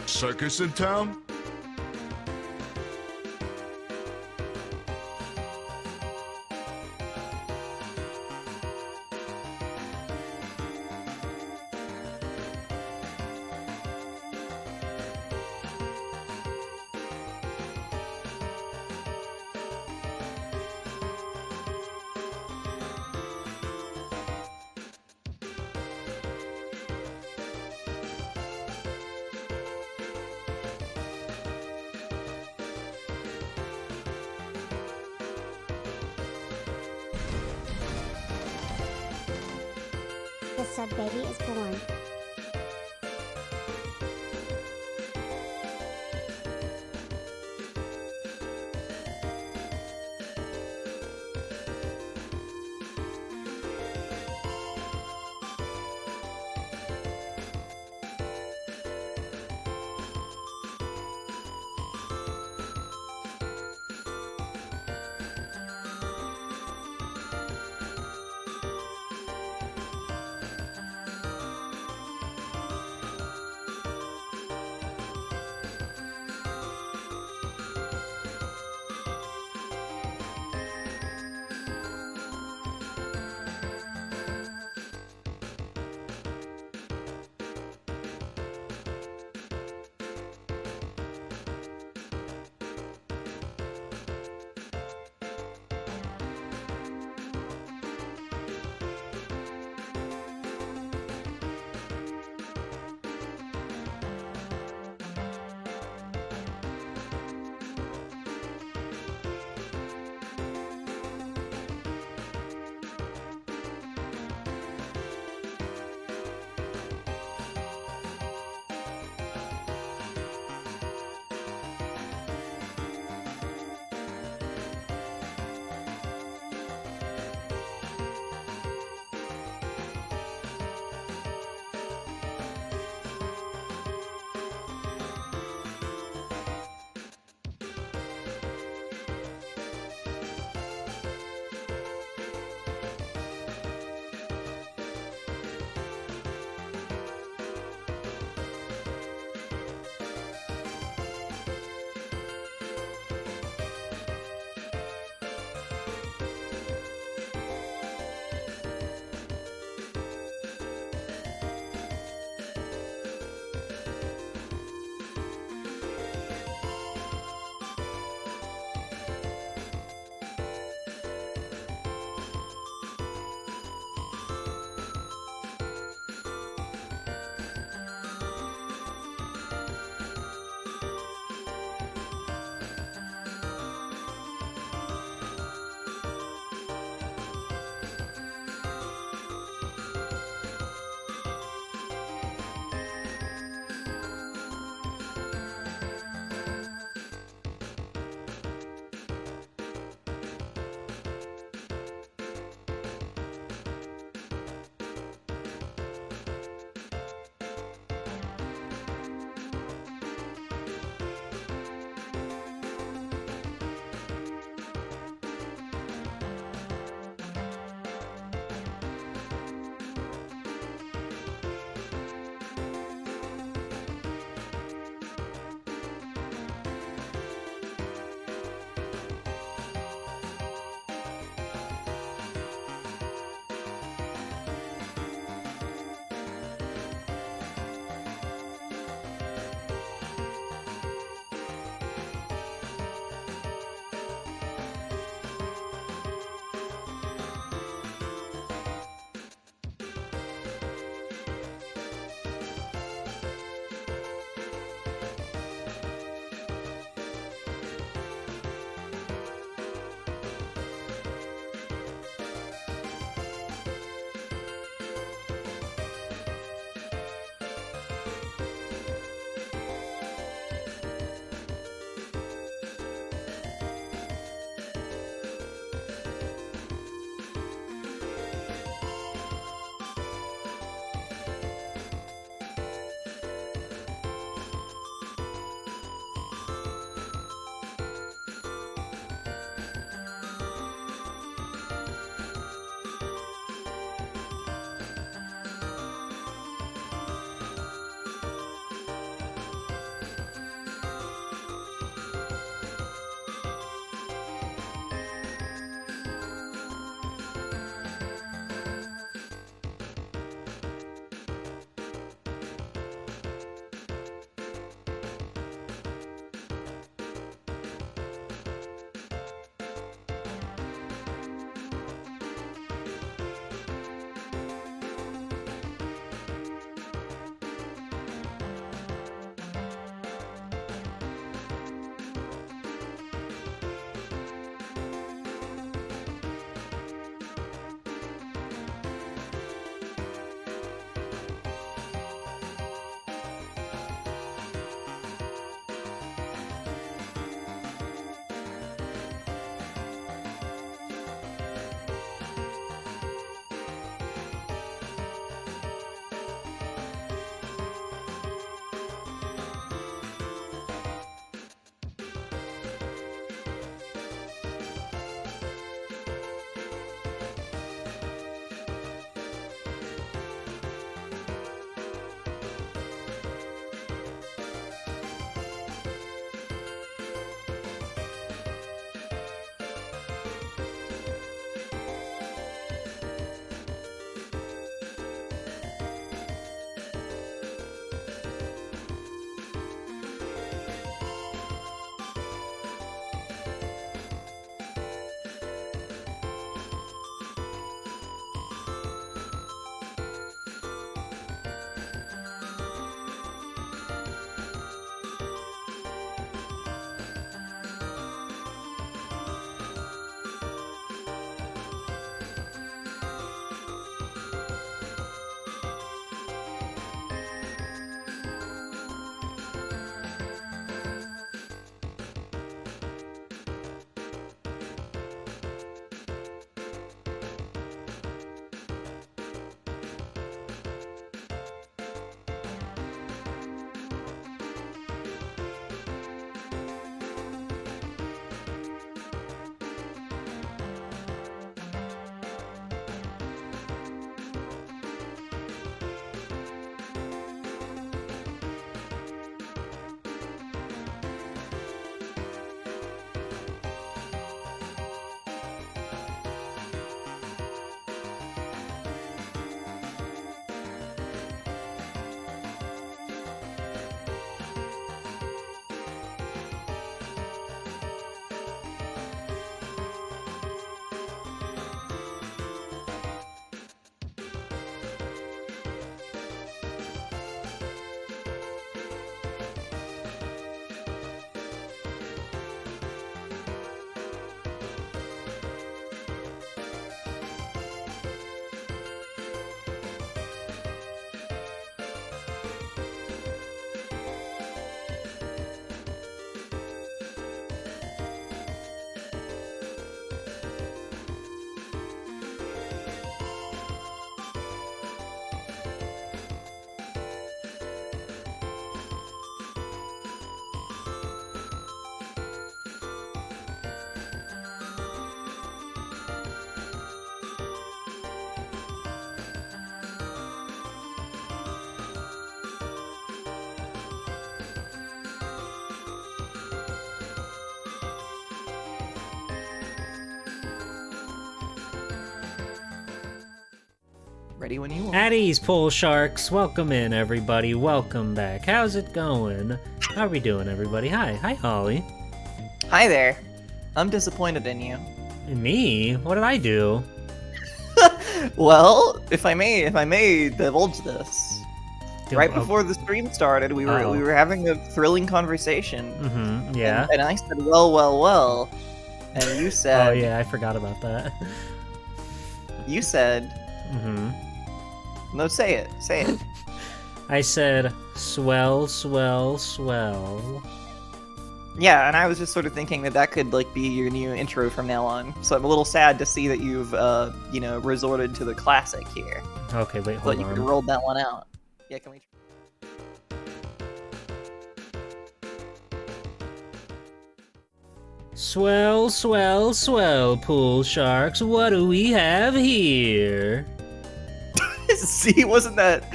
Circus in town? The sub-baby is born. Ready when you want. At ease, pool sharks. Welcome in, everybody. Welcome back. How's it going? How are we doing, everybody? Hi, Holly. Hi there. I'm disappointed in you. Me? What did I do? Well, if I may divulge this. Right Oh. before the stream started, we were having a thrilling conversation. Mm-hmm. Yeah. And I said, well, and you said. Oh yeah, I forgot about that. You said. Mm-hmm. No, say it. Say it. I said, swell, swell, swell. Yeah, and I was just sort of thinking that could like be your new intro from now on. So I'm a little sad to see that you've resorted to the classic here. Okay, wait, hold on. You on. could have rolled that one out. Yeah, can we? Swell, swell, swell, pool sharks. What do we have here? See, wasn't that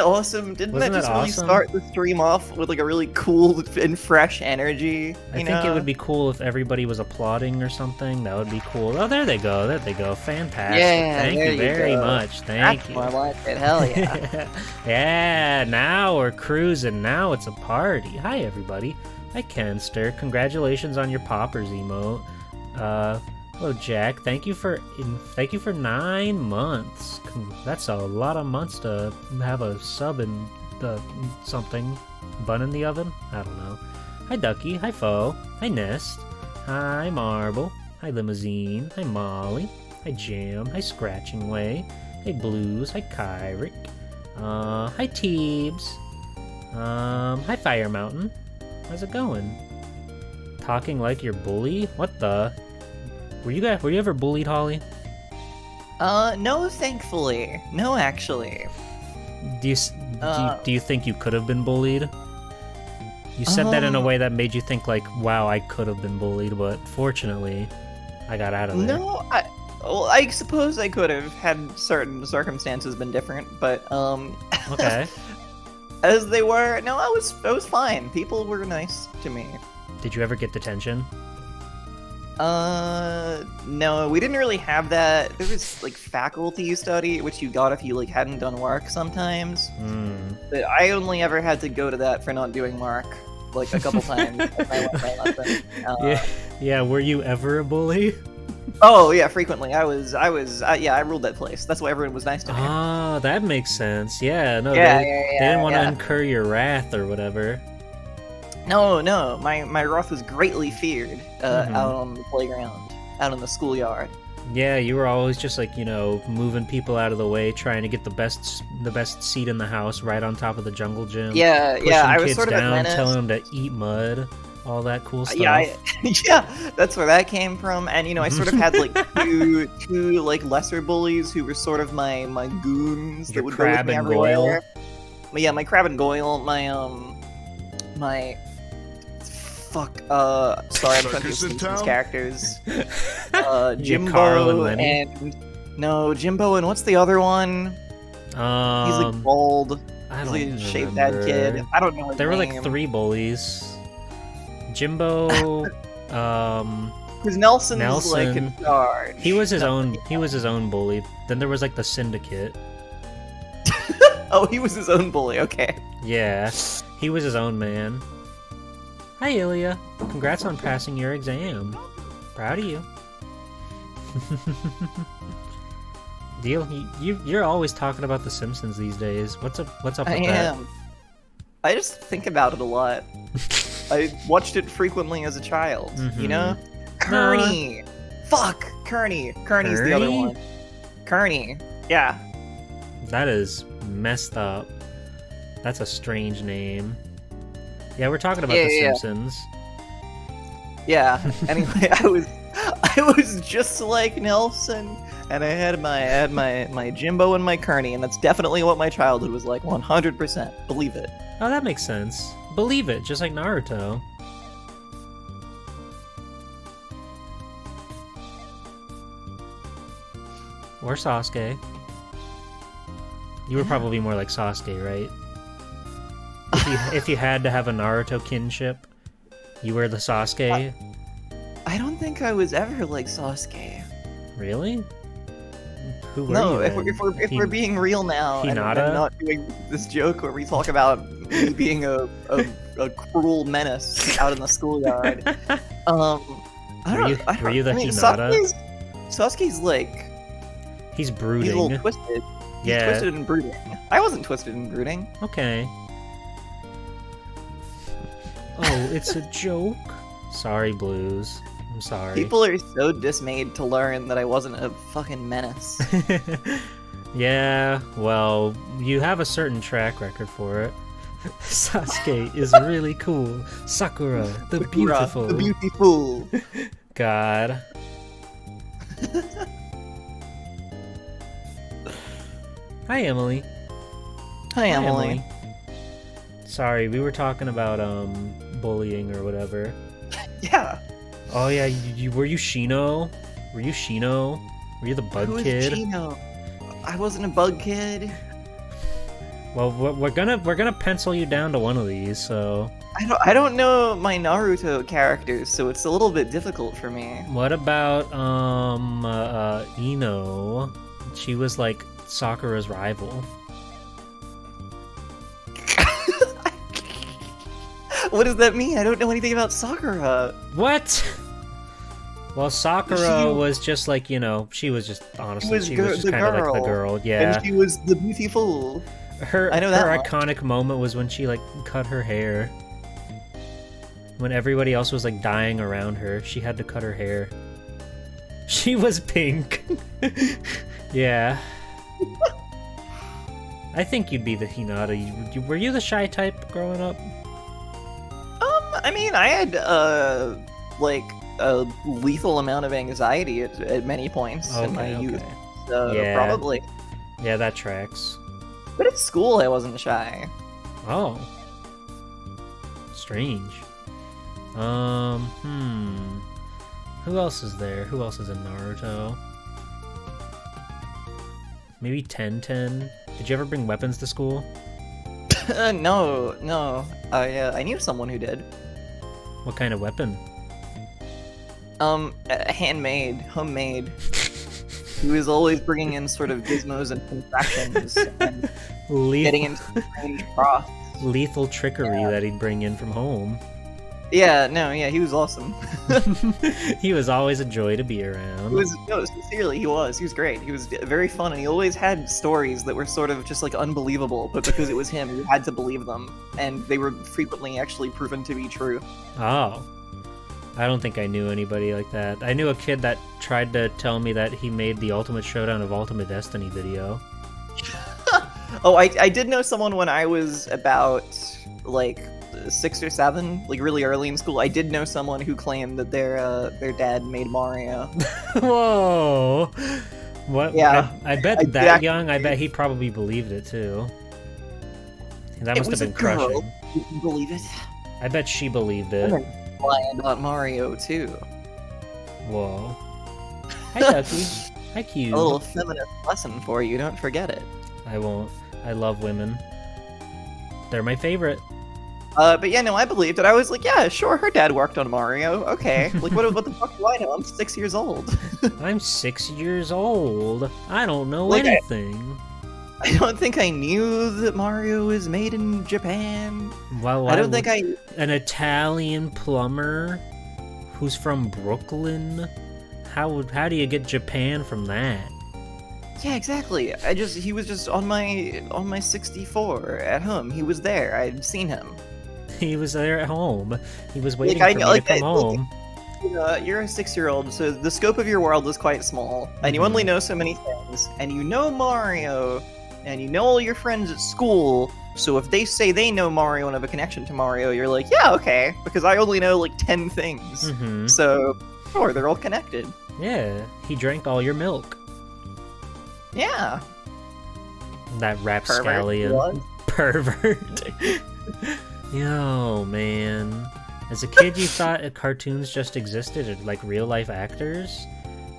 awesome? Didn't that just really start the stream off with like a really cool and fresh energy? I think it would be cool if everybody was applauding or something. That would be cool. Oh, there they go. There they go. Fantastic. Yeah, Thank you very much. Thank you. I like it. Hell yeah. Yeah, now we're cruising. Now it's a party. Hi, everybody. Hi, Kenster. Congratulations on your Poppers emote. Hello, Jack. Thank you for 9 months. That's a lot of months to have a sub in the something bun in the oven. I don't know. Hi, Ducky. Hi, Foe. Hi, Nest. Hi, Marble. Hi, Limousine. Hi, Molly. Hi, Jam. Hi, Scratching Way. Hi, Blues. Hi, Kyrick. Hi, Teebs. Hi, Fire Mountain. How's it going? Talking like your bully? What the? Were you ever bullied, Holly? No, thankfully. No, actually. Do you think you could have been bullied? You said that in a way that made you think like, wow, I could have been bullied, but fortunately, I got out of there. No, I suppose I could have had certain circumstances been different, but Okay. As they were, no, I was fine. People were nice to me. Did you ever get detention? No, we didn't really have that. There was like faculty study, which you got if you like hadn't done work sometimes. But I only ever had to go to that for not doing work, like a couple times. Yeah. Were you ever a bully? Oh yeah, frequently. I ruled that place. That's why everyone was nice to me. Ah, that makes sense. Yeah, no, they didn't want to incur your wrath or whatever. No, my wrath was greatly feared out on the playground, out in the schoolyard. Yeah, you were always just like, moving people out of the way, trying to get the best seat in the house right on top of the jungle gym. Yeah, I was kids sort of down, telling them to eat mud, all that cool stuff. Yeah, that's where that came from. And I sort of had like two like lesser bullies who were sort of my goons that would go with me everywhere. Yeah, my Crab and Goyle, my sorry, I'm trying to think of these characters. Jimbo and Jimbo and what's the other one? He's like bald. I don't like shaved head kid. I don't know his There were name. like 3 bullies. Jimbo, because Nelson's like in charge. He was his own bully. Then there was like the syndicate. Oh, he was his own bully. Okay. Yeah, he was his own man. Hi, Ilya. Congrats on passing your exam. Proud of you. You're always talking about The Simpsons these days. What's up with that? I am. I just think about it a lot. I watched it frequently as a child, Kearney! Fuck! Kearney's the other one. Kearney. Yeah. That is messed up. That's a strange name. Yeah, we're talking about The Simpsons. Yeah. Anyway, I was just like Nelson, and I had my Jimbo and my Kearney, and that's definitely what my childhood was like. 100%. Believe it. Oh, that makes sense. Believe it, just like Naruto. Or Sasuke. You were probably more like Sasuke, right? If you had to have a Naruto kinship, you were the Sasuke? I don't think I was ever like Sasuke. Really? Who were No, you if we're being real now, and Hinata? not doing this joke where we talk about me being a cruel menace out in the schoolyard. Were you the I mean, Hinata? Sasuke's like He's he's a brooding. little twisted. He's Yeah. twisted and brooding. I wasn't twisted and brooding. Okay. Oh, it's a joke? Sorry, Blues. I'm sorry. People are so dismayed to learn that I wasn't a fucking menace. Yeah, well, you have a certain track record for it. Sasuke is really cool. Sakura, the beautiful. The beautiful. God. Hi, Emily. Hi, Emily. Sorry, we were talking about bullying or whatever. Yeah. Oh yeah, were you Shino? Were you Shino? Were you the bug Who is kid? Chino? I wasn't a bug kid. Well, we're gonna pencil you down to one of these, so. I don't know my Naruto characters, so it's a little bit difficult for me. What about Ino? She was like Sakura's rival. What does that mean? I don't know anything about Sakura. What? Well, Sakura was just like, you know, she was just honestly, she was just kind of like the girl, yeah. And she was the beautiful. I know that her much. iconic moment was when she like cut her hair. When everybody else was like dying around her, she had to cut her hair. She was pink. Yeah. I think you'd be the Hinata. Were you the shy type growing up? I mean, I had like a lethal amount of anxiety at many points in my youth. So Yeah. probably. Yeah, that tracks. But at school, I wasn't shy. Oh. Strange. Who else is there? Who else is in Naruto? Maybe Ten. Did you ever bring weapons to school? No. I knew someone who did. What kind of weapon? Handmade, homemade. He was always bringing in sort of gizmos and contraptions and getting into strange props. Lethal trickery that he'd bring in from home. Yeah, he was awesome. He was always a joy to be around. Sincerely, he was great. He was very fun, and he always had stories that were sort of just like unbelievable, but because it was him, you had to believe them, and they were frequently actually proven to be true. Oh. I don't think I knew anybody like that. I knew a kid that tried to tell me that he made the Ultimate Showdown of Ultimate Destiny video. Oh, I did know someone when I was about, like, 6 or 7, like really early in school. I did know someone who claimed that their dad made Mario. Whoa! What? Yeah. I bet that young, I bet he probably believed it too. That must have been crushing. You can believe it? I bet she believed it. Lying about Mario too. Whoa. Hi, Ducky. Hi, Cube. A little feminist lesson for you. Don't forget it. I won't. I love women. They're my favorite. But yeah, no, I believed it. I was like, yeah, sure, her dad worked on Mario. Okay. Like, what the fuck do I know? I'm 6 years old. I'm 6 years old. I don't know Like, anything. I don't think I knew that Mario was made in Japan. Well, I don't think an Italian plumber who's from Brooklyn. How do you get Japan from that? Yeah, exactly. He was just on my 64 at home. He was there. I'd seen him. He was there at home. He was waiting Like, for me to come home. You're a 6-year-old, so the scope of your world is quite small, and you only know so many things. And you know Mario, and you know all your friends at school. So if they say they know Mario and have a connection to Mario, you're like, yeah, okay, because I only know like 10 things. So sure, they're all connected. Yeah, he drank all your milk. Yeah. That rapscallion. Pervert. Yo, man. As a kid, you thought cartoons just existed as like real life actors?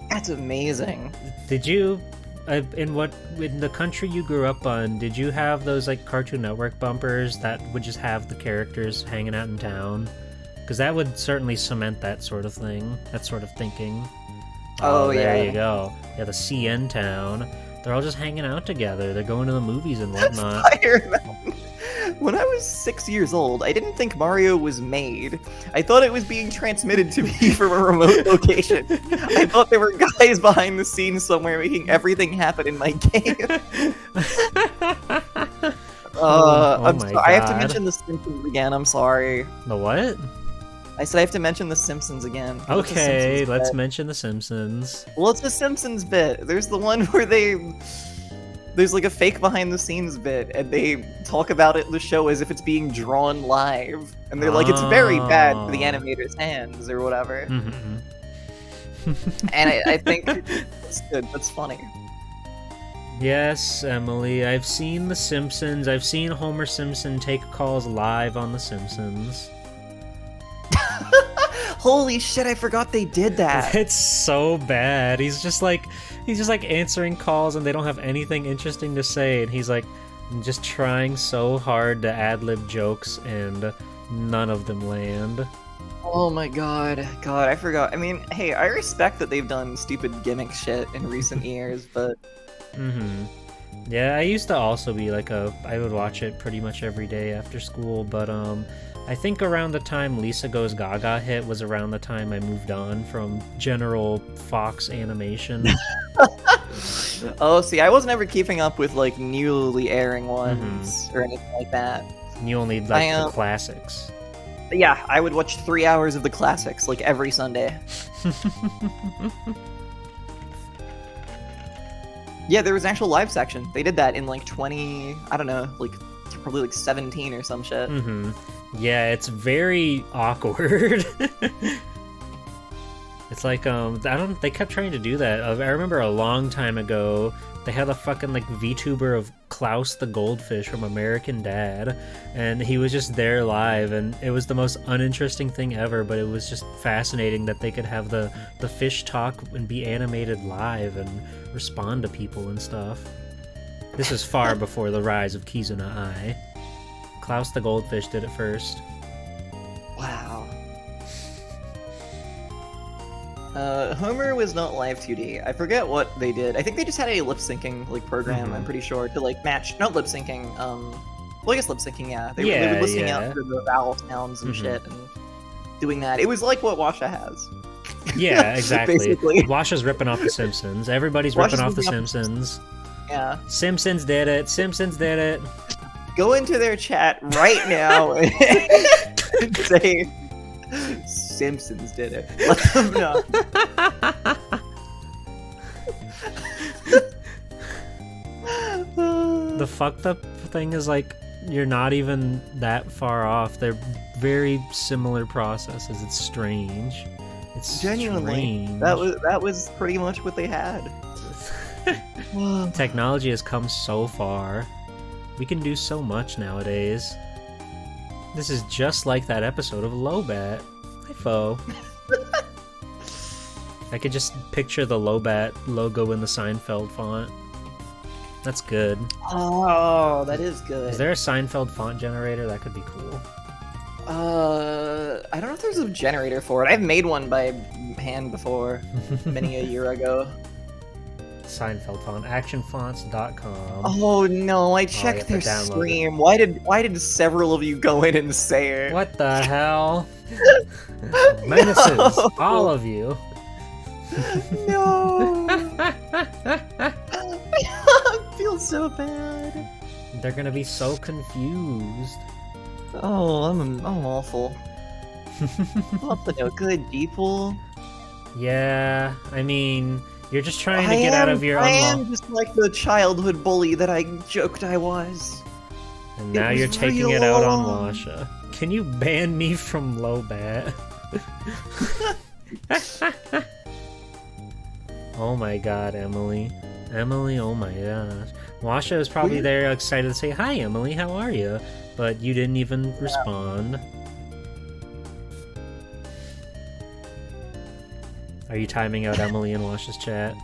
That's amazing. Did you, in the country you grew up on, did you have those like Cartoon Network bumpers that would just have the characters hanging out in town? Because that would certainly cement that sort of thing, that sort of thinking. Oh, yeah. There you go. Yeah, the CN town. They're all just hanging out together. They're going to the movies and whatnot. Fire Mountain. When I was 6 years old, I didn't think Mario was made. I thought it was being transmitted to me from a remote location. I thought there were guys behind the scenes somewhere making everything happen in my game. I have to mention The Simpsons again, I'm sorry. The what? I said I have to mention The Simpsons again. Okay, let's mention The Simpsons. Well, it's The Simpsons bit. There's the one where there's like a fake behind the scenes bit, and they talk about it in the show as if it's being drawn live. And they're like, it's very bad for the animator's hands, or whatever. And I think it's good. That's funny. Yes, Emily, I've seen The Simpsons. I've seen Homer Simpson take calls live on The Simpsons. Holy shit, I forgot they did that. It's so bad. He's just like answering calls and they don't have anything interesting to say, and he's like just trying so hard to ad-lib jokes and none of them land. Oh my god. God, I forgot. I mean, hey, I respect that they've done stupid gimmick shit in recent years, but... Yeah, I used to also be like I would watch it pretty much every day after school, but I think around the time Lisa Goes Gaga hit was around the time I moved on from general Fox animation. Oh, see, I wasn't ever keeping up with, like, newly airing ones or anything like that. You only like the classics. Yeah, I would watch 3 hours of the classics, like, every Sunday. Yeah, there was an actual live section. They did that in, like, I don't know, like, probably, like, 17 or some shit. Yeah, it's very awkward. It's like, they kept trying to do that. I remember a long time ago, they had a fucking, like, VTuber of Klaus the Goldfish from American Dad, and he was just there live, and it was the most uninteresting thing ever, but it was just fascinating that they could have the fish talk and be animated live and respond to people and stuff. This is far before the rise of Kizuna Ai. Klaus the Goldfish did it first. Wow. Homer was not live 2D. I forget what they did. I think they just had a lip-syncing like program, I'm pretty sure, to like match, not lip-syncing, well, I guess lip-syncing, yeah. They were listening out for the vowel sounds and shit and doing that. It was like what Washa has. Yeah, exactly. Basically. Washa's ripping off The Simpsons. Everybody's ripping off The Simpsons. Yeah. Simpsons did it. Simpsons did it. Go into their chat right now and say, Simpsons did it. Let them know. The fucked up thing is, like, you're not even that far off. They're very similar processes. It's strange. It's genuinely strange. That was pretty much what they had. Technology has come so far. We can do so much nowadays. This is just like that episode of Lobat. Hi, Fo. I could just picture the Lobat logo in the Seinfeld font. That's good. Oh, that is good. Is there a Seinfeld font generator? That could be cool. I don't know if there's a generator for it. I've made one by hand before, many a year ago. Seinfeld font, actionfonts.com. Oh no, I checked their stream. Why did several of you go in and say it? What the hell? Menaces, no. All of you. No. I feel so bad. They're gonna be so confused. Oh, I'm awful. What the no good people? Yeah, I mean, you're just trying to get out of your I am just like the childhood bully that I joked I was. And now you're taking it out on Washa. Can you ban me from Lobat? Oh my god, Emily. Emily, oh my gosh. Washa is probably there excited to say, hi Emily, how are you? But you didn't even respond. Are you timing out Emily in Washa's chat?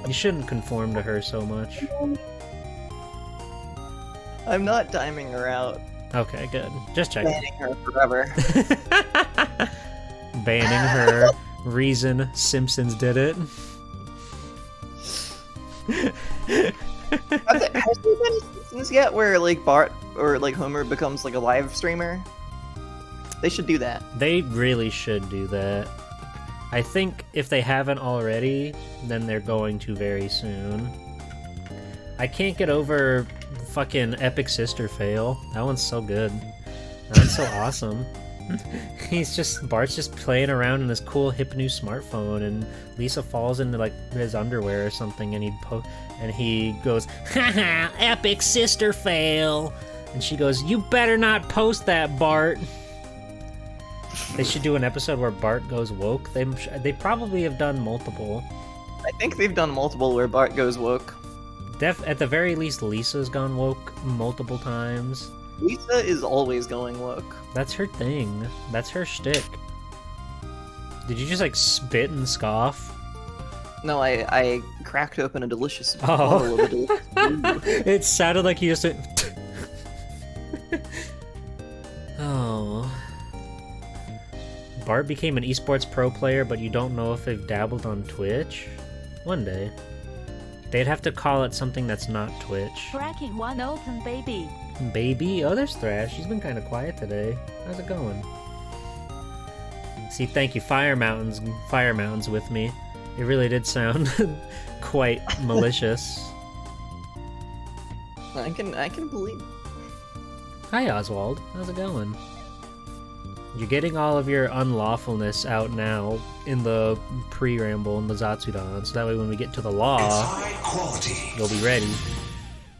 You shouldn't conform to her so much. I'm not timing her out. Okay, good. Just checking. Banning her forever. Banning her. Reason Simpsons did it. has there been a Simpsons yet where like Bart or like Homer becomes like a live streamer? They should do that. They really should do that. I think if they haven't already, then they're going to very soon. I can't get over fucking Epic Sister fail. That one's so good. That one's so awesome. Bart's just playing around in this cool hip new smartphone, and Lisa falls into like his underwear or something, and he goes, haha, Epic Sister fail. And she goes, you better not post that, Bart. They should do an episode where Bart goes woke. They probably have done multiple. I think they've done multiple where Bart goes woke. At the very least, Lisa's gone woke multiple times. Lisa is always going woke. That's her thing. That's her shtick. Did you just like spit and scoff? No, I cracked open a delicious bottle of a delicious It sounded like you just went... Oh. Bart became an esports pro player, but you don't know if they've dabbled on Twitch? One day. They'd have to call it something that's not Twitch. Cracking one open, baby. Baby? Oh, there's Thrash. She's been kind of quiet today. How's it going? See, thank you. Fire Mountain's with me. It really did sound quite malicious. I can believe. Hi, Oswald. How's it going? You're getting all of your unlawfulness out now in the pre-ramble and the Zatsudan, so that way when we get to the law, you'll be ready.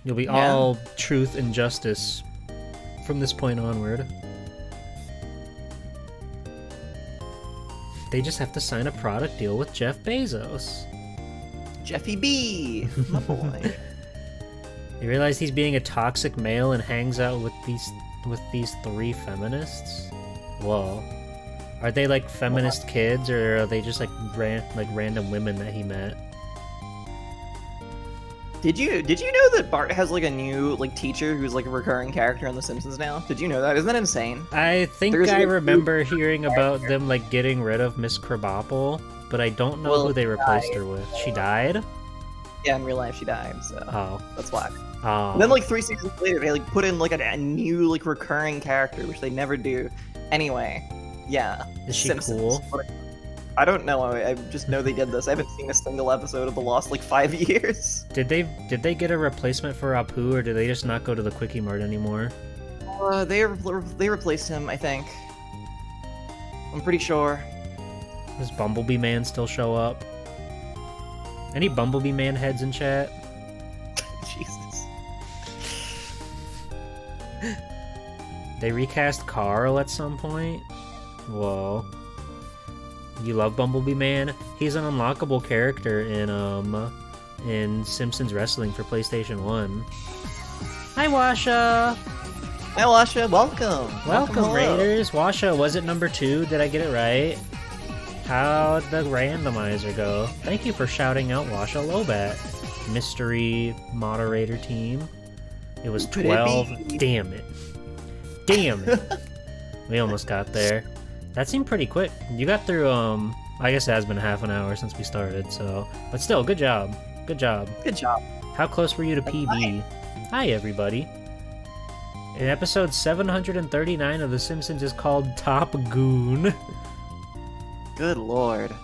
You'll be all truth and justice from this point onward. They just have to sign a product deal with Jeff Bezos. Jeffy B, my boy. You realize he's being a toxic male and hangs out with these three feminists? Whoa. Are they like feminist kids, or are they just like random women that he met? Did you know that Bart has like a new like teacher who's like a recurring character on The Simpsons now? Did you know that? Isn't that insane? I think I remember hearing about them like getting rid of Miss Krabappel, but I don't know who they replaced her with. She died? Yeah, in real life she died, so that's why. Oh. And then like 3 seasons later they like put in like a new like recurring character, which they never do. Anyway, yeah. Is she Simpsons. cool? I don't know. I just know they did this. I haven't seen a single episode of the last like 5 years. Did they get a replacement for Apu, or did they just not go to the Quickie Mart anymore? They replaced him, I think. I'm pretty sure. Does Bumblebee Man still show up? Any Bumblebee Man heads in chat? Jesus. They recast Carl at some point? Whoa. You love Bumblebee Man? He's an unlockable character in Simpsons Wrestling for PlayStation 1. Hi, Washa! Hi, Washa. Welcome. Welcome, Raiders. Washa, was it number 2? Did I get it right? How'd the randomizer go? Thank you for shouting out Washa Lobat. Mystery moderator team. It was 12. Damn it. Damn it. We almost got there. That seemed pretty quick. You got through, I guess it has been half an hour since we started, so... But still, good job. Good job. Good job. How close were you to PB? Hi, everybody. In episode 739 of The Simpsons is called Top Goon. Good lord.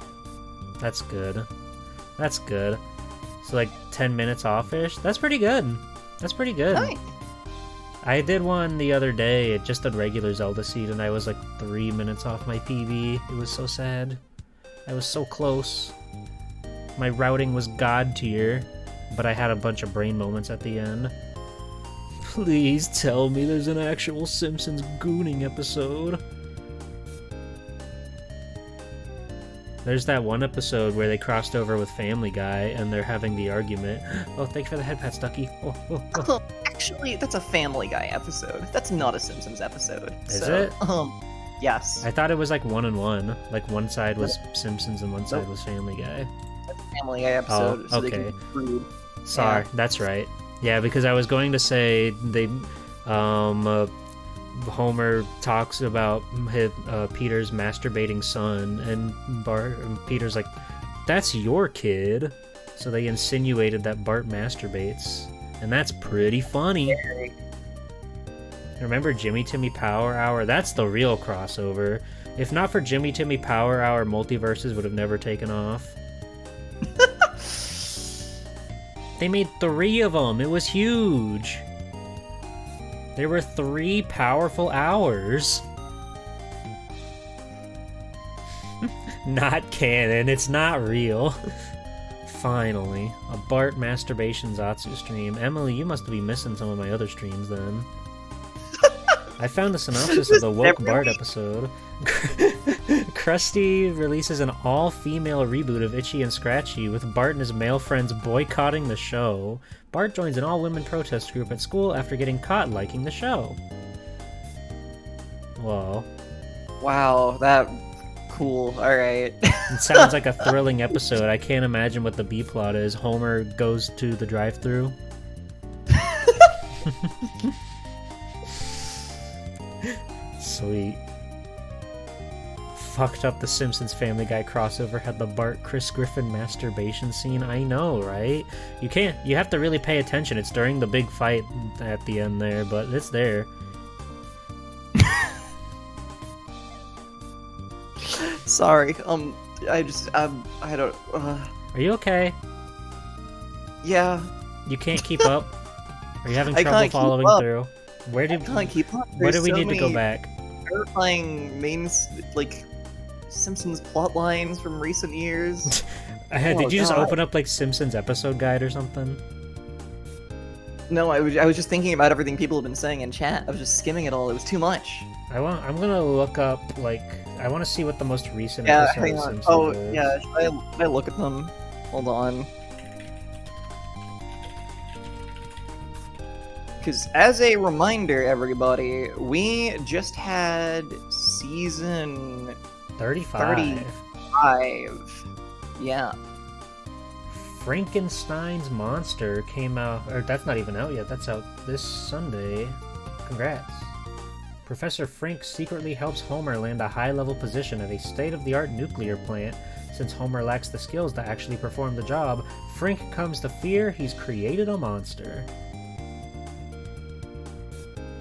That's good. That's good. So, like, 10 minutes off-ish? That's pretty good. That's pretty good. Nice. I did one the other day, just a regular Zelda seed, and I was like 3 minutes off my PB. It was so sad. I was so close. My routing was god tier, but I had a bunch of brain moments at the end. Please tell me there's an actual Simpsons gooning episode. There's that one episode where they crossed over with Family Guy and they're having the argument. Oh, thanks for the head pat, Stucky. Oh. Actually, that's a Family Guy episode. That's not a Simpsons episode. Is it? Yes. I thought it was like 1 and 1. Like one side was Simpsons and one side was Family Guy. That's a Family Guy episode. Oh, okay. Sorry, that's right. Yeah, because I was going to say they, Homer talks about Peter's masturbating son, and Peter's like, "That's your kid." So they insinuated that Bart masturbates. And that's pretty funny. Remember Jimmy Timmy Power Hour? That's the real crossover. If not for Jimmy Timmy Power Hour, multiverses would have never taken off. They made 3 of them. It was huge. There were 3 powerful hours. Not canon. It's not real. Finally. A Bart masturbation Zatsu stream. Emily, you must be missing some of my other streams then. I found the synopsis of the Woke Bart episode. Krusty releases an all-female reboot of Itchy and Scratchy, with Bart and his male friends boycotting the show. Bart joins an all-women protest group at school after getting caught liking the show. Whoa. Wow, that... cool, alright. It sounds like a thrilling episode. I can't imagine what the B-plot is. Homer goes to the drive-thru. Sweet. Fucked up the Simpsons Family Guy crossover had the Bart Chris Griffin masturbation scene. I know, right? You have to really pay attention. It's during the big fight at the end there, but it's there. Sorry, I don't, Are you okay? Yeah. You can't keep up? Are you having I trouble can't keep following up. through? I can't keep up. Where do There's we so need to go many back? Terrifying Simpsons plot lines from recent years. Did you just God. open up like Simpsons episode guide or something? No, I was just thinking about everything people have been saying in chat. I was just skimming it all. It was too much. I'm gonna look up I want to see what the most recent Yeah, episode hang of on. Simpsons Oh, is. yeah. Should I look at them? Hold on. Because as a reminder, everybody, we just had season 35. 35. Yeah. Frankenstein's Monster came out, or that's not even out yet. That's out this Sunday. Congrats. Professor Frink secretly helps Homer land a high-level position at a state-of-the-art nuclear plant. Since Homer lacks the skills to actually perform the job, Frink comes to fear he's created a monster.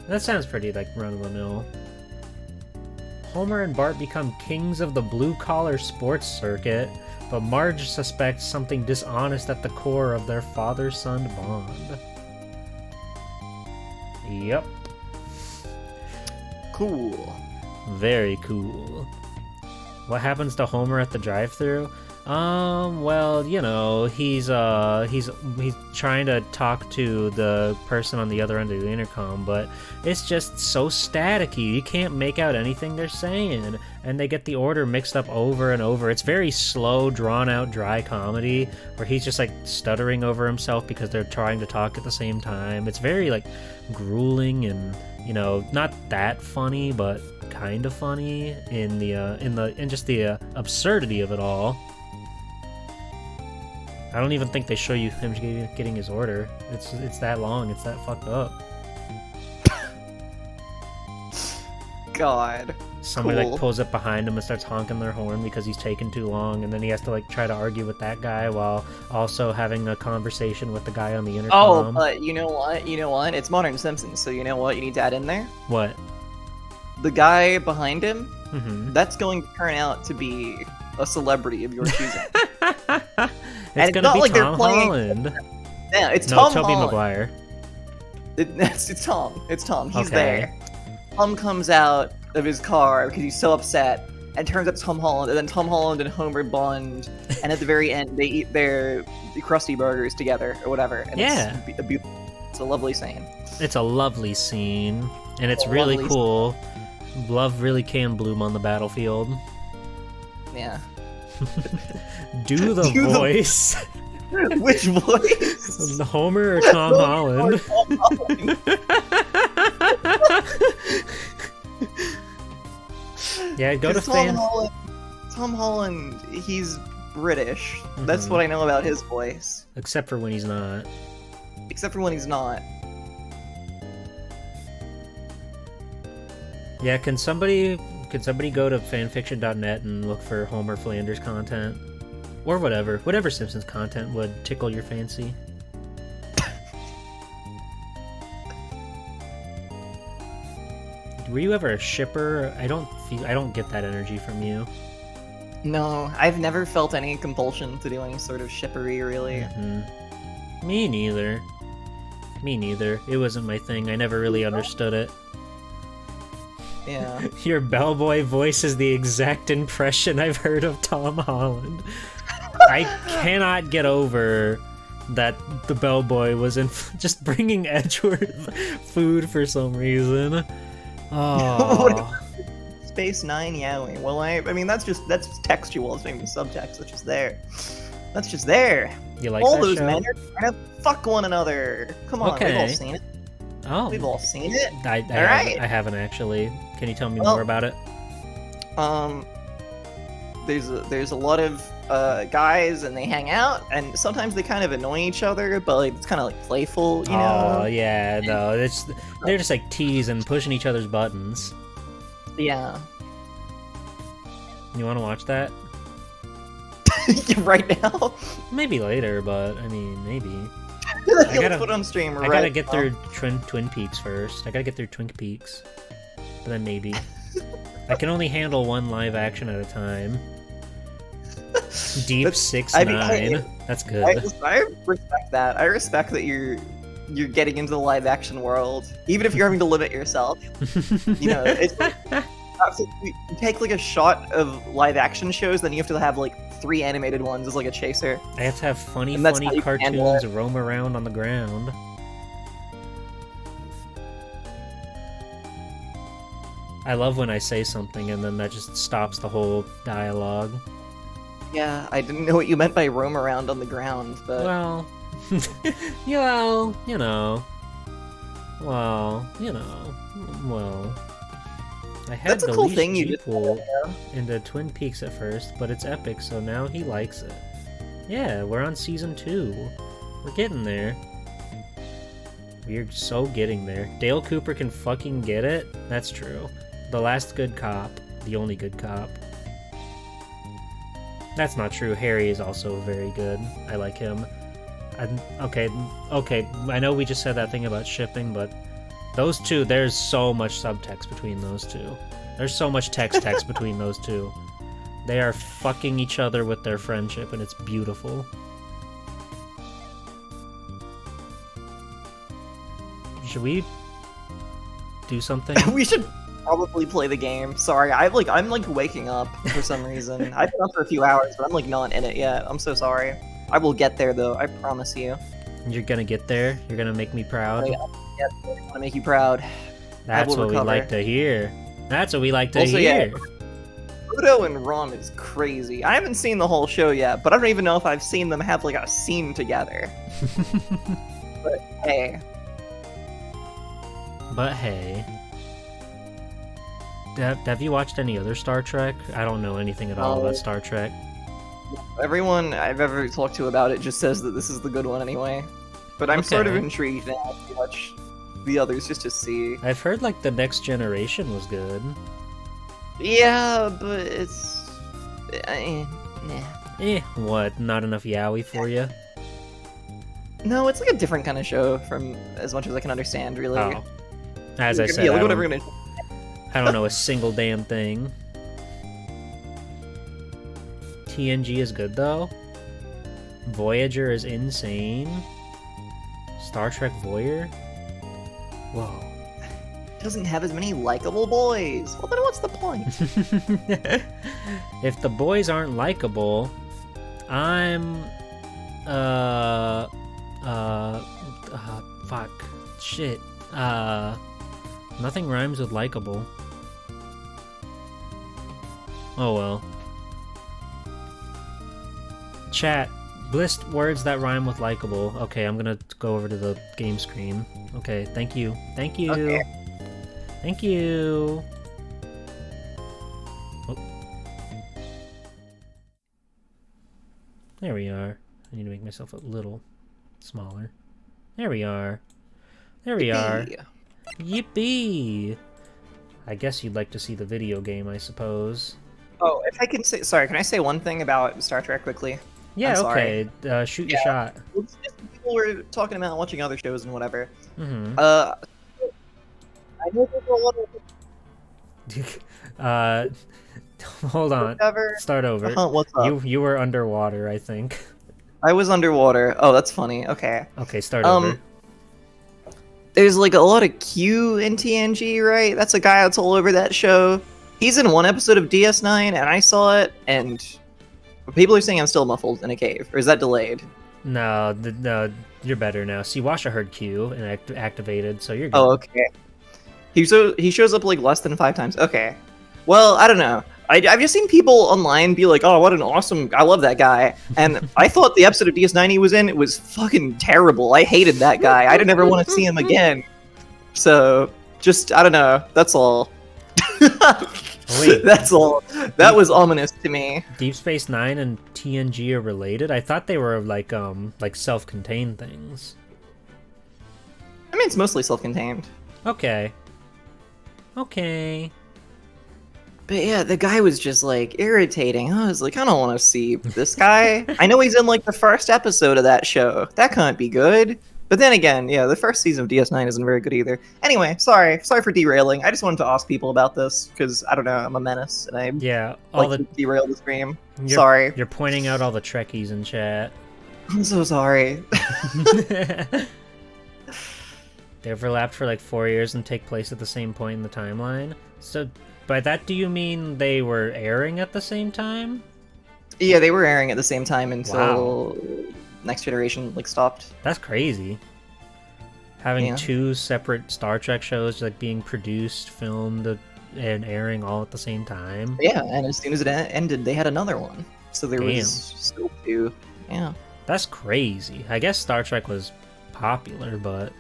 That sounds pretty, like, run-of-the-mill. Homer and Bart become kings of the blue-collar sports circuit, but Marge suspects something dishonest at the core of their father-son bond. Yep. Cool. Very cool. What happens to Homer at the drive-thru? Well, you know, he's trying to talk to the person on the other end of the intercom, but it's just so staticky. You can't make out anything they're saying, and they get the order mixed up over and over. It's very slow, drawn-out, dry comedy, where he's just, like, stuttering over himself because they're trying to talk at the same time. It's very, like, grueling and, you know, not that funny, but kind of funny in just the absurdity of it all. I don't even think they show you him getting his order. It's that long. It's that fucked up. God. Somebody Cool. like pulls up behind him and starts honking their horn because he's taking too long, and then he has to like try to argue with that guy while also having a conversation with the guy on the intercom. Oh, but you know what? You know what? It's Modern Simpsons, so you know what you need to add in there? What? The guy behind him, Mm-hmm. that's going to turn out to be a celebrity of your choosing. It's it's gonna not be like they're Tom playing- Holland. Yeah, it's No, Tom Tobey Holland. Maguire. It's Tom. It's Tom. He's Okay. there. Tom comes out of his car because he's so upset, and turns out it's Tom Holland, and then Tom Holland and Homer bond, and at the very end they eat their Krusty burgers together or whatever. And Yeah. it's a lovely scene. It's a lovely scene, and it's A really lovely cool. Love really can bloom on the battlefield. Yeah. Do the Do the- voice. Which voice? Homer or Tom Holland? Tom Holland. Yeah, go to 'Cause fan. Tom Holland, he's British. That's Mhm. what I know about his voice. Except for when he's not. Except for when he's not. Yeah, can somebody go to fanfiction.net and look for Homer Flanders content? Or whatever Simpsons content would tickle your fancy. Were you ever a shipper? I don't get that energy from you. No, I've never felt any compulsion to do any sort of shippery, really. Me neither. Me neither. It wasn't my thing. I never really understood it. Yeah. Your bellboy voice is the exact impression I've heard of Tom Holland. I cannot get over that the bellboy was in just bringing Edgeworth food for some reason. Oh. Space 9 Yowie. Well, I mean, that's textual. It's not even subtext. That's just there. That's just there. You like all that those show? men are trying to fuck one another. Come on, we've all seen it. Oh. We've all seen it. I haven't actually. Can you tell me more about it? There's a lot of guys, and they hang out, and sometimes they kind of annoy each other, but like it's kind of like playful, you know? Oh yeah, no, they're just like teasing, pushing each other's buttons. Yeah. You want to watch that? Right now? Maybe later, but I mean, maybe. I gotta put on stream right I gotta get through Twin Peaks first. I gotta get through Twin Peaks, but then maybe. I can only handle one live action at a time. Deep 6'9". That's good. I respect that. I respect that you're getting into the live action world, even if you're having to limit yourself. You know, it's you take like a shot of live action shows, then you have to have like 3 animated ones as like a chaser. I have to have funny cartoons roam around on the ground. I love when I say something and then that just stops the whole dialogue. Yeah, I didn't know what you meant by roam around on the ground, but... Well... Well... I had That's a cool thing you just pull into Twin Peaks at first, but it's epic, so now he likes it. Yeah, we're on season 2. We're getting there. We're so getting there. Dale Cooper can fucking get it? That's true. The last good cop. The only good cop. That's not true. Harry is also very good. I like him. Okay, I know we just said that thing about shipping, but those two, there's so much subtext between those two. There's so much text between those two. They are fucking each other with their friendship, and it's beautiful. Should we do something? We should probably play the game. Sorry, I'm like waking up for some reason. I've been up for a few hours, but I'm like not in it yet. I'm so sorry. I will get there though. I promise you. You're gonna get there. You're gonna make me proud. Yeah, I'm gonna make you proud. That's what we like to hear. That's what we like to hear. Yeah, Pluto and Ron is crazy. I haven't seen the whole show yet, but I don't even know if I've seen them have like a scene together. But hey. Have you watched any other Star Trek? I don't know anything at all about Star Trek. Everyone I've ever talked to about it just says that this is the good one anyway. But I'm sort of intrigued now to watch the others just to see. I've heard like The Next Generation was good. Yeah, but it's... What? Not enough yaoi for you? No, it's like a different kind of show from as much as I can understand, really. Oh. As I said, I don't know a single damn thing. TNG is good though. Voyager is insane. Star Trek Voyager? Whoa. It doesn't have as many likable boys. Well, then what's the point? If the boys aren't likable, I'm... fuck. Shit. Nothing rhymes with likable. Oh well. Chat, list words that rhyme with likable. Okay, I'm gonna go over to the game screen. Okay, thank you. Thank you. Okay. Thank you. Oh. There we are. I need to make myself a little smaller. There we are. There we are. Yippee! I guess you'd like to see the video game, I suppose. Oh, if I can say... Sorry, can I say one thing about Star Trek quickly? Yeah, okay. Shoot your shot. It's just people were talking about watching other shows and whatever. Mm-hmm. I know there's a lot of uh, hold on. Whatever. Start over. What's up? You were underwater, I think. I was underwater. Oh, that's funny. Okay. Okay, start over. There's like a lot of Q in TNG, right? That's a guy that's all over that show. He's in one episode of DS9, and I saw it, and people are saying I'm still muffled in a cave. Or is that delayed? No, no, you're better now. See, Washa heard Q and activated, so you're good. Oh, okay. He shows up like less than 5 times. Okay. Well, I don't know. I've just seen people online be like, "Oh, what an awesome! I love that guy." And I thought the episode of DS9 he was in it was fucking terrible. I hated that guy. I didn't ever want to see him again. So, just I don't know. That's all. Wait, that's all. That was ominous to me. Deep Space Nine and TNG are related? I thought they were like self-contained things. I mean, it's mostly self-contained. Okay. Okay. But yeah, the guy was just like irritating. I was like, I don't want to see this guy. I know he's in like the first episode of that show. That can't be good. But then again, yeah, the first season of DS9 isn't very good either. Anyway, sorry for derailing. I just wanted to ask people about this because I don't know, I'm a menace and I to derail the stream. Sorry. You're pointing out all the Trekkies in chat. I'm so sorry. They overlapped for like 4 years and take place at the same point in the timeline. So by that, do you mean they were airing at the same time? Yeah, they were airing at the same time until Next Generation like stopped. That's crazy. Having 2 separate Star Trek shows like being produced, filmed, and airing all at the same time. Yeah, and as soon as it ended, they had another one. So there was still 2. Yeah. That's crazy. I guess Star Trek was popular, but...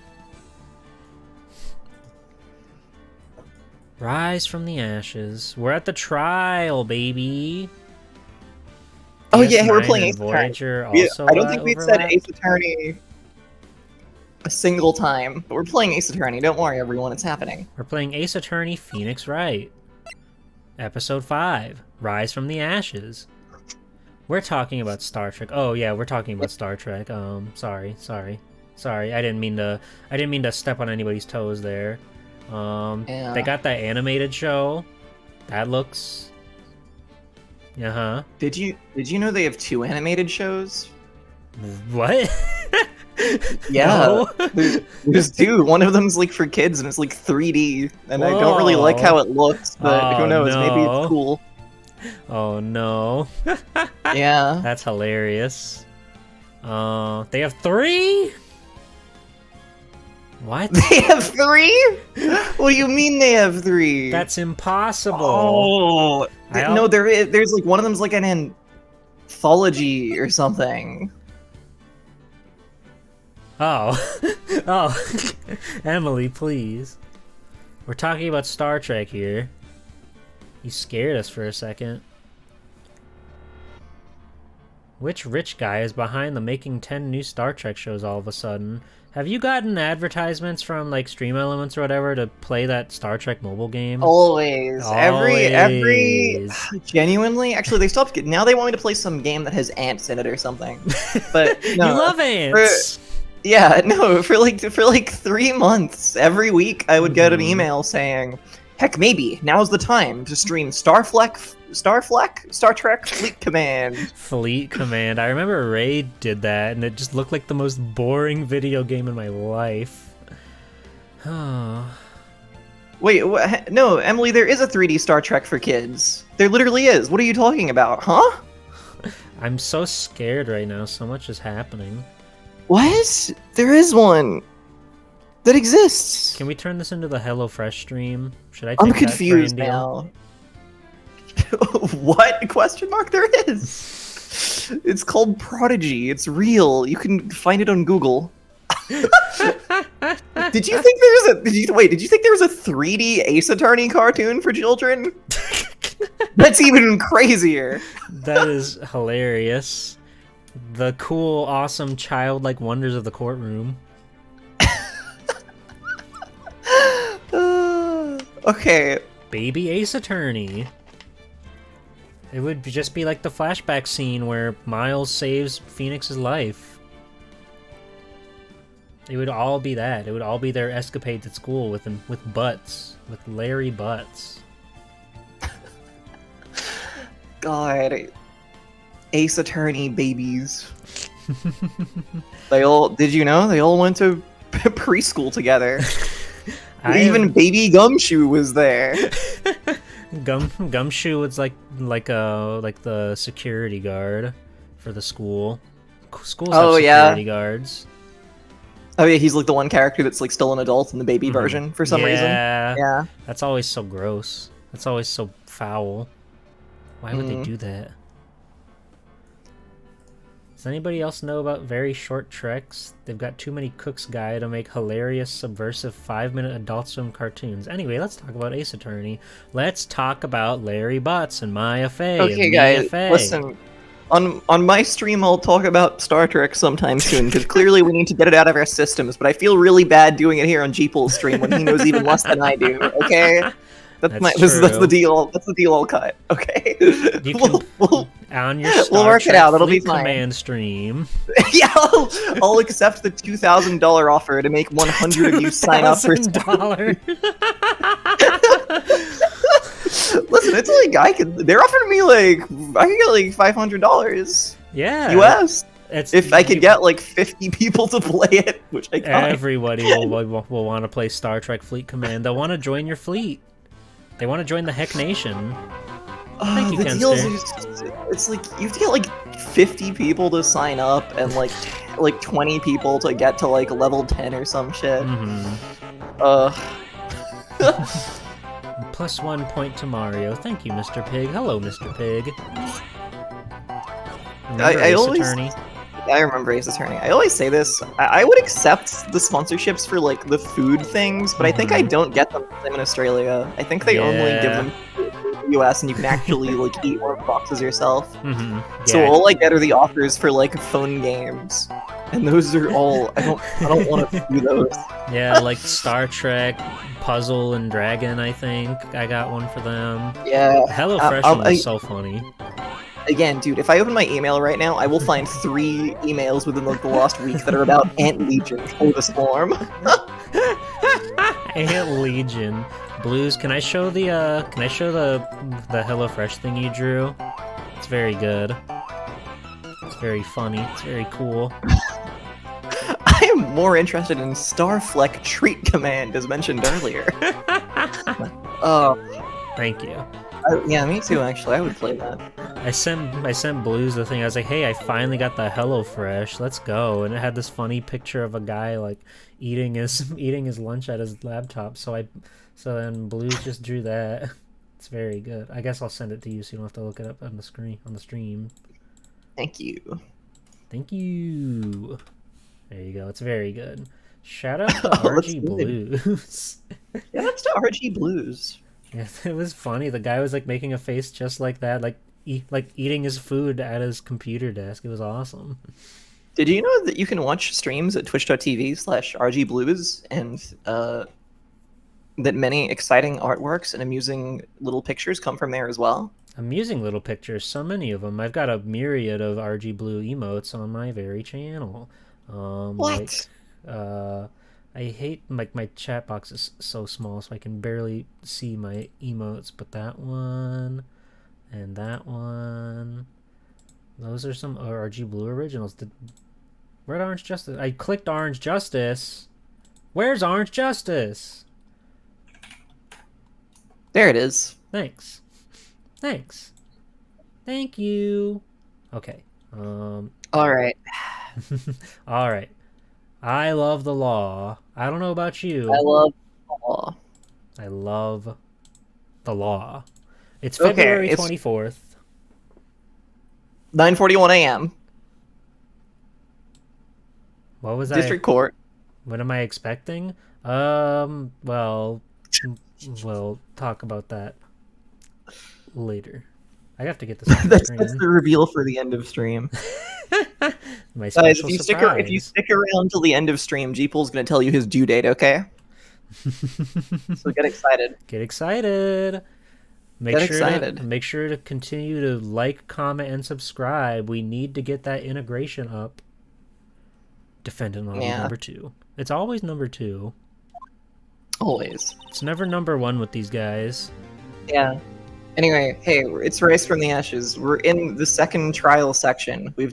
Rise from the ashes. We're at the trial, baby. Oh yeah, we're playing Ace Voyager. Attorney. I don't think we've said Ace Attorney a single time, but we're playing Ace Attorney. Don't worry, everyone, it's happening. We're playing Ace Attorney Phoenix Wright. Episode 5, Rise from the Ashes. We're talking about Star Trek. Oh yeah, we're talking about Star Trek. Sorry. I didn't mean to step on anybody's toes there. They got that animated show. That looks... Did you know they have 2 animated shows? What? Yeah. There's 2. One of them's like for kids and it's like 3D. And I don't really like how it looks, but who knows, maybe it's cool. Oh no. Yeah. That's hilarious. They have 3? What? They have 3? What do you mean they have 3? That's impossible. Oh, no, there's like one of them's like an anthology or something. Oh. Oh. Emily, please. We're talking about Star Trek here. You scared us for a second. Which rich guy is behind the making 10 new Star Trek shows all of a sudden? Have you gotten advertisements from like Stream Elements or whatever to play that Star Trek mobile game? Always. Every genuinely, actually they stopped. Now they want me to play some game that has ants in it or something. But no, you love ants. For like 3 months, every week I would get an email saying, "Heck, maybe now's the time to stream Star Trek Fleet Command." Fleet Command. I remember Ray did that, and it just looked like the most boring video game in my life. Oh. Wait, no, Emily, there is a 3D Star Trek for kids. There literally is. What are you talking about, huh? I'm so scared right now. So much is happening. What? There is one that exists. Can we turn this into the HelloFresh stream? Should I? I'm confused now. What? Question mark? There is. It's called Prodigy. It's real. You can find it on Google. Did you think there was a 3D Ace Attorney cartoon for children? That's even crazier. That is hilarious. The cool, awesome, childlike wonders of the courtroom. Okay. Baby Ace Attorney. It would just be like the flashback scene where Miles saves Phoenix's life. It would all be that. It would all be their escapades at school with Butts. With Larry Butts. God, Ace Attorney babies. Did you know they all went to preschool together? Even baby Gumshoe was there. Gumshoe was like the security guard for the school. Schools have security guards. Oh yeah, he's like the one character that's like still an adult in the baby version for some reason. Yeah. That's always so gross. That's always so foul. Why would they do that? Does anybody else know about Very Short Treks? They've got Too Many Cooks Guide to make hilarious, subversive 5-minute Adult Swim cartoons. Anyway, let's talk about Ace Attorney. Let's talk about Larry Butts and Maya Fey. Okay, guys, listen. On my stream, I'll talk about Star Trek sometime soon, because clearly we need to get it out of our systems, but I feel really bad doing it here on Jeeple's stream when he knows even less than I do, okay? That's the deal. That's the deal I'll cut, okay? You can, on your Star we'll work Trek it out, it'll be Fleet fine. Command stream. Yeah, I'll accept the $2,000 offer to make 100 of you sign up for $2,000. Listen, it's like they're offering me I can get like $500. Yeah. US. If I could get like 50 people to play it, which I can't. Everybody will want to play Star Trek Fleet Command. They'll want to join your fleet. They want to join the Heck Nation. Thank you, the Kenster. deals are it's like you have to get like 50 people to sign up and like 20 people to get to like level 10 or some shit. Plus 1 point to Mario. Thank you, Mr. Pig. Hello, Mr. Pig. I remember Ace Attorney. I always say this. I would accept the sponsorships for like the food things, but I think I don't get them because I'm in Australia. I think they only give them to the US, and you can actually like eat one of the boxes yourself. So all I get are the offers for like phone games, and those are all. I don't want to do those. Yeah, like Star Trek, Puzzle and Dragon. I think I got one for them. Yeah, HelloFresh one was so funny. Again, dude, if I open my email right now, I will find 3 emails within the last week that are about Ant Legion or the Swarm. Ant Legion. Blues, can I show the HelloFresh thing you drew? It's very good. It's very funny. It's very cool. I am more interested in Starfleck Treat Command, as mentioned earlier. Thank you. Yeah, me too, actually. I would play that. I sent Blues the thing. I was like, hey, I finally got the HelloFresh. Let's go. And it had this funny picture of a guy like eating his lunch at his laptop. So then Blues just drew that. It's very good. I guess I'll send it to you so you don't have to look it up on the stream. Thank you. Thank you. There you go. It's very good. Shout out to RG Blues. Yeah, that's to RG Blues. Yeah, it was funny. The guy was like making a face just like that, like eating his food at his computer desk. It was awesome. Did you know that you can watch streams at twitch.tv/rgblues and that many exciting artworks and amusing little pictures come from there as well? Amusing little pictures, so many of them. I've got a myriad of RG Blue emotes on my very channel. What? I hate my chat box is so small, so I can barely see my emotes. But that one and that one, those are some RG Blue originals. Where'd Orange Justice? I clicked Orange Justice. Where's Orange Justice? There it is. Thanks. Thank you. Okay. All right. All right. I love the law. I don't know about you. I love the law. I love the law. It's February 24th. 9:41 a.m. What was District Court. What am I expecting? Well, we'll talk about that later. I have to get this on the screen. That's the reveal for the end of stream. My special surprise. If you stick around till the end of stream, Jeeple's going to tell you his due date, okay? So get excited. Get excited. Make sure to continue to like, comment, and subscribe. We need to get that integration up. Defendant Lobby number 2. It's always number 2. Always. It's never number 1 with these guys. Yeah. Anyway, hey, it's Rise from the Ashes. We're in the second trial section. We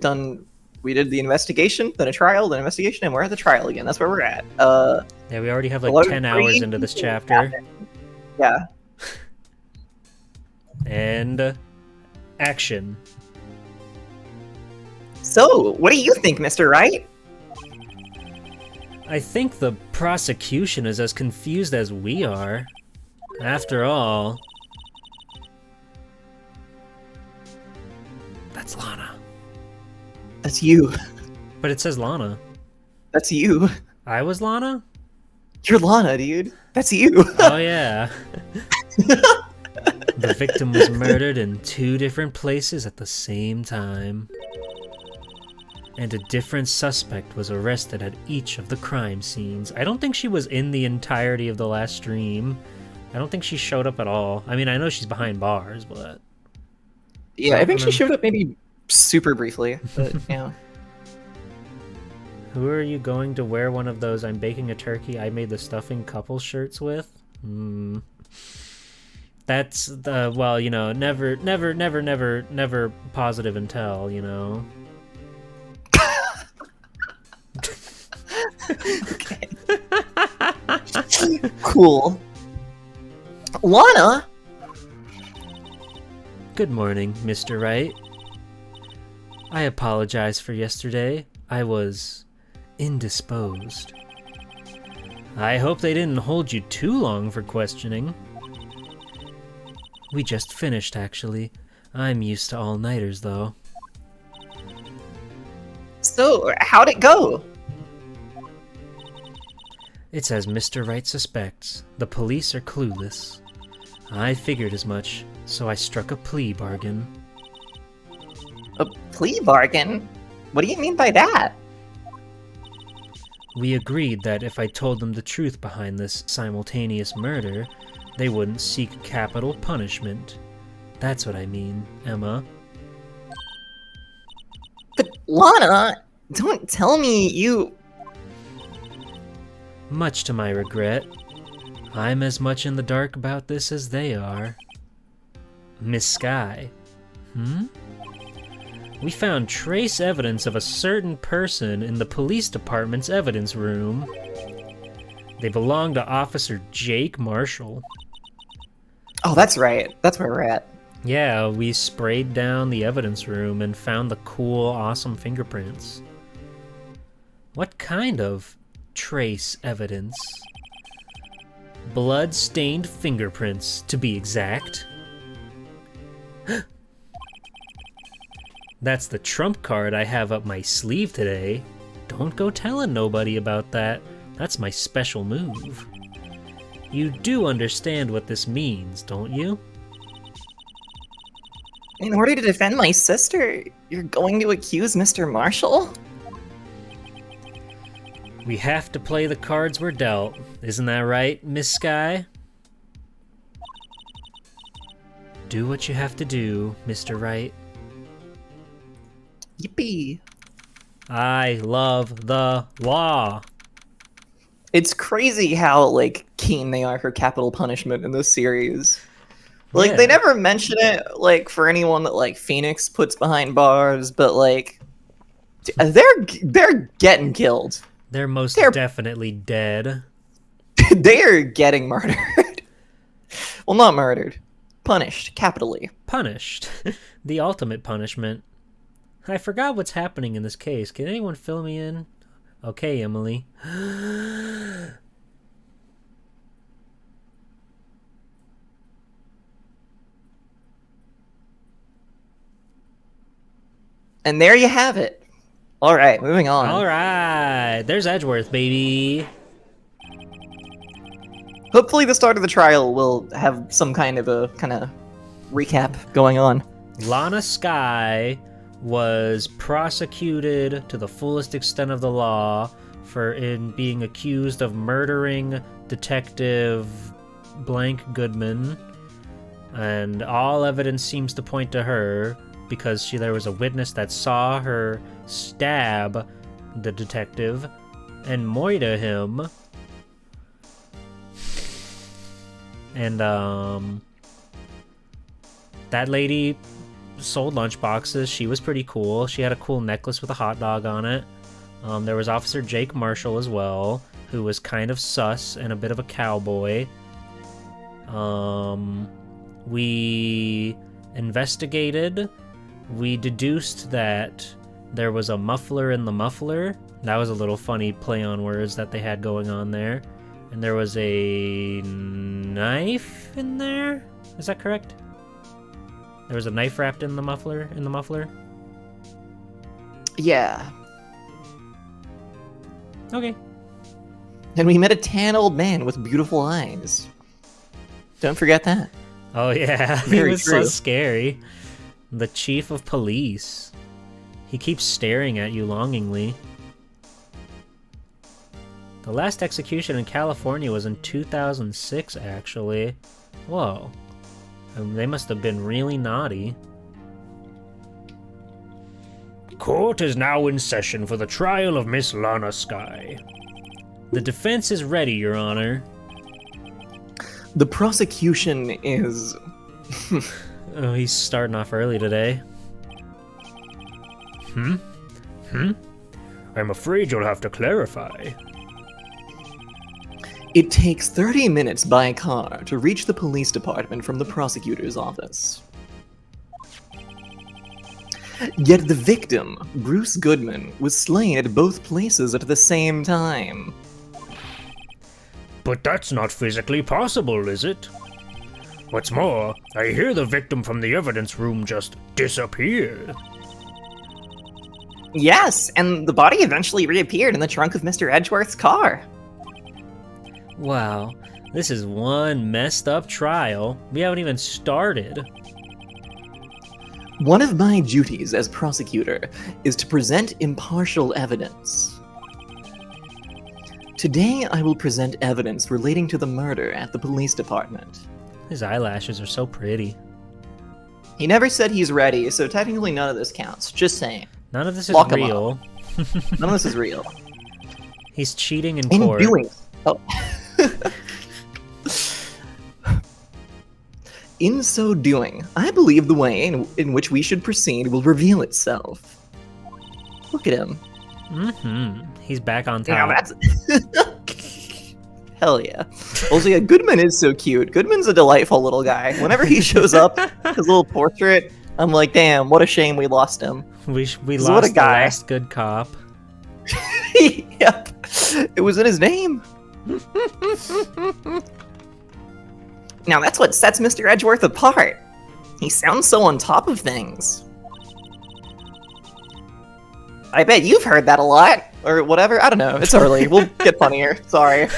did the investigation, then a trial, then investigation, and we're at the trial again. That's where we're at. Yeah, we already have like lot of 10 hours crazy into this things chapter. happen. Yeah. And action. So, what do you think, Mr. Wright? I think the prosecution is as confused as we are. After all... That's Lana. That's you. But it says Lana. That's you. I was Lana? You're Lana, dude. That's you. Oh yeah. The victim was murdered in 2 different places at the same time. And a different suspect was arrested at each of the crime scenes. I don't think she was in the entirety of the last stream. I don't think she showed up at all. I mean, I know she's behind bars, but... Yeah, I think she showed up maybe super briefly, but yeah. Who are you going to wear one of those I'm baking a turkey I made the stuffing couple shirts with? That's the, well, you know, never positive until, you know. Okay. Cool. Lana? Good morning, Mr. Wright. I apologize for yesterday. I was indisposed. I hope they didn't hold you too long for questioning. We just finished, actually. I'm used to all-nighters, though. So, how'd it go? It's as Mr. Wright suspects. The police are clueless. I figured as much, so I struck a plea bargain. A plea bargain? What do you mean by that? We agreed that if I told them the truth behind this simultaneous murder, they wouldn't seek capital punishment. That's what I mean, Emma. But Lana, don't tell me you... Much to my regret, I'm as much in the dark about this as they are. Miss Sky. We found trace evidence of a certain person in the police department's evidence room. They belong to Officer Jake Marshall. Oh, that's right. That's where we're at. Yeah, we sprayed down the evidence room and found the cool, awesome fingerprints. What kind of trace evidence? Blood-stained fingerprints, to be exact. That's the trump card I have up my sleeve today. Don't go telling nobody about that. That's my special move. You do understand what this means, don't you? In order to defend my sister, you're going to accuse Mr. Marshall? We have to play the cards we're dealt. Isn't that right, Miss Sky? Do what you have to do, Mr. Wright. Yippee. I love the law. It's crazy how, like, keen they are for capital punishment in this series. Like, they never mention it, like, for anyone that, like, Phoenix puts behind bars, but, like, they're getting killed. They're most definitely dead. They're getting murdered. Well, not murdered. Punished, capitally. Punished. The ultimate punishment. I forgot what's happening in this case. Can anyone fill me in? Okay, Emily. And there you have it. All right, moving on. All right, there's Edgeworth, baby. Hopefully the start of the trial will have some kind of recap going on. Lana Sky was prosecuted to the fullest extent of the law for being accused of murdering Detective Blank Goodman, and all evidence seems to point to her because there was a witness that saw her stab the detective and moita him. And That lady sold lunchboxes. She was pretty cool. She had a cool necklace with a hot dog on it. There was Officer Jake Marshall as well, who was kind of sus and a bit of a cowboy. We investigated. We deduced that there was a muffler in the muffler. That was a little funny play on words that they had going on there. And there was a knife in there? Is that correct? There was a knife wrapped in the muffler? Yeah. Okay. And we met a tan old man with beautiful eyes. Don't forget that. Oh yeah, he Very was true. so scary. The chief of police. He keeps staring at you longingly. The last execution in California was in 2006, actually. Whoa. They must have been really naughty. Court is now in session for the trial of Miss Lana Skye. The defense is ready, Your Honor. The prosecution is... Oh, he's starting off early today. I'm afraid you'll have to clarify. It takes 30 minutes by car to reach the police department from the prosecutor's office. Yet the victim, Bruce Goodman, was slain at both places at the same time. But that's not physically possible, is it? What's more, I hear the victim from the evidence room just disappeared. Yes, and the body eventually reappeared in the trunk of Mr. Edgeworth's car. Wow, this is one messed up trial. We haven't even started. One of my duties as prosecutor is to present impartial evidence. Today I will present evidence relating to the murder at the police department. His eyelashes are so pretty. He never said he's ready, so technically none of this counts. Just saying. None of this is Lock him real. None of this is real. He's cheating in In court. doing... Oh. In so doing, I believe the way in which we should proceed will reveal itself. Look at him. He's back on Now top. that's... Hell yeah. Also, yeah, Goodman is so cute. Goodman's a delightful little guy. Whenever he shows up, his little portrait, I'm like, damn, what a shame we lost him. We what lost a the guy. last good cop. Yep. It was in his name. Now that's what sets Mr. Edgeworth apart. He sounds so on top of things. I bet you've heard that a lot. Or whatever. I don't know. It's early. We'll get funnier. Sorry.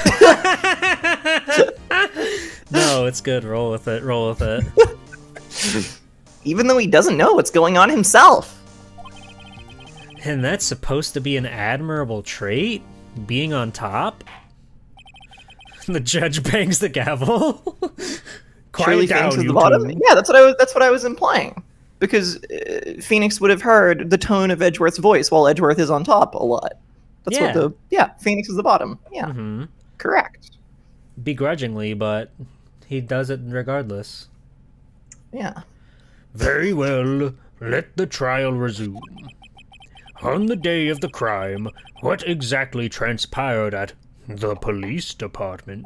No, it's good. Roll with it. Roll with it. Even though he doesn't know what's going on himself. And that's supposed to be an admirable trait? Being on top? The judge bangs the gavel. Surely Quiet down, Phoenix is you the bottom? two. Yeah, that's what I was implying. Because Phoenix would have heard the tone of Edgeworth's voice while Edgeworth is on top a lot. That's Yeah. what Phoenix is the bottom. Yeah, correct. Begrudgingly, but he does it regardless. Yeah. Very well, let the trial resume. On the day of the crime, what exactly transpired at the police department?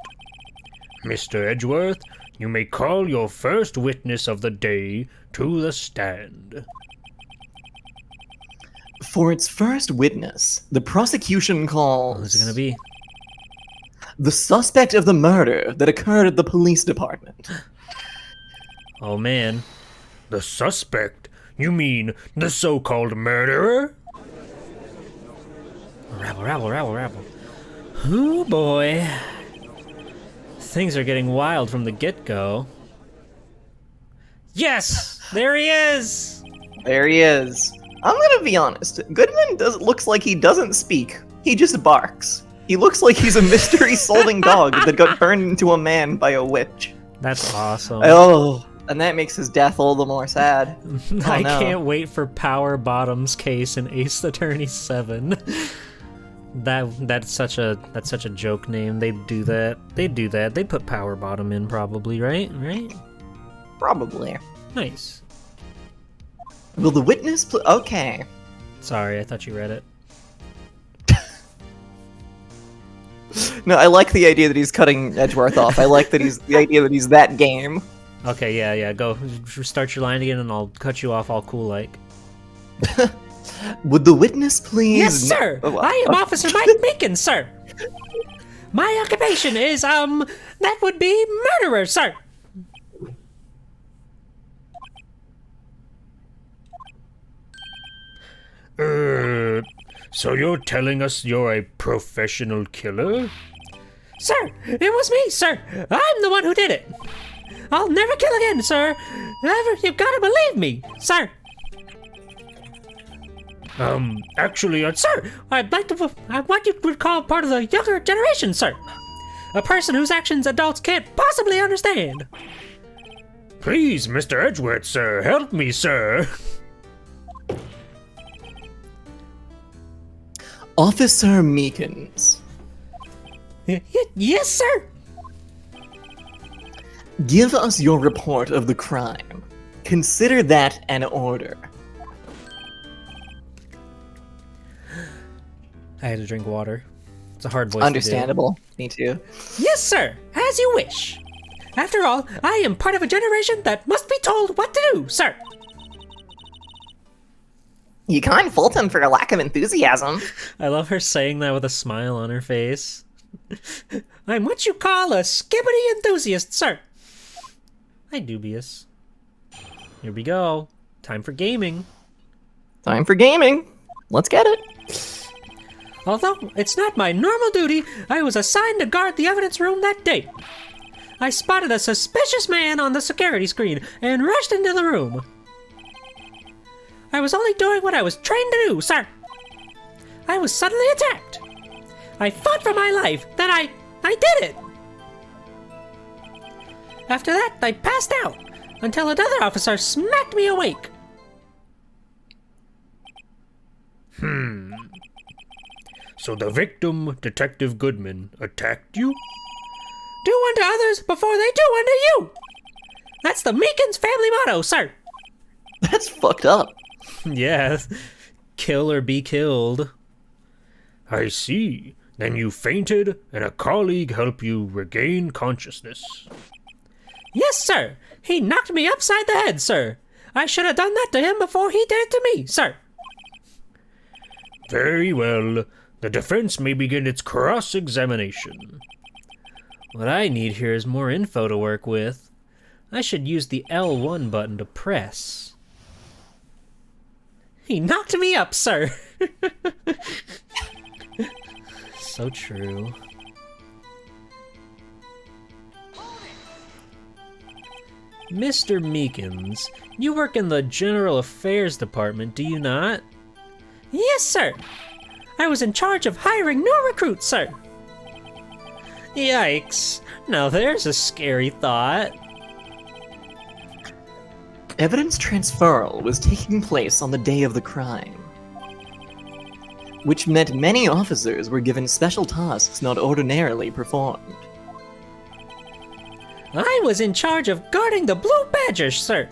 Mr. Edgeworth, you may call your first witness of the day to the stand. For its first witness, the prosecution calls... Who's it gonna be? the suspect of the murder that occurred at the police department. Oh man. The suspect? You mean the so-called murderer? Rabble. Oh boy. Things are getting wild from the get-go. Yes! There he is! There he is. I'm gonna be honest. Goodman looks like he doesn't speak. He just barks. He looks like he's a mystery-solving dog that got turned into a man by a witch. That's awesome. Oh, and that makes his death all the more sad. I no. can't wait for Power Bottom's case in Ace Attorney 7. That's such a joke name. They'd do that. They'd put Power Bottom in probably, right? Probably. Nice. Will the witness okay. Sorry, I thought you read it. No, I like the idea that he's cutting Edgeworth off. I like that the idea that he's that game. Okay, yeah, go. Start your line again and I'll cut you off all cool like. Would the witness please... Yes, sir! I am Officer Mike Meekins, sir! My occupation is, that would be murderer, sir! So you're telling us you're a professional killer? Sir, it was me, sir! I'm the one who did it! I'll never kill again, sir! You've gotta believe me, sir! Actually, Sir, I want you to call part of the younger generation, sir! A person whose actions adults can't possibly understand! Please, Mr. Edgeworth, sir, help me, sir! Officer Meekins. Yes, sir! Give us your report of the crime. Consider that an order. I had to drink water. It's a hard voice Understandable. Me too. Yes, sir! As you wish! After all, I am part of a generation that must be told what to do, sir! You can't fault him for a lack of enthusiasm. I love her saying that with a smile on her face. I'm what you call a skibbity enthusiast, sir! Hi, Dubious. Here we go. Time for gaming. Time for gaming. Let's get it. Although it's not my normal duty, I was assigned to guard the evidence room that day. I spotted a suspicious man on the security screen and rushed into the room. I was only doing what I was trained to do, sir. I was suddenly attacked. I fought for my life, then I did it. After that, I passed out until another officer smacked me awake. So the victim, Detective Goodman, attacked you? Do unto others before they do unto you. That's the Meekins family motto, sir. That's fucked up. Yeah, kill or be killed. I see. Then you fainted, and a colleague helped you regain consciousness. Yes, sir. He knocked me upside the head, sir. I should have done that to him before he did it to me, sir. Very well. The defense may begin its cross-examination. What I need here is more info to work with. I should use the L1 button to press. He knocked me up, sir. So true. Mr. Meekins, you work in the General Affairs Department, do you not? Yes, sir. I was in charge of hiring new recruits, sir. Yikes. Now there's a scary thought. Evidence transferal was taking place on the day of the crime, which meant many officers were given special tasks not ordinarily performed. I was in charge of guarding the Blue Badger, sir.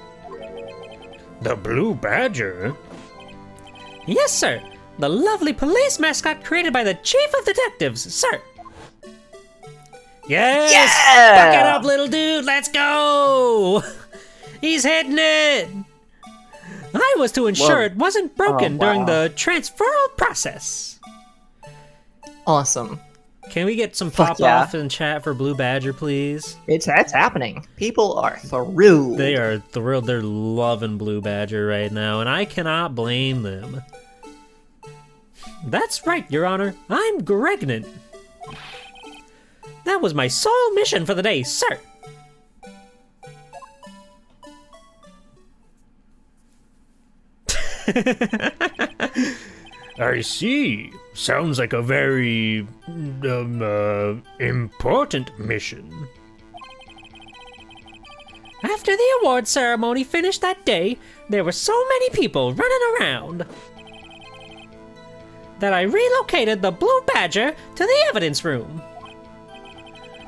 The Blue Badger? Yes, sir. The lovely police mascot created by the Chief of Detectives, sir. Yes! Yeah! Buck it up, little dude, let's go! He's hitting it! I was to ensure it wasn't broken during the transferal process. Awesome. Can we get some Fuck pop-off in chat for Blue Badger, please? It's happening. People are thrilled. They are thrilled. They're loving Blue Badger right now, and I cannot blame them. That's right, Your Honor. I'm Gregnant. That was my sole mission for the day, sir. I see. Sounds like a very, important mission. After the award ceremony finished that day, there were so many people running around that I relocated the Blue Badger to the evidence room.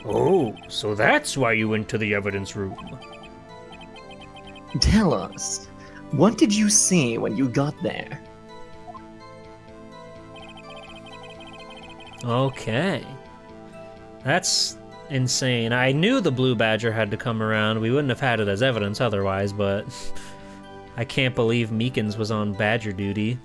Oh, so that's why you went to the evidence room. Tell us, what did you see when you got there? Okay. That's insane. I knew the blue badger had to come around. We wouldn't have had it as evidence otherwise, but I can't believe Meekins was on badger duty.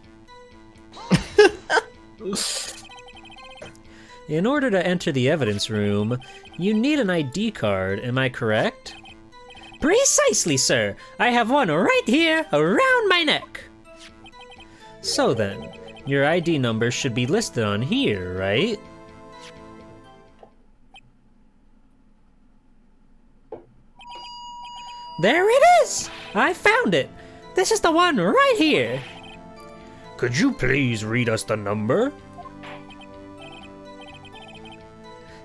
In order to enter the evidence room, you need an ID card, am I correct? Precisely, sir. I have one right here around my neck. So then, your ID number should be listed on here, right? There it is! I found it! This is the one right here! Could you please read us the number?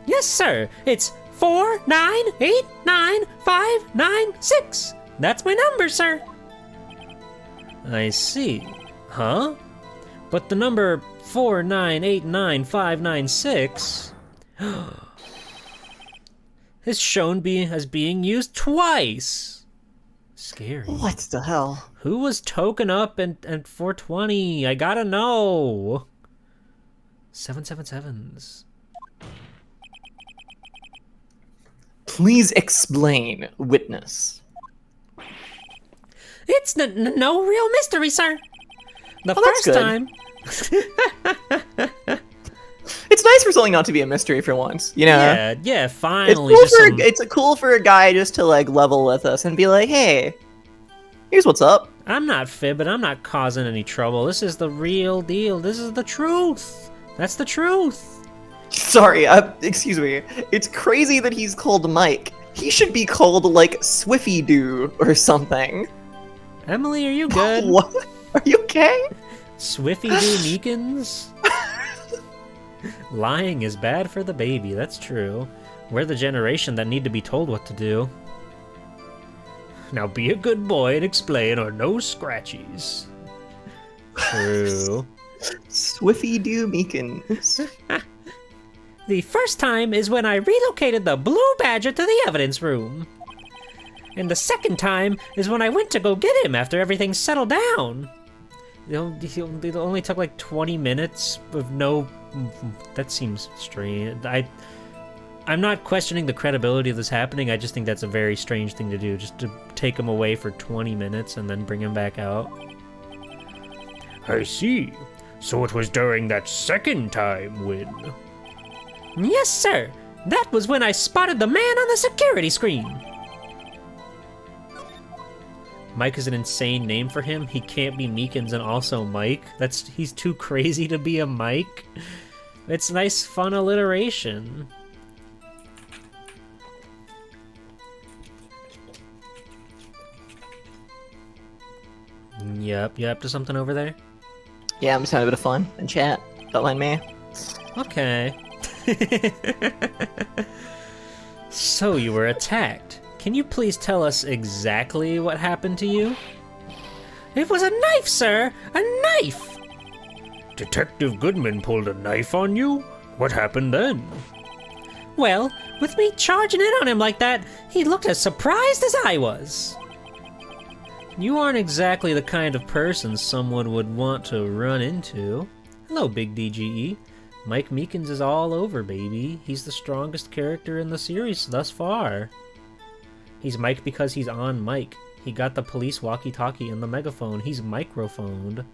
Yes, sir! It's 4989596! That's my number, sir! I see. Huh? But the number 4989596 is shown as being used twice. Scary. What the hell? Who was token up at 420? I gotta know. 777s. Please explain, witness. It's no real mystery, sir. The that's first good. time. It's nice for something not to be a mystery for once, you know? Yeah, It's finally. cool, just some- it's cool for a guy just to like level with us and be like, hey, here's what's up. I'm not fibbing. I'm not causing any trouble. This is the real deal. This is the truth. That's the truth. Sorry, excuse me. It's crazy that he's called Mike. He should be called like Swiffy Doo or something. Emily, are you good? What? Are you okay? Swiffy Doo Meekins? Lying is bad for the baby, that's true. We're the generation that need to be told what to do. Now be a good boy and explain, or no scratchies. True. Swiffy Doo Meekins. The first time is when I relocated the blue badger to the evidence room. And the second time is when I went to go get him after everything settled down. It only took like 20 minutes of no... That seems strange. I'm not questioning the credibility of this happening, I just think that's a very strange thing to do, just to take him away for 20 minutes and then bring him back out. I see. So it was during that second time when... Yes, sir! That was when I spotted the man on the security screen! Mike is an insane name for him. He can't be Meekins and also Mike. He's too crazy to be a Mike. It's nice, fun alliteration. Yep, you up to something over there? Yeah, I'm just having a bit of fun in chat. Don't mind me. Okay. So you were attacked. Can you please tell us exactly what happened to you? It was a knife, sir! A knife! Detective Goodman pulled a knife on you? What happened then? Well, with me charging in on him like that, he looked as surprised as I was. You aren't exactly the kind of person someone would want to run into. Hello, Big DGE. Mike Meekins is all over, baby. He's the strongest character in the series thus far. He's Mike because he's on mic. He got the police walkie-talkie and the megaphone. He's microphoned.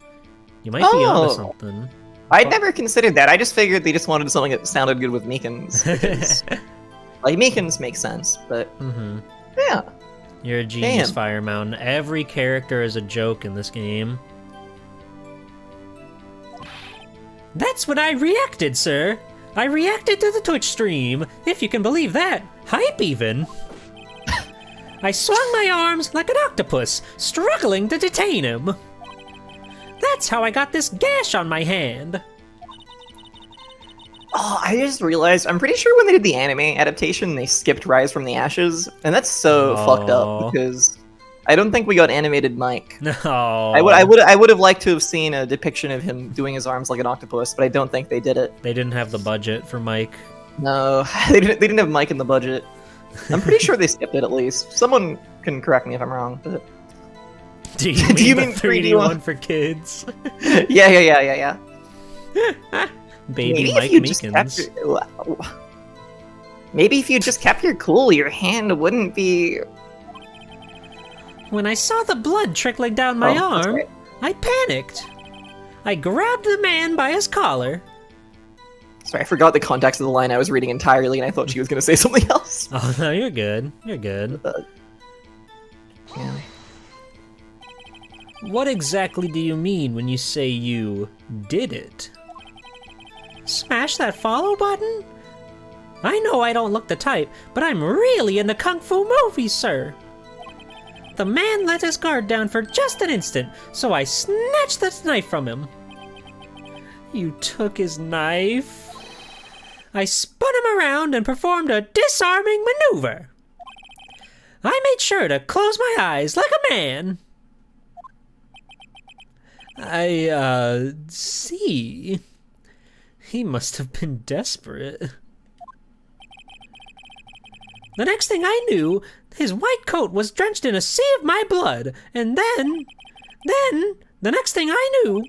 You might be onto something. I'd never considered that. I just figured they just wanted something that sounded good with Meekins. Because, like, Meekins makes sense, but... Yeah. You're a genius, Fire Mountain. Every character is a joke in this game. That's when I reacted, sir. I reacted to the Twitch stream, if you can believe that. Hype, even. I swung my arms like an octopus, struggling to detain him. That's how I got this gash on my hand. Oh, I just realized, I'm pretty sure when they did the anime adaptation, they skipped Rise from the Ashes, and that's so fucked up, because I don't think we got animated Mike. No. I would have liked to have seen a depiction of him doing his arms like an octopus, but I don't think they did it. They didn't have the budget for Mike. No, they didn't have Mike in the budget. I'm pretty sure they skipped it at least. Someone can correct me if I'm wrong, but Do you mean, Do you the mean 3D one for kids? Yeah. Baby Maybe Mike if you just Meekins. kept Maybe if you just kept your cool, your hand wouldn't be. When I saw the blood trickling down my Oh, that's arm, right. I panicked. I grabbed the man by his collar. Sorry, I forgot the context of the line I was reading entirely, and I thought she was going to say something else. Oh, no, you're good. You're good. Yeah. What exactly do you mean when you say you did it? Smash that follow button? I know I don't look the type, but I'm really into kung fu movies, sir. The man let his guard down for just an instant, so I snatched the knife from him. You took his knife? I spun him around and performed a disarming maneuver. I made sure to close my eyes like a man. I, see. He must have been desperate. The next thing I knew, his white coat was drenched in a sea of my blood, and then, the next thing I knew...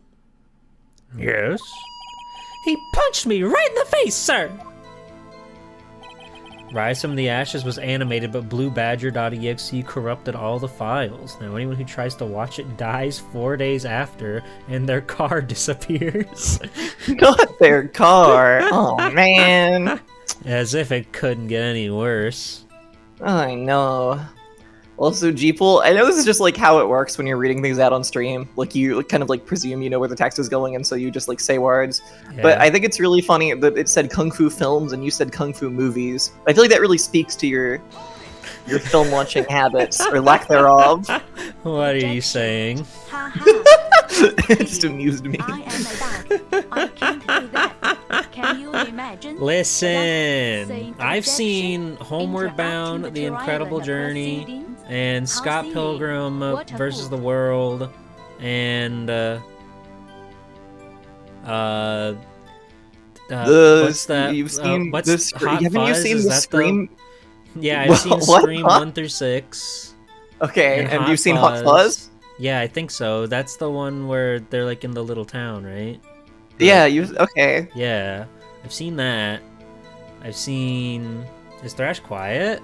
Yes? He punched me right in the face, sir! Rise from the Ashes was animated, but BlueBadger.exe corrupted all the files. Now anyone who tries to watch it dies 4 days after, and their car disappears. Not their car. Oh, man. As if it couldn't get any worse. I know. Also, Jeeple, I know this is just like how it works when you're reading things out on stream. Like you kind of like presume you know where the text is going, and so you just like say words. But I think it's really funny that it said kung fu films and you said kung fu movies. I feel like that really speaks to your film watching habits or lack thereof. What are you saying? It just amused me. I am a bug. I can't do that. Can you imagine? Listen, I've seen Homeward Bound, The Incredible Journey, and Scott Pilgrim versus the World, and what's that? You've seen what's this? Hot Haven't you Fuzz? seen Is the that Scream? Yeah, I've Well, seen what? Scream Huh? 1 through 6. Okay, and Hot you've seen Hot Fuzz? Yeah, I think so. That's the one where they're like in the little town, right? Yeah, okay. Yeah, I've seen that. I've seen. Is Thrash quiet?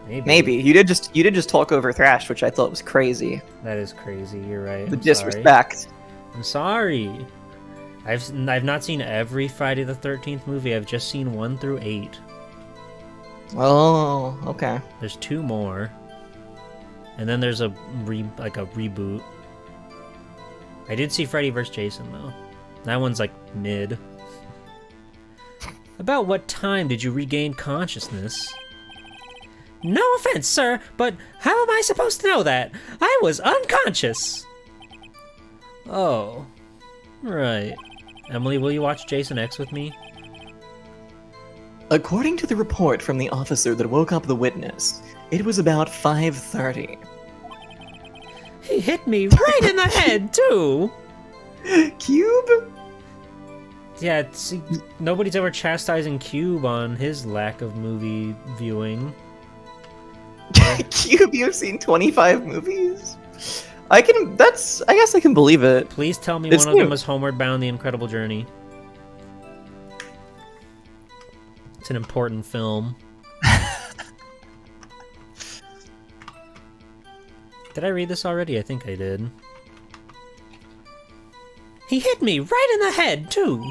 Maybe you did just talk over Thrash, which I thought was crazy. That is crazy. You're right. The I'm disrespect. Sorry. I'm sorry. I've not seen every Friday the 13th movie. I've just seen 1 through 8. Oh, okay. There's 2 more, and then there's a reboot. I did see Freddy vs. Jason though. That one's like mid. About what time did you regain consciousness? No offense, sir, but how am I supposed to know that? I was unconscious. Oh, right. Emily, will you watch Jason X with me? According to the report from the officer that woke up the witness, it was about 5:30. He hit me right in the head, too! Cube? Yeah, see, nobody's ever chastising Cube on his lack of movie viewing. Cube, you've seen 25 movies? I guess I can believe it. Please tell me It's one of them new. was Homeward Bound: The Incredible Journey. It's an important film. Did I read this already? I think I did. He hit me right in the head, too.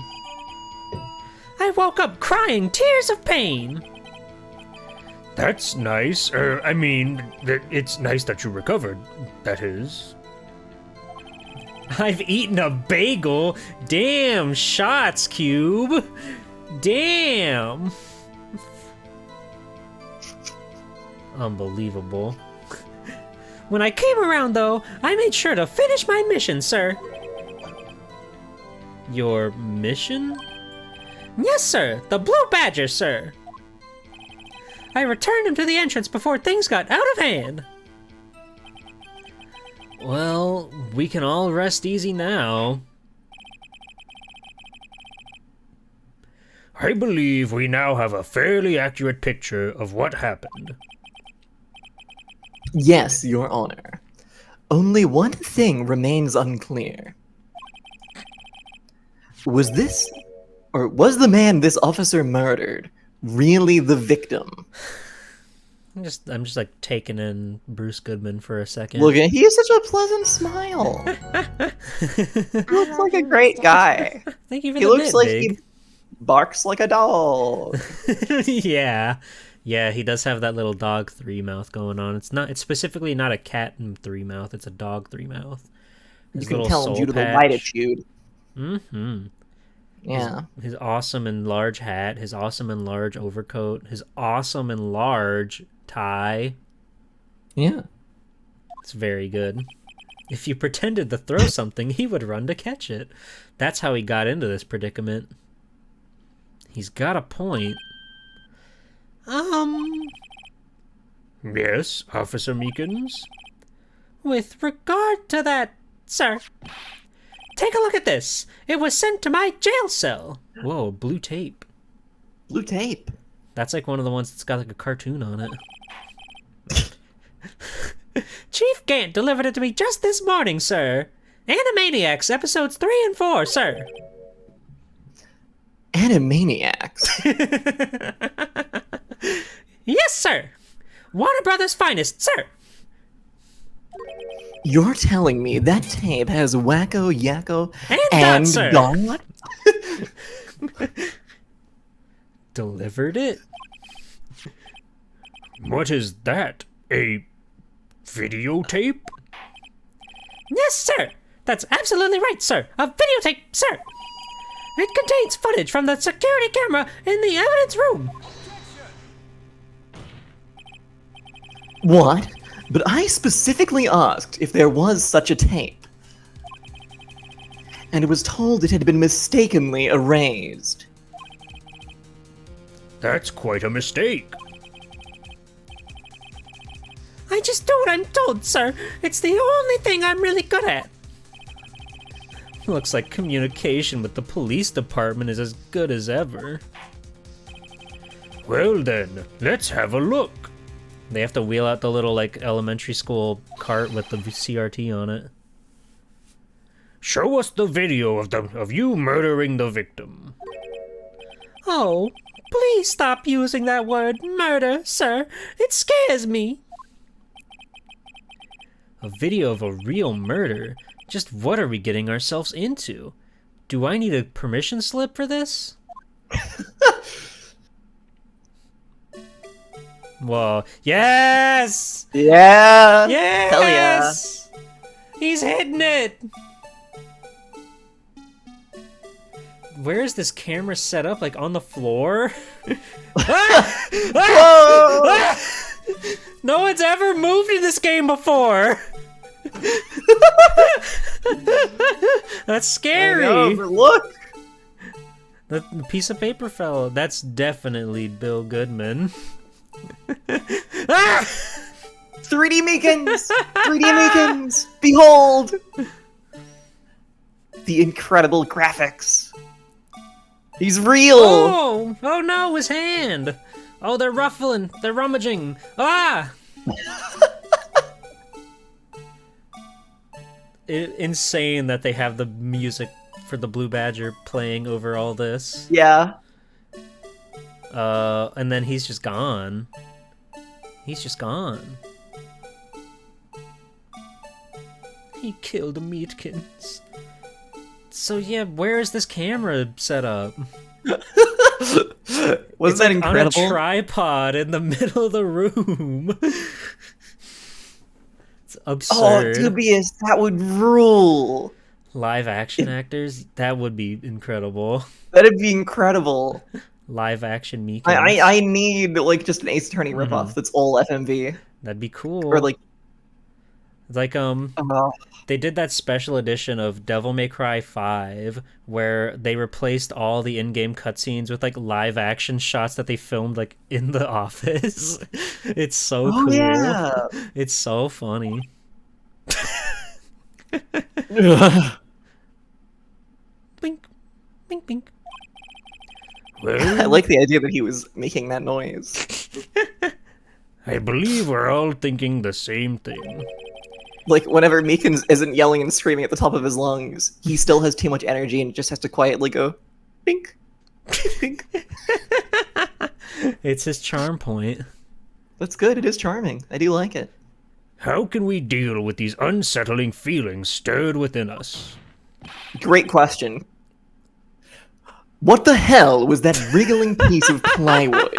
I woke up crying tears of pain. That's nice. It's nice that you recovered, that is. I've eaten a bagel. Damn shots, Cube. Damn. Unbelievable. When I came around, though, I made sure to finish my mission, sir. Your mission? Yes, sir. The Blue Badger, sir. I returned him to the entrance before things got out of hand. Well, we can all rest easy now. I believe we now have a fairly accurate picture of what happened. Yes, Your Honor. Only one thing remains unclear. Was the man this officer murdered really the victim? I'm just like taking in Bruce Goodman for a second. Look, he has such a pleasant smile. He looks like a great guy. Thank you for He the looks bit, like Big. he barks like a dog. Yeah. Yeah, he does have that little dog three mouth going on. It's specifically not a cat three mouth, it's a dog three mouth. You can tell him due to the latitude. Mm-hmm. Yeah. His awesome and large hat, his awesome and large overcoat, his awesome and large tie. Yeah. It's very good. If you pretended to throw something, he would run to catch it. That's how he got into this predicament. He's got a point. Yes, Officer Meekins? With regard to that, sir, take a look at this. It was sent to my jail cell. Whoa, blue tape. Blue tape. That's like one of the ones that's got like a cartoon on it. Chief Gant delivered it to me just this morning, sir. Animaniacs, episodes 3 and 4, sir. Animaniacs? Yes, sir. Warner Brothers' finest, sir. You're telling me that tape has Wacko, Yakko, And Dot, sir. Dot? Delivered it? What is that? A videotape? Yes, sir. That's absolutely right, sir. A videotape, sir. It contains footage from the security camera in the evidence room. What? But I specifically asked if there was such a tape. And was told it had been mistakenly erased. That's quite a mistake. I just do what I'm told, sir. It's the only thing I'm really good at. Looks like communication with the police department is as good as ever. Well then, let's have a look. They have to wheel out the little, like, elementary school cart with the CRT on it. Show us the video of you murdering the victim. Oh, please stop using that word, murder, sir. It scares me. A video of a real murder? Just what are we getting ourselves into? Do I need a permission slip for this? Whoa. Yes! Yeah! Yes! Hell yeah. He's hitting it! Where is this camera set up? Like on the floor? Ah! Ah! Ah! No one's ever moved in this game before! That's scary! I know, but look! The piece of paper fell. That's definitely Bill Goodman. Ah! 3D Meekins! 3D Meekins! Behold! The incredible graphics. He's real! Oh! Oh no, his hand! Oh, they're ruffling. They're rummaging. Ah! Insane that they have the music for the Blue Badger playing over all this. Yeah. And then he's just gone. He's just gone. He killed Meatkins. So yeah, where is this camera set up? Wasn't that incredible? On a tripod in the middle of the room. It's absurd. Oh, dubious, that would rule. Live action actors? That would be incredible. That'd be incredible. Live action Meekins. I need like just an Ace Attorney ripoff that's all FMV. That'd be cool. Or like they did that special edition of Devil May Cry 5 where they replaced all the in-game cutscenes with like live action shots that they filmed like in the office. It's so cool. Yeah. It's so funny. Bink, bink, bink. Well, I like the idea that he was making that noise. I believe we're all thinking the same thing. Like, whenever Meekins isn't yelling and screaming at the top of his lungs, he still has too much energy and just has to quietly go, pink, pink. It's his charm point. That's good. It is charming. I do like it. How can we deal with these unsettling feelings stirred within us? Great question. What the hell was that wriggling piece of plywood?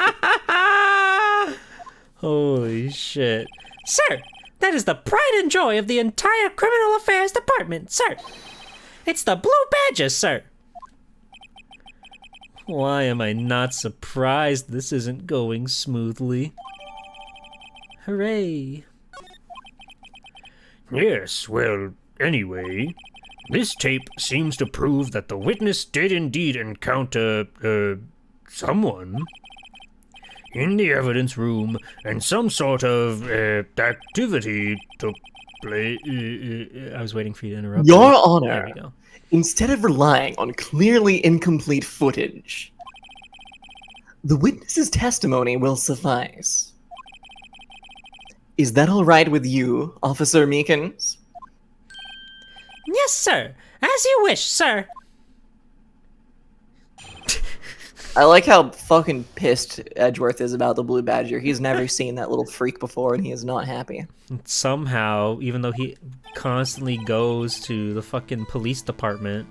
Holy shit. Sir, that is the pride and joy of the entire Criminal Affairs Department, sir. It's the Blue Badger, sir. Why am I not surprised this isn't going smoothly? Hooray. Yes, well, anyway, this tape seems to prove that the witness did indeed encounter, someone in the evidence room, and some sort of, activity took place. I was waiting for you to interrupt. Your me. Honor, There we go. instead of relying on clearly incomplete footage, the witness's testimony will suffice. Is that all right with you, Officer Meekins? Yes, sir. As you wish, sir. I like how fucking pissed Edgeworth is about the Blue Badger. He's never seen that little freak before, and he is not happy. Somehow, even though he constantly goes to the fucking police department,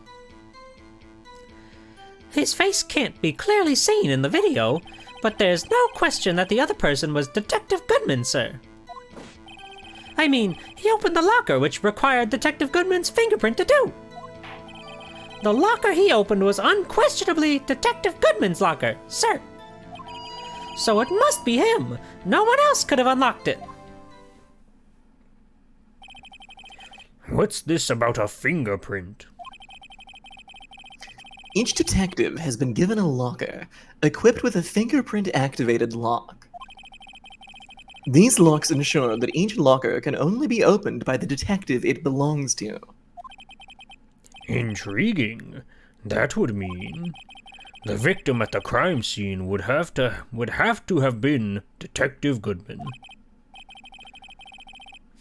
his face can't be clearly seen in the video, but there's no question that the other person was Detective Goodman, sir. I mean, he opened the locker, which required Detective Goodman's fingerprint to do. The locker he opened was unquestionably Detective Goodman's locker, sir. So it must be him. No one else could have unlocked it. What's this about a fingerprint? Each detective has been given a locker equipped with a fingerprint-activated lock. These locks ensure that each locker can only be opened by the detective it belongs to. Intriguing. That would mean the victim at the crime scene would have to have been Detective Goodman.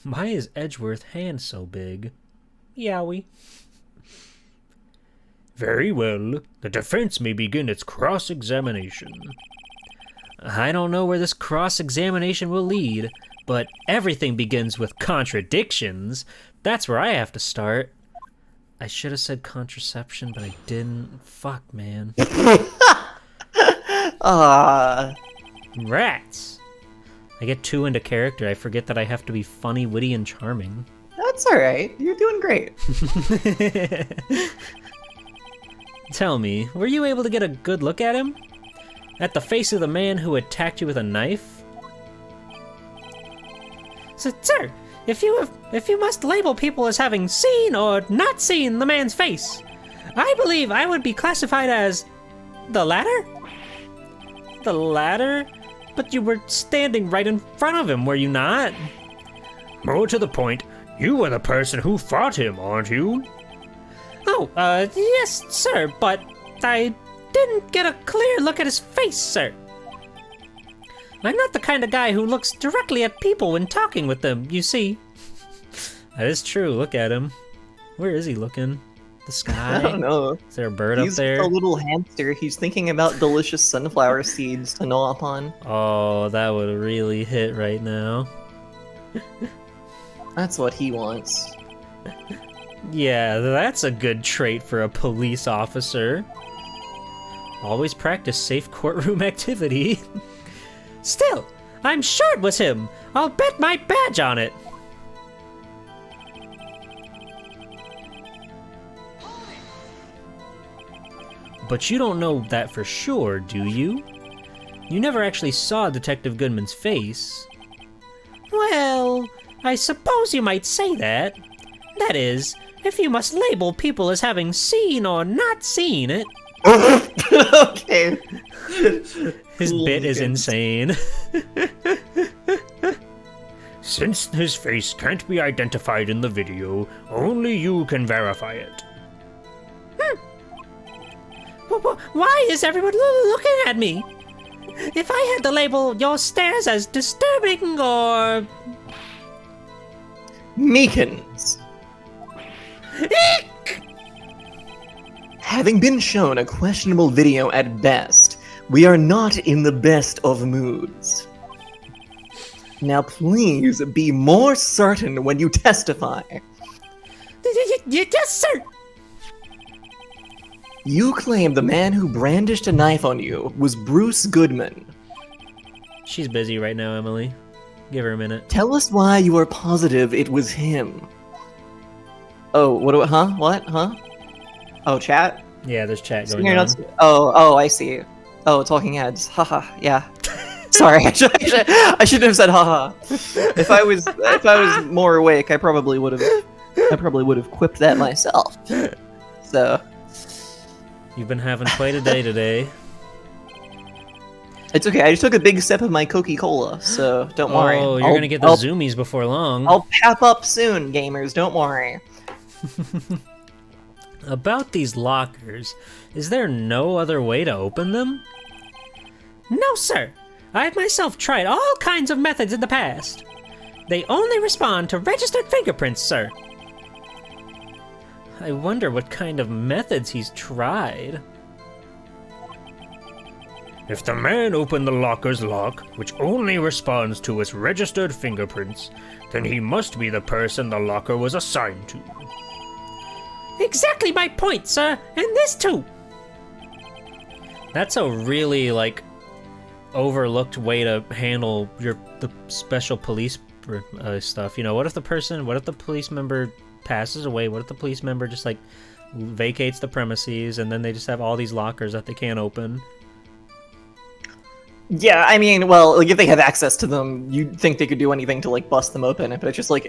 Why is Edgeworth's hand so big? Yowie. Very well. The defense may begin its cross-examination. I don't know where this cross-examination will lead, but everything begins with contradictions. That's where I have to start. I should have said contraception, but I didn't. Fuck, man. Rats. I get too into character, I forget that I have to be funny, witty, and charming. That's alright. You're doing great. Tell me, were you able to get a good look at him? At the face of the man who attacked you with a knife? So, sir, if you must label people as having seen or not seen the man's face, I believe I would be classified as the latter? The latter? But you were standing right in front of him, were you not? More to the point, you were the person who fought him, aren't you? Oh, yes, sir, but I didn't get a clear look at his face, sir. I'm not the kind of guy who looks directly at people when talking with them, you see. That is true, look at him. Where is he looking? The sky? I don't know. Is there a bird He's up there? a little hamster. He's thinking about delicious sunflower seeds to gnaw upon. Oh, that would really hit right now. That's what he wants. Yeah, that's a good trait for a police officer. Always practice safe courtroom activity. Still, I'm sure it was him. I'll bet my badge on it. But you don't know that for sure, do you? You never actually saw Detective Goodman's face. Well, I suppose you might say that. That is, if you must label people as having seen or not seen it. Okay. His bit is insane. Since his face can't be identified in the video, only you can verify it. Why is everyone looking at me? If I had to label your stares as disturbing or... Meekins. Having been shown a questionable video at best, we are not in the best of moods. Now please be more certain when you testify. Yes, sir! You claim the man who brandished a knife on you was Bruce Goodman. She's busy right now, Emily. Give her a minute. Tell us why you are positive it was him. Oh, what? Oh, chat? Yeah, there's chat So going you're on. not- Oh, I see. Oh, talking heads. Haha, yeah. Sorry, I shouldn't have said haha. If I was more awake, I probably would have quipped that myself. So You've been having quite a day today. it's okay. I just took a big sip of my Coca-Cola, so don't worry. Oh, you're gonna get the zoomies before long. I'll pap up soon, gamers. Don't worry. About these lockers, is there no other way to open them? No, sir. I've myself tried all kinds of methods in the past. They only respond to registered fingerprints, sir. I wonder what kind of methods he's tried. If the man opened the locker's lock, which only responds to its registered fingerprints, then he must be the person the locker was assigned to. Exactly my point, sir, and this too. That's a really, overlooked way to handle the special police stuff. You know, what if the police member passes away? What if the police member just, vacates the premises, and then they just have all these lockers that they can't open? Yeah, I mean, well, if they have access to them, you'd think they could do anything to, bust them open, but it's just, if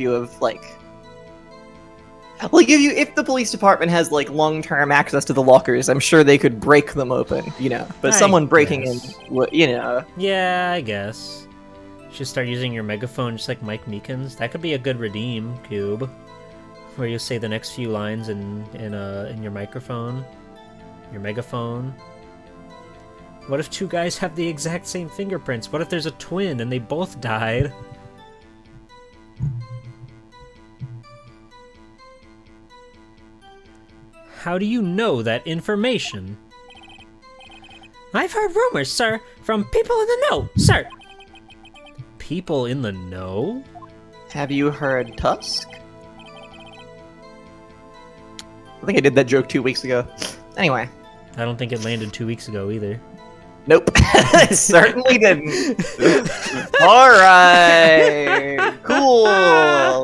you have, if the police department has, long-term access to the lockers, I'm sure they could break them open, but someone breaking in, Yeah, I guess. Should start using your megaphone just like Mike Meekins. That could be a good redeem, Cube. Where you say the next few lines in your microphone. Your megaphone. What if two guys have the exact same fingerprints? What if there's a twin and they both died? How do you know that information? I've heard rumors, sir, from people in the know, sir. People in the know? Have you heard Tusk? I think I did that joke 2 weeks ago. Anyway. I don't think it landed 2 weeks ago either. Nope. It certainly didn't. Alright. Cool.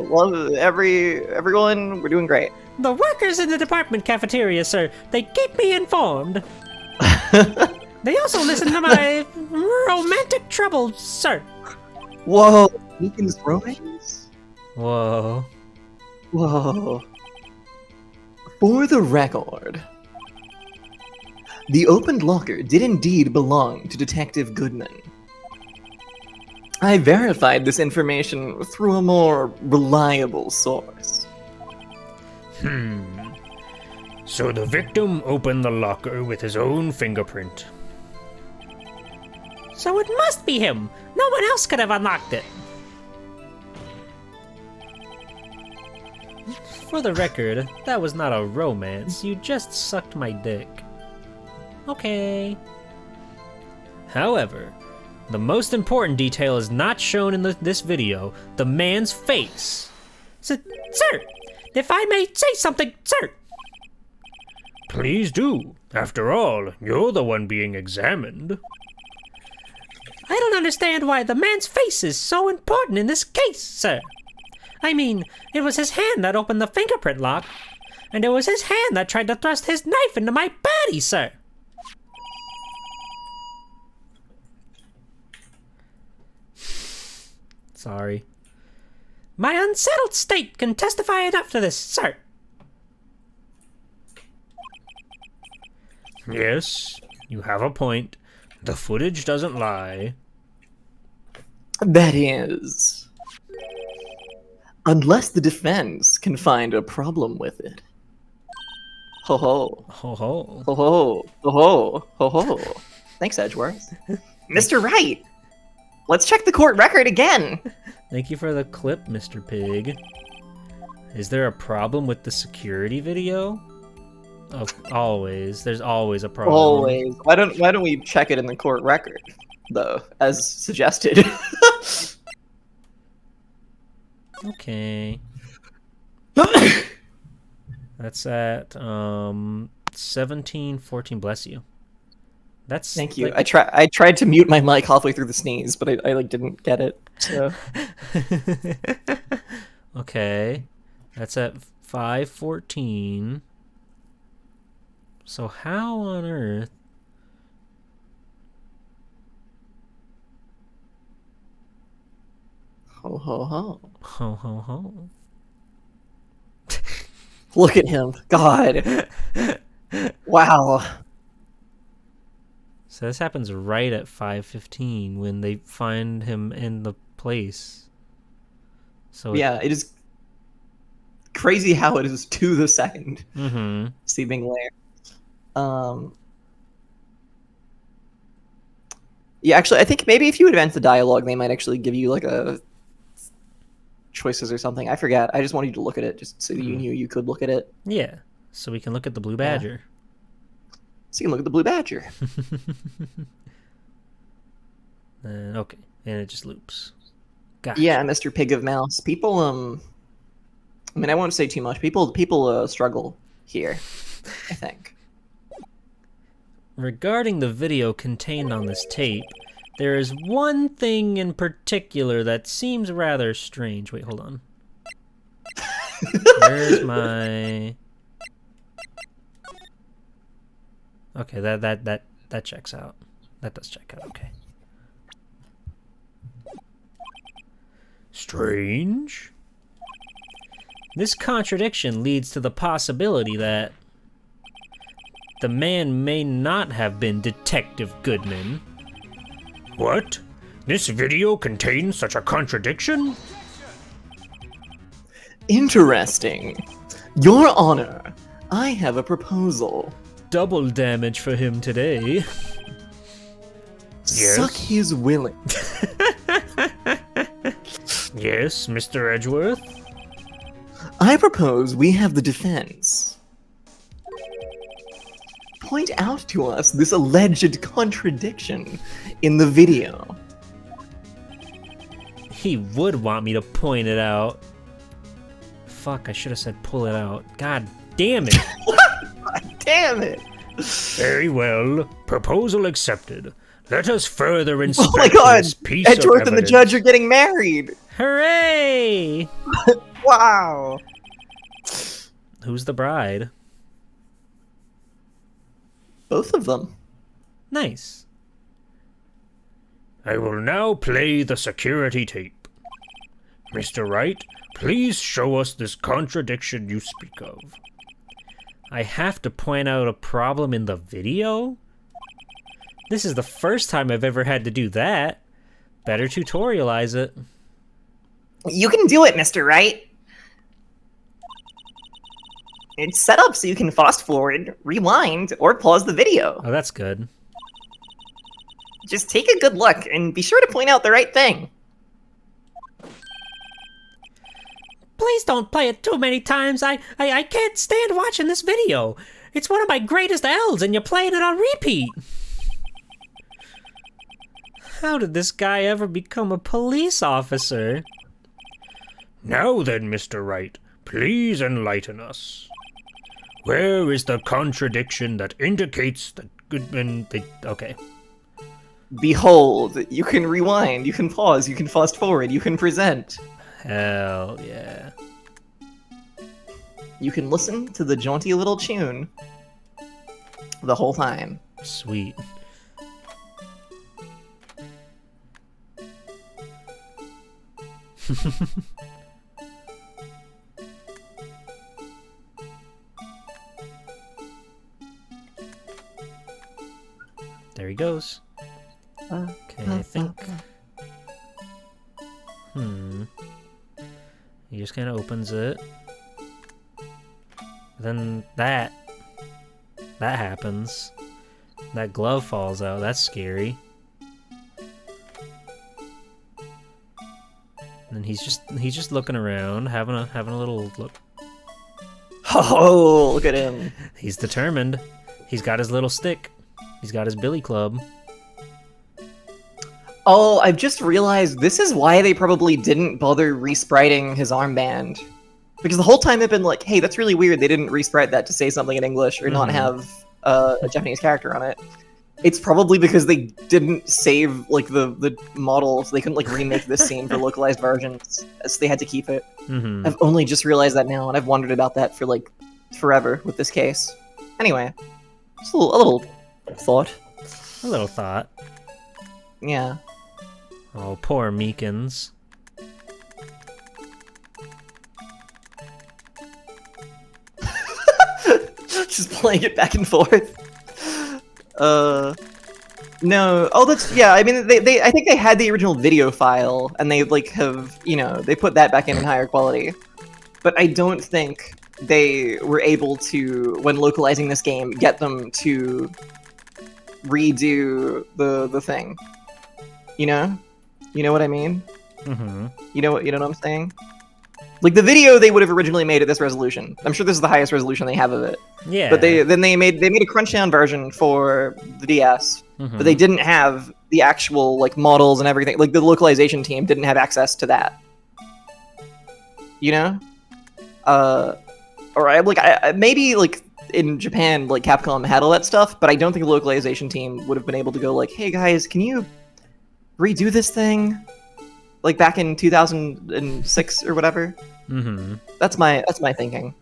Well, everyone, we're doing great. The workers in the department cafeteria, sir, they keep me informed. They also listen to my romantic troubles, sir. Whoa. Meekins romance? Whoa. Whoa. For the record, the opened locker did indeed belong to Detective Goodman. I verified this information through a more reliable source. So the victim opened the locker with his own fingerprint. So it must be him. No one else could have unlocked it. For the record, that was not a romance. You just sucked my dick. Okay. However, the most important detail is not shown in this video. The man's face. Sir, if I may say something, sir. Please do. After all, you're the one being examined. I don't understand why the man's face is so important in this case, sir. I mean, it was his hand that opened the fingerprint lock, and it was his hand that tried to thrust his knife into my body, sir. Sorry. My unsettled state can testify enough to this, sir. Yes, you have a point. The footage doesn't lie. That is, unless the defense can find a problem with it. Ho ho. Ho ho. Ho ho. Ho ho. Ho ho. Thanks, Edgeworth. Mr. Wright! Let's check the court record again. Thank you for the clip, Mr. Pig. Is there a problem with the security video? Oh, always. There's always a problem. Always. Why don't we check it in the court record, though, as suggested? Okay. That's at 17:14. Bless you. That's Thank you. like... I tried to mute my mic halfway through the sneeze, but I like didn't get it. So okay. That's at 5:14. So how on earth? ho ho ho. Ho ho ho. Look at him. God. Wow. So this happens right at 5:15 when they find him in the place. So Yeah, it is crazy how it is to the second. Mm-hmm. Seemingly. Yeah, actually, I think maybe if you advance the dialogue, they might actually give you like a choices or something. I forget. I just wanted you to look at it just so you knew you could look at it. Yeah. So we can look at the blue badger. So you can look at the blue badger. Okay, and it just loops. Gotcha. Yeah, Mr. Pig of Mouse. People, I mean, I won't say too much. People struggle here, I think. Regarding the video contained on this tape, there is one thing in particular that seems rather strange. Wait, hold on. Where's my... Okay, that checks out. That does check out, okay. Strange? This contradiction leads to the possibility that the man may not have been Detective Goodman. What? This video contains such a contradiction? Interesting. Your Honor, I have a proposal. Double damage for him today. Yes? Suck his willing. Yes, Mr. Edgeworth? I propose we have the defense point out to us this alleged contradiction in the video. He would want me to point it out. Fuck, I should have said pull it out. God damn it. God damn it. Very well. Proposal accepted. Let us further inspect Oh my god! this piece Edgeworth of and the evidence. judge are getting married! Hooray! Wow! Who's the bride? Both of them. Nice. I will now play the security tape. Mr. Wright, please show us this contradiction you speak of. I have to point out a problem in the video? This is the first time I've ever had to do that. Better tutorialize it. You can do it, Mr. Wright. It's set up so you can fast forward, rewind, or pause the video. Oh, that's good. Just take a good look and be sure to point out the right thing. Please don't play it too many times. I can't stand watching this video. It's one of my greatest L's and you're playing it on repeat. How did this guy ever become a police officer? Now then, Mr. Wright, please enlighten us. Where is the contradiction that indicates that Goodman... Okay. Behold, you can rewind, you can pause, you can fast forward, you can present. Hell yeah. You can listen to the jaunty little tune the whole time. Sweet. There he goes. Okay, I think... He just kind of opens it. Then that happens. That glove falls out. That's scary. and he's just looking around, having a little look. Oh, look at him. He's determined. He's got his little stick. He's got his billy club. Oh, I've just realized this is why they probably didn't bother respriting his armband. Because the whole time they've been like, hey, that's really weird, they didn't resprite that to say something in English or not have a Japanese character on it. It's probably because they didn't save like the model, so they couldn't like remake this scene for localized versions, so they had to keep it. I've only just realized that now, and I've wondered about that for like forever with this case. Anyway, just a little thought. A little thought. Yeah. Oh, poor Meekins. Just playing it back and forth. No. Oh, that's yeah. I mean, I think they had the original video file, and they like have they put that back in higher quality. But I don't think they were able to, when localizing this game, get them to redo the thing. You know what I mean? You know what I'm saying? Like the video, they would have originally made at this resolution. I'm sure this is the highest resolution they have of it. Yeah. But they made a crunch down version for the DS, but they didn't have the actual like models and everything. Like the localization team didn't have access to that. Or maybe like in Japan, like Capcom had all that stuff, but I don't think the localization team would have been able to go like, hey guys, can you redo this thing? Like back in 2006 or whatever. That's my thinking.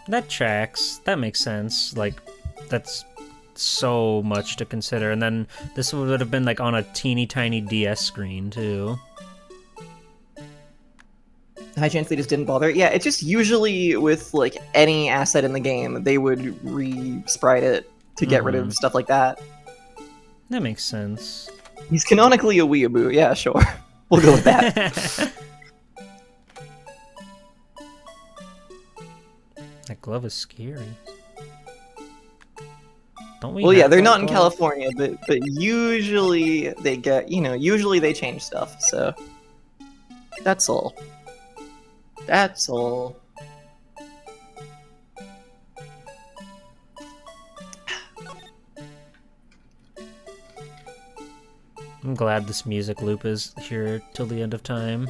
That tracks. That makes sense. Like, that's so much to consider. And then this would have been like on a teeny tiny DS screen too. High chance they just didn't bother. Yeah, it's just usually with like any asset in the game, they would re-sprite it to get rid of stuff like that. That makes sense. He's canonically a weeaboo. Yeah, sure. We'll go with that. That glove is scary. Don't we? Well, yeah, have they're that not in glove? California, but usually they get, usually they change stuff. So that's all. That's all. I'm glad this music loop is here till the end of time.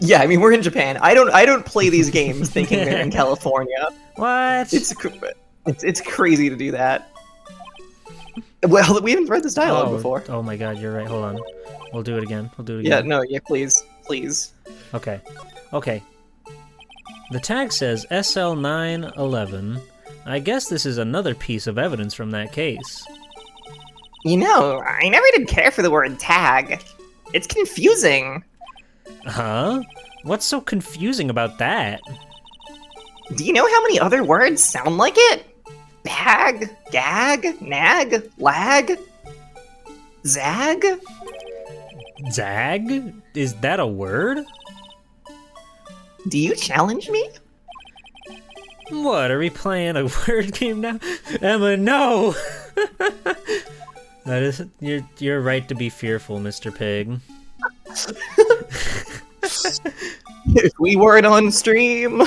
Yeah, I mean we're in Japan. I don't play these games thinking they're in California. What? It's crazy to do that. Well, we haven't read this dialogue before. Oh my god, you're right. Hold on. We'll do it again. Yeah, no, yeah, please. Okay. The tag says SL911. I guess this is another piece of evidence from that case. I never did care for the word tag. It's confusing. Huh? What's so confusing about that? Do you know how many other words sound like it? Bag, gag, nag, lag, zag? Zag? Is that a word? Do you challenge me? What, are we playing a word game now? Emma, no! That is, you're right to be fearful, Mr. Pig. If we weren't on stream...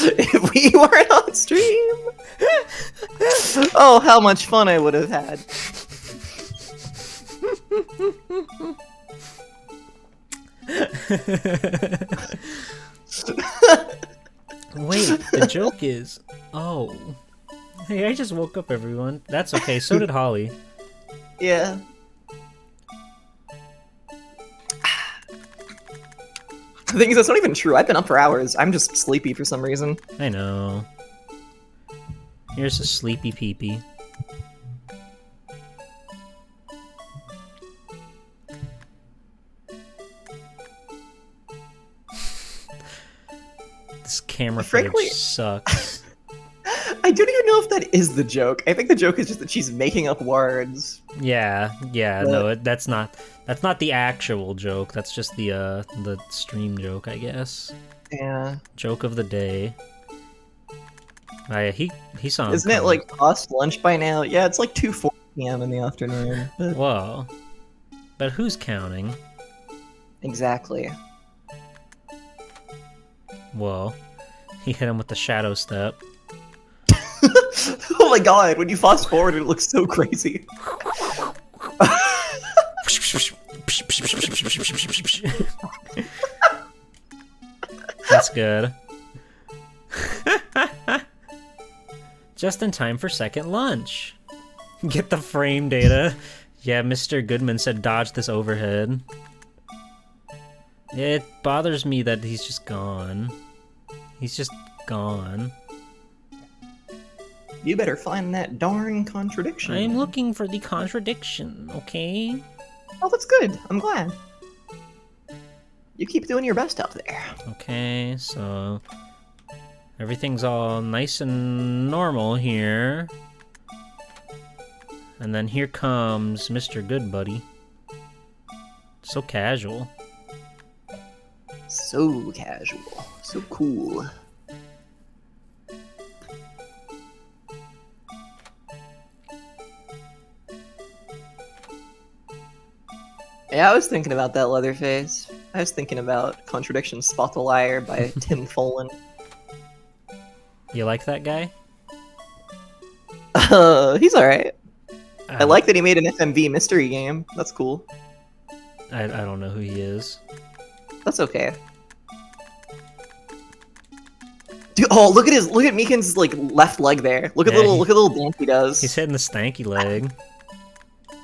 If we weren't on stream... Oh, how much fun I would have had. Wait, the joke is... Oh. Hey, I just woke up, everyone. That's okay, so did Holly. Yeah. The thing is, that's not even true. I've been up for hours. I'm just sleepy for some reason. I know. Here's a sleepy peepee. This camera footage Frankly, sucks. I don't even know if that is the joke. I think the joke is just that she's making up words. Yeah, But- no, that's not the actual joke. That's just the stream joke, I guess. Yeah. Joke of the day. He saw him Isn't it coming. like past lunch by now? Yeah, it's like 2:40 p.m. in the afternoon. Whoa. But who's counting? Exactly. Whoa. He hit him with the shadow step. Oh my god, when you fast forward, it looks so crazy. That's good. Just in time for second lunch. Get the frame data. Yeah, Mr. Goodman said dodge this overhead. It bothers me that he's just gone. He's just gone. You better find that darn contradiction. I'm looking for the contradiction, okay? Oh, that's good. I'm glad. You keep doing your best out there. Okay, so everything's all nice and normal here. And then here comes Mr. Goodbuddy. So casual. So casual. So cool. Yeah, I was thinking about that Leatherface. I was thinking about Contradiction Spot the Liar by Tim Follin. You like that guy? He's alright. I like that he made an FMV mystery game. That's cool. I don't know who he is. That's okay. Dude, oh, look at Meekin's like left leg there. Look at Yeah, look at the little dance he does. He's hitting the stanky leg.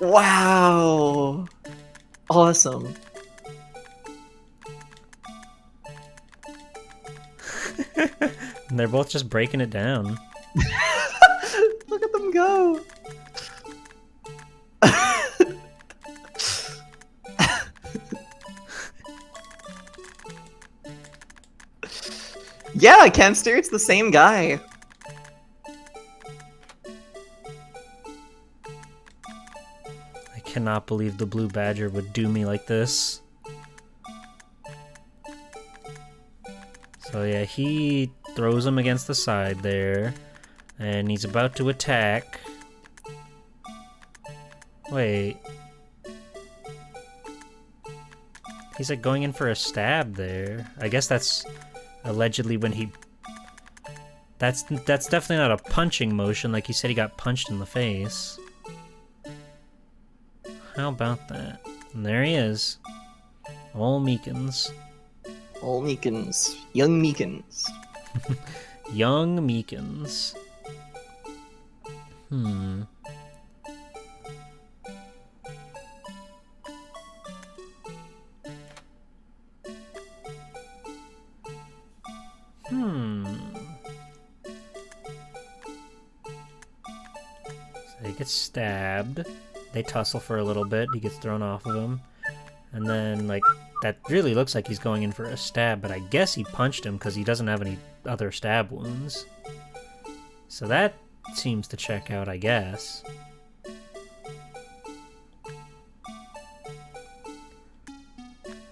Wow. Awesome. And they're both just breaking it down. Look at them go. Yeah, Kenster, it's the same guy. I cannot believe the blue badger would do me like this. So yeah, he throws him against the side there, and he's about to attack. Wait. He's like going in for a stab there. I guess that's allegedly when he... That's definitely not a punching motion, like he said he got punched in the face. How about that? And there he is. Ol' Meekins. Ol' Meekins. Young Meekins. Young Meekins. Hmm. So he gets stabbed. They tussle for a little bit. He gets thrown off of him. And then, like, that really looks like he's going in for a stab, but I guess he punched him because he doesn't have any other stab wounds. So that seems to check out, I guess.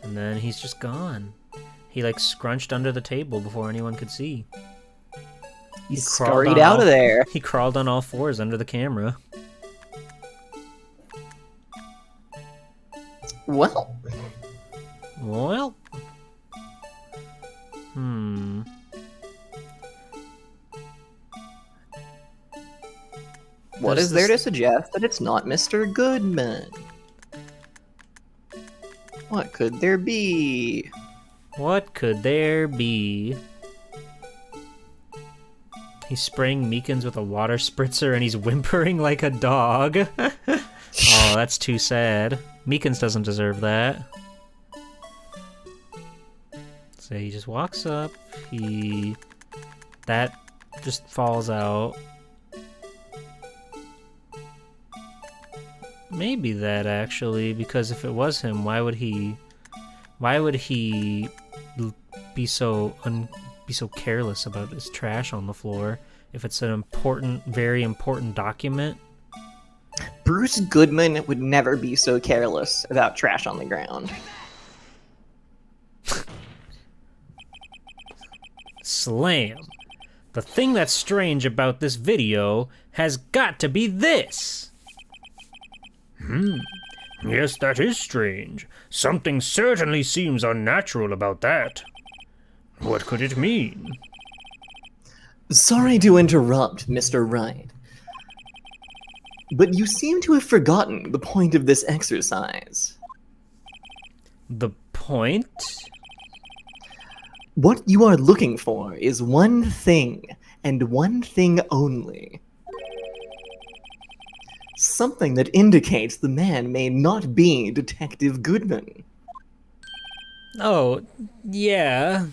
And then he's just gone. He, like, scrunched under the table before anyone could see. He scurried out of there. He crawled on all fours under the camera. Well. Well. What is there to suggest that it's not Mr. Goodman? What could there be? What could there be? He's spraying Meekins with a water spritzer and he's whimpering like a dog. Oh, that's too sad. Meekins doesn't deserve that. So he just walks up, that just falls out. Maybe that actually, because if it was him, why would he be so careless about his trash on the floor if it's an important, very important document? Bruce Goodman would never be so careless about trash on the ground. Slam. The thing that's strange about this video has got to be this. Yes, that is strange. Something certainly seems unnatural about that. What could it mean? Sorry to interrupt, Mr. Wright. But you seem to have forgotten the point of this exercise. The point? What you are looking for is one thing, and one thing only. Something that indicates the man may not be Detective Goodman. Oh, yeah.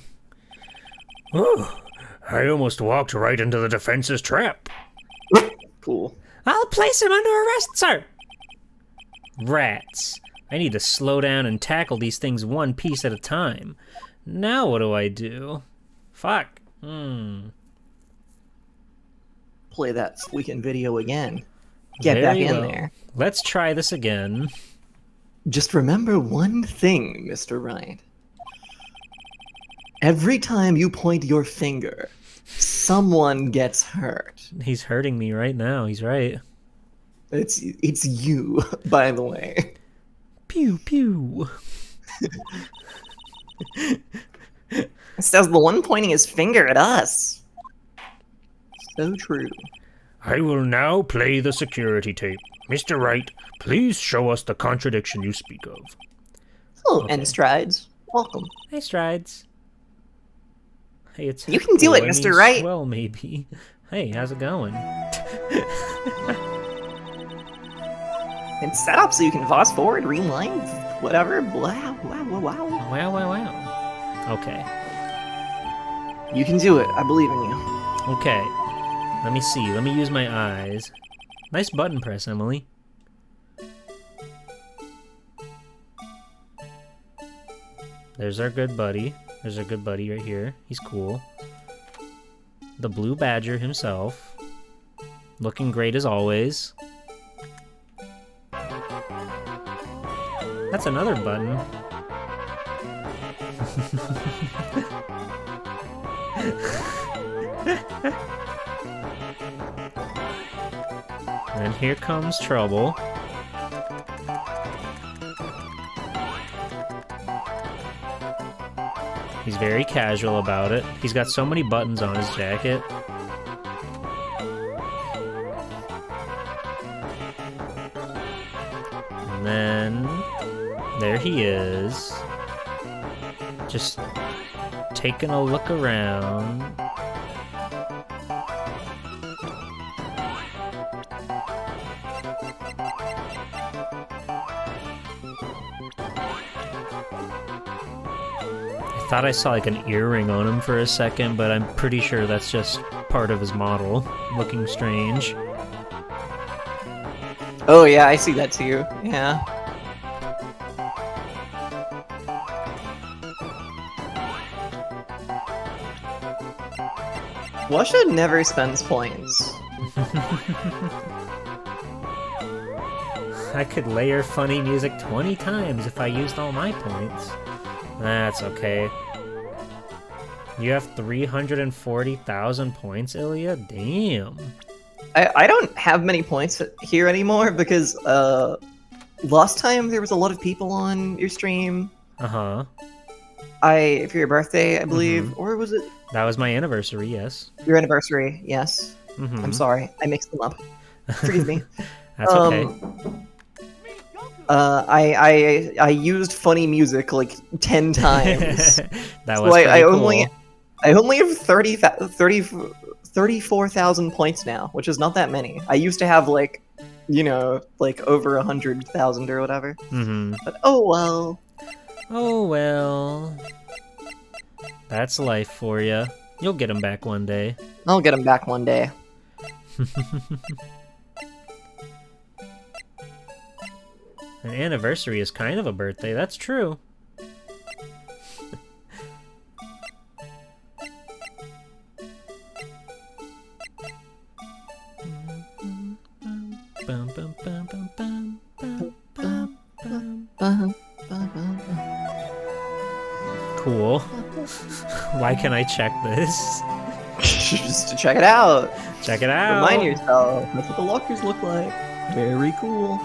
Oh, I almost walked right into the defense's trap. Cool. I'll place him under arrest, sir. Rats. I need to slow down and tackle these things one piece at a time. Now what do I do? Fuck. Play that freaking video again. Get back in there. Let's try this again. Just remember one thing, Mr. Wright. Every time you point your finger, someone gets hurt. He's hurting me right now, he's right. It's you, by the way. Pew, pew. Says the one pointing his finger at us. So true. I will now play the security tape. Mr. Wright, please show us the contradiction you speak of. Oh, and Strides. Welcome. Hey, Strides. Hey, it's You can do it, I Mr. mean, Wright. Well, maybe. Hey, how's it going? It's set up so you can fast forward, rewind, whatever. Wow, wow, wow, wow. Wow, wow, wow. Okay. You can do it. I believe in you. Okay. Let me see. Let me use my eyes. Nice button press, Emily. There's our good buddy. There's our good buddy right here. He's cool. The Blue Badger himself. Looking great as always. That's another button. And here comes trouble. He's very casual about it. He's got so many buttons on his jacket. And then there he is. Just taking a look around. I thought I saw like an earring on him for a second, but I'm pretty sure that's just part of his model. Looking strange. Oh yeah, I see that too. Yeah. Washa never spends points. I could layer funny music 20 times if I used all my points. That's okay. You have 340,000 points, Ilya? Damn. I don't have many points here anymore because last time there was a lot of people on your stream. Uh-huh. For your birthday, I believe, or was it? That was my anniversary, yes. Your anniversary, yes. I'm sorry, I mixed them up. Forgive me. That's okay. I used funny music like 10 times. That So was pretty I cool. only have 34,000 points now, which is not that many. I used to have like, you know, like over 100,000 or whatever. But oh well. Oh well. That's life for you. You'll get him back one day. I'll get him back one day. An anniversary is kind of a birthday, that's true. Cool. Why can I check this? Just to check it out. Check it out. Remind yourself. That's what the lockers look like. Very cool.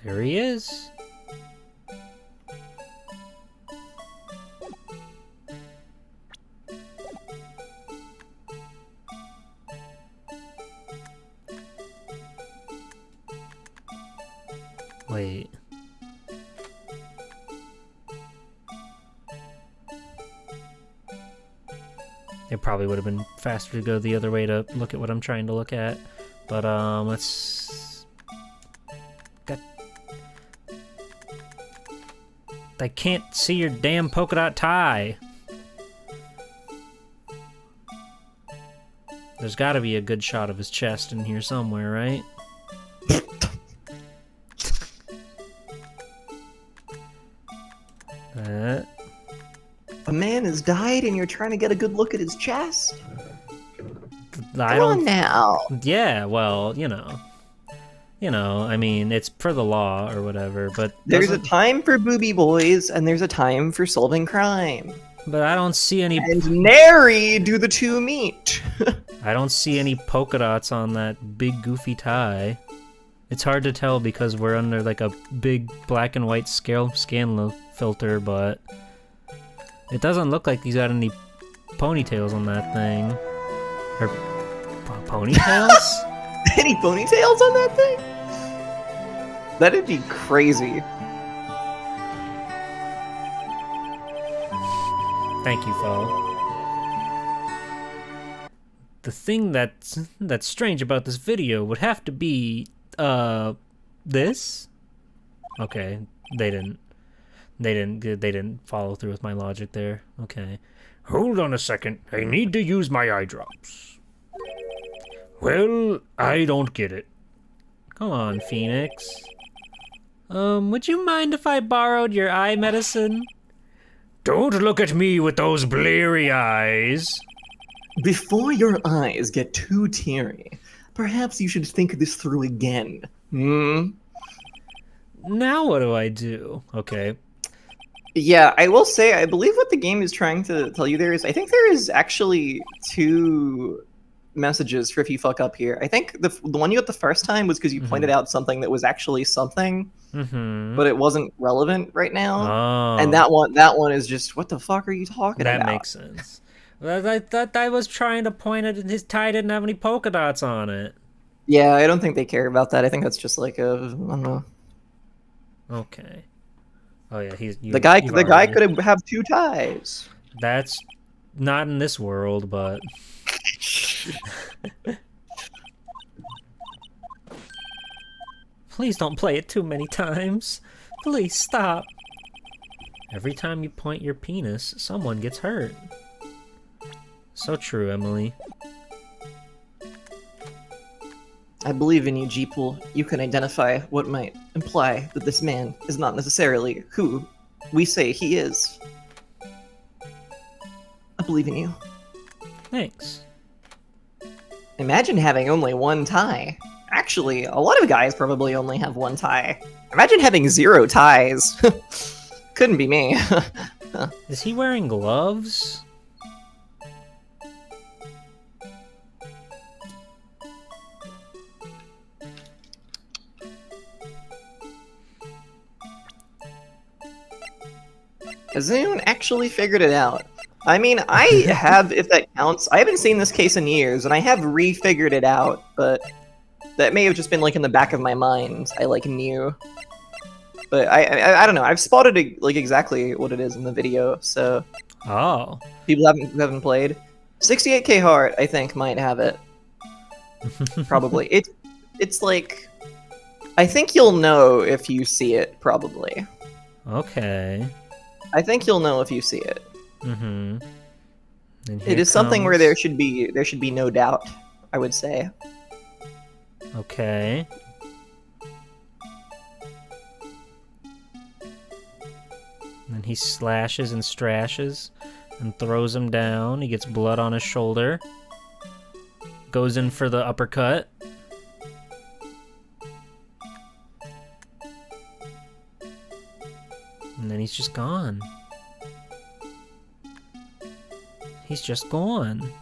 There he is. Wait. It probably would have been faster to go the other way to look at what I'm trying to look at. But, let's... Got... I can't see your damn polka dot tie. There's gotta be a good shot of his chest in here somewhere, right? A man has died and you're trying to get a good look at his chest? I Come don't... on now. Yeah, well, you know. You know, I mean, it's per the law or whatever, but... There's a time for booby boys and there's a time for solving crime. But I don't see any... And nary do the two meet. I don't see any polka dots on that big goofy tie. It's hard to tell because we're under like a big black and white scan filter, but it doesn't look like he's got any ponytails on that thing. Or ponytails? Any ponytails on that thing? That'd be crazy. Thank you, Fo. The thing that's strange about this video would have to be this? Okay, they didn't follow through with my logic there. Okay. Hold on a second. I need to use my eye drops. Well, I don't get it. Come on, Phoenix. Would you mind if I borrowed your eye medicine? Don't look at me with those bleary eyes. Before your eyes get too teary, perhaps you should think this through again. Hmm? Now what do I do? Okay. Yeah, I will say, I believe what the game is trying to tell you there is, I think there is actually two messages for if you fuck up here. I think the one you got the first time was because you pointed out something that was actually something, but it wasn't relevant right now. Oh. And that one is just, what the fuck are you talking about? That makes sense. I thought I was trying to point at his tie didn't have any polka dots on it. Yeah, I don't think they care about that. I think that's just like a, I don't know. Okay. Oh yeah, The guy could have two ties. That's not in this world, but please don't play it too many times. Please stop. Every time you point your penis, someone gets hurt. So true, Emily. I believe in you, Jeeple. You can identify what might imply that this man is not necessarily who we say he is. I believe in you. Thanks. Imagine having only one tie. Actually, a lot of guys probably only have one tie. Imagine having 0 ties. Couldn't be me. Is he wearing gloves? Has anyone actually figured it out? I mean, I have, if that counts. I haven't seen this case in years, and I have re-figured it out, but that may have just been, like, in the back of my mind. I, like, knew. But I don't know. I've spotted, like, exactly what it is in the video, so... Oh. People haven't played. 68k Heart, I think, might have it. Probably. It's, like... I think you'll know if you see it, probably. Okay. I think you'll know if you see it. Mm-hmm. It is something where there should be no doubt, I would say. Okay. And he slashes and strashes and throws him down. He gets blood on his shoulder. Goes in for the uppercut. And then he's just gone. He's just gone.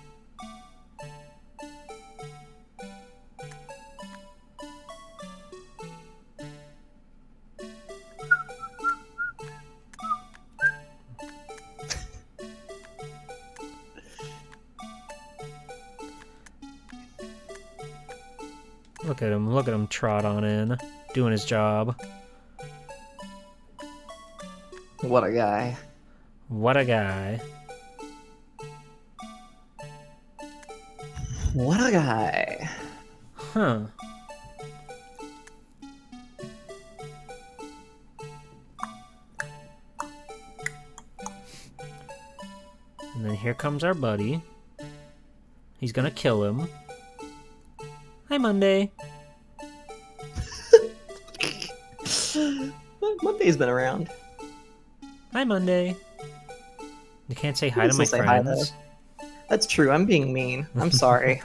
Look at him trot on in, doing his job. What a guy. What a guy. What a guy. Huh. And then here comes our buddy. He's gonna kill him. Hi, Monday. Monday's been around. Hi, Monday. You can't say hi to can my still say hi, friends. That's true, I'm being mean. I'm sorry.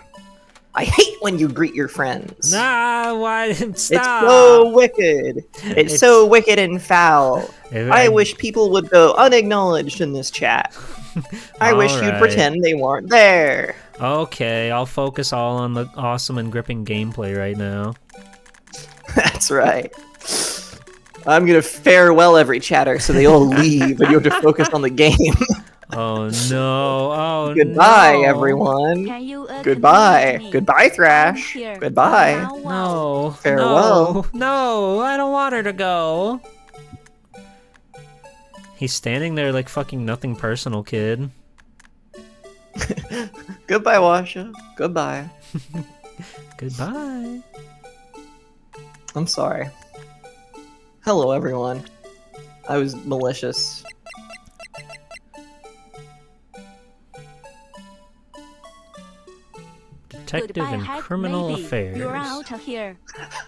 I hate when you greet your friends. Nah, why? Stop. It's so wicked. It's so wicked and foul. I wish people would go unacknowledged in this chat. I wish you'd pretend they weren't there. Okay, I'll focus all on the awesome and gripping gameplay right now. That's right. I'm gonna farewell every chatter so they all leave and you have to focus on the game. Oh no, oh Goodbye, no. everyone. Can you, Goodbye. continue with me? Goodbye, Thrash. I'm here. Goodbye. Wow, wow. No. Farewell. No, I don't want her to go. He's standing there like fucking nothing personal, kid. Goodbye, Washa. Goodbye. Goodbye. I'm sorry. Hello, everyone. I was malicious. Detective Goodbye, in Hack Criminal Lady. Affairs. You're out of here.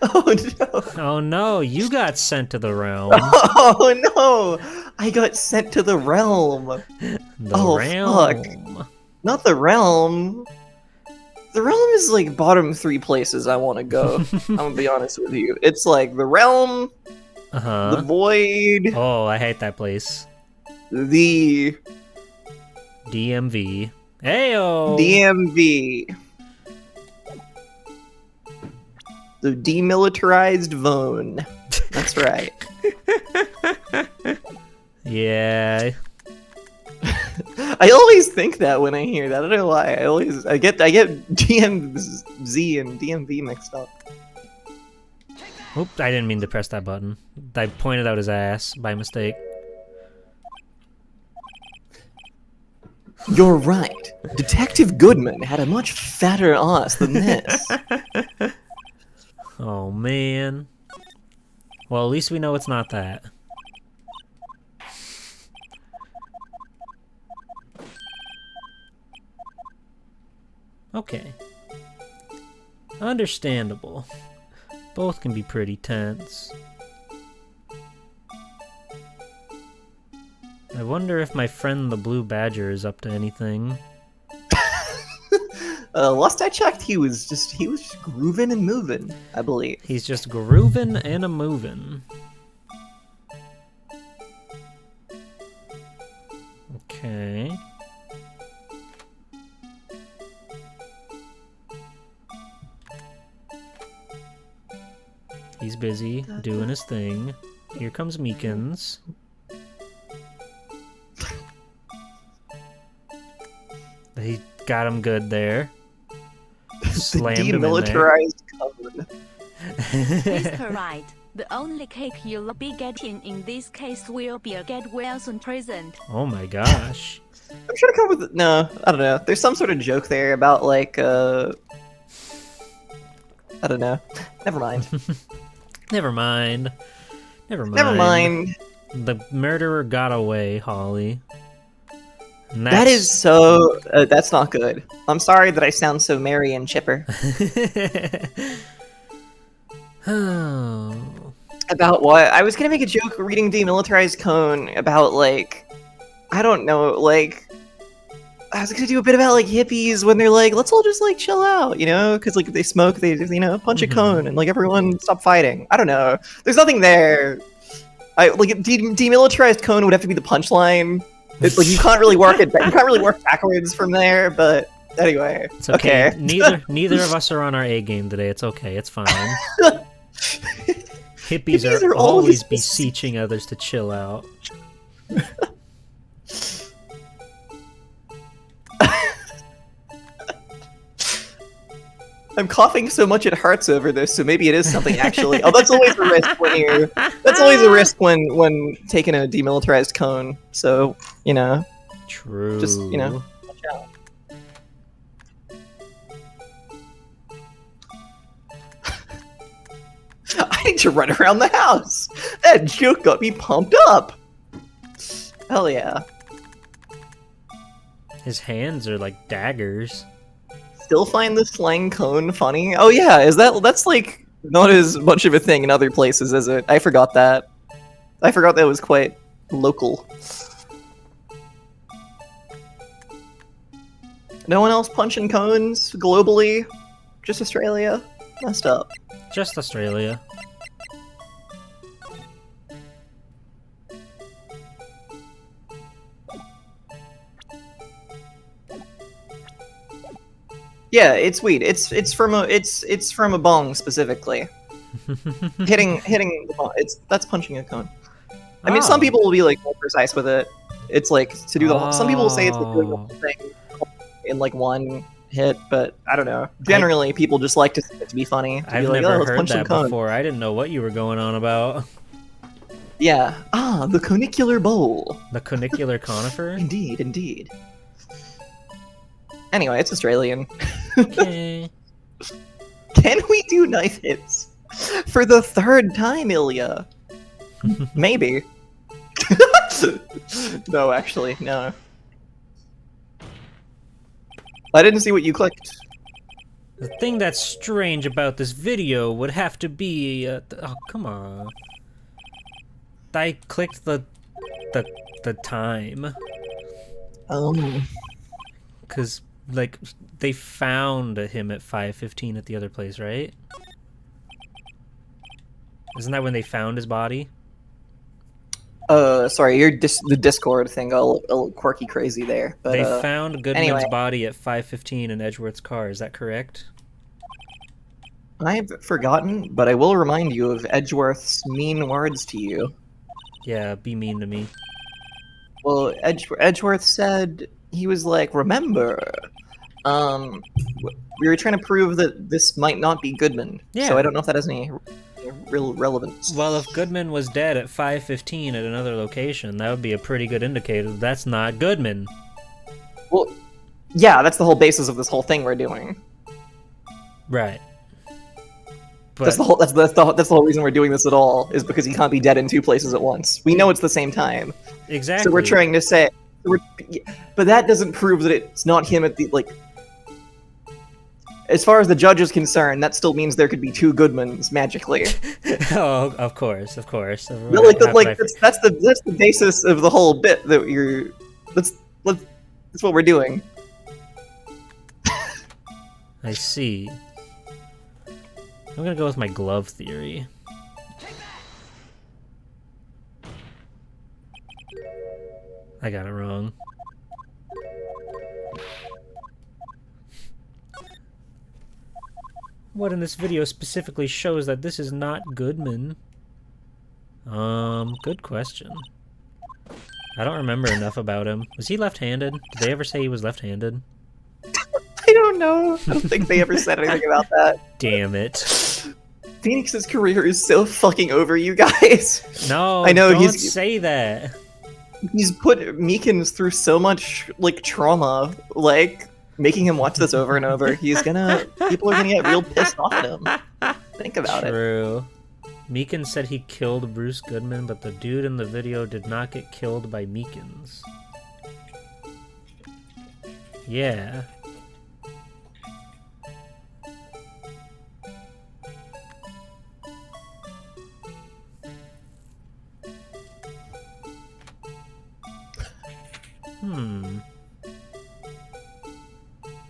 Oh no. Oh no, you got sent to the realm. Oh no! I got sent to the realm. The realm. Fuck. Not the realm. The realm is like bottom 3 places I want to go. I'm gonna be honest with you. It's like the realm, Uh-huh. the void, Oh, I hate that place. the DMV. Heyo. DMV. The demilitarized Vone. That's right. Yeah. I always think that when I hear that. I don't know why. I get DMZ and DMV mixed up. Oop, I didn't mean to press that button. I pointed out his ass by mistake. You're right. Detective Goodman had a much fatter ass than this. Oh man. Well, at least we know it's not that. Okay. Understandable. Both can be pretty tense. I wonder if my friend the Blue Badger is up to anything. Last I checked, he was just grooving and moving, I believe. He's just grooving and a moving. Okay. He's busy doing his thing. Here comes Meekins. He got him good there. Slammed him in there. Demilitarized code. Mr. Wright, the only cake you'll be getting in this case will be a get well soon present. Oh my gosh. I'm trying to come up with no, I don't know. There's some sort of joke there about like I don't know. Never mind. Never mind. Never mind. Never mind. The murderer got away, Holly. And That is so. That's not good. I'm sorry that I sound so merry and chipper. Oh. About what? I was gonna make a joke reading Demilitarized Cone about like, I don't know, like, I was gonna do a bit about like hippies when they're like, let's all just like chill out, you know? Because like if they smoke, they punch a cone and like everyone stop fighting. I don't know. There's nothing there. Demilitarized cone would have to be the punchline. It's like you can't really work it. You can't really work backwards from there. But anyway, It's okay. Neither of us are on our A game today. It's okay. It's fine. Hippies are always beseeching others to chill out. I'm coughing so much it hurts over this, so maybe it is something actually. Oh, that's always a risk when you're. That's always a risk when taking a demilitarized cone. So you know. True. Just watch out. I need to run around the house. That joke got me pumped up. Hell yeah. His hands are like daggers. Still find the slang cone funny? Oh yeah, that's like not as much of a thing in other places, is it? I forgot that. I forgot that was quite local. No one else punching cones globally? Just Australia? Messed up. Just Australia. Yeah, it's weed. It's from a bong specifically. hitting the bong. That's punching a cone. I mean, some people will be like more precise with it. It's like to do the whole. Some people will say it's like doing the whole thing in like one hit, but I don't know. Generally, people just like to be funny. To I've be like, never let's heard punch some that cone. before. I didn't know what you were going on about. Yeah. Ah, the conicular bowl. The conicular conifer? Indeed, indeed. Anyway, it's Australian. Okay. Can we do knife hits? For the third time, Ilya? Maybe. No, actually, no. I didn't see what you clicked. The thing that's strange about this video would have to be... oh, come on. I clicked the time. Because, like, they found him at 5:15 at the other place, right? Isn't that when they found his body? Sorry, the Discord thing got a little quirky crazy there. But, they found Goodman's anyway. body at 5:15 in Edgeworth's car, is that correct? I've forgotten, but I will remind you of Edgeworth's mean words to you. Yeah, be mean to me. Well, Edgeworth said, he was like, remember, we were trying to prove that this might not be Goodman. Yeah. So I don't know if that has any real relevance. Well, if Goodman was dead at 5:15 at another location, that would be a pretty good indicator that that's not Goodman. Well, yeah, that's the whole basis of this whole thing we're doing. Right. But That's the whole reason we're doing this at all, is because he can't be dead in two places at once. We know it's the same time. exactly. So we're trying to say, but that doesn't prove that it's not him at the, like, as far as the judge is concerned, that still means there could be two Goodmans magically. Oh, of course. That's the basis of the whole bit that you're. That's what we're doing. I see. I'm gonna go with my glove theory. I got it wrong. What in this video specifically shows that this is not Goodman? Good question. I don't remember enough about him. Was he left-handed? Did they ever say he was left-handed? I don't know. I don't think they ever said anything about that. Damn it. Phoenix's career is so fucking over, you guys. No, I know don't say that. He's put Meekins through so much, like, trauma, like, making him watch this over and over. People are gonna get real pissed off at him. Think about it. True. Meekins said he killed Bruce Goodman, but the dude in the video did not get killed by Meekins. Yeah.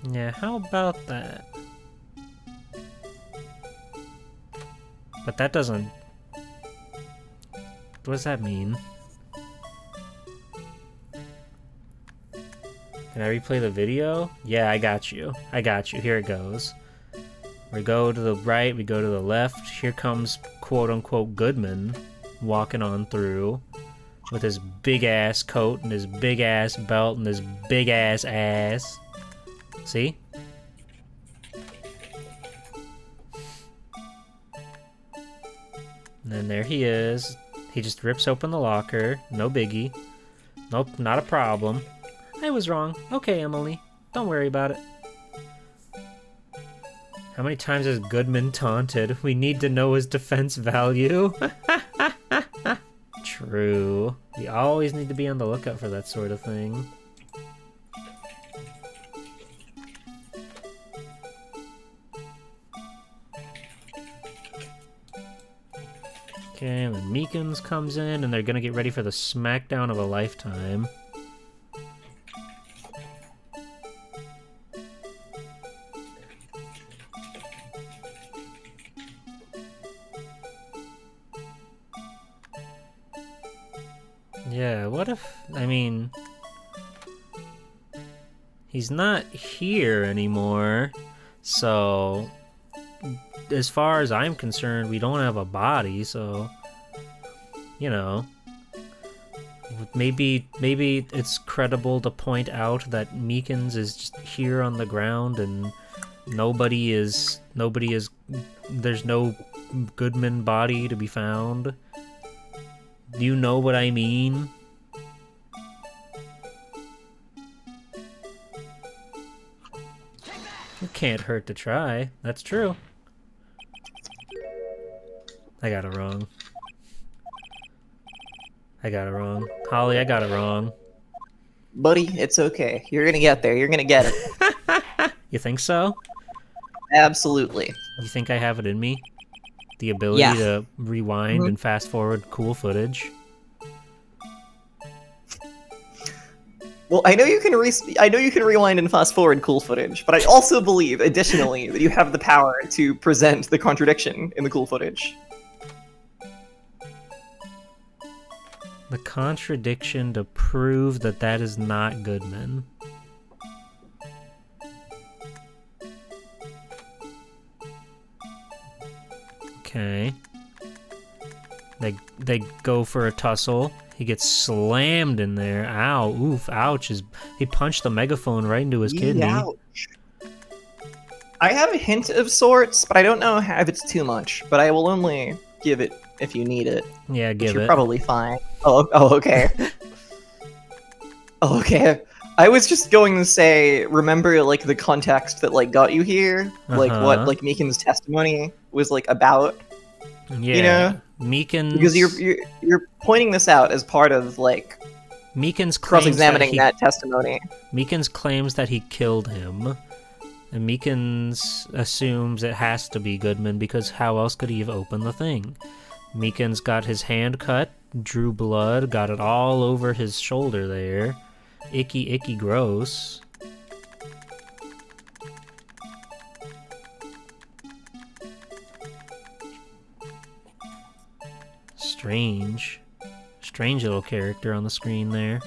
Yeah, how about that? But that doesn't does that mean? Can I replay the video? Yeah, I got you. I got you. Here it goes. We go to the right, we go to the left. Here comes quote-unquote Goodman walking on through with his big-ass coat and his big-ass belt and his big-ass ass. See? And then there he is. He just rips open the locker. No biggie. Nope, not a problem. I was wrong. Okay, Emily. Don't worry about it. How many times has Goodman taunted? We need to know his defense value. True. We always need to be on the lookout for that sort of thing. Okay, and then Meekins comes in, and they're gonna get ready for the smackdown of a lifetime. Yeah, what if... I mean... He's not here anymore, so... As far as I'm concerned, we don't have a body, so... You know... Maybe it's credible to point out that Meekins is just here on the ground and nobody is... There's no Goodman body to be found. Do you know what I mean? It can't hurt to try. That's true. I got it wrong. Holly, I got it wrong. Buddy, it's okay. You're gonna get there. You're gonna get it. You think so? Absolutely. You think I have it in me? The ability to rewind and fast forward cool footage. Well, I know you can rewind and fast forward cool footage, but I also believe, additionally, that you have the power to present the contradiction in the cool footage. The contradiction to prove that that is not Goodman. Okay. They go for a tussle. He gets slammed in there. Ow, oof, ouch. He punched the megaphone right into his kidney. Ouch. I have a hint of sorts, but I don't know if it's too much. But I will only give it if you need it. Yeah, give it. You're probably fine. Oh, okay. Oh, okay. I was just going to say, remember, like, the context that, like, got you here? Like, what, like, Meekin's testimony was, like, about? Yeah. You know? Meekins... Because you're pointing this out as part of, like... Meekins cross-examining that testimony. Meekins claims that he killed him. And Meekins assumes it has to be Goodman, because how else could he have opened the thing? Meekins got his hand cut, drew blood, got it all over his shoulder there. Icky, icky, gross. Strange. Strange little character on the screen there.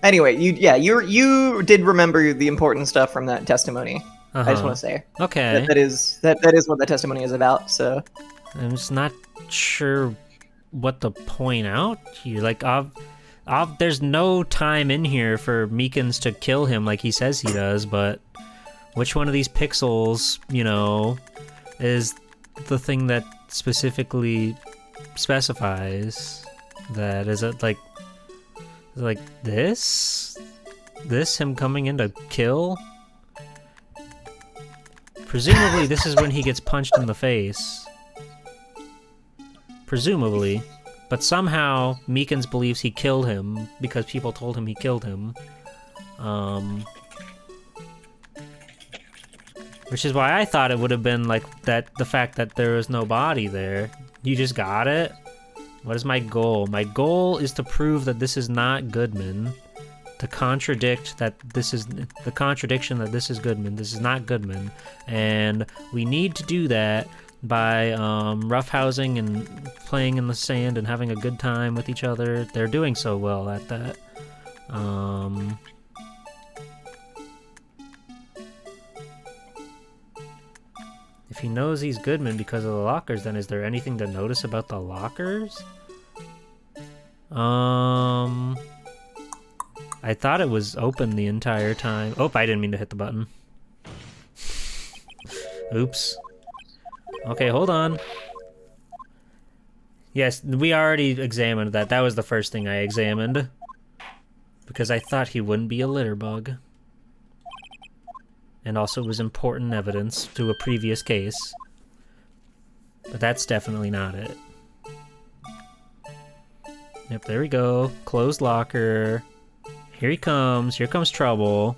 Anyway, you did remember the important stuff from that testimony. I just want to say. Okay. That is what the testimony is about. So I'm just not sure what to point out here. Like, there's no time in here for Meekins to kill him like he says he does, but which one of these pixels, you know, is the thing that specifically specifies that? Is it like this? This him coming in to kill? Presumably this is when he gets punched in the face. Presumably. But somehow Meekins believes he killed him because people told him he killed him. Which is why I thought it would have been like that, the fact that there was no body there. You just got it? What is my goal? My goal is to prove that this is not Goodman. to contradict that this is the contradiction that this is Goodman. This is not Goodman, and we need to do that by roughhousing and playing in the sand and having a good time with each other. They're doing so well at that. If he knows he's Goodman because of the lockers, then is there anything to notice about the lockers? I thought it was open the entire time. Oh, I didn't mean to hit the button. Oops. Okay, hold on. Yes, we already examined that. That was the first thing I examined. Because I thought he wouldn't be a litter bug. And also it was important evidence to a previous case. But that's definitely not it. Yep, there we go. Closed locker. Here he comes. Here comes trouble.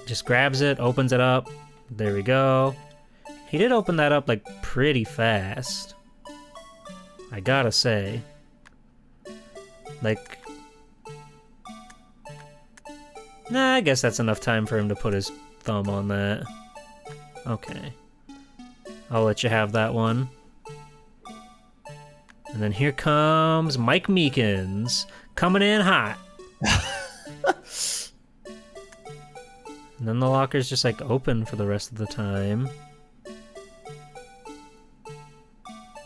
Just grabs it, opens it up. There we go. He did open that up, like, pretty fast. I gotta say. Like... Nah, I guess that's enough time for him to put his thumb on that. Okay. I'll let you have that one. And then here comes Mike Meekins. Coming in hot. And then the locker's just, like, open for the rest of the time.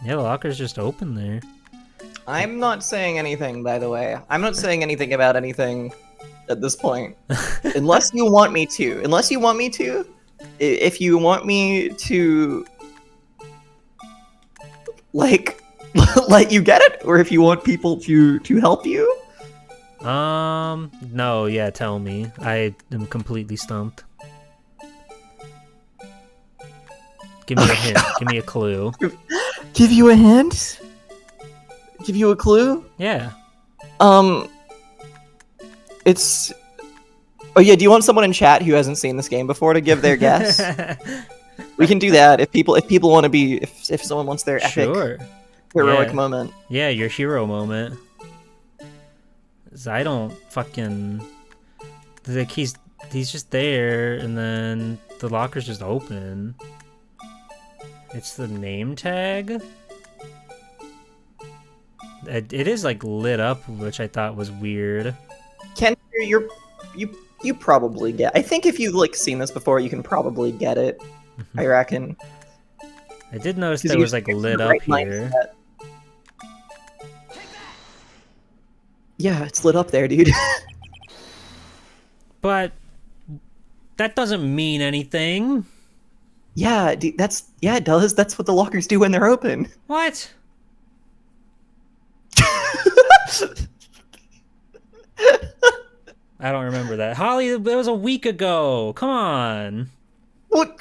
Yeah, the locker's just open there. I'm not saying anything, by the way. I'm not saying anything about anything at this point. Unless you want me to. Unless you want me to. If you want me to... like... let you get it? Or if you want people to help you? No, yeah, tell me. I am completely stumped. Give me a hint. Give me a clue. Give you a hint? Give you a clue? Yeah. It's... Oh yeah, do you want someone in chat who hasn't seen this game before to give their guess? We can do that if people want to be... If someone wants their epic, heroic moment. Yeah, your hero moment. 'Cause I don't fucking... Like, he's just there, and then the locker's just open. It's the name tag? It is, like, lit up, which I thought was weird. Ken, you probably get... I think if you've, like, seen this before, you can probably get it. I reckon. I did notice that it was, like, lit up here. Mindset. Yeah, it's lit up there, dude. But that doesn't mean anything. Yeah, dude, it does. That's what the lockers do when they're open. What? I don't remember that. Holly, it was a week ago. Come on. What?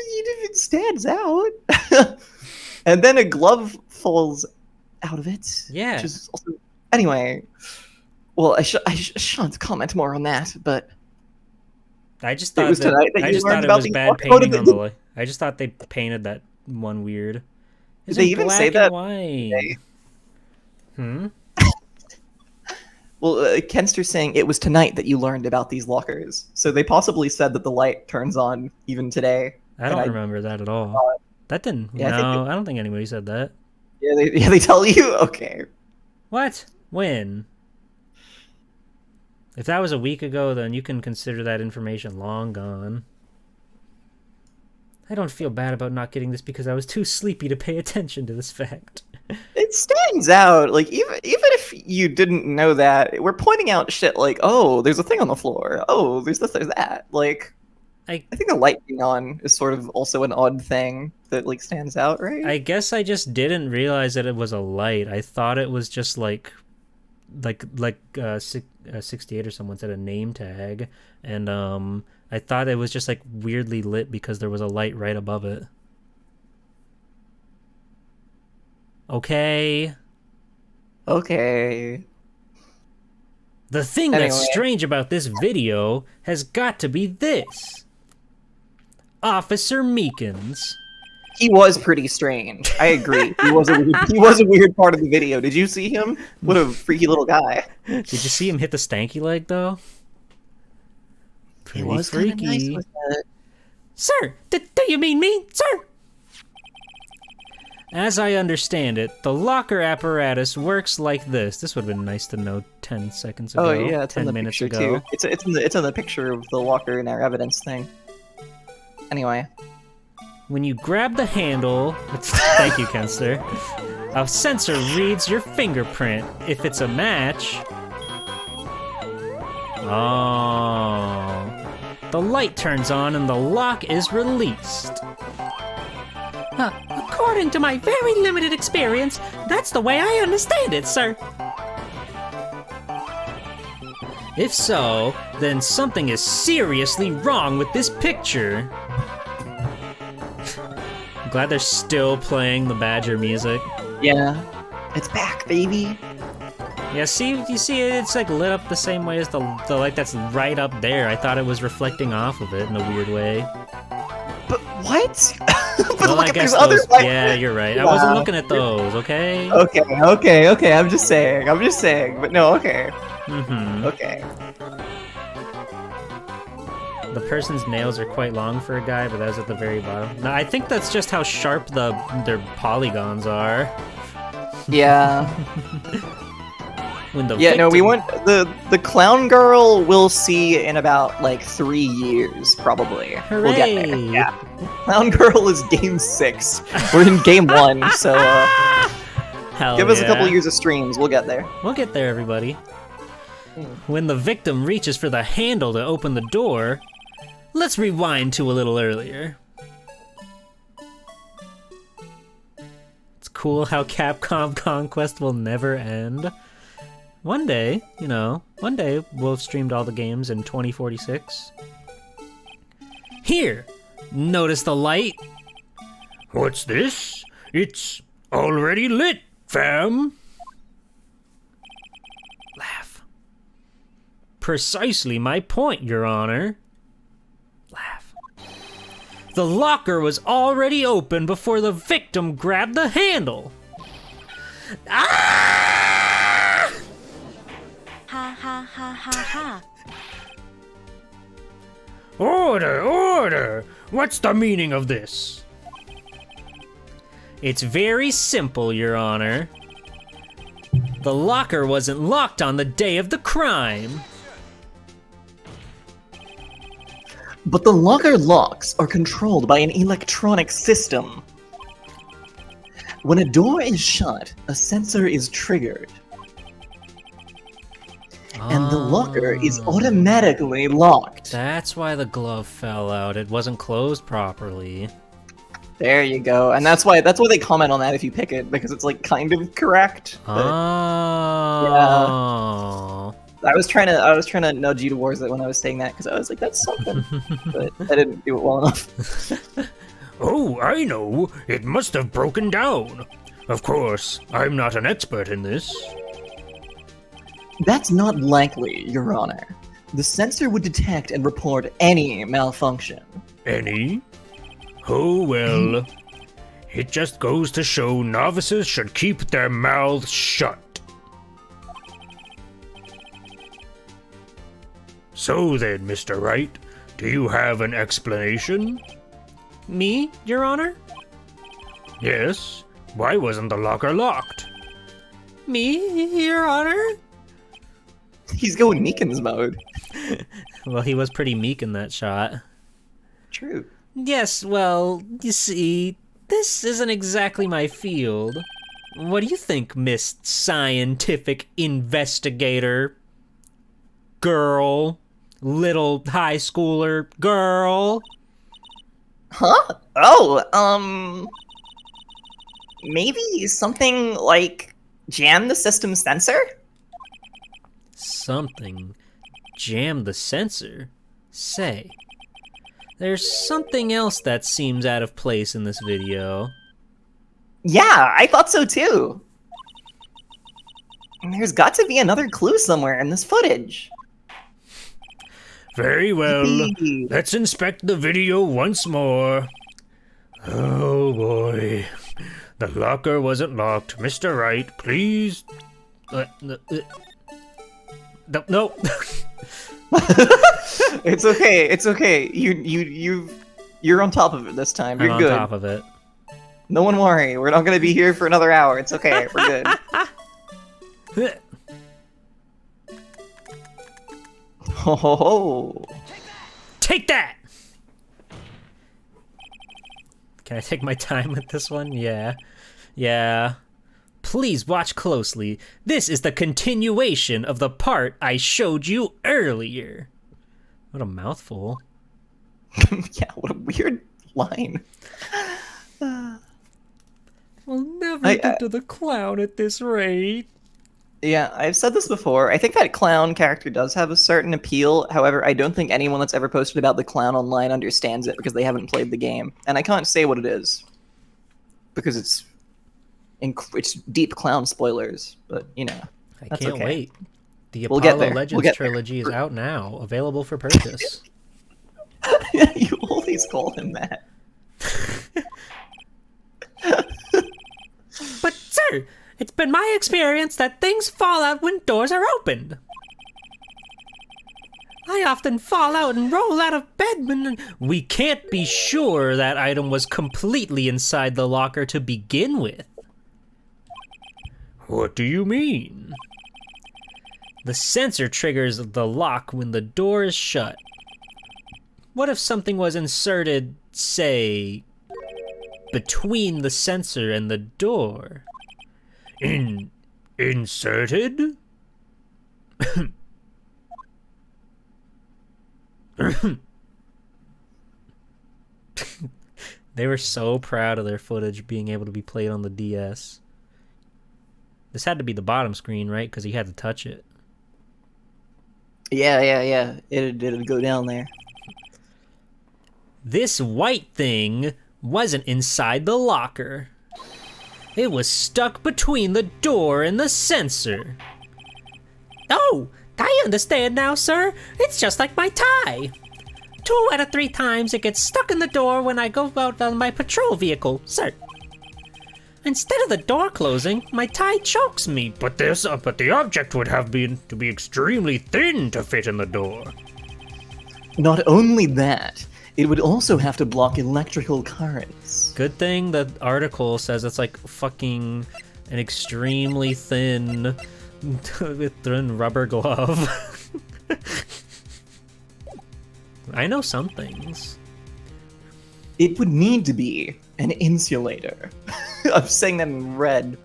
It stands out. And then a glove falls out of it. Yeah. Which is also... Anyway, well, I shan't comment more on that, but I just thought it was bad painting on the light. I just thought they painted that one weird. Did they even say that? White. Hmm. Well, Kenster's saying it was tonight that you learned about these lockers, so they possibly said that the light turns on even today. I don't remember that at all. That didn't. Yeah, no, I don't think anybody said that. Yeah, they tell you? Okay. What? When? If that was a week ago, then you can consider that information long gone. I don't feel bad about not getting this because I was too sleepy to pay attention to this fact. It stands out. Like, even if you didn't know that, we're pointing out shit like, oh, there's a thing on the floor. Oh, there's this, there's that. Like, I think the light being on is sort of also an odd thing that, like, stands out, right? I guess I just didn't realize that it was a light. I thought it was just like 68 or someone said a name tag, and I thought it was just like weirdly lit because there was a light right above it. Okay. The thing that's strange about this video has got to be this. Officer Meekins. He was pretty strange. I agree. He was a weird part of the video. Did you see him? What a freaky little guy. Did you see him hit the stanky leg though? He Pretty was kinda freaky. nice with it. Sir, do you mean me, sir? As I understand it, the locker apparatus works like this. This would have been nice to know 10 seconds ago. Oh yeah, it's 10 in the minutes picture ago. too. It's in the picture of the locker in our evidence thing. Anyway. When you grab the handle, thank you, Kenster. A sensor reads your fingerprint. If it's a match, the light turns on and the lock is released. According to my very limited experience, that's the way I understand it, sir. If so, then something is seriously wrong with this picture. I'm glad they're still playing the Badger music. Yeah. It's back, baby. Yeah, you see it's like lit up the same way as the light that's right up there. I thought it was reflecting off of it in a weird way. But what? But Well, look I at guess there's other those, light. yeah, you're right. I Wow. wasn't looking at those, okay? Okay. I'm just saying. But no, okay. Mm-hmm. Okay. The person's nails are quite long for a guy, but that's at the very bottom. No, I think that's just how sharp their polygons are. Yeah. When the Yeah, no, we victim- want the clown girl we'll see in about like 3 years, probably. We'll get there. Hooray! Yeah. Clown girl is game 6. We're in game 1, so Hell give us a couple yeah. years of streams, we'll get there. We'll get there, everybody. When the victim reaches for the handle to open the door, let's rewind to a little earlier. It's cool how Capcom Conquest will never end. One day we'll have streamed all the games in 2046. Here, notice the light? What's this? It's already lit, fam. Laugh. Precisely my point, Your Honor. Laugh. The locker was already open before the victim grabbed the handle. Ah! Ha ha ha ha ha. Order, order! What's the meaning of this? It's very simple, Your Honor. The locker wasn't locked on the day of the crime. But the locker locks are controlled by an electronic system. When a door is shut, a sensor is triggered. And the locker is automatically locked. That's why the glove fell out. It wasn't closed properly. There you go. And that's why they comment on that if you pick it, because it's like kind of correct. But Oh. I was trying to nudge you towards it when I was saying that, because I was like, that's something. But I didn't do it well enough. Oh, I know. It must have broken down. Of course, I'm not an expert in this. That's not likely, Your Honor. The sensor would detect and report any malfunction. Any? Oh, well. It just goes to show novices should keep their mouths shut. So then, Mr. Wright, do you have an explanation? Me, Your Honor? Yes. Why wasn't the locker locked? Me, Your Honor? He's going Meekins mode. Well, he was pretty meek in that shot. True. Yes, well, you see, this isn't exactly my field. What do you think, Miss Scientific Investigator? Girl. Little high schooler girl. Huh? Oh, maybe something like jam the system sensor? Something jammed the sensor? Say, there's something else that seems out of place in this video. Yeah, I thought so too. There's got to be another clue somewhere in this footage. Very well. Yippee. Let's inspect the video once more. Oh Oh boy. The locker wasn't locked. Mr. Wright, please. No. It's okay. It's okay. You're on top of it this time. You're I'm good. on top of it. No one worry. We're not gonna be here for another hour. It's okay. We're good. Ho ho ho. Take that! Can I take my time with this one? Yeah. Yeah. Please watch closely. This is the continuation of the part I showed you earlier. What a mouthful. Yeah, what a weird line. We'll never get to the clown at this rate. Yeah, I've said this before. I think that clown character does have a certain appeal. However, I don't think anyone that's ever posted about the clown online understands it because they haven't played the game. And I can't say what it is. Because it's deep clown spoilers. But, you know, I can't wait. The We'll get Apollo there. Legends We'll get trilogy is out now, available for purchase. You always call him that. But, sir, it's been my experience that things fall out when doors are opened. I often fall out and roll out of bed when... We can't be sure that item was completely inside the locker to begin with. What do you mean? The sensor triggers the lock when the door is shut. What if something was inserted, say, between the sensor and the door? Inserted? They were so proud of their footage being able to be played on the DS. This had to be the bottom screen, right? Because you had to touch it. Yeah. It'd go down there. This white thing wasn't inside the locker. It was stuck between the door and the sensor. Oh, I understand now, sir. It's just like my tie. 2 out of 3 times it gets stuck in the door when I go out on my patrol vehicle, sir. Instead of the door closing, my tie chokes me. But the object would have been to be extremely thin to fit in the door. Not only that, it would also have to block electrical currents. Good thing the article says it's like fucking an extremely thin rubber glove. I know some things. It would need to be an insulator. I'm saying that in red.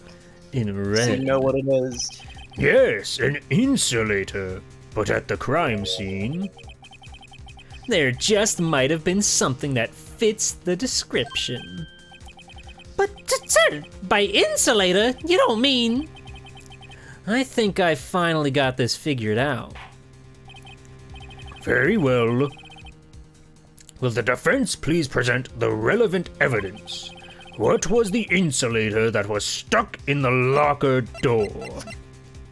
In red. So you know what it is. Yes, an insulator. But at the crime scene... There just might have been something that fits the description. But, sir, by insulator, you don't mean... I think I finally got this figured out. Very well. Will the defense please present the relevant evidence? What was the insulator that was stuck in the locker door?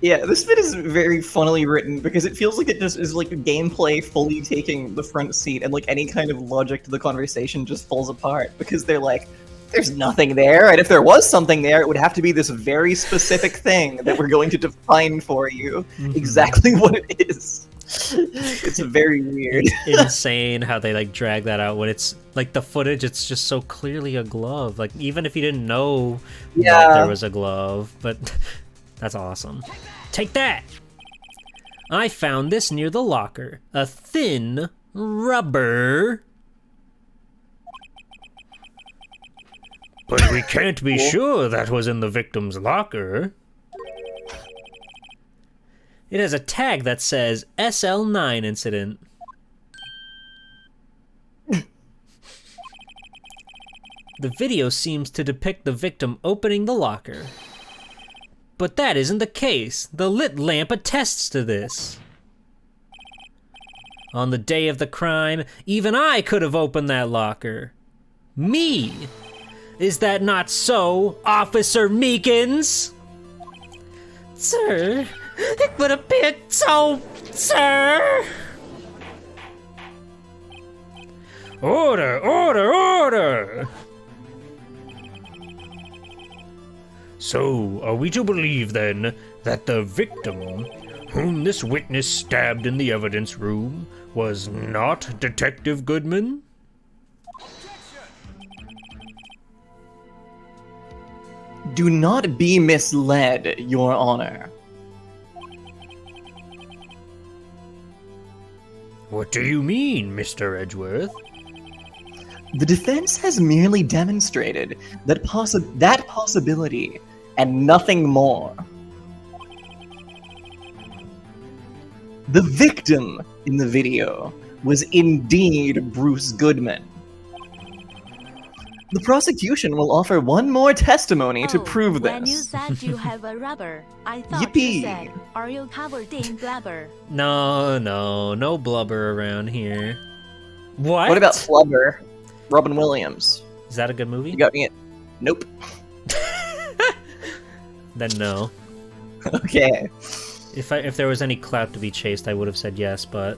Yeah, this bit is very funnily written because it feels like it just is like gameplay fully taking the front seat and like any kind of logic to the conversation just falls apart because they're like, there's nothing there, and if there was something there, it would have to be this very specific thing that we're going to define for you exactly what it is. It's very weird. Insane how they like drag that out when it's like the footage, it's just so clearly a glove. Like even if you didn't know that there was a glove, but that's awesome. Take that! I found this near the locker. A thin rubber... But we can't be sure that was in the victim's locker. It has a tag that says SL9 incident. The video seems to depict the victim opening the locker. But that isn't the case. The lit lamp attests to this. On the day of the crime, even I could have opened that locker. Me! Is that not so, Officer Meekins? Sir, it would appear so, sir. Order, order, order! So, are we to believe then that the victim, whom this witness stabbed in the evidence room, was not Detective Goodman? Do not be misled, Your Honor. What do you mean, Mr. Edgeworth? The defense has merely demonstrated that possibility and nothing more. The victim in the video was indeed Bruce Goodman. The prosecution will offer one more testimony to prove this. When you said you have a rubber, I thought Yippee. you said, are you covered in blubber? No blubber around here. What? What about Flubber? Robin Williams. Is that a good movie? You got me. Nope. Then no. Okay. If there was any clout to be chased, I would have said yes, but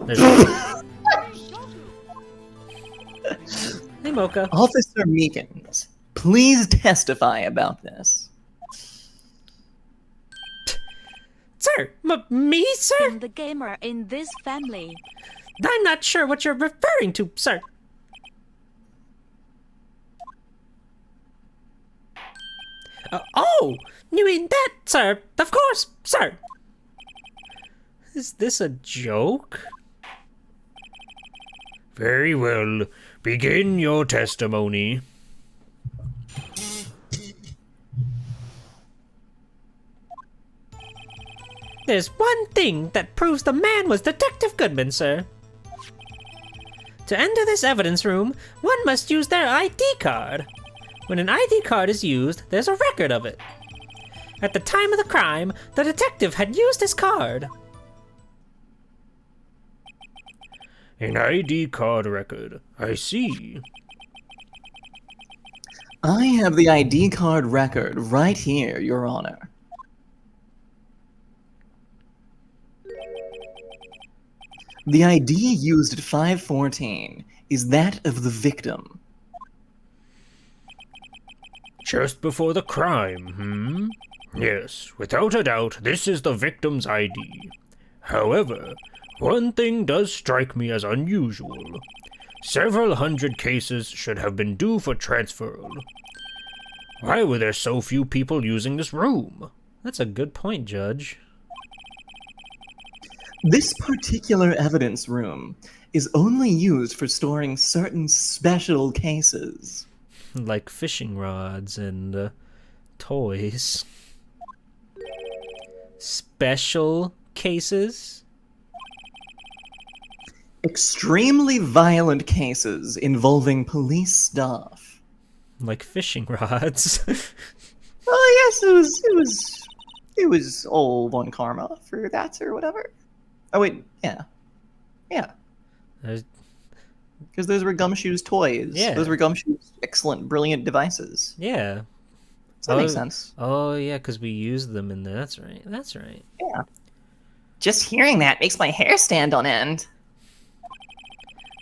there's Hey, Mocha. Officer Meekins, please testify about this. Sir, me, sir? I'm the gamer in this family. I'm not sure what you're referring to, sir. Oh, you mean that, sir? Of course, sir. Is this a joke? Very well. Begin your testimony. There's one thing that proves the man was Detective Goodman, sir. To enter this evidence room, one must use their ID card. When an ID card is used, there's a record of it. At the time of the crime, the detective had used his card. An ID card record. I see. I have the ID card record right here, Your Honor. The ID used at 514 is that of the victim. Just before the crime, Yes, without a doubt, this is the victim's ID. However, one thing does strike me as unusual. Several hundred cases should have been due for transferal. Why were there so few people using this room? That's a good point, Judge. This particular evidence room is only used for storing certain special cases. Like fishing rods and toys. Special cases? Extremely violent cases involving police staff. Like fishing rods. Oh yes, it was all one karma for that or whatever. Oh wait, yeah. Because those were Gumshoe's toys. Yeah. Those were Gumshoe's excellent, brilliant devices. Yeah. So that makes sense. Oh yeah, because we used them in there. That's right. Yeah. Just hearing that makes my hair stand on end.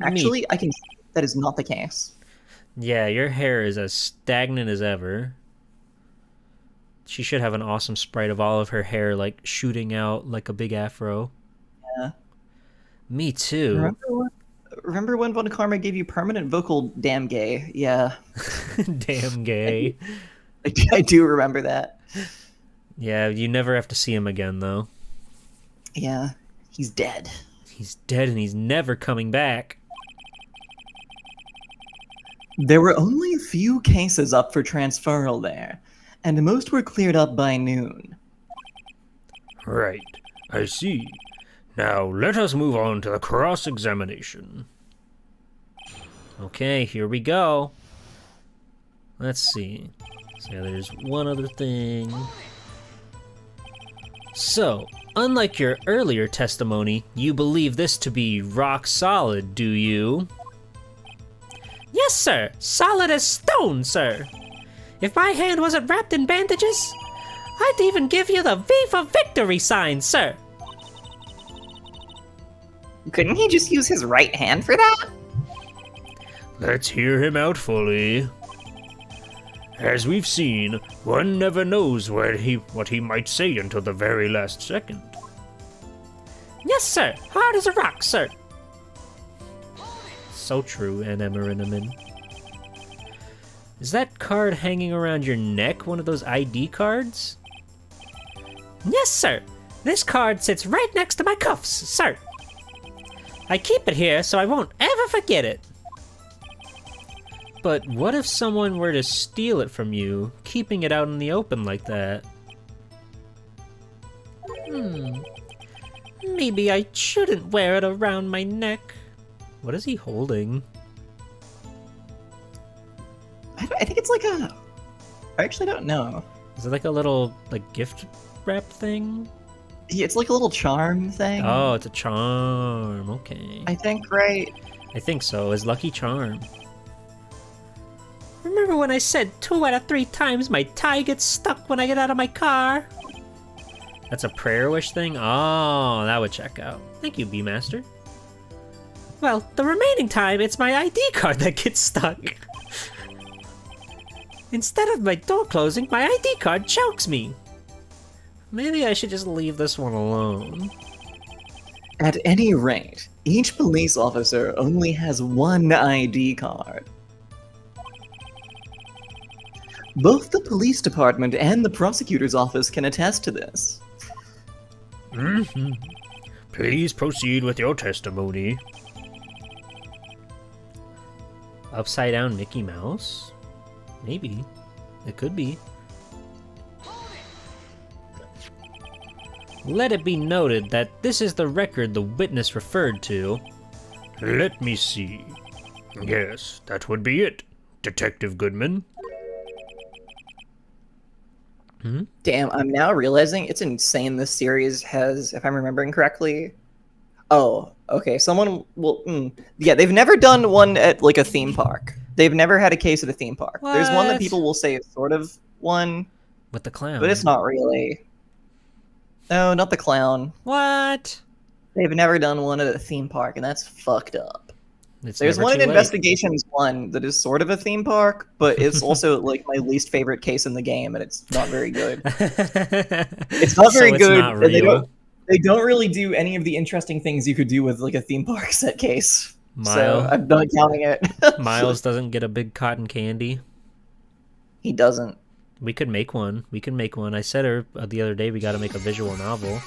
Actually, I can see that is not the case. Yeah, your hair is as stagnant as ever. She should have an awesome sprite of all of her hair, like, shooting out like a big afro. Yeah. Me too. Remember when Von Karma gave you permanent vocal damn gay? Yeah. Damn gay. I do remember that. Yeah, you never have to see him again, though. Yeah. He's dead. He's dead and he's never coming back. There were only a few cases up for transferal there, and most were cleared up by noon. Right, I see. Now let us move on to the cross-examination. Okay, here we go. Let's see. So yeah, there's one other thing. So, unlike your earlier testimony, you believe this to be rock solid, do you? Yes, sir. Solid as stone, sir. If my hand wasn't wrapped in bandages, I'd even give you the V for victory sign, sir. Couldn't he just use his right hand for that? Let's hear him out fully. As we've seen, one never knows what he might say until the very last second. Yes, sir. Hard as a rock, sir. So true, Enemerinemin. Is that card hanging around your neck one of those ID cards? Yes, sir. This card sits right next to my cuffs, sir. I keep it here so I won't ever forget it. But what if someone were to steal it from you, keeping it out in the open like that? Maybe I shouldn't wear it around my neck. What is he holding? I think it's like a... I actually don't know. Is it like a little, like, gift wrap thing? Yeah, it's like a little charm thing. Oh, it's a charm. Okay. I think, right? I think so. His lucky charm. Remember when I said 2 out of 3 times my tie gets stuck when I get out of my car? That's a prayer wish thing? Oh, that would check out. Thank you, B-Master. Well, the remaining time, it's my ID card that gets stuck. Instead of my door closing, my ID card chokes me. Maybe I should just leave this one alone. At any rate, each police officer only has one ID card. Both the police department and the prosecutor's office can attest to this. Please proceed with your testimony. Upside down Mickey Mouse? Maybe. It could be. Let it be noted that this is the record the witness referred to. Let me see. Yes, that would be it, Detective Goodman. Damn, I'm now realizing it's insane this series has, if I'm remembering correctly... Oh, okay, someone will... Yeah, they've never done one at, like, a theme park. They've never had a case at a theme park. What? There's one that people will say is sort of one, With the clown. but it's not really. No, not the clown. What? They've never done one at a theme park, and that's fucked up. It's There's never one in too late. Investigations 1 that is sort of a theme park, but it's also like my least favorite case in the game, and it's not very good. It's not very So it's good, not and real. they don't really do any of the interesting things you could do with like a theme park set case. So I'm not counting it. Miles doesn't get a big cotton candy. He doesn't. We could make one. We can make one. I said her the other day we got to make a visual novel.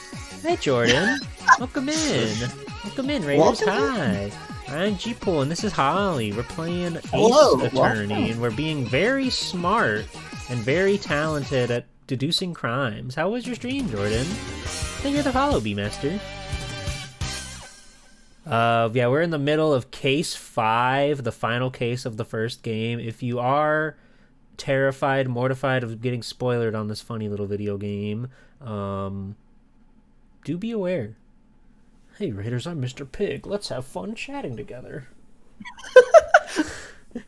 Hey, Jordan. Welcome in. Welcome in, Raiders. Hi. I'm G-Pool, and this is Holly. We're playing Hello. Ace Attorney, and we're being very smart and very talented at deducing crimes. How was your stream, Jordan? Thank you for the follow, B-Master. Yeah, we're in the middle of Case 5, the final case of the first game. If you are terrified, mortified of getting spoiled on this funny little video game, do be aware. Hey, Raiders, I'm Mr. Pig. Let's have fun chatting together.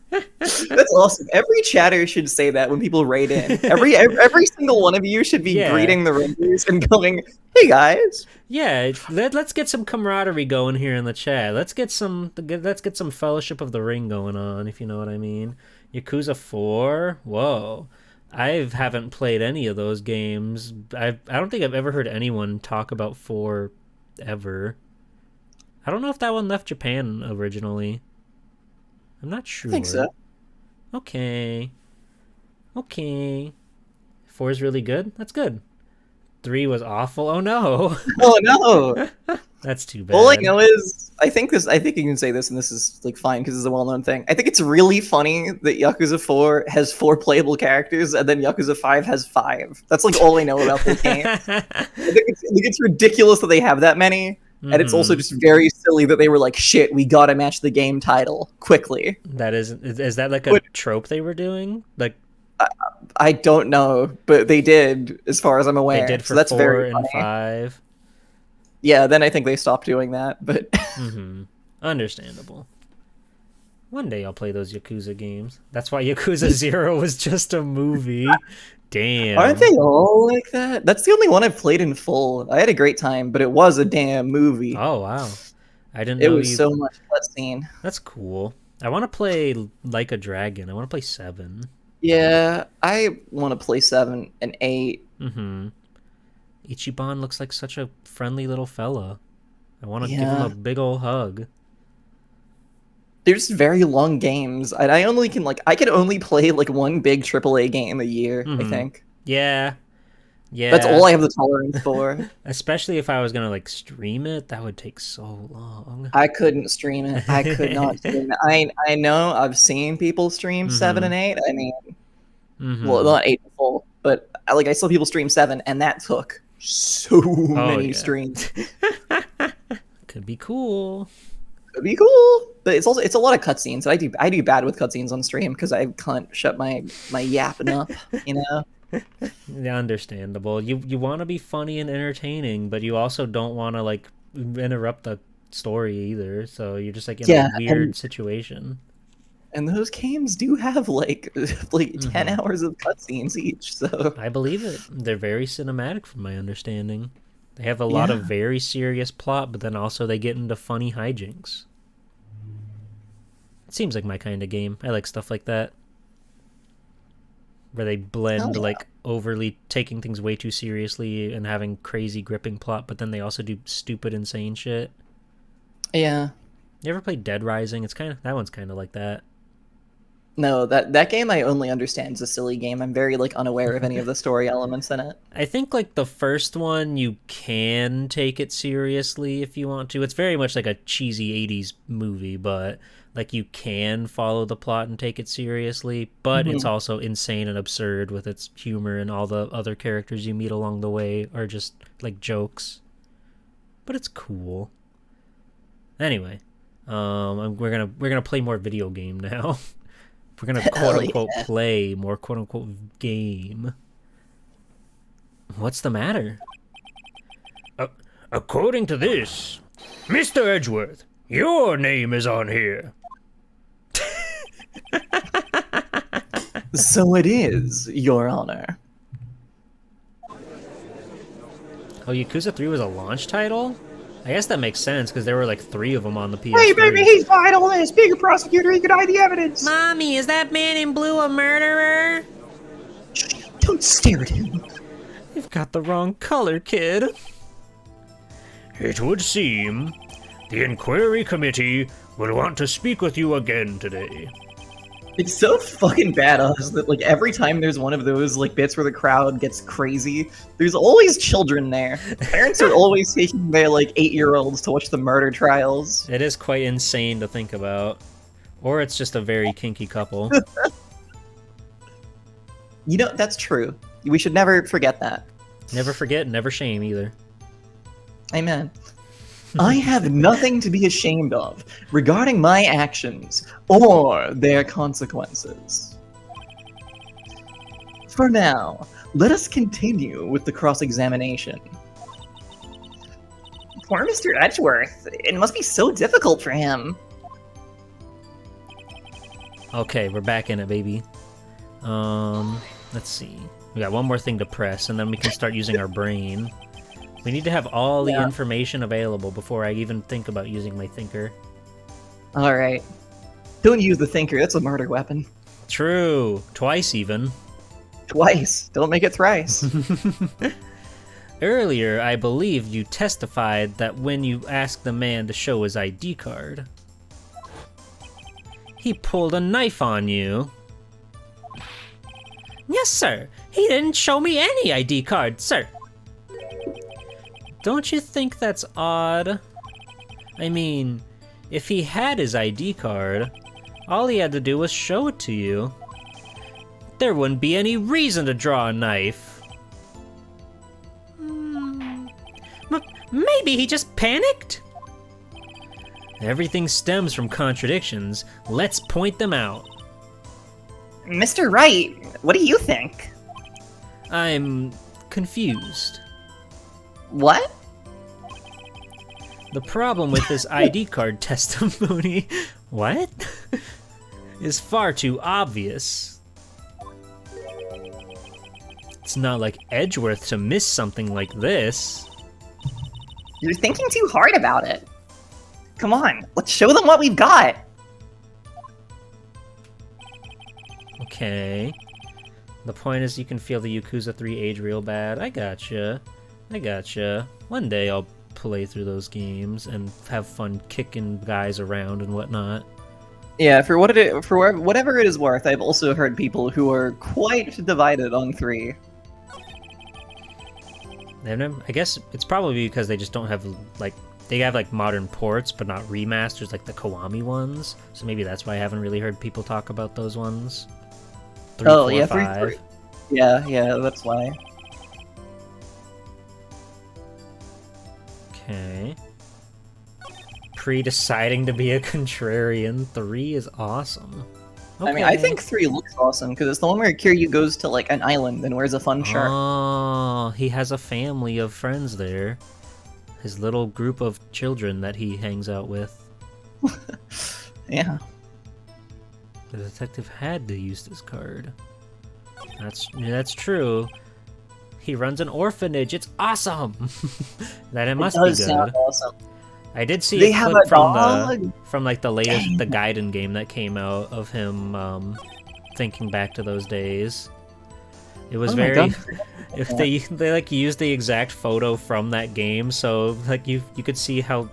That's awesome. Every chatter should say that when people raid in. Every single one of you should be greeting the Raiders and going, "Hey guys." Yeah, let's get some camaraderie going here in the chat. Let's get some Fellowship of the Ring going on, if you know what I mean. Yakuza 4. Whoa. I haven't played any of those games. I don't think I've ever heard anyone talk about 4 ever. I don't know if that one left Japan originally. I'm not sure. I think so. Okay. 4 is really good? That's good. 3 was awful. Oh no. Oh no. That's too bad. All I know is I think you can say this, and this is like fine because it's a well-known thing. I think it's really funny that Yakuza 4 has 4 playable characters, and then Yakuza 5 has 5. That's like all I know about the game. I think it's ridiculous that they have that many, and it's also just very silly that they were like, "Shit, we gotta match the game title quickly." That is that like a trope they were doing? Like I don't know, but they did, as far as I'm aware. they did for so that's 4 very and funny. 5. Yeah, then I think they stopped doing that, but Understandable. One day I'll play those Yakuza games. That's why Yakuza 0 was just a movie. Damn. aren't they all like that? That's the only one I've played in full. I had a great time, but it was a damn movie. Oh wow. I didn't It know was so much cutscene. That's cool. I want to play Like a Dragon. I want to play 7. Yeah, I want to play 7 and 8. Mm-hmm. Ichiban looks like such a friendly little fella. I want to give him Yeah. a big ol' hug. They're just very long games, and I can only play like one big AAA game a year, I Mhm. think. Yeah. Yeah. That's all I have the tolerance for. Especially if I was gonna like stream it, that would take so long. I couldn't stream it. I could not stream it. I know I've seen people stream 7 and 8. I mean, well, not 8 full, but I saw people stream 7, and that took so many streams. Could be cool. Could be cool, but it's a lot of cutscenes. I do bad with cutscenes on stream because I can't shut my yapping up, you know. Yeah, understandable. You want to be funny and entertaining, but you also don't want to like interrupt the story either. So you're just like in a weird situation. And those games do have like 10 hours of cutscenes each. So I believe it. They're very cinematic, from my understanding. They have a lot of very serious plot, but then also they get into funny hijinks. It seems like my kind of game. I like stuff like that. Where they blend like overly taking things way too seriously and having crazy gripping plot, but then they also do stupid, insane shit. Yeah. You ever played Dead Rising? That one's kind of like that. No, that game I only understand is a silly game. I'm very like unaware of any of the story elements in it. I think like the first one you can take it seriously if you want to. It's very much like a cheesy 80s movie, but like you can follow the plot and take it seriously, but it's also insane and absurd with its humor, and all the other characters you meet along the way are just like jokes. But it's cool. Anyway, we're gonna play more video game now. We're gonna quote unquote play more quote unquote game. What's the matter? According to this, Mr. Edgeworth, your name is on here. So it is, Your Honor. Oh, Yakuza 3 was a launch title? I guess that makes sense, because there were like 3 of them on the PS3. Hey, baby, he's behind all this. Being a prosecutor, he could hide the evidence. Mommy, is that man in blue a murderer? Shh, don't stare at him. You've got the wrong color, kid. It would seem the inquiry committee will want to speak with you again today. It's so fucking badass that like every time there's one of those like bits where the crowd gets crazy, there's always children there. Parents are always taking their like 8-year-olds to watch the murder trials. It is quite insane to think about. Or it's just a very kinky couple. You know, that's true. We should never forget that. Never forget, never shame either. Amen. I have nothing to be ashamed of regarding my actions or their consequences. For now, let us continue with the cross-examination. Poor Mr. Edgeworth. It must be so difficult for him. Okay, we're back in it, baby. Let's see. We got one more thing to press, and then we can start using our brain. We need to have all the information available before I even think about using my thinker. Alright. Don't use the thinker, that's a murder weapon. True. Twice even. Twice. Don't make it thrice. Earlier, I believe you testified that when you asked the man to show his ID card, he pulled a knife on you. Yes, sir. He didn't show me any ID card, sir. Don't you think that's odd? I mean, if he had his ID card, all he had to do was show it to you. There wouldn't be any reason to draw a knife. Maybe he just panicked? Everything stems from contradictions. Let's point them out. Mr. Wright, what do you think? I'm confused. What? The problem with this ID card testimony, what? Is far too obvious. It's not like Edgeworth to miss something like this. You're thinking too hard about it. Come on, let's show them what we've got. Okay. The point is you can feel the Yakuza 3 age real bad. I gotcha. One day I'll play through those games and have fun kicking guys around and whatnot. Yeah, for whatever it is worth, I've also heard people who are quite divided on 3. I guess it's probably because they just don't have, like, they have, like, modern ports, but not remasters like the Kiwami ones. So maybe that's why I haven't really heard people talk about those ones. 3, 4, yeah, 5. 3. Yeah, that's why. Okay. Pre-deciding to be a contrarian, 3 is awesome. Okay. I mean, I think 3 looks awesome, because it's the one where Kiryu goes to, like, an island and wears a fun shirt. Oh, he has a family of friends there. His little group of children that he hangs out with. Yeah. The detective had to use this card. That's true. He runs an orphanage. It's awesome. It must be good. Sound awesome. I did see They a have clip a dog? from like the latest Dang. the Gaiden game that came out of him thinking back to those days. It was very if they like used the exact photo from that game, so like you could see how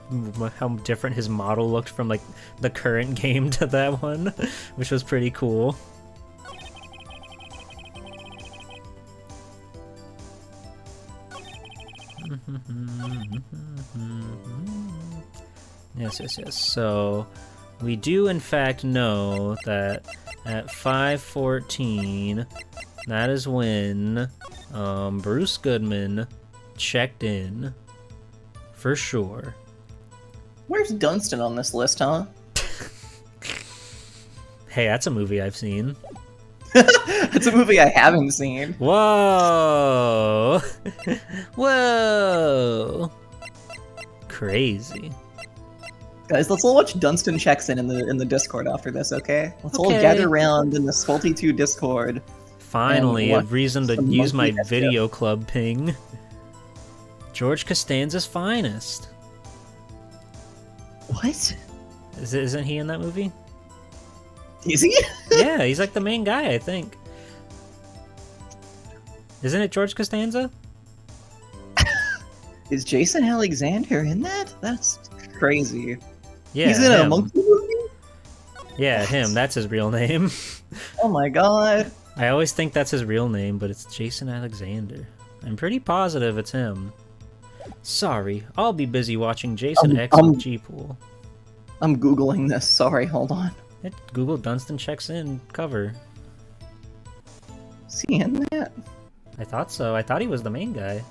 different his model looked from like the current game to that one, which was pretty cool. Yes. So, we do in fact know that at 5:14, that is when Bruce Goodman checked in, for sure. Where's Dunstan on this list, huh? Hey, that's a movie I've seen. It's a movie I haven't seen. Whoa! Whoa! Crazy. Guys, let's all watch Dunstan checks in the Discord after this, okay? Let's all Okay. gather around in the Salty2 Discord. Finally, a watch reason to some use my monkey video club ping. George Costanza's finest. What? Isn't he in that movie? Is he? Yeah, he's like the main guy, I think. Isn't it George Costanza? Is Jason Alexander in that? That's crazy. Yeah, He's in a him. monkey movie? Yeah, him. That's his real name. Oh my god. I always think that's his real name, but it's Jason Alexander. I'm pretty positive it's him. Sorry, I'll be busy watching Jason X with G-Pool. I'm googling this. Sorry, hold on. Hit Google Dunstan checks in cover. Is he in that? I thought so. I thought he was the main guy.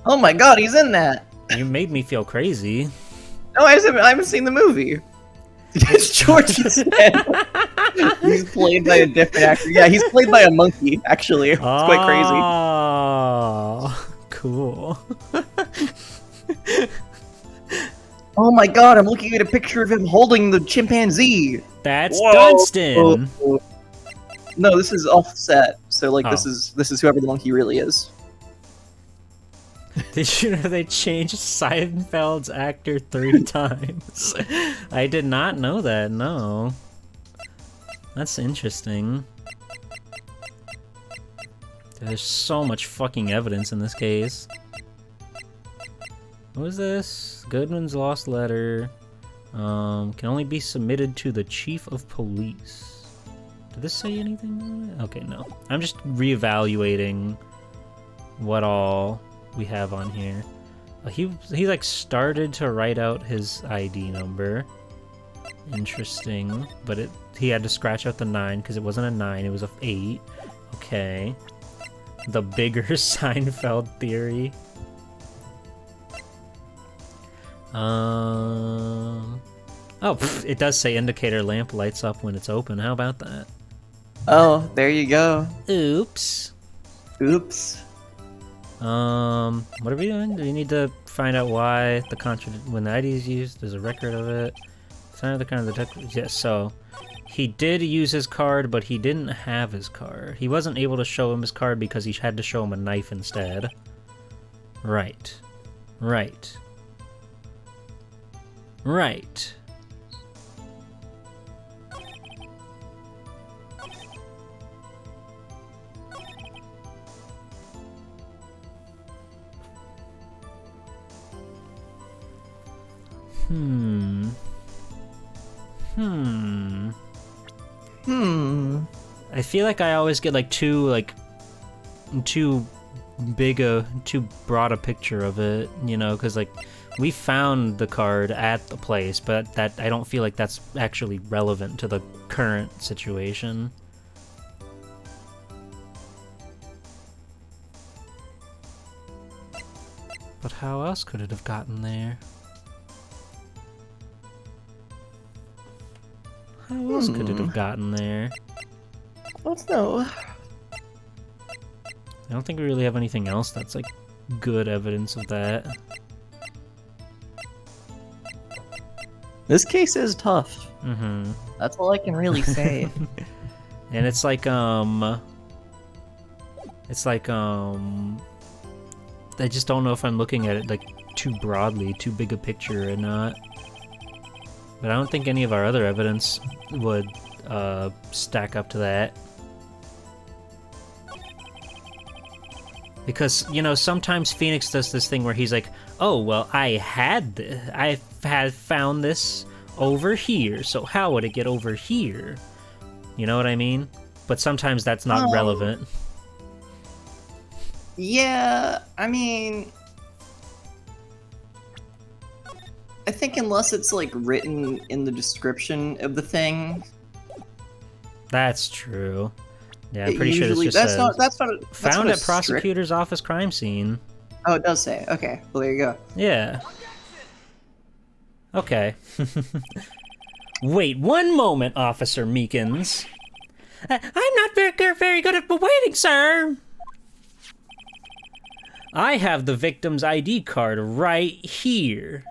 Oh my god, he's in that! You made me feel crazy. No, I haven't seen the movie. It's George Costanza. He's played by a different actor. Yeah, he's played by a monkey, actually. It's quite crazy. Oh, cool. Oh my god, I'm looking at a picture of him holding the chimpanzee! That's Whoa. Dunstan! No, this is offset, so like Oh. this is whoever the monkey really is. Did you know they changed Seinfeld's actor 3 times? I did not know that, no. That's interesting. There's so much fucking evidence in this case. What was this? Goodman's lost letter. Can only be submitted to the chief of police. Did this say anything? Okay, no. I'm just reevaluating what all we have on here. He like started to write out his ID number. Interesting, but he had to scratch out the 9 because it wasn't a 9, it was a 8. Okay. The bigger Seinfeld theory. Oh, it does say indicator lamp lights up when it's open. How about that? Oh, there you go. Oops. Oops. What are we doing? Do we need to find out why when the ID is used? There's a record of it. Sign of the kind of detective. Yes. So he did use his card, but he didn't have his card. He wasn't able to show him his card because he had to show him a knife instead. Right. Right. Right. I feel like I always get like too broad a picture of it, you know, because like we found the card at the place, but that I don't feel like that's actually relevant to the current situation. But how else could it have gotten there? How else could it have gotten there? Let's know. I don't think we really have anything else that's like good evidence of that. This case is tough. Mm-hmm. That's all I can really say. And it's like I just don't know if I'm looking at it like too broadly, too big a picture or not. But I don't think any of our other evidence would stack up to that. Because, you know, sometimes Phoenix does this thing where he's like, oh, well, I had found this over here, so how would it get over here? You know what I mean? But sometimes that's not relevant. Yeah, I mean... I think unless it's, like, written in the description of the thing... That's true. Yeah, I'm pretty sure it just that's says, not found at prosecutor's office crime scene. Oh, it does say. Okay, well, there you go. Yeah. Okay. Wait one moment, Officer Meekins. I'm not very good at waiting, sir. I have the victim's ID card right here.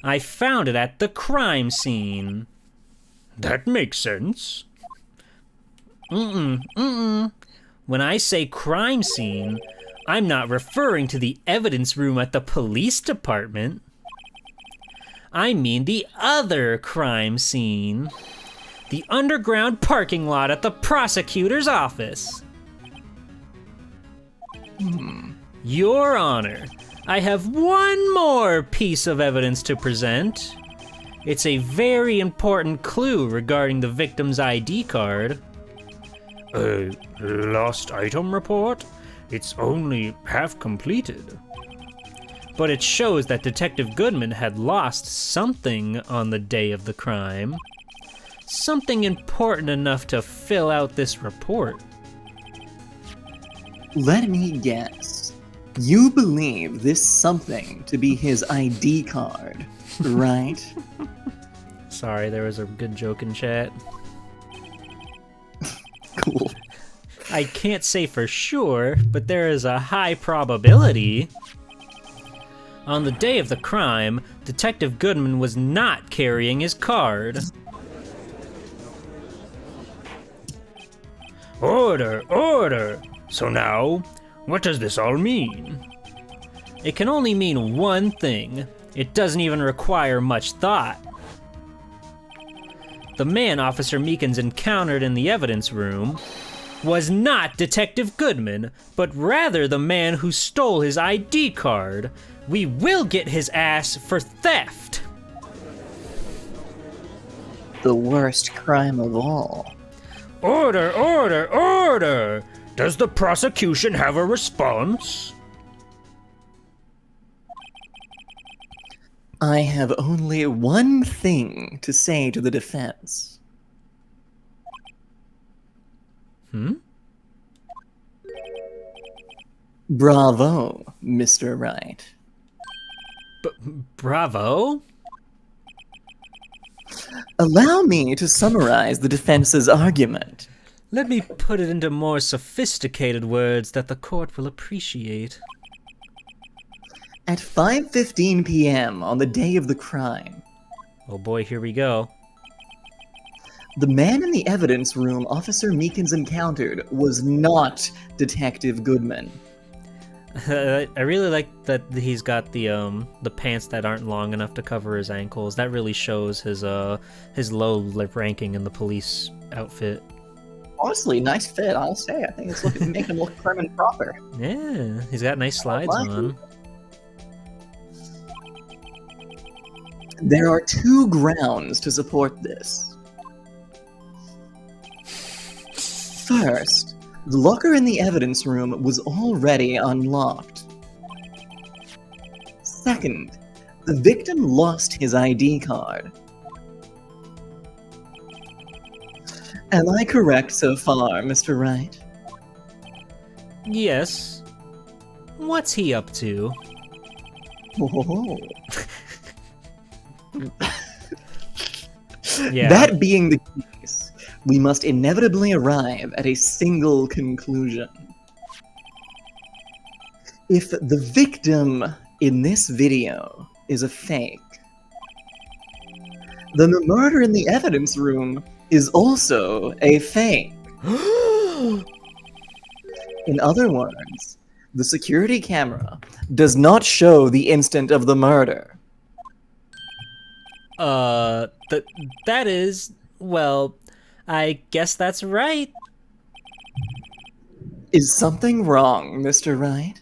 I found it at the crime scene. That makes sense. When I say crime scene, I'm not referring to the evidence room at the police department. I mean the other crime scene. The underground parking lot at the prosecutor's office. Your Honor, I have one more piece of evidence to present. It's a very important clue regarding the victim's ID card. Lost item report? It's only half completed. But it shows that Detective Goodman had lost something on the day of the crime. Something important enough to fill out this report. Let me guess. You believe this something to be his ID card, right? Sorry, there was a good joke in chat. Cool. I can't say for sure, but there is a high probability. On the day of the crime, Detective Goodman was not carrying his card. Order, order! So now, what does this all mean? It can only mean one thing. It doesn't even require much thought. The man Officer Meekins encountered in the evidence room was not Detective Goodman, but rather the man who stole his ID card. We will get his ass for theft. The worst crime of all. Order, order, order! Does the prosecution have a response? I have only one thing to say to the defense. Bravo, Mr. Wright. Bravo? Allow me to summarize the defense's argument. Let me put it into more sophisticated words that the court will appreciate. At 5:15 p.m. on the day of the crime, Oh boy, here we go. the man in the evidence room Officer Meekins encountered was not Detective Goodman. I really like that he's got the pants that aren't long enough to cover his ankles. That really shows his low ranking in the police outfit. Honestly, nice fit, I'll say. I think it's making him look prim and proper. Yeah, he's got nice slides like on. There are two grounds to support this. First, the locker in the evidence room was already unlocked. Second, the victim lost his ID card. Am I correct so far, Mr. Wright? Yes. What's he up to? Oh. Yeah. That being the case, we must inevitably arrive at a single conclusion. If the victim in this video is a fake, then the murder in the evidence room is also a fake. In other words, the security camera does not show the instant of the murder. That is, well, I guess that's right. Is something wrong, Mr. Wright?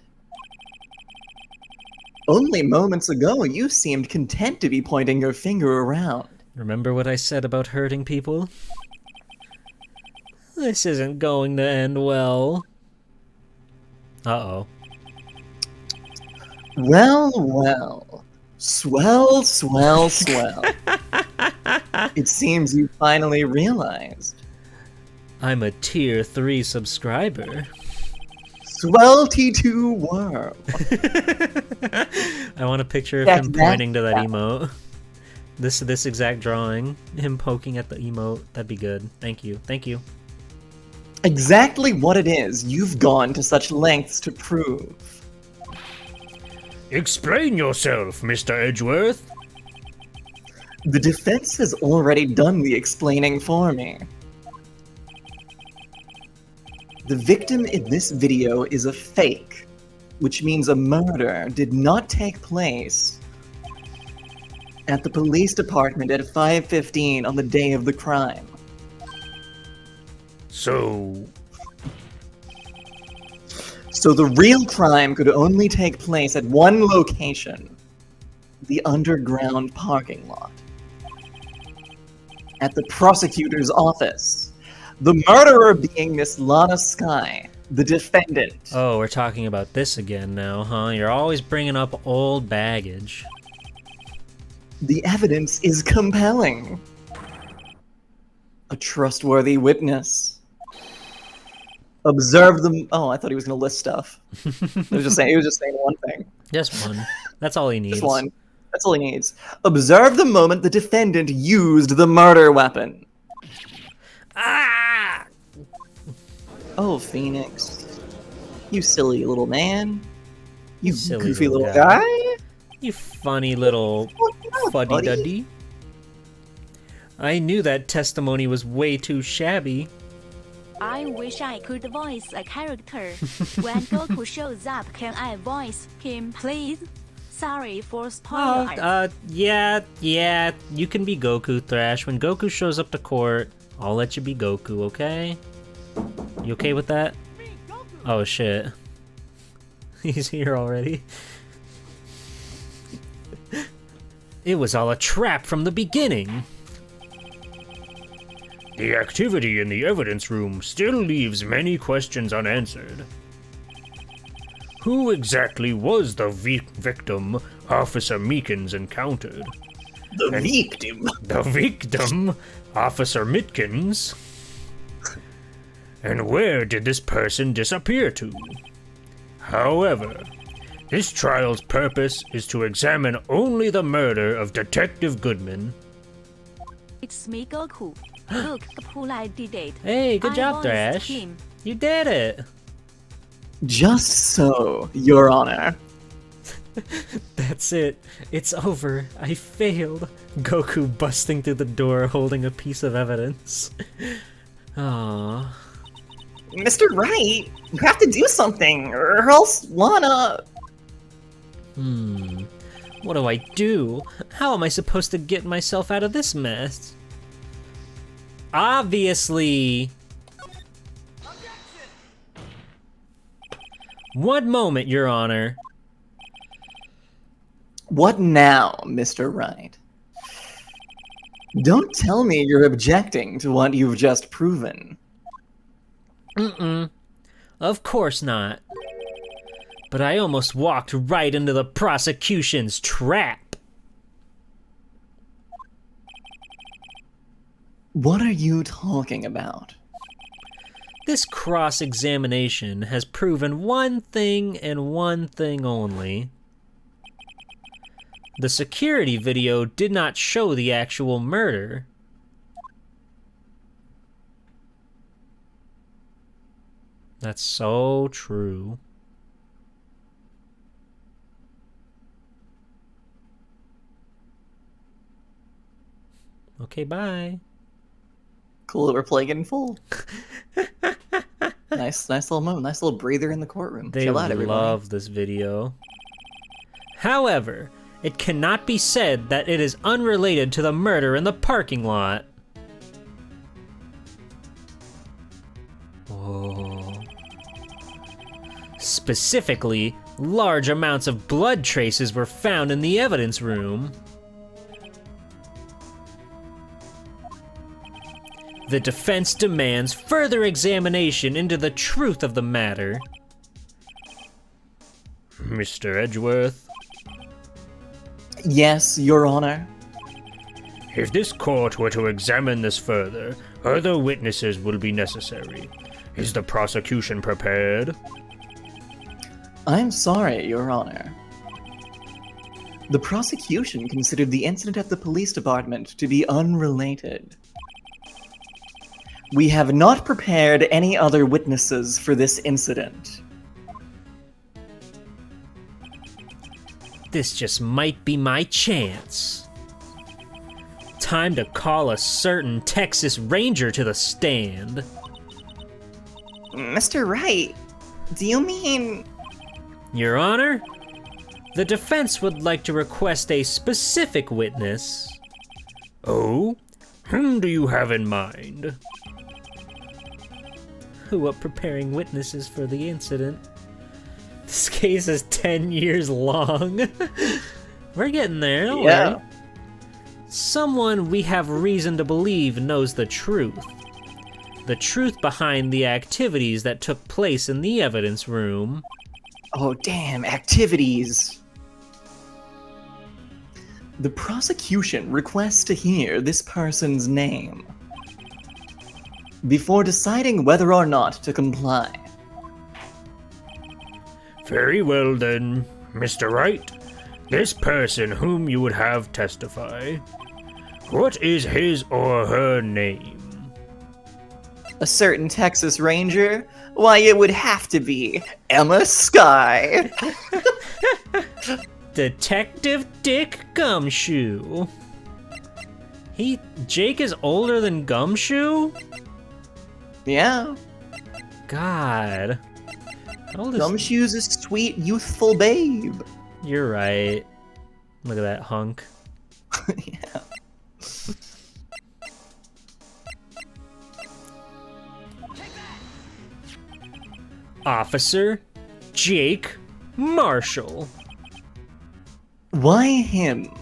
Only moments ago, you seemed content to be pointing your finger around. Remember what I said about hurting people? This isn't going to end well. Uh-oh. Well, well. Swell, swell, swell. It seems you finally realized. I'm a tier 3 subscriber. Swell-T2 world. I want a picture of That's him pointing to that emote. This exact drawing. Him poking at the emote. That'd be good. Thank you. Thank you. Exactly what it is you've gone to such lengths to prove. Explain yourself, Mr. Edgeworth. The defense has already done the explaining for me. The victim in this video is a fake, which means a murder did not take place at the police department at 5:15 on the day of the crime. So the real crime could only take place at one location, the underground parking lot. At the prosecutor's office. The murderer being Miss Lana Skye, the defendant. Oh, we're talking about this again now, huh? You're always bringing up old baggage. The evidence is compelling. A trustworthy witness. Observe them. Oh, I thought he was going to list stuff. He was just saying one thing. Just one. That's all he needs. Just one. That's all he needs. Observe the moment the defendant used the murder weapon. Ah! Oh, Phoenix. You silly little man. You Silly goofy little little guy. You funny little fuddy-duddy. I knew that testimony was way too shabby. I wish I could voice a character. When Goku shows up, can I voice him, please? Sorry for spoilers. Yeah, you can be Goku, Thrash. When Goku shows up to court, I'll let you be Goku, okay? You okay with that? Oh, shit. He's here already. It was all a trap from the beginning. the activity in the evidence room still leaves many questions unanswered. Who exactly was the victim Officer Meekins encountered? The victim? The victim, Officer Mitkins? And where did this person disappear to? However, this trial's purpose is to examine only the murder of Detective Goodman. It's me, Goku. Look, I did it. Hey, good I job, voiced Thrash. him. You did it. Just so, Your Honor. That's it. It's over. I failed. Goku busting through the door holding a piece of evidence. Aww. Mr. Wright, you have to do something, or else Lana... What do I do? How am I supposed to get myself out of this mess? Obviously... One moment, Your Honor. What now, Mr. Wright? Don't tell me you're objecting to what you've just proven. Of course not. But I almost walked right into the prosecution's trap. What are you talking about? This cross-examination has proven one thing and one thing only. The security video did not show the actual murder. That's so true. Okay, bye. Cool that we're playing it in full. Nice little moment. Nice little breather in the courtroom. They Chill out, everybody. love this video. However, it cannot be said that it is unrelated to the murder in the parking lot. Oh. Specifically, large amounts of blood traces were found in the evidence room. The defense demands further examination into the truth of the matter. Mr. Edgeworth, Yes, Your Honor. if this court were to examine this further, other witnesses will be necessary. Is the prosecution prepared? I'm sorry, Your Honor. The prosecution considered the incident at the police department to be unrelated. We have not prepared any other witnesses for this incident. This just might be my chance. Time to call a certain Texas Ranger to the stand. Mr. Wright, do you mean... Your Honor, the defense would like to request a specific witness. Oh? Whom do you have in mind? Who are preparing witnesses for the incident? This case is 10 years long. We're getting there, don't Yeah. worry. Someone we have reason to believe knows the truth. The truth behind the activities that took place in the evidence room. Oh, damn, activities. The prosecution requests to hear this person's name before deciding whether or not to comply. Very well then, Mr. Wright. This person whom you would have testify, what is his or her name? A certain Texas Ranger? Why, it would have to be Emma Skye. Detective Dick Gumshoe. Jake is older than Gumshoe? Yeah, God. How old is... Gumshoe's a sweet, youthful babe. You're right. Look at that hunk. Yeah. Officer Jake Marshall. Why him?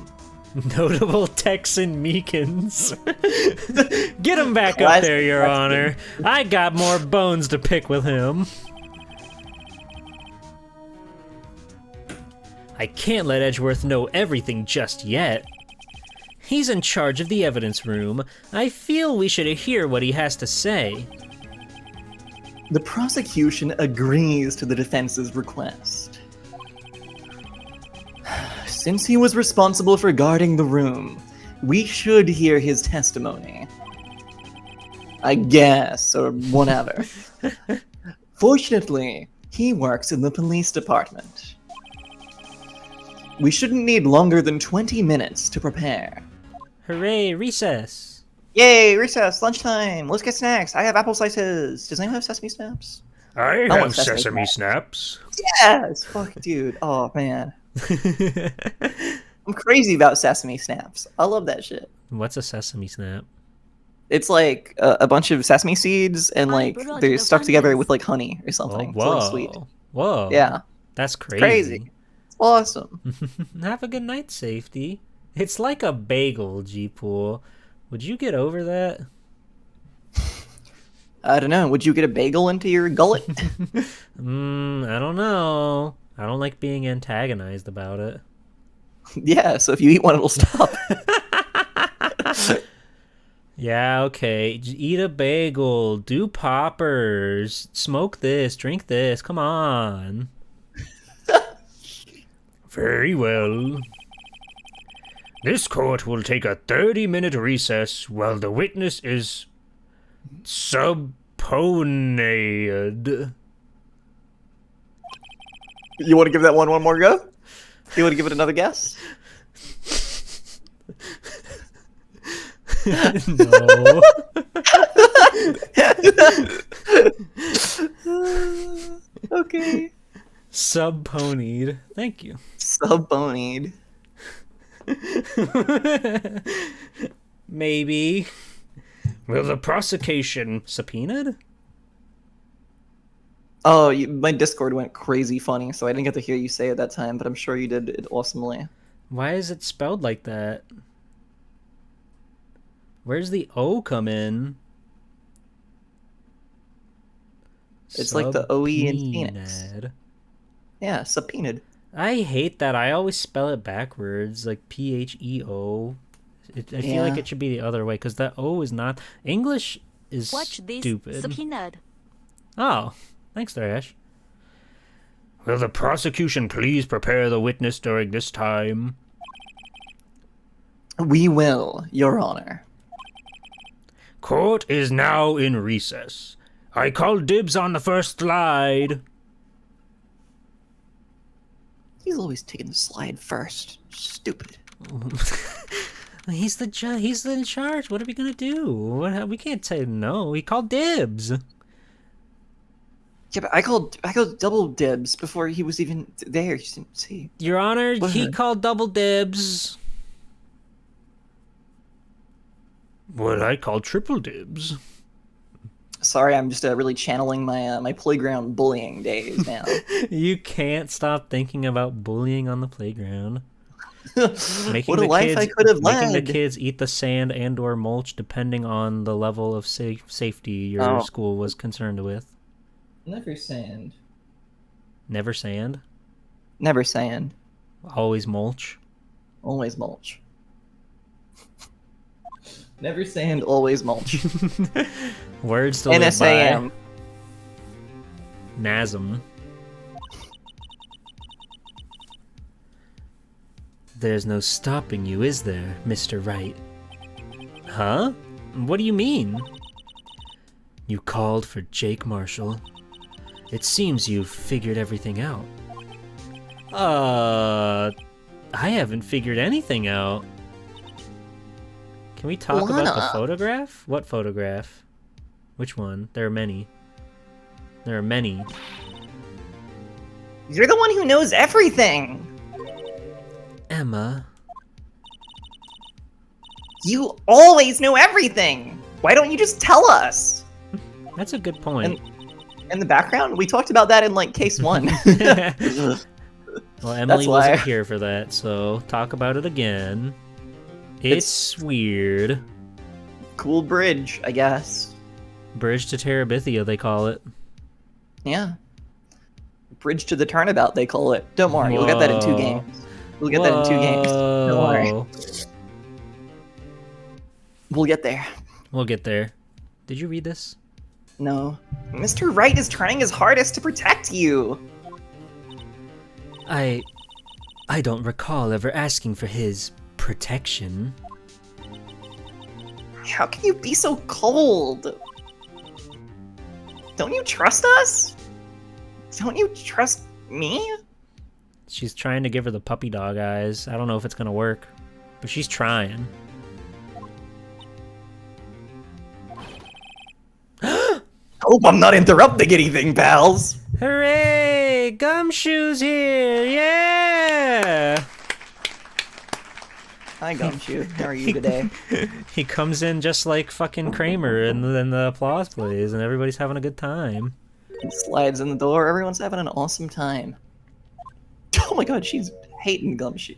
Notable Texan Meekins. Get him back up Classic there, Your Texan. Honor. I got more bones to pick with him. I can't let Edgeworth know everything just yet. He's in charge of the evidence room. I feel we should hear what he has to say. The prosecution agrees to the defense's request. Since he was responsible for guarding the room, we should hear his testimony. I guess, or whatever. Fortunately, he works in the police department. We shouldn't need longer than 20 minutes to prepare. Hooray, recess. Yay, recess, lunchtime, let's get snacks. I have apple slices. Does anyone have sesame snaps? I want have sesame sesame snaps. Yes! Fuck, dude. Oh, man. I'm crazy about sesame snaps. I love that shit. What's a sesame snap? It's like a bunch of sesame seeds and I like brought they're the stuck together bunnies. with like honey or something. Whoa. It's really sweet. Whoa. Yeah. That's crazy. Crazy. It's awesome. Have a good night, Safety. It's like a bagel, G-Pool, Would you get over that? I don't know. Would you get a bagel into your gullet? I don't know. I don't like being antagonized about it. Yeah, so if you eat one, it'll stop. Yeah, okay. Eat a bagel. Do poppers. Smoke this. Drink this. Come on. Very well. This court will take a 30-minute recess while the witness is subpoenaed. You want to give that one more go? You want to give it another guess? No. Okay. Subponied. Thank you. Subponied. Maybe. Will the prosecution... Subpoenaed? Oh, my Discord went crazy funny, so I didn't get to hear you say it that time, but I'm sure you did it awesomely. Why is it spelled like that? Where's the O come in? It's like the OE in Phoenix. Subpoenaed. Yeah, subpoenaed. I hate that. I always spell it backwards, like PHEO. I feel like Yeah. it should be the other way, because that O is not... English is Watch this stupid. subpoenaed. Oh, thanks, Thrash. Will the prosecution please prepare the witness during this time? We will, Your Honor. Court is now in recess. I call dibs on the first slide. He's always taking the slide first. Stupid. He's the judge. He's in charge. What are we gonna do? We can't say no. He called dibs. Yeah, but I called double dibs before he was even there. You didn't see. Your Honor, he Whatever. called double dibs. What I call triple dibs. Sorry, I'm just really channeling my my playground bullying days now. You can't stop thinking about bullying on the playground. What a life I could have Making the led. kids eat the sand and/or mulch, depending on the level of safety your school was concerned with. Never sand. Never sand, Never sand. always mulch. Always mulch. Never sand, always mulch. Words to live by. NSAM. NASM. There's no stopping you, is there, Mr. Wright? Huh? What do you mean? You called for Jake Marshall. It seems you've figured everything out. I haven't figured anything out. Can we talk about the Lana. photograph? What photograph? Which one? There are many. There are many. You're the one who knows everything. Emma. You always know everything. Why don't you just tell us? That's a good point. In the background, we talked about that in like case 1. Well, Emily why. wasn't here for that, so talk about it again. It's weird. Cool bridge, I guess. Bridge to Terabithia, they call it. Yeah. Bridge to the turnabout, they call it. Don't worry, we'll get that in 2 Whoa. games. We'll get that in 2 games. Don't worry. Whoa. We'll get there. We'll get there. Did you read this? No. Mr. Wright is trying his hardest to protect you. I don't recall ever asking for his protection. How can you be so cold? Don't you trust us? Don't you trust me? She's trying to give her the puppy dog eyes. I don't know if it's gonna work, but she's trying. Hope I'm not interrupting anything, pals. Hooray! Gumshoe's here! Yeah! Hi, Gumshoe. How are you today? He comes in just like fucking Kramer, and then the applause plays, and everybody's having a good time. He slides in the door. Everyone's having an awesome time. Oh my god, she's hating Gumshoe.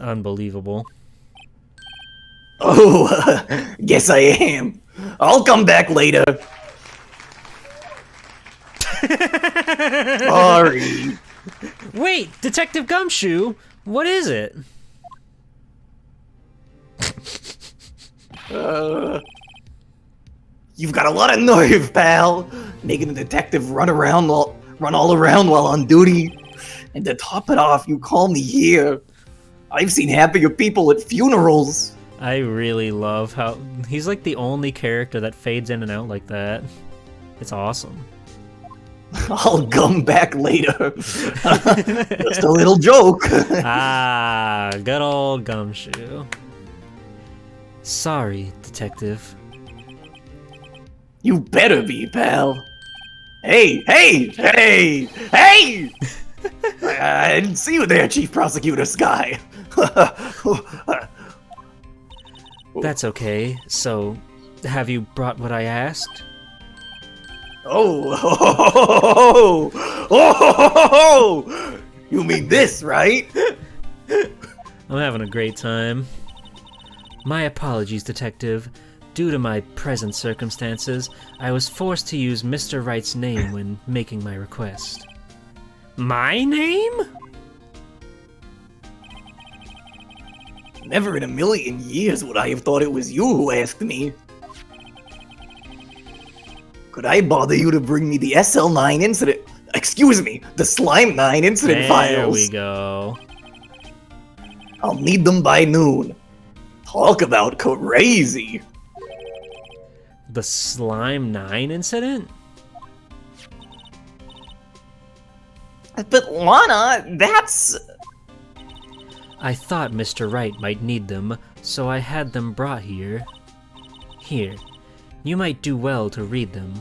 Unbelievable. Oh, guess I am. I'll come back later. Sorry. Wait, Detective Gumshoe, what is it? You've got a lot of nerve, pal. Making a detective run all around while on duty. And to top it off, you call me here. I've seen happier people at funerals. I really love how he's like the only character that fades in and out like that. It's awesome. I'll come back later. Just a little joke. Ah, good old Gumshoe. Sorry, Detective. You better be, pal. Hey! I didn't see you there, Chief Prosecutor Sky. That's okay. So, have you brought what I asked? Oh! You mean this, right? I'm having a great time. My apologies, Detective. Due to my present circumstances, I was forced to use Mr. Wright's name when making my request. My name? Never in a million years would I have thought it was you who asked me. Could I bother you to bring me the SL9 incident? Excuse me, the Slime 9 incident files. There we go. I'll need them by noon. Talk about crazy. The Slime 9 incident? But Lana, that's... I thought Mr. Wright might need them, so I had them brought here. Here, you might do well to read them.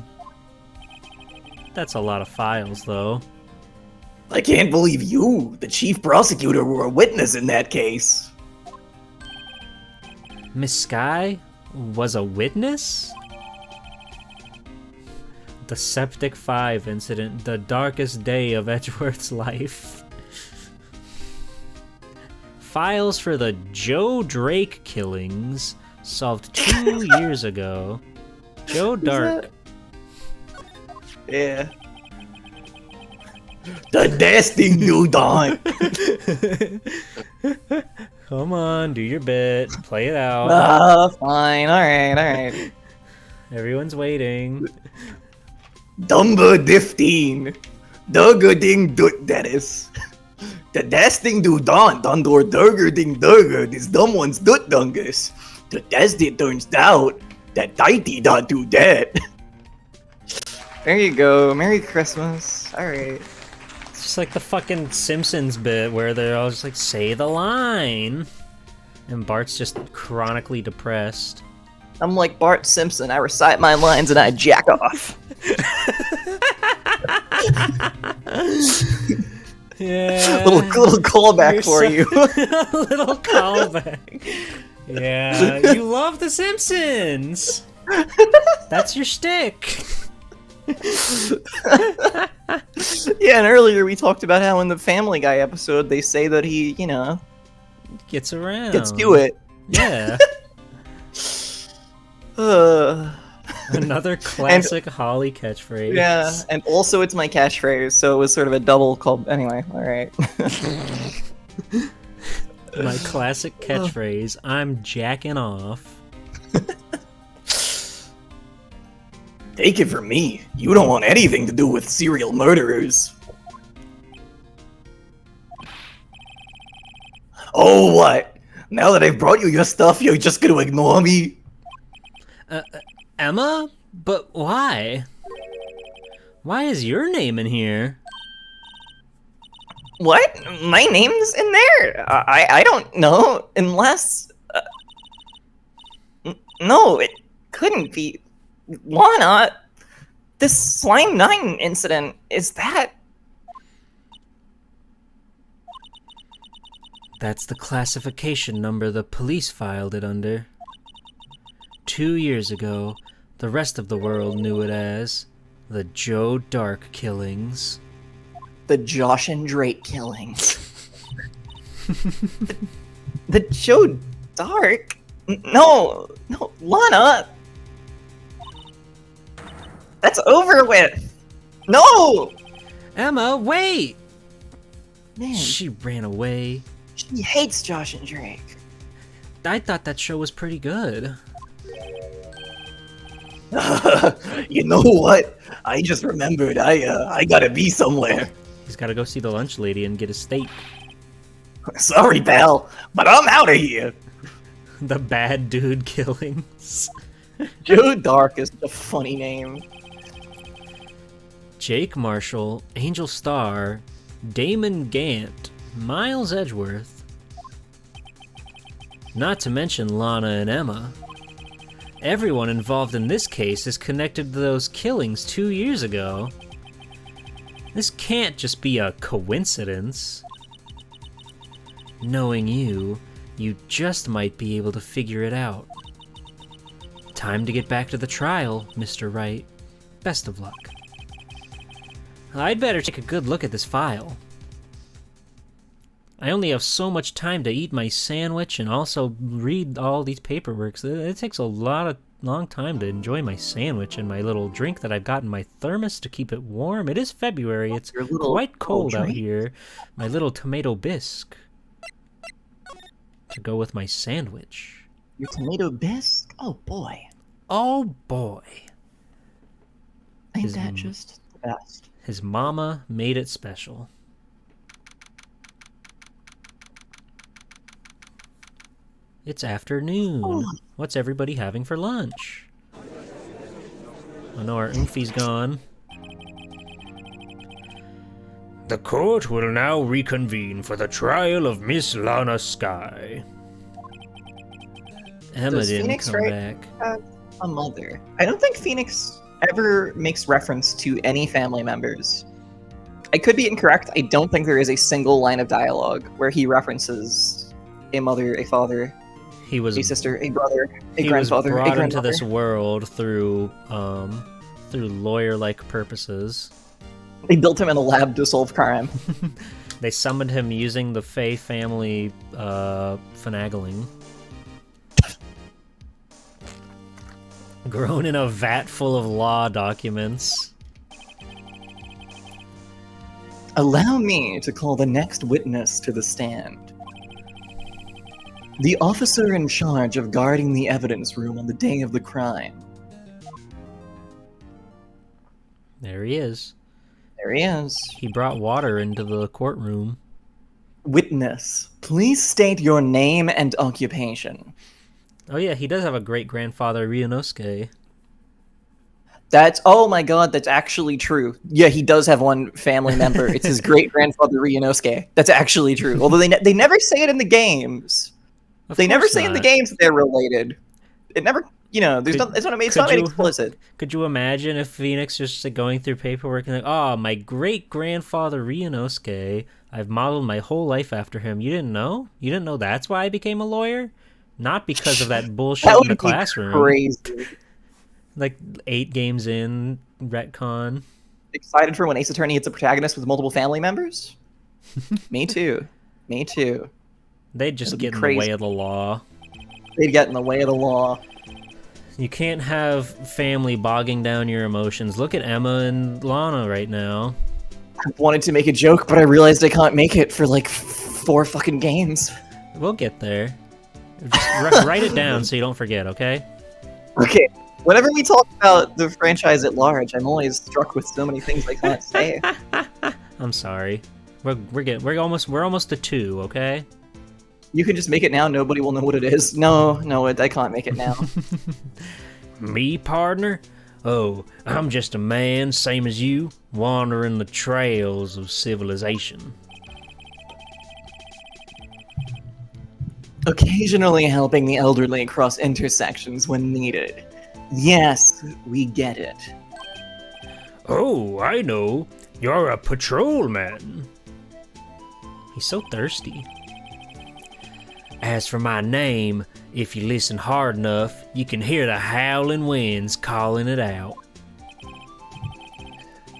That's a lot of files, though. I can't believe you, the chief prosecutor, were a witness in that case. Miss Sky was a witness? The Septic 5 incident, the darkest day of Edgeworth's life. Files for the Joe Drake killings, solved 2 years ago. Joe Dark. Yeah. The nasty new dawn. Come on, do your bit. Play it out. Fine. Alright. Everyone's waiting. Dumber Difteen. Dugger ding dut Dennis. The dasting do don dundor durger ding durger, this dumb one's dut dungus. The dasty turns out that dighty dot do that. There you go. Merry Christmas. Alright. It's just like the fucking Simpsons bit where they're all just like, say the line. And Bart's just chronically depressed. I'm like Bart Simpson. I recite my lines and I jack off. Yeah. little callback for you. A little callback. Yeah, you love The Simpsons. That's your shtick. Yeah, and earlier we talked about how in the Family Guy episode they say that he, Gets around. gets to it. Yeah. Another classic Holly catchphrase. Yeah, and also it's my catchphrase, so it was sort of a double call. Anyway, alright. My classic catchphrase, I'm jacking off. Take it from me, you don't want anything to do with serial murderers. Oh, what? Now that I've brought you your stuff, you're just gonna ignore me? Emma? But why? Why is your name in here? What? My name's in there? I don't know, unless... no, it couldn't be. Lana, this Slime 9 incident, is that... That's the classification number the police filed it under. 2 years ago, the rest of the world knew it as the Joe Dark killings. The Josh and Drake killings. the Joe Dark? No, Lana! That's over with! No! Emma, wait! Man, She ran away. she hates Josh and Drake. I thought that show was pretty good. You know what? I just remembered I gotta be somewhere. He's gotta go see the lunch lady and get a steak. Sorry, pal, but I'm out of here. The bad dude killings. Joe Dark is a funny name. Jake Marshall, Angel Starr, Damon Gant, Miles Edgeworth. Not to mention Lana and Emma. Everyone involved in this case is connected to those killings 2 years ago. This can't just be a coincidence. Knowing you, you just might be able to figure it out. Time to get back to the trial, Mr. Wright. Best of luck. I'd better take a good look at this file. I only have so much time to eat my sandwich and also read all these paperwork. So it takes a long time to enjoy my sandwich and my little drink that I've got in my thermos to keep it warm. It is February. It's quite cold out here. My little tomato bisque to go with my sandwich. Your tomato bisque? Oh boy. Oh boy. Ain't that just the best? His mama made it special. It's afternoon. Oh. What's everybody having for lunch? I know our Oomfie's gone. The court will now reconvene for the trial of Miss Lana Skye. Emma Does didn't Phoenix come Wright back. have a mother? I don't think Phoenix ever makes reference to any family members. I could be incorrect. I don't think there is a single line of dialogue where he references a mother, a father, He was a sister, a brother, a he grandfather, was a brought into grandmother. this world through lawyer-like purposes. They built him in a lab to solve crime. They summoned him using the Faye family finagling. Grown in a vat full of law documents. Allow me to call the next witness to the stand. The officer in charge of guarding the evidence room on the day of the crime. There he is. There he is. He brought water into the courtroom. Witness, please state your name and occupation. Oh yeah, he does have a great-grandfather, Ryunosuke. That's, oh my god, that's actually true. Yeah, he does have one family member. It's his great-grandfather, Ryunosuke. That's actually true. Although they never say it in the games. They never say in the games that they're related. It never, you know, it's not made explicit. Could you imagine if Phoenix just like, going through paperwork and like, oh, my great-grandfather Ryunosuke, I've modeled my whole life after him. You didn't know? You didn't know that's why I became a lawyer? Not because of that bullshit That in would the be classroom. crazy. Like 8 games in, retcon. Excited for when Ace Attorney hits a protagonist with multiple family members? Me too. Me too. They'd just That'd be get in the crazy. way of the law. They'd get in the way of the law. You can't have family bogging down your emotions. Look at Emma and Lana right now. I wanted to make a joke, but I realized I can't make it for like 4 fucking games. We'll get there. Just write it down so you don't forget, okay? Okay. Whenever we talk about the franchise at large, I'm always struck with so many things I can't say. I'm sorry. We're almost to 2, okay? You can just make it now. Nobody will know what it is. No, I can't make it now. Me, partner? Oh, I'm just a man, same as you, wandering the trails of civilization. Occasionally helping the elderly across intersections when needed. Yes, we get it. Oh, I know. You're a patrolman. He's so thirsty. As for my name, if you listen hard enough, you can hear the howling winds calling it out.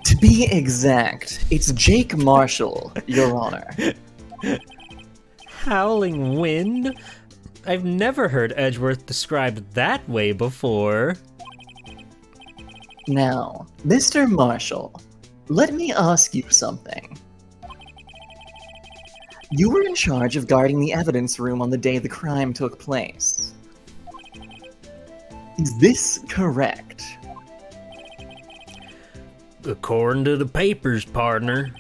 To be exact, it's Jake Marshall, Your Honor. Howling wind? I've never heard Edgeworth described that way before. Now, Mr. Marshall, let me ask you something. You were in charge of guarding the evidence room on the day the crime took place. Is this correct? According to the papers, partner.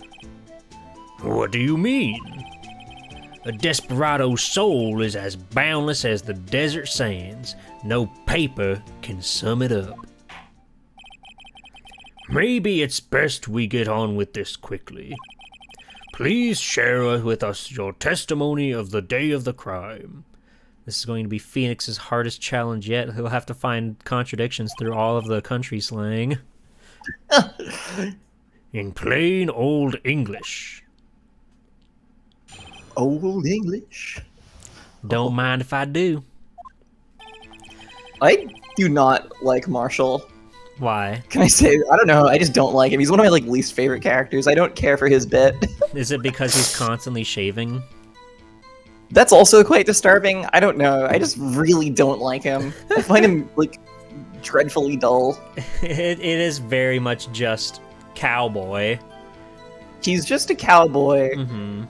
What do you mean? A desperado's soul is as boundless as the desert sands. No paper can sum it up. Maybe it's best we get on with this quickly. Please share with us your testimony of the day of the crime. This is going to be Phoenix's hardest challenge yet. He'll have to find contradictions through all of the country slang. In plain old English. Old English? Don't mind if I do. I do not like Marshall. Why? Can I say? I don't know. I just don't like him. He's one of my least favorite characters. I don't care for his bit. Is it because he's constantly shaving? That's also quite disturbing. I don't know. I just really don't like him. I find him dreadfully dull. It is very much just cowboy. He's just a cowboy. Mm-hmm.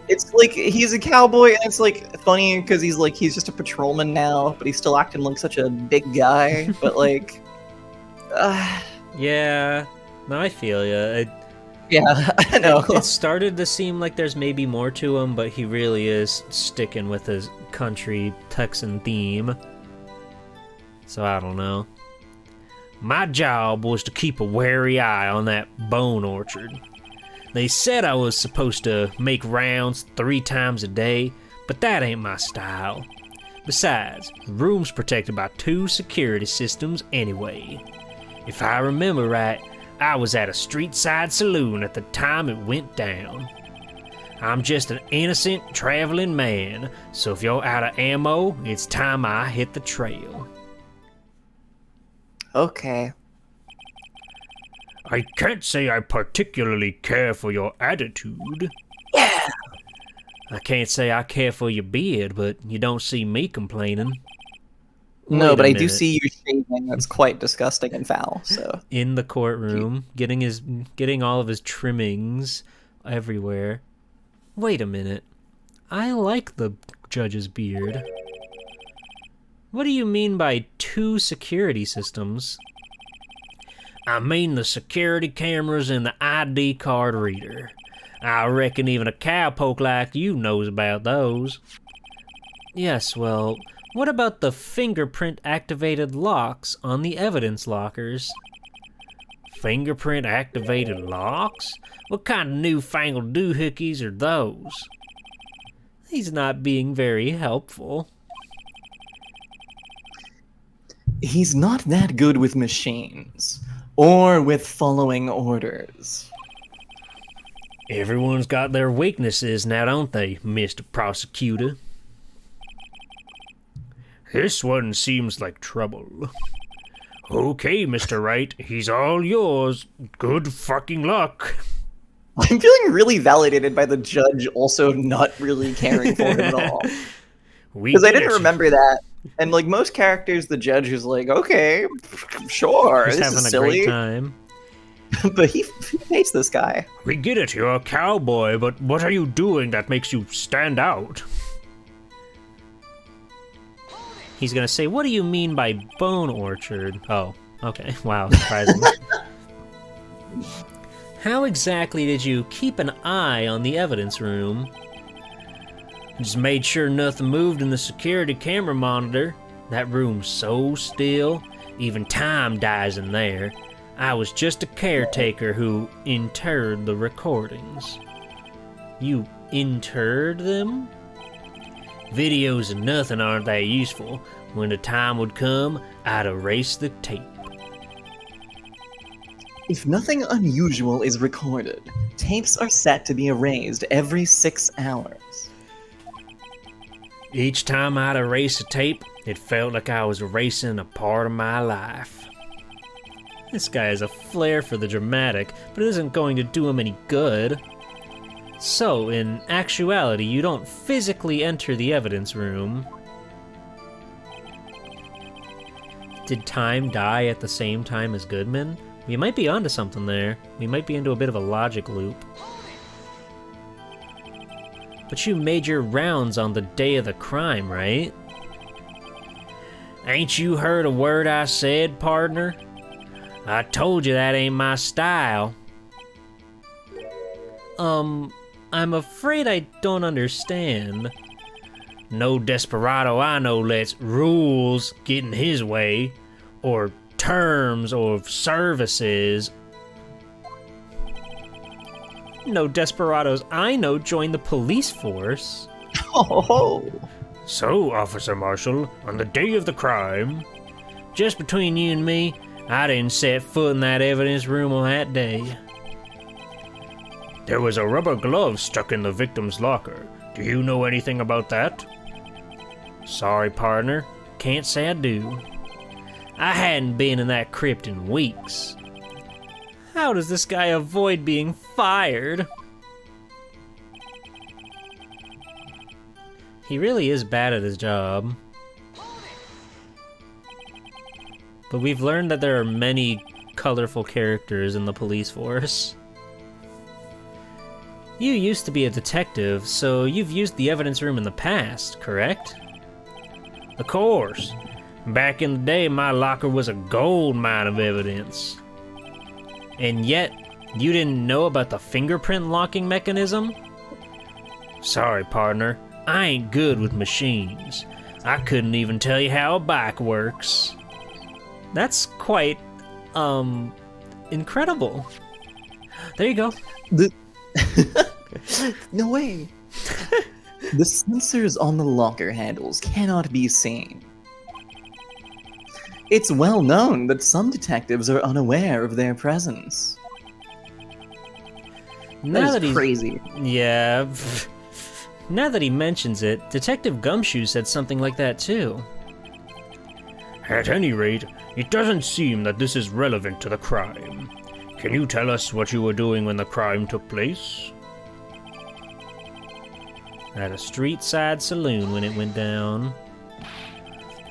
It's he's a cowboy, and it's funny because he's just a patrolman now, but he's still acting like such a big guy. But yeah, no, I feel ya. Yeah, I know. It started to seem like there's maybe more to him, but he really is sticking with his country Texan theme. So I don't know. My job was to keep a wary eye on that bone orchard. They said I was supposed to make rounds 3 times a day, but that ain't my style. Besides, the room's protected by 2 security systems anyway. If I remember right, I was at a street-side saloon at the time it went down. I'm just an innocent traveling man, so if you're out of ammo, it's time I hit the trail. Okay. I can't say I particularly care for your attitude. Yeah. I can't say I care for your beard, but you don't see me complaining. No, but I do see you shaving. That's quite disgusting and foul. So in the courtroom, getting all of his trimmings everywhere. Wait a minute. I like the judge's beard. What do you mean by 2 security systems? I mean the security cameras and the ID card reader. I reckon even a cowpoke like you knows about those. Yes, well, what about the fingerprint-activated locks on the evidence lockers? Fingerprint-activated locks? What kind of newfangled doohickeys are those? He's not being very helpful. he's not that good with machines or with following orders. Everyone's got their weaknesses now, don't they, Mr. Prosecutor? This one seems like trouble. Okay, Mr. Wright, he's all yours. Good fucking luck. I'm feeling really validated by the judge also not really caring for him at all. Because I didn't remember that. And like most characters, the judge is like, okay, sure, He's this having is a silly. great time. But he hates this guy. We get it, you're a cowboy, but what are you doing that makes you stand out? He's gonna say, what do you mean by bone orchard? Oh, okay. Wow, surprising. How exactly did you keep an eye on the evidence room? Just made sure nothing moved in the security camera monitor. That room's so still, even time dies in there. I was just a caretaker who interred the recordings. You interred them? Videos and nothing aren't that useful. When the time would come, I'd erase the tape. If nothing unusual is recorded, tapes are set to be erased every 6 hours. Each time I'd erase a tape, it felt like I was erasing a part of my life. This guy has a flair for the dramatic, but it isn't going to do him any good. So, in actuality, you don't physically enter the evidence room. Did Time die at the same time as Goodman? We might be onto something there. We might be into a bit of a logic loop. But you made your rounds on the day of the crime, right? Ain't you heard a word I said, partner? I told you that ain't my style. I'm afraid I don't understand. No desperado I know lets rules get in his way, or terms or services. No desperados I know join the police force. Oh. So, Officer Marshall, on the day of the crime, Just between you and me, I didn't set foot in that evidence room on that day. there was a rubber glove stuck in the victim's locker. Do you know anything about that? Sorry, partner. Can't say I do. I hadn't been in that crypt in weeks. How does this guy avoid being fired? He really is bad at his job. But we've learned that there are many colorful characters in the police force. You used to be a detective, so you've used the evidence room in the past, correct? Of course. Back in the day, my locker was a gold mine of evidence. And yet, you didn't know about the fingerprint locking mechanism? Sorry, partner. I ain't good with machines. I couldn't even tell you how a bike works. That's quite, incredible. There you go. No way. The sensors on the locker handles cannot be seen. It's well known that some detectives are unaware of their presence. That is crazy. Yeah. Now that he mentions it, Detective Gumshoe said something like that too. At any rate, it doesn't seem that this is relevant to the crime. Can you tell us what you were doing when the crime took place? At a street-side saloon when it went down.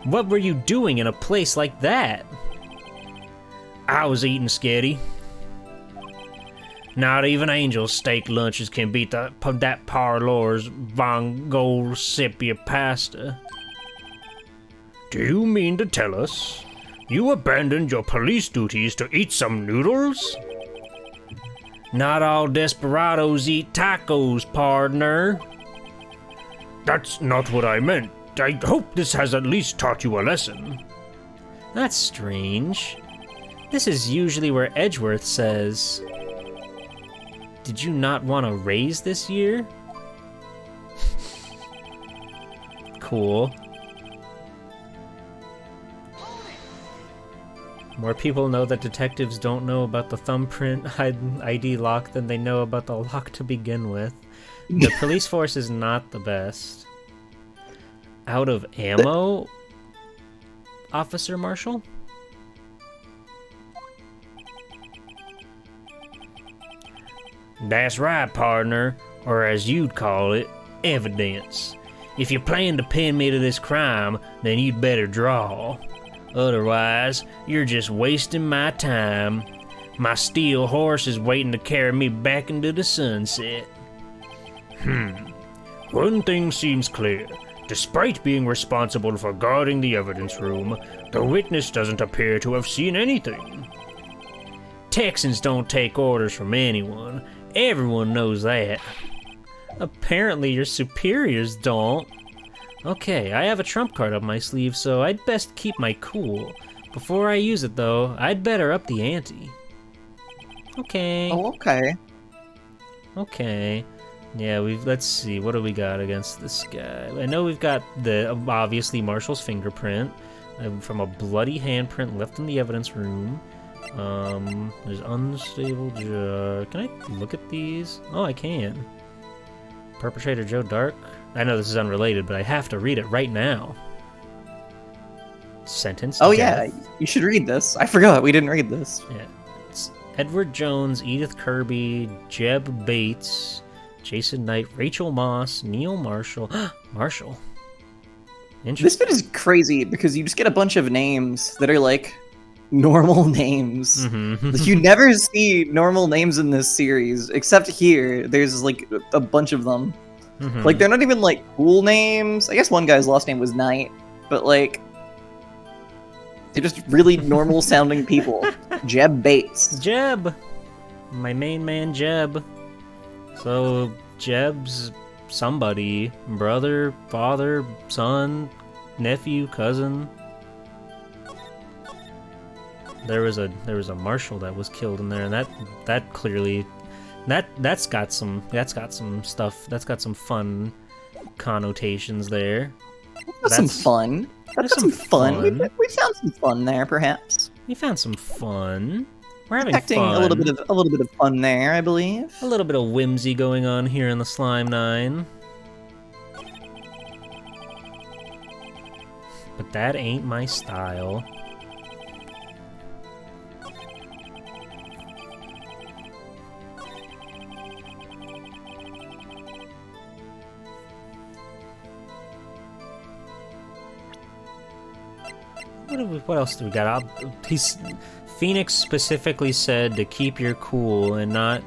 What were you doing in a place like that? I was eating sketty. Not even Angel's steak lunches can beat that parlor's Von Gold sepia pasta. Do you mean to tell us you abandoned your police duties to eat some noodles? Not all desperados eat tacos, partner. That's not what I meant. I hope this has at least taught you a lesson. That's strange. This is usually where Edgeworth says, "Did you not want a raise this year?" Cool. More people know that detectives don't know about the thumbprint ID lock than they know about the lock to begin with. The police force is not the best. Out of ammo, Officer Marshall? That's right, partner, or as you'd call it, evidence. If you plan to pin me to this crime, then you'd better draw. Otherwise, you're just wasting my time. My steel horse is waiting to carry me back into the sunset. One thing seems clear. Despite being responsible for guarding the evidence room, the witness doesn't appear to have seen anything. Texans don't take orders from anyone. Everyone knows that. Apparently your superiors don't. Okay, I have a trump card up my sleeve, so I'd best keep my cool. Before I use it, though, I'd better up the ante. Okay. Oh, okay. Okay. Yeah, let's see, what do we got against this guy? I know we've got obviously Marshall's fingerprint from a bloody handprint left in the evidence room. There's unstable Can I look at these? Oh, I can. Perpetrator Joe Dark. I know this is unrelated, but I have to read it right now. Sentence. Oh death. yeah, you should read this. I forgot we didn't read this. Yeah. It's Edward Jones, Edith Kirby, Jeb Bates, Jason Knight, Rachel Moss, Neil Marshall. Marshall. This bit is crazy because you just get a bunch of names that are like normal names. You never see normal names in this series, except here. There's like a bunch of them. Like they're not even like cool names. I guess one guy's last name was Knight, but like they're just really normal sounding people. Jeb Bates. Jeb! My main man, Jeb. So, Jeb's somebody. Brother, father, son, nephew, cousin. There was a marshal that was killed in there, and that clearly that's got some stuff. That's got some fun connotations there. That's some fun. That's some fun. We found some fun there, perhaps. We found some fun. We're having Detecting fun. a little bit of fun there, I believe. A little bit of whimsy going on here in the Slime 9. But that ain't my style. What else do we got? Phoenix specifically said to keep your cool and not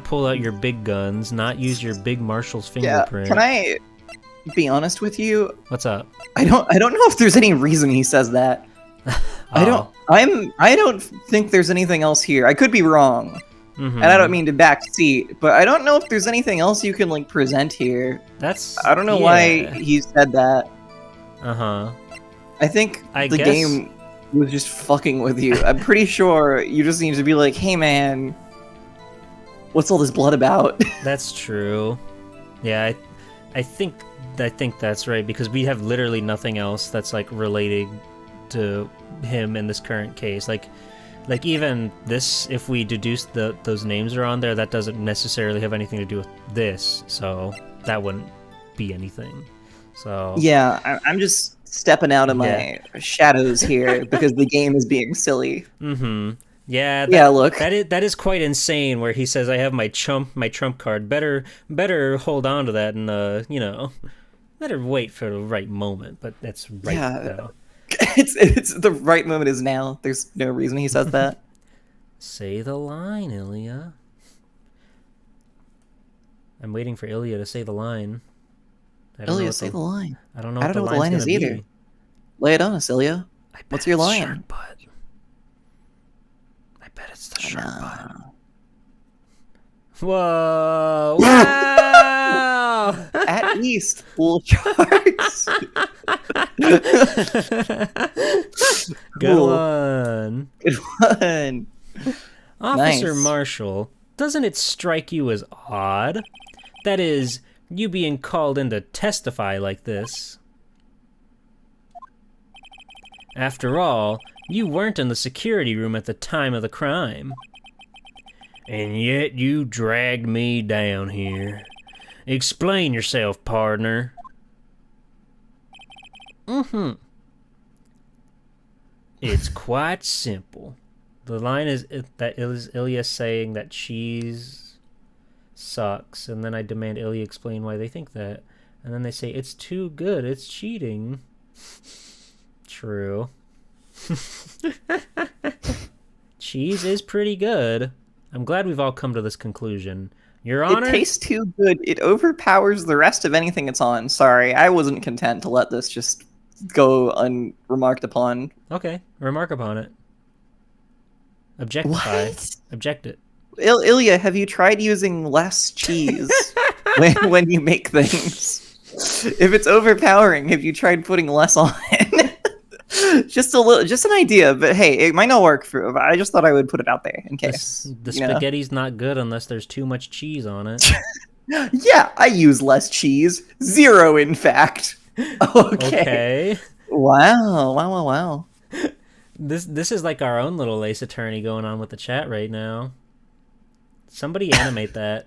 pull out your big guns, not use your big marshal's fingerprint. Yeah, can I be honest with you? What's up? I don't know if there's any reason he says that. I don't think there's anything else here. I could be wrong. And I don't mean to backseat, but I don't know if there's anything else you can like present here. I don't know why he said that. I think the game was just fucking with you. I'm pretty sure you just need to be like, hey man, what's all this blood about? That's true. Yeah, I think that's right, because we have literally nothing else that's like relating to him in this current case. Like even this, if we deduce those names are on there, that doesn't necessarily have anything to do with this, so that wouldn't be anything. So yeah, I'm just stepping out of my shadows here because the game is being silly. Yeah, look. That is quite insane where he says I have my trump card. Better hold on to that and better wait for the right moment, but that's right now. It's the right moment is now. There's no reason he says that. Say the line, Ilya. I'm waiting for Ilya to say the line. Ilya, say the line. I don't know what the line is either. Be. Lay it on us, Ilya. What's your line? Shark butt. I bet it's the shark butt. Whoa! Wow! At least full sharks. Good one. Good one. Officer Marshall, doesn't it strike you as odd? That is, you being called in to testify like this. After all, you weren't in the security room at the time of the crime. And yet you dragged me down here. Explain yourself, partner. It's quite simple. The line is that Ilya saying that cheese sucks, and then I demand Ilya explain why they think that. And then they say, it's too good, it's cheating. True. Cheese is pretty good. I'm glad we've all come to this conclusion. Your Honor? It tastes too good. It overpowers the rest of anything it's on. Sorry, I wasn't content to let this just go unremarked upon. Okay, remark upon it. Objectify. What? Object it. Ilya, have you tried using less cheese when you make things? If it's overpowering, have you tried putting less on? Just a little, just an idea, but hey, it might not work for. I just thought I would put it out there in case. The spaghetti's not good unless there's too much cheese on it. Yeah, I use less cheese. 0, in fact. Okay. Wow. This is like our own little Ace Attorney going on with the chat right now. Somebody animate that.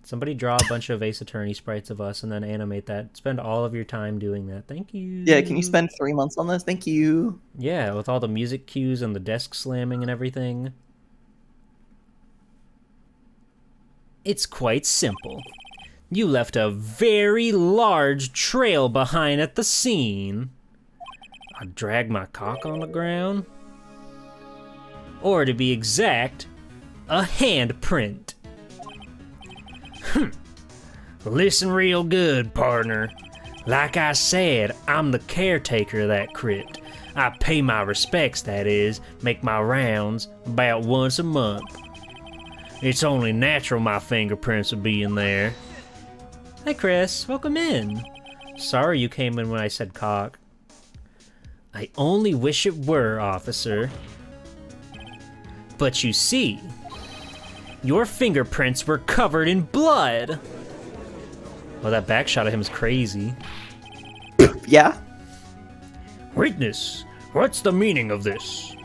Somebody draw a bunch of Ace Attorney sprites of us and then animate that. Spend all of your time doing that. Thank you. Yeah, can you spend 3 months on this? Thank you. Yeah, with all the music cues and the desk slamming and everything. It's quite simple. You left a very large trail behind at the scene. I dragged my cock on the ground. Or to be exact, a handprint. Listen real good, partner. Like I said, I'm the caretaker of that crypt. I pay my respects, that is, make my rounds about once a month. It's only natural my fingerprints would be in there. Hi, Chris. Welcome in. Sorry you came in when I said cock. I only wish it were, officer. But you see, your fingerprints were covered in blood. Well, that back shot of him is crazy. Yeah? Witness, what's the meaning of this?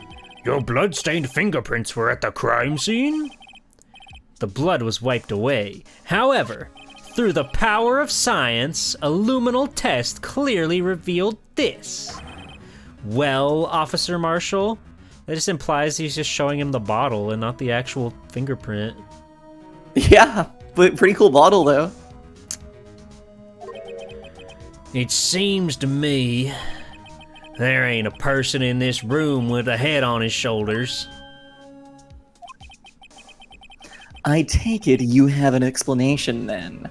Your blood-stained fingerprints were at the crime scene? The blood was wiped away. However, through the power of science, a luminal test clearly revealed this. Well, Officer Marshall, that just implies he's just showing him the bottle and not the actual fingerprint. Yeah, but pretty cool bottle, though. It seems to me there ain't a person in this room with a head on his shoulders. I take it you have an explanation, then,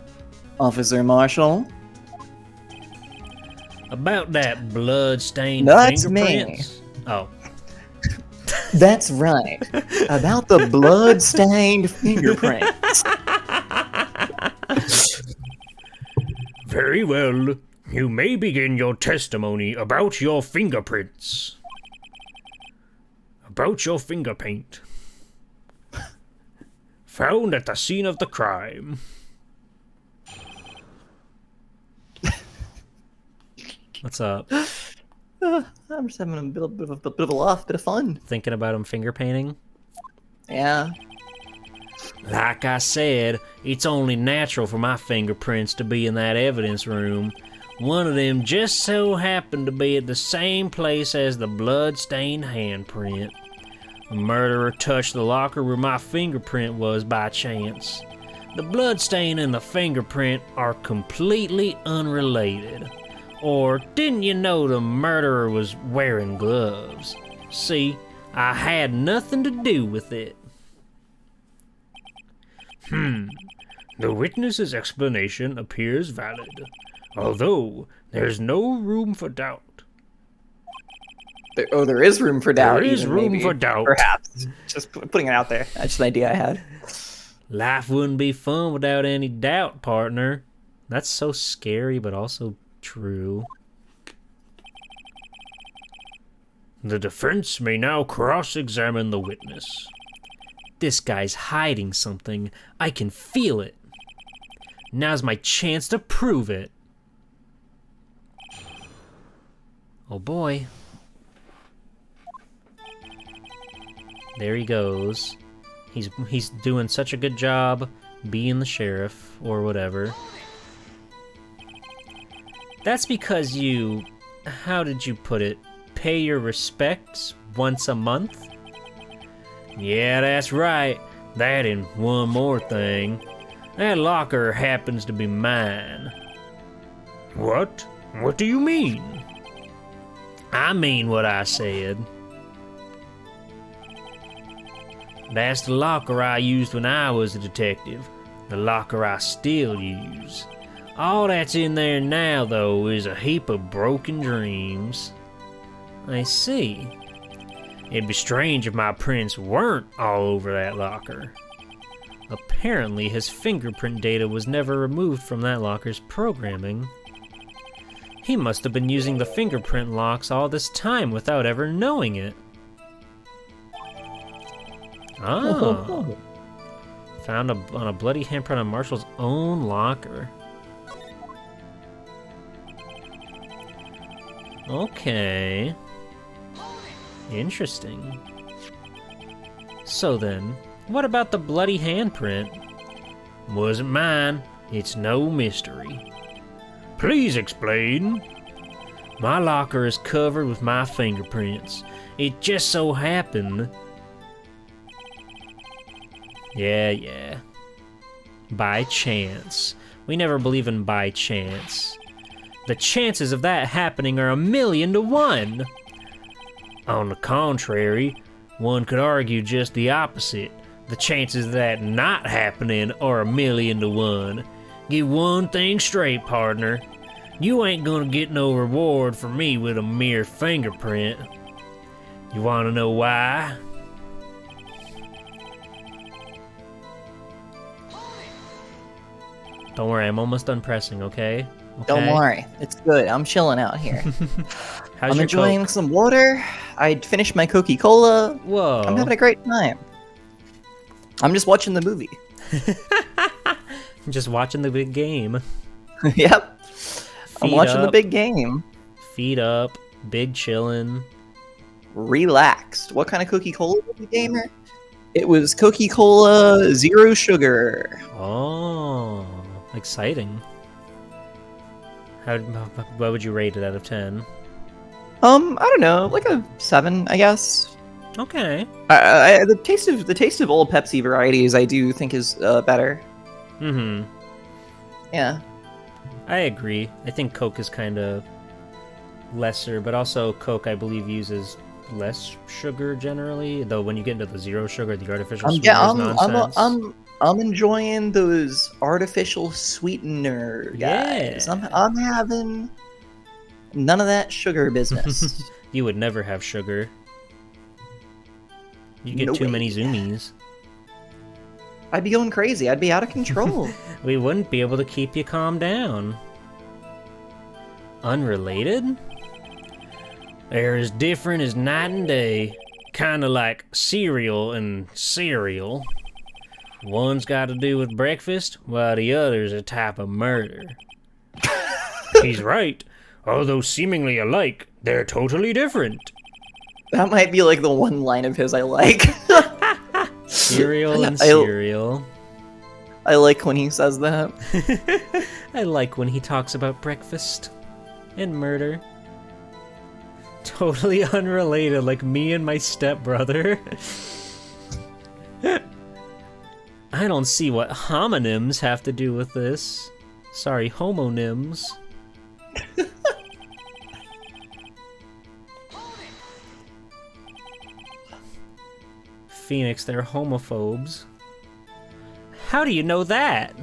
Officer Marshall? About that blood-stained That's me. fingerprints? Oh. That's right. About the blood-stained fingerprints. Very well. You may begin your testimony about your fingerprints. About your finger paint. Found at the scene of the crime. What's up? I'm just having a bit of a laugh, bit of fun. Thinking about him finger painting? Yeah. Like I said, it's only natural for my fingerprints to be in that evidence room. One of them just so happened to be at the same place as the blood-stained handprint. The murderer touched the locker where my fingerprint was by chance. The bloodstain and the fingerprint are completely unrelated. Or didn't you know the murderer was wearing gloves? See, I had nothing to do with it. The witness's explanation appears valid, although there's no room for doubt. There is room for doubt. There is even, room maybe. for doubt. Perhaps. Just putting it out there. That's just an idea I had. Life wouldn't be fun without any doubt, partner. That's so scary, but also true. The defense may now cross-examine the witness. This guy's hiding something. I can feel it. Now's my chance to prove it. Oh boy. There he goes. He's doing such a good job being the sheriff or whatever. That's because you, how did you put it, pay your respects once a month? Yeah, that's right. That and one more thing. That locker happens to be mine. What? What do you mean? I mean what I said. That's the locker I used when I was a detective. The locker I still use. All that's in there now, though, is a heap of broken dreams. I see. It'd be strange if my prints weren't all over that locker. Apparently, his fingerprint data was never removed from that locker's programming. He must have been using the fingerprint locks all this time without ever knowing it. Oh. Found on a bloody handprint on Marshall's own locker. Okay. Interesting. So then, what about the bloody handprint? Wasn't mine. It's no mystery. Please explain. My locker is covered with my fingerprints. It just so happened. Yeah. By chance. We never believe in by chance. The chances of that happening are 1,000,000 to 1. On the contrary, one could argue just the opposite. The chances of that not happening are 1,000,000 to 1. Get one thing straight, partner. You ain't gonna get no reward from me with a mere fingerprint. You wanna know why? Don't worry, I'm almost done pressing, okay? Don't worry, it's good. I'm chilling out here. How's I'm your enjoying Coke? some water. I finished my Coca-Cola. Whoa. I'm having a great time. I'm just watching the movie. Just watching the big game. Yep. I'm Feet watching the up. big game. Feet up, big chillin'. Relaxed. What kind of Coca-Cola was the gamer? It was Coca-Cola Zero Sugar. Oh, exciting. What would you rate it out of 10? I don't know, like a 7, I guess. Okay. The taste of all Pepsi varieties, I do think is better. Mm-hmm. Yeah. I agree. I think Coke is kind of lesser, but also Coke, I believe, uses less sugar generally. Though when you get into the zero sugar, the artificial sweeteners nonsense. I'm enjoying those artificial sweetener guys. Yeah. I'm having none of that sugar business. You would never have sugar. You get No too way. many zoomies. I'd be going crazy. I'd be out of control. We wouldn't be able to keep you calm down. Unrelated? They're as different as night and day. Kinda like cereal and cereal. One's got to do with breakfast, while the other's a type of murder. He's right. Although seemingly alike, they're totally different. That might be like the one line of his I like. Cereal and cereal. I like when he says that. I like when he talks about breakfast and murder. Totally unrelated, like me and my stepbrother. I don't see what homonyms have to do with this. Sorry, homonyms. Phoenix, they're homophobes. How do you know that?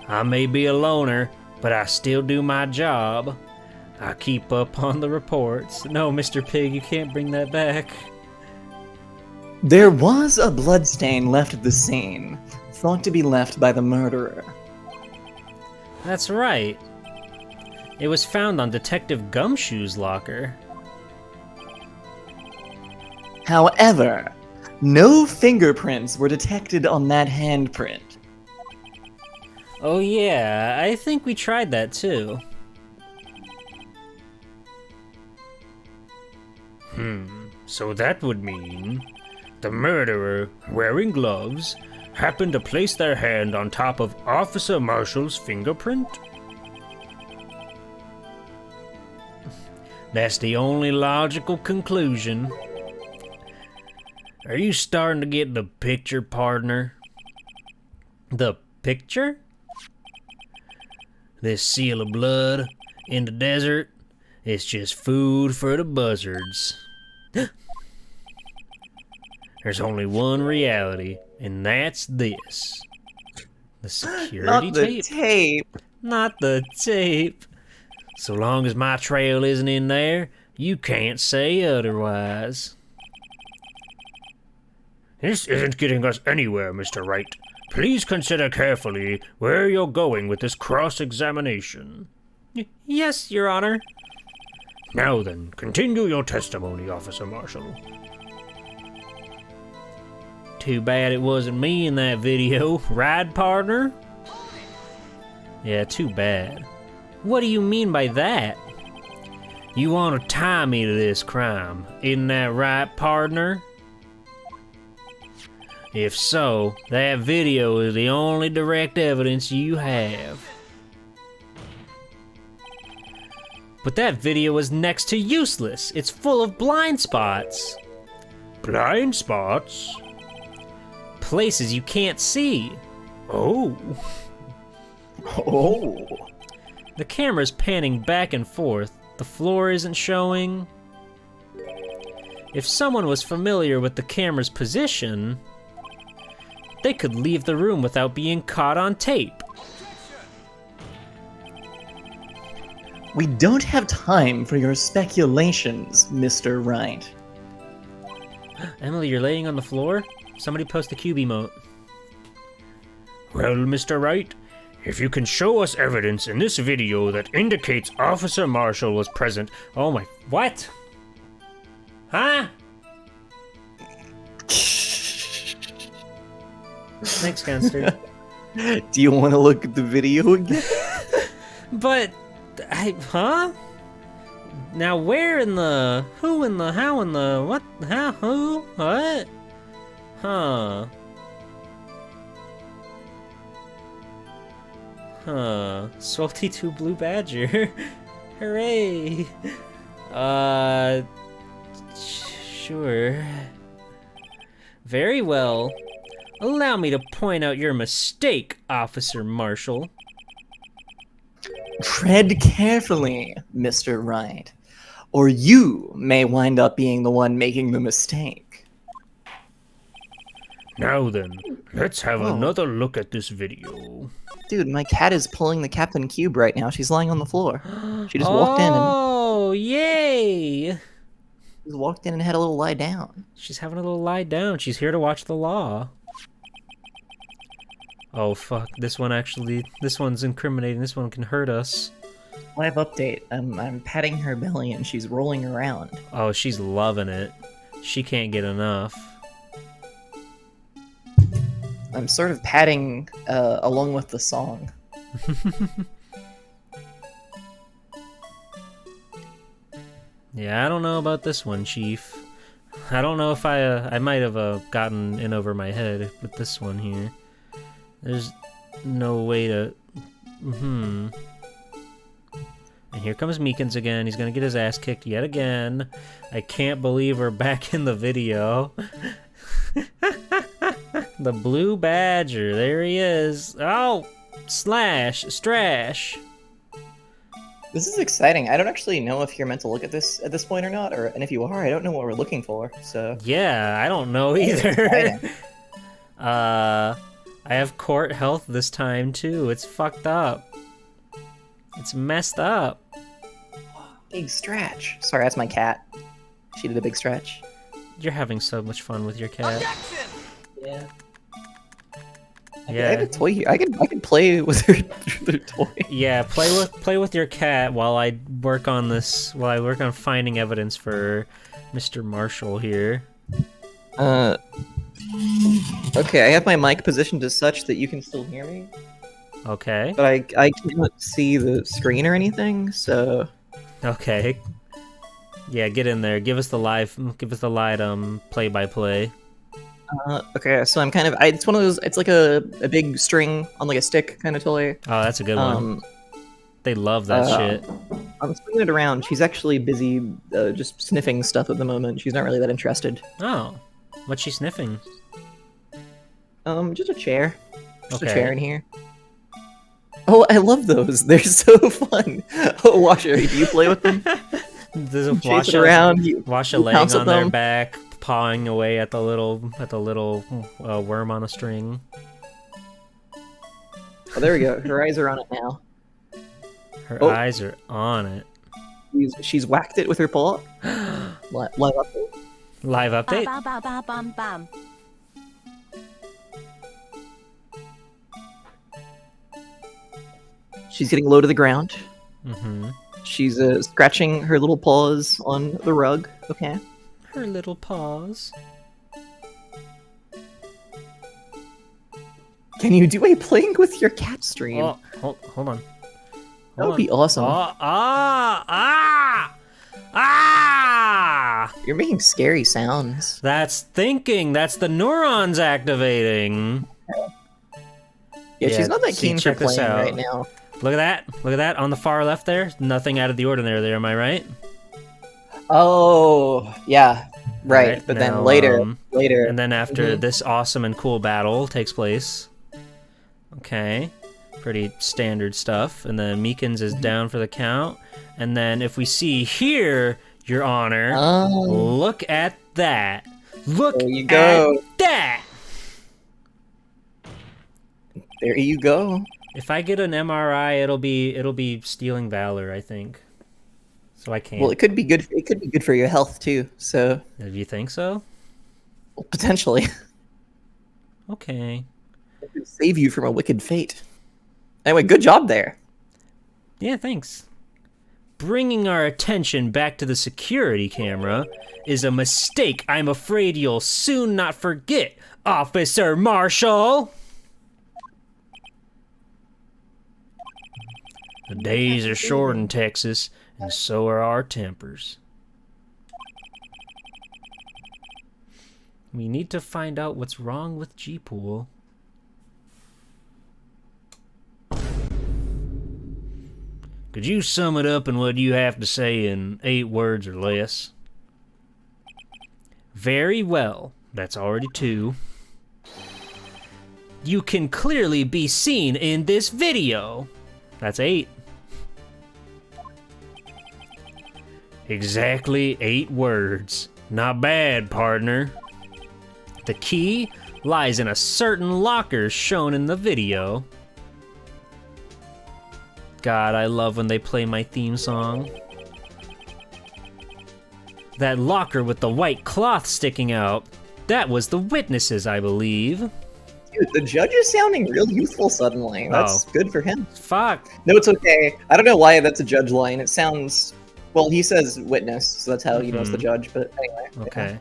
I may be a loner, but I still do my job. I keep up on the reports. No, Mr. Pig, you can't bring that back. There was a bloodstain left at the scene, thought to be left by the murderer. That's right. It was found on Detective Gumshoe's locker. However, no fingerprints were detected on that handprint. Oh yeah, I think we tried that too. So that would mean the murderer, wearing gloves, happened to place their hand on top of Officer Marshall's fingerprint? That's the only logical conclusion. Are you starting to get the picture, partner? The picture? This seal of blood in the desert, it's just food for the buzzards. There's only one reality, and that's this. The security Not the tape? tape. Not the tape. So long as my trail isn't in there, you can't say otherwise. This isn't getting us anywhere, Mr. Wright. Please consider carefully where you're going with this cross-examination. Yes, Your Honor. Now then, continue your testimony, Officer Marshall. Too bad it wasn't me in that video, right, partner? Yeah, too bad. What do you mean by that? You want to tie me to this crime, isn't that right, partner? If so, that video is the only direct evidence you have. But that video is next to useless. It's full of blind spots. Blind spots? Places you can't see. Oh. Oh. The camera's panning back and forth. The floor isn't showing. If someone was familiar with the camera's position, they could leave the room without being caught on tape. We don't have time for your speculations, Mr. Wright. Emily, you're laying on the floor? Somebody post a cube emote. Well, Mr. Wright, if you can show us evidence in this video that indicates Officer Marshall was present. Oh my... What? Huh? Thanks, Gunster. Do you want to look at the video again? But... Huh? Now where in the... Who in the... How in the... What? How? Who? What? Huh. Huh. Salty 2 Blue Badger. Hooray! Sure. Very well. Allow me to point out your mistake, Officer Marshall. Tread carefully, Mr. Wright, or you may wind up being the one making the mistake. Now then, let's have Oh. another look at this video. Dude, my cat is pulling the Captain Cube right now. She's lying on the floor. She just walked in and Oh, yay! had a little lie down. She's having a little lie down. She's here to watch the law. Oh, fuck. This one's incriminating. This one can hurt us. Live update. I'm patting her belly and she's rolling around. Oh, she's loving it. She can't get enough. I'm sort of patting along with the song. Yeah, I don't know about this one, Chief. I don't know if I might have gotten in over my head with this one here. There's no way to... And here comes Meekins again. He's gonna get his ass kicked yet again. I can't believe we're back in the video. The Blue Badger, there he is. Oh! Strash. This is exciting. I don't actually know if you're meant to look at this point or not, and if you are, I don't know what we're looking for, so... Yeah, I don't know either. I have court health this time too. It's fucked up. It's messed up. Big stretch. Sorry, that's my cat. She did a big stretch. You're having so much fun with your cat. Yeah. I Yeah. have a toy here. I can play with her toy. Yeah, play with your cat while I work on this. While I work on finding evidence for Mr. Marshall here. Okay, I have my mic positioned as such that you can still hear me, Okay. but I can't see the screen or anything. So Okay. Yeah, get in there. Give us the live play by play. okay, so I'm kind of it's one of those. It's like a big string on like a stick kind of toy. Oh, that's a good one. They love that shit. I'm swinging it around. She's actually busy just sniffing stuff at the moment. She's not really that interested. Oh, what's she sniffing? Just a chair. Just a Okay. chair in here. Oh, I love those. They're so fun. Oh, Washer, do you play with them? There's a Chase it around. Washa you laying pounce at on their them. back, pawing away at the little worm on a string. Oh, there we go. Her eyes are on it now. Her Oh. eyes are on it. She's whacked it with her paw. Live update. Live update. Bam, bam, bam, bam, bam. She's getting low to the ground. Mm-hmm. She's scratching her little paws on the rug. Okay. Her little paws. Can you do a playing with your cat stream? Oh, hold on. that would be awesome. You're making scary sounds. That's thinking. That's the neurons activating. Yeah, Yeah, she's not that see, keen for check this playing out. right now. Look at that. Look at that on the far left there. Nothing out of the ordinary there. Am I right? Oh, yeah. Right. Right, But now, then later. And then after Mhm. this awesome and cool battle takes place, Okay. Pretty standard stuff. And then Meekins is down for the count. And then if we see here, Your Honor, look at that. Look there you go. at that! There you go. If I get an MRI, it'll be stealing valor, I think. So I can't. Well, it could be good. It could be good for your health too. So. Do you think so? Well, potentially. Okay. It could save you from a wicked fate. Anyway, good job there. Yeah, thanks. Bringing our attention back to the security camera is a mistake I'm afraid you'll soon not forget, Officer Marshall! The days are short in Texas, and so are our tempers. We need to find out what's wrong with G-Pool. Could you sum it up in what you have to say in 8 words or less? Very well. That's already 2. You can clearly be seen in this video. That's 8. Exactly 8 words. Not bad, partner. The key lies in a certain locker shown in the video. God, I love when they play my theme song. That locker with the white cloth sticking out, that was the witnesses, I believe. Dude, the judge is sounding real youthful suddenly. That's good for him. Fuck. No, it's okay. I don't know why that's a judge line. It sounds... Well, he says witness, so that's how you know it's the judge, but anyway. Okay.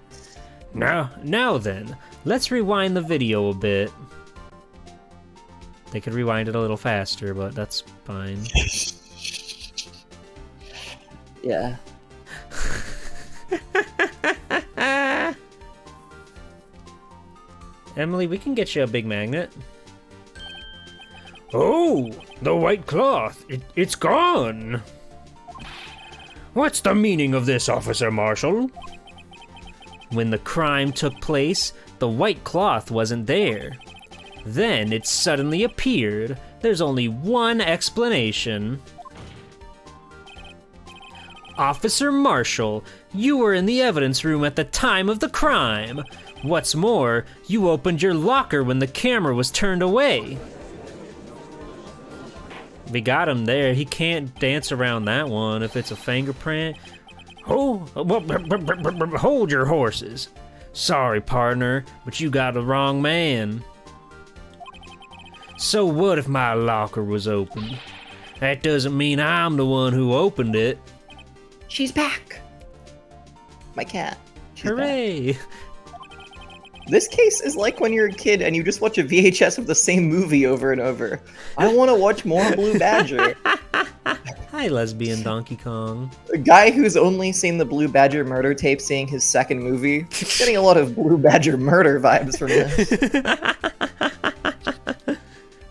Now then, let's rewind the video a bit. They could rewind it a little faster, but that's fine. Yeah. Emily, we can get you a big magnet. Oh, the white cloth. It's gone. What's the meaning of this, Officer Marshall? When the crime took place, the white cloth wasn't there. Then it suddenly appeared. There's only one explanation. Officer Marshall, you were in the evidence room at the time of the crime. What's more, you opened your locker when the camera was turned away. We got him there. He can't dance around that one if it's a fingerprint. Oh, hold your horses. Sorry, partner, but you got the wrong man. So what if my locker was open? That doesn't mean I'm the one who opened it. She's back. My cat. She's Hooray! back. This case is like when you're a kid and you just watch a VHS of the same movie over and over. I want to watch more Blue Badger. Hi, lesbian Donkey Kong. A guy who's only seen the Blue Badger murder tape seeing his second movie. Getting a lot of Blue Badger murder vibes from this.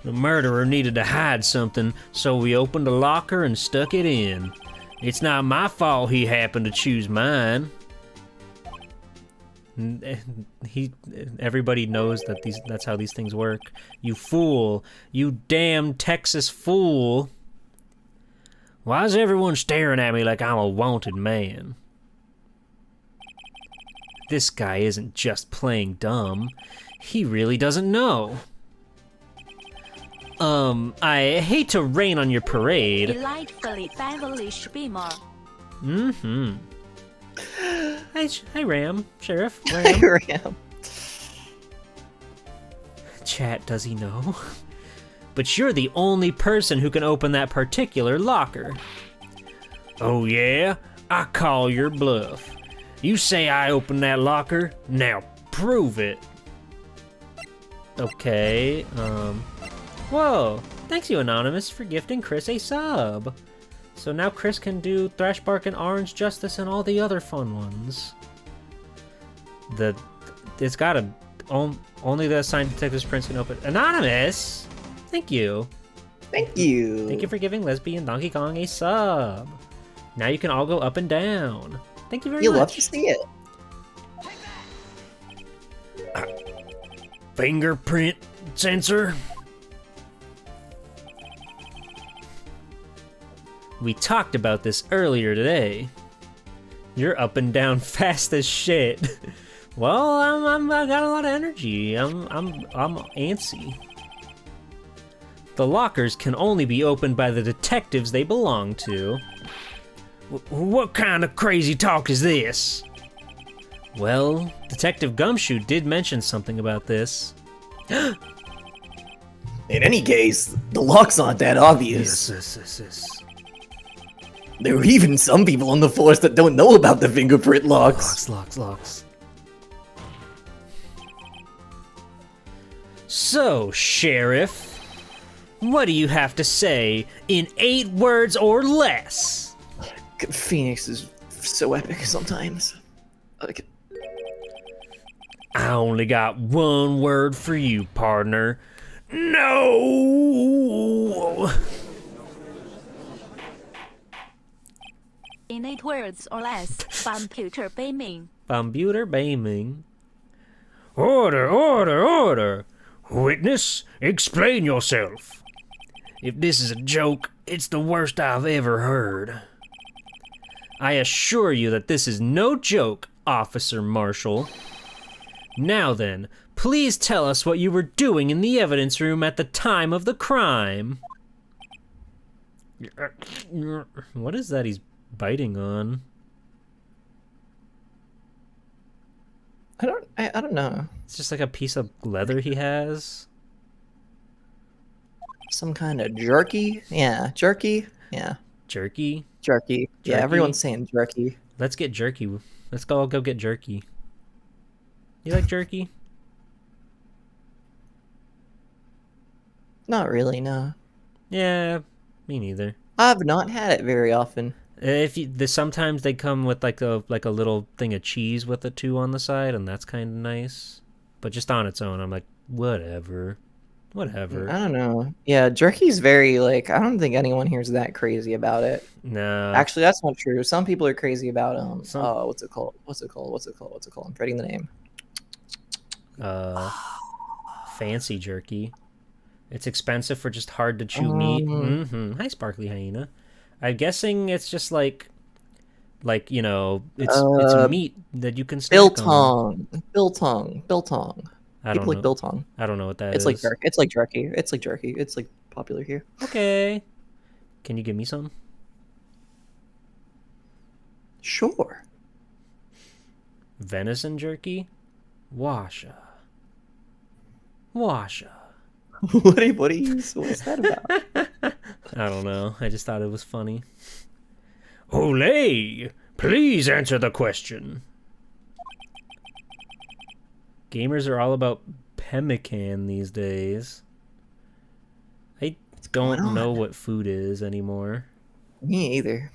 The murderer needed to hide something, so we opened a locker and stuck it in. It's not my fault he happened to choose mine. Everybody knows that that's how these things work. You fool. You damn Texas fool. Why is everyone staring at me like I'm a wanted man? This guy isn't just playing dumb. He really doesn't know. I hate to rain on your parade. Delightfully devilish beamer. Mm-hmm. Hi, Ram. Sheriff. Ram. Here I am. Chat, does he know? But you're the only person who can open that particular locker. Oh yeah? I call your bluff. You say I opened that locker? Now prove it. Okay, Whoa! Thanks you, Anonymous, for gifting Chris a sub. So now Chris can do Thrash Bark and Orange Justice and all the other fun ones. It's gotta... Only the assigned detectives prince can open... Anonymous! Thank you. Thank you. Thank you for giving Lesbian Donkey Kong a sub. Now you can all go up and down. Thank you very much. You love to see it. Fingerprint sensor? We talked about this earlier today. You're up and down fast as shit. Well, I got a lot of energy. I'm antsy. The lockers can only be opened by the detectives they belong to. What kind of crazy talk is this? Well, Detective Gumshoe did mention something about this. In any case, the locks aren't that obvious. Yes. There are even some people on the force that don't know about the fingerprint locks. Locks. So, Sheriff, what do you have to say in 8 words or less? Phoenix is so epic sometimes. Like, I only got 1 word for you, partner. No! In 8 words or less, computer gaming. Computer gaming. Order! Witness, explain yourself. If this is a joke, it's the worst I've ever heard. I assure you that this is no joke, Officer Marshall. Now then, please tell us what you were doing in the evidence room at the time of the crime. What is that he's biting on? I don't know. It's just like a piece of leather he has. Some kind of jerky? Yeah, jerky? Yeah. Jerky? Jerky. Yeah, Jerky? everyone's saying jerky. Let's get jerky. Let's go get jerky. You like jerky? Not really, no. Yeah, me neither. I've not had it very often. Sometimes they come with like a little thing of cheese with a 2 on the side, and that's kind of nice. But just on its own, I'm like, whatever. I don't know. Yeah, jerky's very, like, I don't think anyone here is that crazy about it. No. Actually, that's not true. Some people are crazy about, Some- what's it called? I'm forgetting the name. Fancy jerky. It's expensive for just hard to chew meat. Hi, Sparkly Hyena. I'm guessing it's just like you know, it's meat that you can snack on. Biltong. I People don't like know. biltong. I don't know what that It's is. like jerky. It's like jerky. It's like popular here. Okay. Can you give me some? Sure. Venison jerky? Washa. What's that about? I don't know. I just thought it was funny. Olay! Please answer the question. Gamers are all about pemmican these days. I don't know what food is anymore. Me either.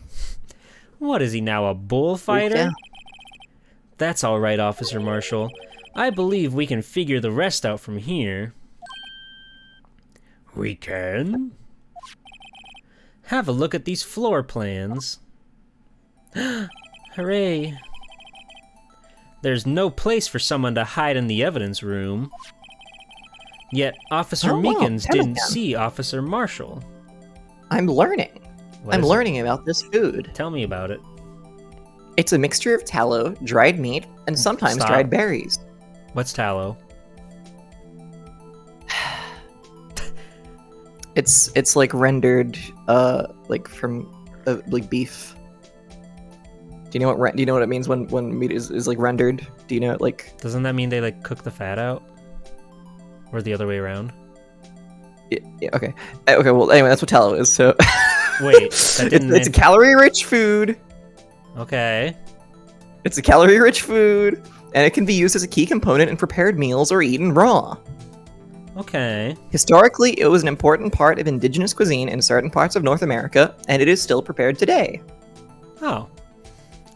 What is he now, a bullfighter? Yeah. That's all right, Officer Marshall. I believe we can figure the rest out from here. We can? Have a look at these floor plans. Hooray. There's no place for someone to hide in the evidence room. Yet Officer Oh, wow, Meekins didn't pemmican. see Officer Marshall. I'm learning. What I'm is it? learning about this food. Tell me about it. It's a mixture of tallow, dried meat, and sometimes Stop. dried berries. What's tallow? It's like rendered, like from like beef. Do you know what it means when meat is like rendered? Do you know it like? Doesn't that mean they like cook the fat out? Or the other way around? Yeah, okay. Okay. Well, anyway, that's what tallow is. So. Wait, that didn't. It's a calorie-rich food. Okay. It's a calorie-rich food, and it can be used as a key component in prepared meals or eaten raw. Okay. Historically, it was an important part of indigenous cuisine in certain parts of North America, and it is still prepared today. Oh.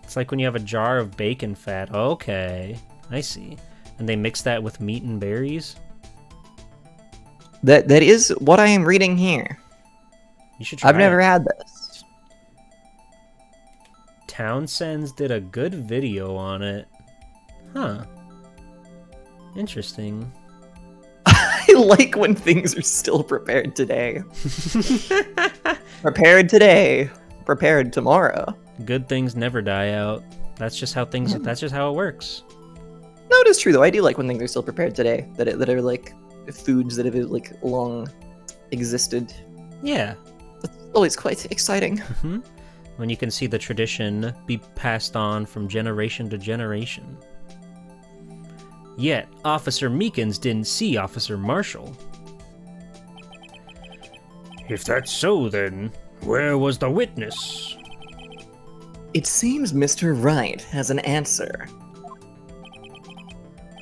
It's like when you have a jar of bacon fat. Okay. I see. And they mix that with meat and berries? That is what I am reading here. You should try I've never it. had this. Townsend's did a good video on it. Huh. Interesting. I like when things are still prepared today. Prepared today. prepared tomorrow. Good things never die out. That's just how things. That's just how it works. No, it is true though. I do like when things are still prepared today. That are like foods that have like long existed. Yeah. That's always quite exciting. When you can see the tradition be passed on from generation to generation. Yet, Officer Meekins didn't see Officer Marshall. If that's so, then where was the witness? It seems Mr. Wright has an answer.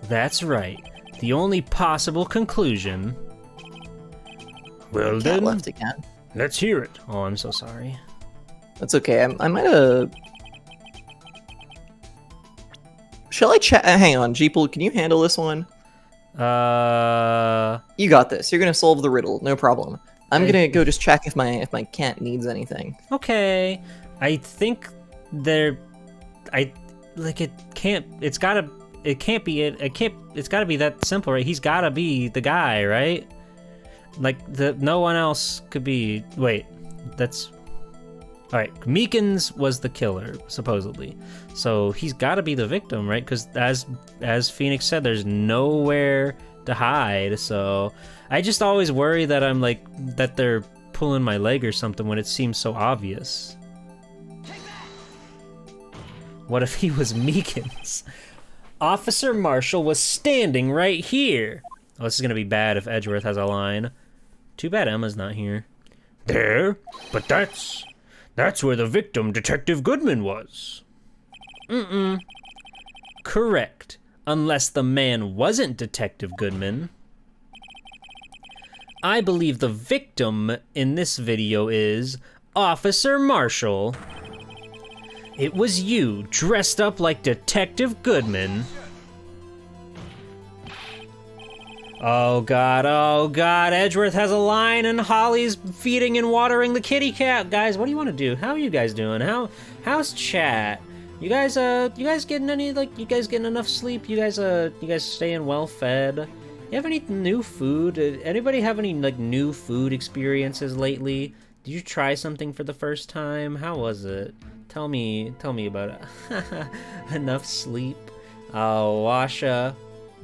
That's right. The only possible conclusion. Well Cat then, left again. let's hear it. Oh, I'm so sorry. That's okay. I might have. Shall I chat? Hang on, Jeeple. Can you handle this one? You got this. You're gonna solve the riddle. No problem. I'm gonna go just check if my cat needs anything. Okay. I think it can't. It's gotta. It can't be it. It can't. It's gotta be that simple, right? He's gotta be the guy, right? Like no one else could be. Wait, that's. All right, Meekins was the killer, supposedly. So he's got to be the victim, right? Because as Phoenix said, there's nowhere to hide. So I just always worry that that they're pulling my leg or something when it seems so obvious. What if he was Meekins? Officer Marshall was standing right here. Oh, this is gonna be bad if Edgeworth has a line. Too bad Emma's not here. There? But that's where the victim, Detective Goodman, was. Correct. Unless the man wasn't Detective Goodman. I believe the victim in this video is Officer Marshall. It was you, dressed up like Detective Goodman. Oh god, Edgeworth has a line and Holly's feeding and watering the kitty cat. Guys, what do you want to do? How are you guys doing? How's chat? You guys getting enough sleep? You guys staying well fed? You have any new food? Anybody have any new food experiences lately? Did you try something for the first time? How was it? Tell me about it. Enough sleep? Oh, Washa,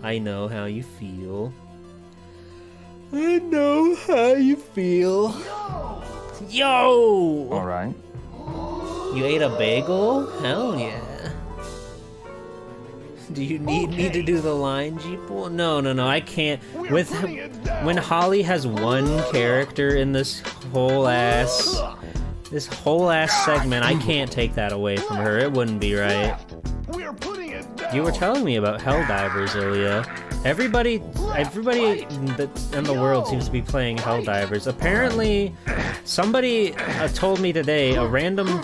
I know how you feel. I know how you feel. Yo! Alright. You ate a bagel? Hell yeah. Do you need me to do the line, Jeeple? No, I can't. When Holly has one character in this whole ass segment, I can't take that away from her. It wouldn't be right. You were telling me about Helldivers, Ilya. Everybody in the world seems to be playing Helldivers. Apparently, somebody told me today, a random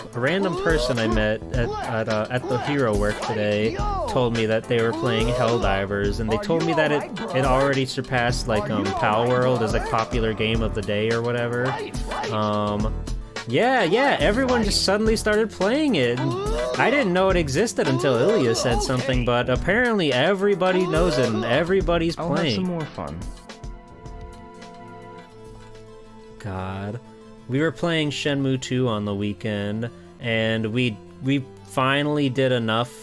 person I met at the Hero Work today told me that they were playing Helldivers, and they told me that it already surpassed Pal World as a popular game of the day or whatever. Yeah, everyone just suddenly started playing it. I didn't know it existed until Ilya said something, but apparently everybody knows it and everybody's playing. I'll have some more fun. God. We were playing Shenmue 2 on the weekend, and we finally did enough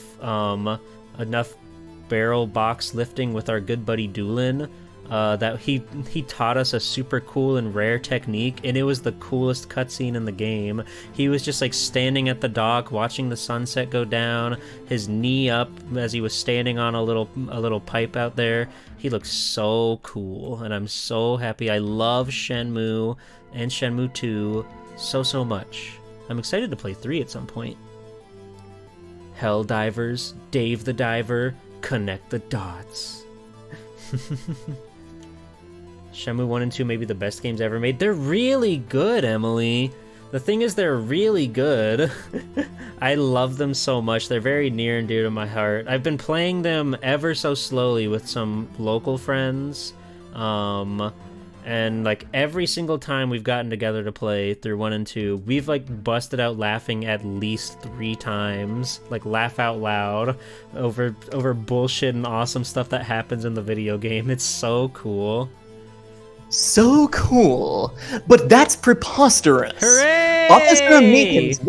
barrel box lifting with our good buddy Doolin that he taught us a super cool and rare technique, and it was the coolest cutscene in the game. He was just standing at the dock watching the sunset go down, his knee up as he was standing on a little pipe out there. He looked so cool, and I'm so happy. I love Shenmue and Shenmue 2 so much. I'm excited to play 3 at some point. Helldivers, Dave the Diver, connect the dots. Shenmue 1 and 2 may be the best games ever made. They're really good, Emily. The thing is, they're really good. I love them so much. They're very near and dear to my heart. I've been playing them ever so slowly with some local friends. And every single time we've gotten together to play through 1 and 2, we've busted out laughing at least 3 times. Laugh out loud over bullshit and awesome stuff that happens in the video game. It's so cool. So cool. But that's preposterous. Hooray! Officer Meekins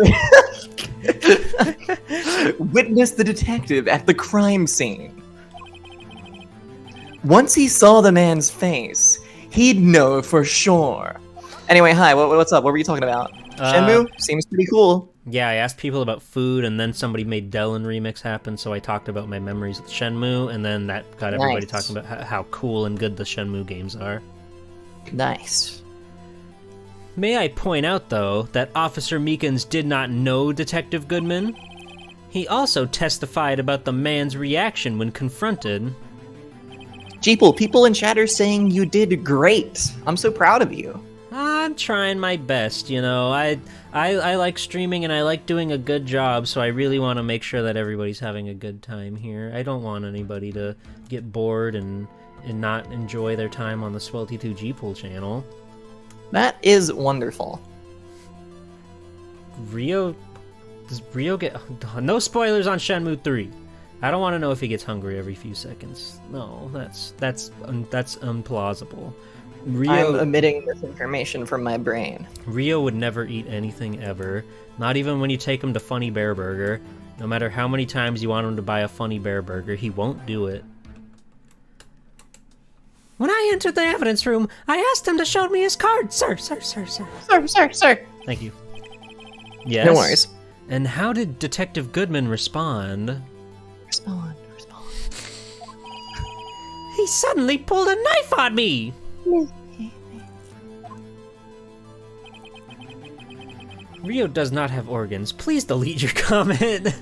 witnessed the detective at the crime scene. Once he saw the man's face, he'd know for sure. Anyway, hi, what's up? What were you talking about? Shenmue? Seems pretty cool. Yeah, I asked people about food, and then somebody made Dellen Remix happen, so I talked about my memories with Shenmue, and then that got everybody talking about how cool and good the Shenmue games are. Nice. May I point out, though, that Officer Meekins did not know Detective Goodman? He also testified about the man's reaction when confronted. Jeeple, people in chat are saying you did great. I'm so proud of you. I'm trying my best, you know. I like streaming and I like doing a good job, so I really want to make sure that everybody's having a good time here. I don't want anybody to get bored and not enjoy their time on the Swelty2 Gpool channel. That is wonderful. Does Rio get... No spoilers on Shenmue 3. I don't want to know if he gets hungry every few seconds. No, that's implausible. I'm omitting this information from my brain. Rio would never eat anything ever. Not even when you take him to Funny Bear Burger. No matter how many times you want him to buy a Funny Bear Burger, he won't do it. When I entered the evidence room, I asked him to show me his card. Sir. Sir. Thank you. Yes? No worries. And how did Detective Goodman respond? Respond. He suddenly pulled a knife on me! Rio does not have organs. Please delete your comment.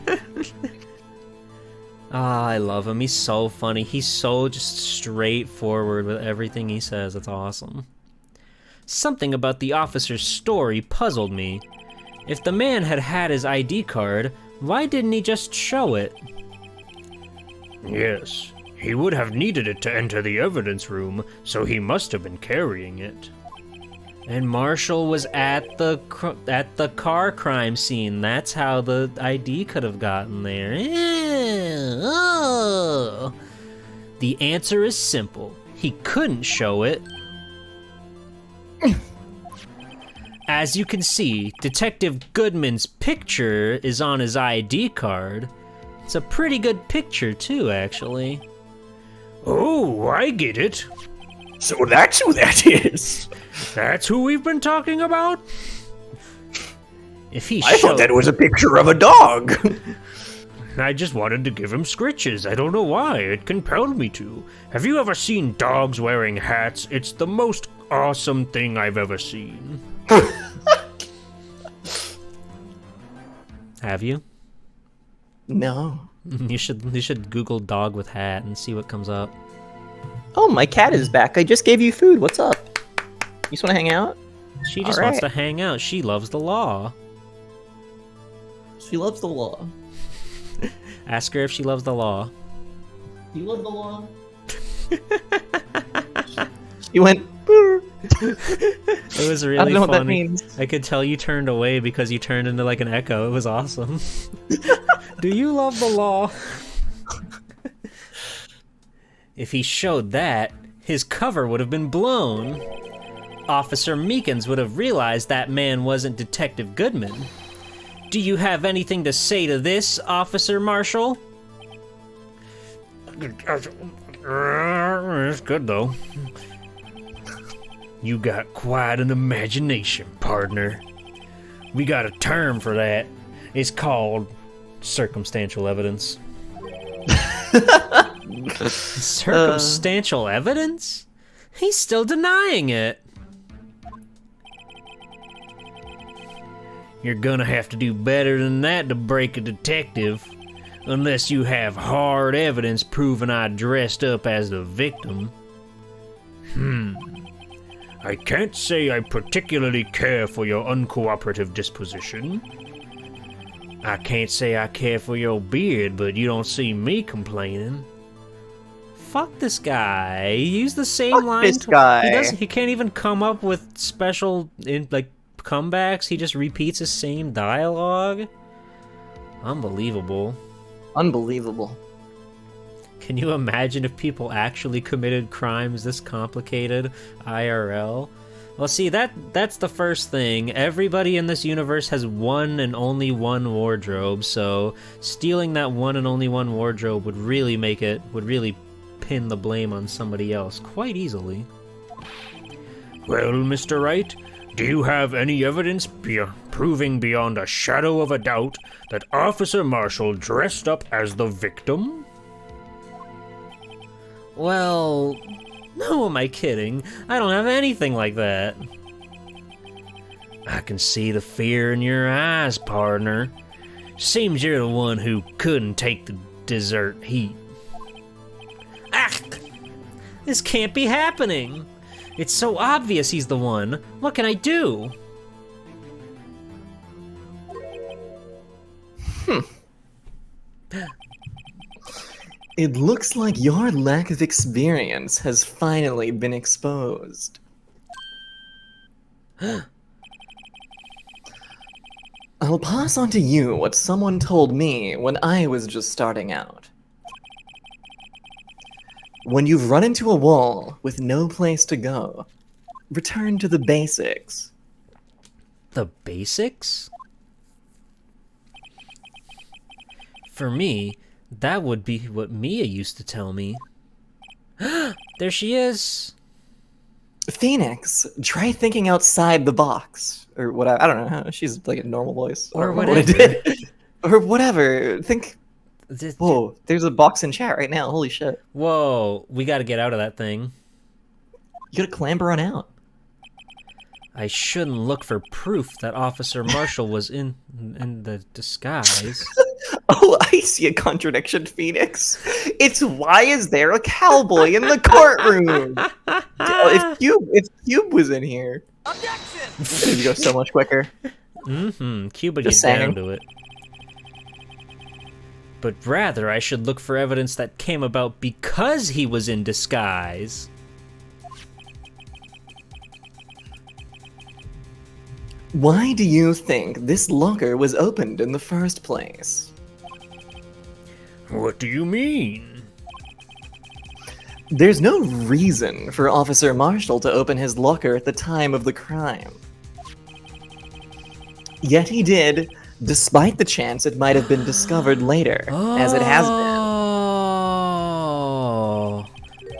I love him. He's so funny. He's so just straightforward with everything he says. It's awesome. Something about the officer's story puzzled me. If the man had his ID card, why didn't he just show it? Yes, he would have needed it to enter the evidence room, so he must have been carrying it. And Marshall was at the car crime scene. That's how the ID could have gotten there. Oh. The answer is simple. He couldn't show it. As you can see, Detective Goodman's picture is on his ID card. It's a pretty good picture too, actually. Oh, I get it. So that's who that is. That's who we've been talking about? If he I thought that was a picture of a dog. I just wanted to give him scritches. I don't know why. It compelled me to. Have you ever seen dogs wearing hats? It's the most awesome thing I've ever seen. Have you? No. You should Google dog with hat and see what comes up. Oh, my cat is back. I just gave you food. What's up? You just want to hang out? She just wants to hang out. She loves the law. She loves the law. Ask her if she loves the law. You love the law? She went, Brr. It was really funny. I don't know what that means. I could tell you turned away because you turned into like an echo. It was awesome. Do you love the law? If he showed that, his cover would have been blown. Officer Meekins would have realized that man wasn't Detective Goodman. Do you have anything to say to this, Officer Marshall? It's good, though. You got quite an imagination, partner. We got a term for that. It's called circumstantial evidence. Circumstantial evidence? He's still denying it. You're gonna have to do better than that to break a detective. Unless you have hard evidence proving I dressed up as the victim. I can't say I particularly care for your uncooperative disposition. I can't say I care for your beard, but you don't see me complaining. Fuck this guy. He used the same line. This guy. He can't even come up with special comebacks. He just repeats the same dialogue. Unbelievable. Unbelievable. Can you imagine if people actually committed crimes this complicated IRL? Well, see, that's the first thing. Everybody in this universe has one and only one wardrobe, so stealing that one and only one wardrobe would really pin the blame on somebody else quite easily. Well, Mr. Wright, do you have any evidence proving beyond a shadow of a doubt that Officer Marshall dressed up as the victim? Well, no, am I kidding? I don't have anything like that. I can see the fear in your eyes, partner. Seems you're the one who couldn't take the dessert heat. Ah! This can't be happening! It's so obvious he's the one. What can I do? It looks like your lack of experience has finally been exposed. I'll pass on to you what someone told me when I was just starting out. When you've run into a wall with no place to go, return to the basics. The basics? For me, that would be what Mia used to tell me. There she is! Phoenix, try thinking outside the box. Or whatever. I don't know. She's like a normal voice. Or I don't know what I did. Or whatever. Think. Whoa, there's a box in chat right now. Holy shit. Whoa, we gotta get out of that thing. You gotta clamber on out. I shouldn't look for proof that Officer Marshall was in the disguise. Oh, I see a contradiction, Phoenix. It's why is there a cowboy in the courtroom? If Cube was in here, objection! It'd go so much quicker. Cube would get down to it. But rather, I should look for evidence that came about because he was in disguise. Why do you think this locker was opened in the first place? What do you mean? There's no reason for Officer Marshall to open his locker at the time of the crime. Yet he did, despite the chance it might have been discovered later, as it has been.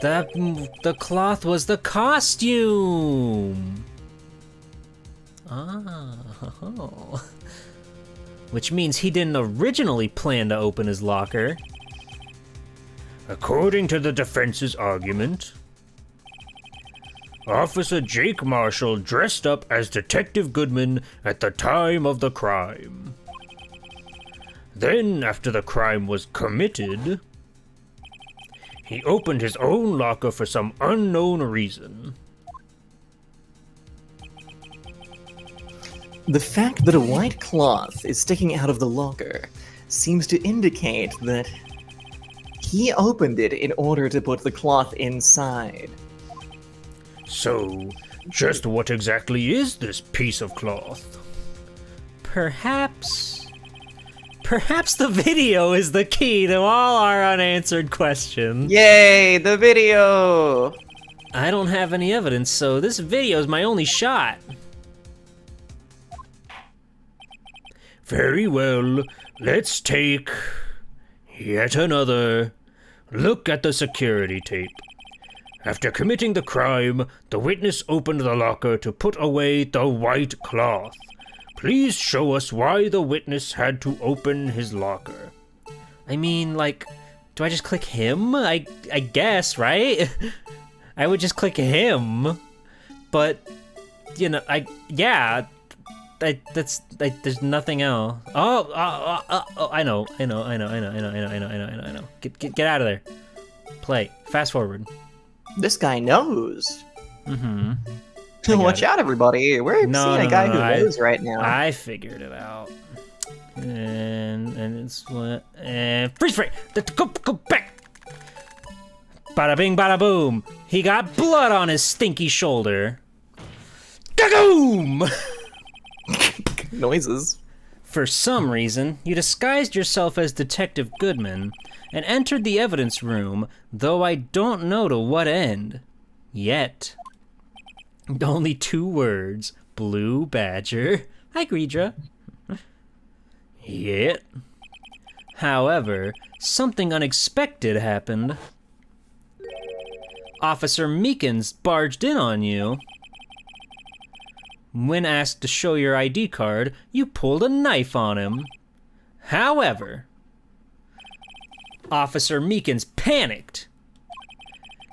Oh, the cloth was the costume. Oh. Which means he didn't originally plan to open his locker. According to the defense's argument, Officer Jake Marshall dressed up as Detective Goodman at the time of the crime. Then, after the crime was committed, he opened his own locker for some unknown reason. The fact that a white cloth is sticking out of the locker seems to indicate that he opened it in order to put the cloth inside. So, just what exactly is this piece of cloth? Perhaps the video is the key to all our unanswered questions. Yay, the video! I don't have any evidence, so this video is my only shot. Very well, let's take yet another look at the security tape. After committing the crime, the witness opened the locker to put away the white cloth. Please show us why the witness had to open his locker. I mean, like, do I just click him? I guess, right? I would just click him. But, you know, there's nothing else. Oh, I know. Get out of there. Play. Fast forward. This guy knows. Mm-hmm. Watch out, everybody. We're seeing a guy who knows right now. I figured it out. And it's what? And freeze frame. Go back. Bada bing, bada boom. He got blood on his stinky shoulder. Gagoom! Noises. For some reason, you disguised yourself as Detective Goodman and entered the evidence room, though I don't know to what end. Yet. Only 2 words. Blue Badger. Hi, Greedra. Yet. However, something unexpected happened. Officer Meekins barged in on you. When asked to show your ID card, you pulled a knife on him. However, Officer Meekins panicked,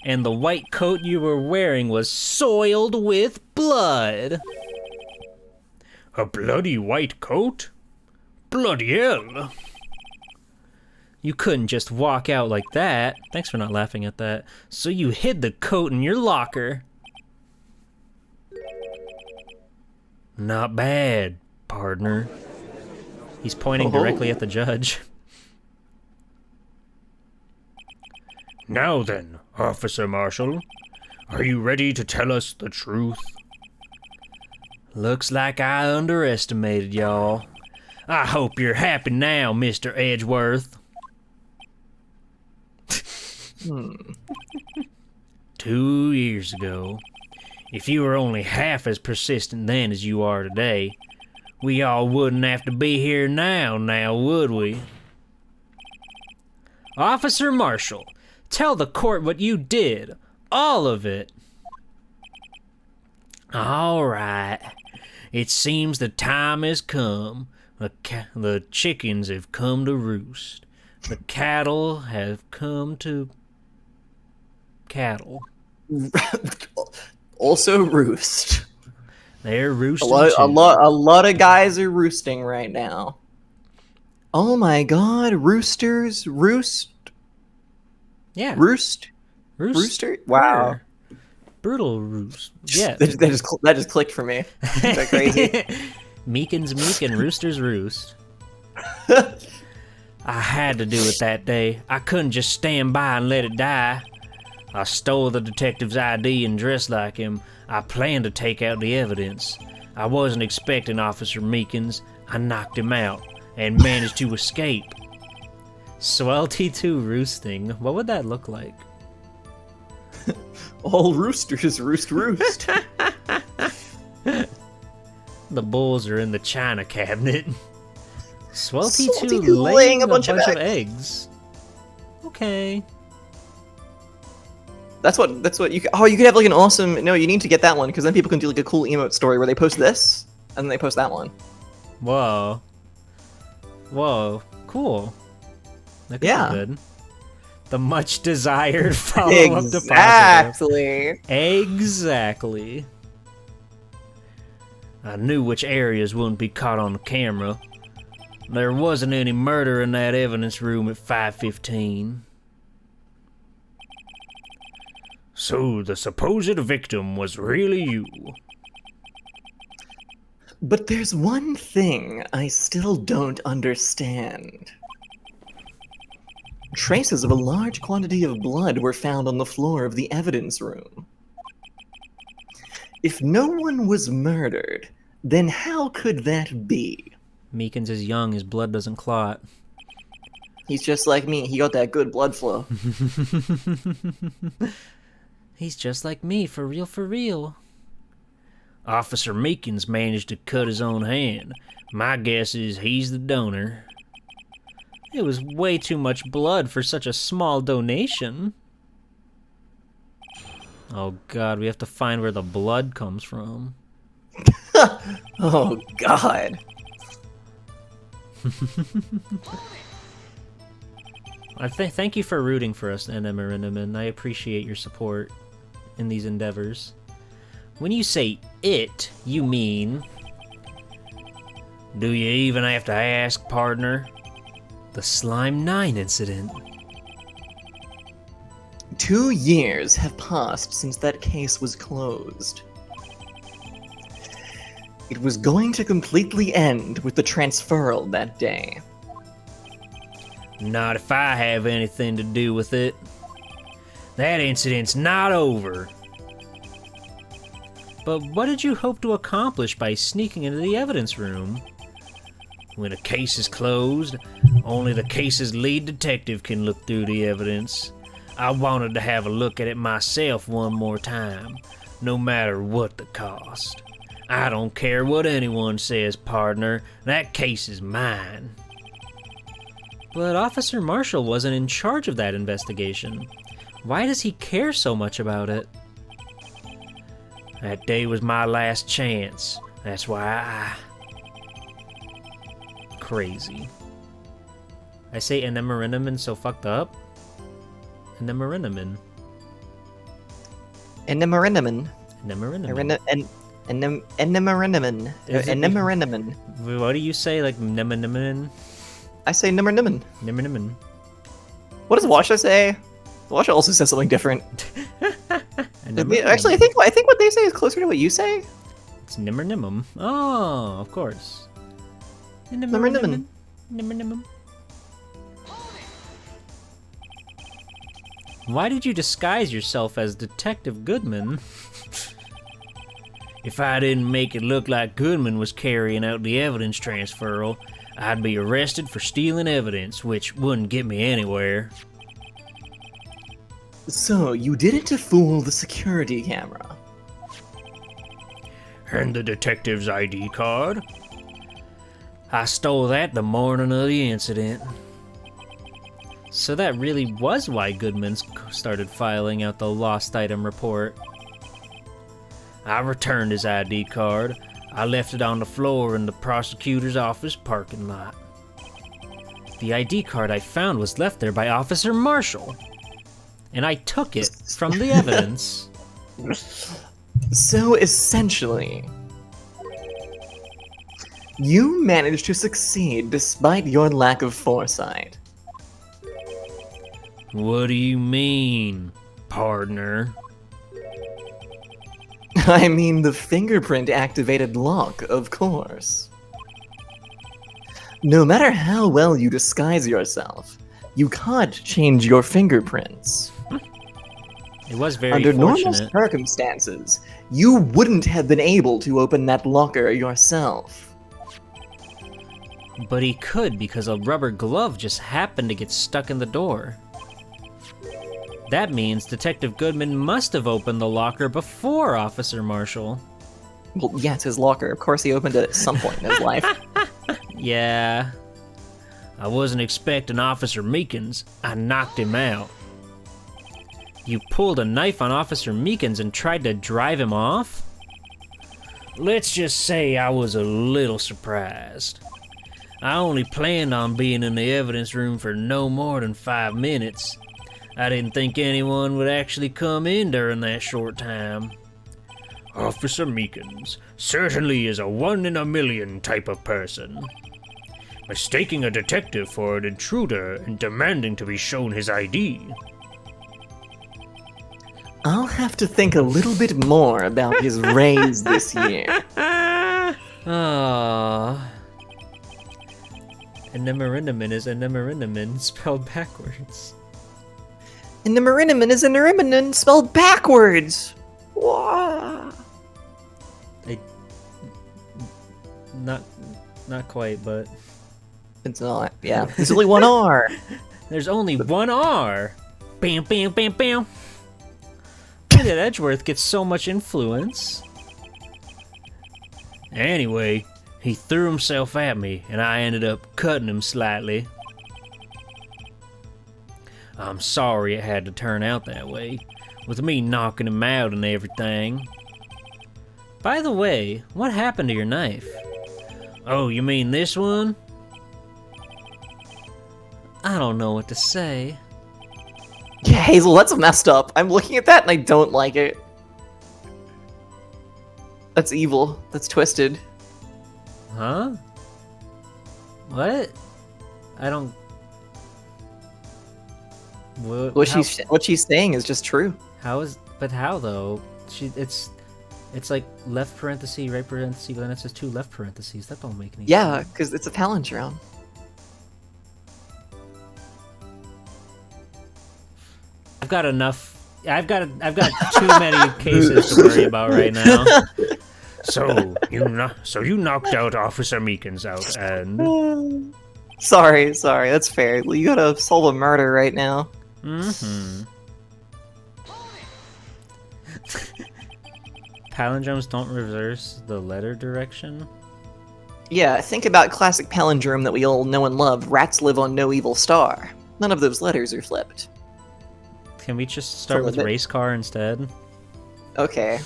and the white coat you were wearing was soiled with blood. A bloody white coat? Bloody hell. You couldn't just walk out like that. Thanks for not laughing at that. So you hid the coat in your locker. Not bad, partner. He's pointing directly at the judge. Now then, Officer Marshall, are you ready to tell us the truth? Looks like I underestimated y'all. I hope you're happy now, Mr. Edgeworth. 2 years ago, if you were only half as persistent then as you are today, we all wouldn't have to be here now, would we? Officer Marshall, tell the court what you did. All of it. All right. It seems the time has come. The chickens have come to roost. The cattle have come to cattle. Also roost. They're roosting a lot of guys are roosting right now. Oh my god, roosters roost. Yeah. Rooster? Wow. Brutal roost. Yeah. that just clicked for me. Is that crazy? Meekins meek and roosters roost. I had to do it that day. I couldn't just stand by and let it die. I stole the detective's ID and dressed like him. I planned to take out the evidence. I wasn't expecting Officer Meekins. I knocked him out and managed to escape. Swelty 2 roosting. What would that look like? All roosters roost. The bulls are in the china cabinet. Swelty 2 Swelty 2 laying a bunch of eggs. Okay. That's what you could, you could have like an awesome, no, you need to get that one because then people can do like a cool emote story where they post this and then they post that one. Whoa, cool. That could be good. The much desired follow-up to positive. Exactly. I knew which areas wouldn't be caught on the camera. There wasn't any murder in that evidence room at 5:15. So the supposed victim was really you. But there's one thing I still don't understand. Traces of a large quantity of blood were found on the floor of the evidence room. If no one was murdered, then how could that be? Meekins is young, his blood doesn't clot. He's just like me, he got that good blood flow. He's just like me, for real. Officer Meekins managed to cut his own hand. My guess is he's the donor. It was way too much blood for such a small donation. Oh god, we have to find where the blood comes from. Oh god. Thank you for rooting for us, Enemerindaman. I appreciate your support in these endeavors. When you say it, you mean... Do you even have to ask, partner? The Slime 9 incident. 2 years have passed since that case was closed. It was going to completely end with the transferal that day. Not if I have anything to do with it. That incident's not over. But what did you hope to accomplish by sneaking into the evidence room? When a case is closed, only the case's lead detective can look through the evidence. I wanted to have a look at it myself one more time, no matter what the cost. I don't care what anyone says, partner. That case is mine. But Officer Marshall wasn't in charge of that investigation. Why does he care so much about it? That day was my last chance. That's why Crazy. I say Enemarinaman so fucked up? Enemarinaman. Enemarinaman. Enemarinaman. Enemarinaman. Enemarinaman. What do you say, like Nemaniman? I say Nemarinaman. Nemaniman. What does Washa say? Washa also says something different. Enemarinaman. Actually, I think what they say is closer to what you say. It's Nimernimum. Oh, of course. Nimernimum. Nimernimum. Why did you disguise yourself as Detective Goodman? if I didn't make it look like Goodman was carrying out the evidence transferal, I'd be arrested for stealing evidence, which wouldn't get me anywhere. So, you did it to fool the security camera. And the detective's ID card? I stole that the morning of the incident. So that really was why Goodman started filing out the lost item report. I returned his ID card. I left it on the floor in the prosecutor's office parking lot. The ID card I found was left there by Officer Marshall. And I took it from the evidence. So essentially, you managed to succeed despite your lack of foresight. What do you mean, partner? I mean the fingerprint-activated lock, of course. No matter how well you disguise yourself, you can't change your fingerprints. It was very Under normal fortunate. circumstances, you wouldn't have been able to open that locker yourself. But he could because a rubber glove just happened to get stuck in the door. That means Detective Goodman must have opened the locker before Officer Marshall. Well, yeah, it's his locker. Of course he opened it at some point in his life. Yeah. I wasn't expecting Officer Meekins. I knocked him out. You pulled a knife on Officer Meekins and tried to drive him off? Let's just say I was a little surprised. I only planned on being in the evidence room for no more than 5 minutes. I didn't think anyone would actually come in during that short time. Officer Meekins certainly is a 1 in a million type of person. Mistaking a detective for an intruder and demanding to be shown his ID. I'll have to think a little bit more about his raise this year. Ah. Enemarinaman is Enemarinaman spelled backwards. And the Marinaman is a Nerimanon spelled backwards! Wah. Not quite, but It's not, yeah. There's only one R. there's only one R. Bam, bam, bam, bam. Look at Edgeworth gets so much influence. Anyway, he threw himself at me, and I ended up cutting him slightly. I'm sorry it had to turn out that way, with me knocking him out and everything. By the way, what happened to your knife? Oh, you mean this one? I don't know what to say. Yeah, Hazel, that's messed up. I'm looking at that and I don't like it. That's evil. That's twisted. Huh? What? I don't... What she's saying is just true. How is... But how, though? It's like left parenthesis, right parenthesis, but then it says 2 left parentheses. That don't make any sense. Yeah, because it's a palindrome. I've got enough... I've got too many cases to worry about right now. So you knocked out Officer Meekins out, and Sorry, that's fair. You gotta solve a murder right now. Palindromes don't reverse the letter direction? Yeah, think about classic palindrome that we all know and love. Rats live on no evil star. None of those letters are flipped. Can we just start with race car instead? Okay.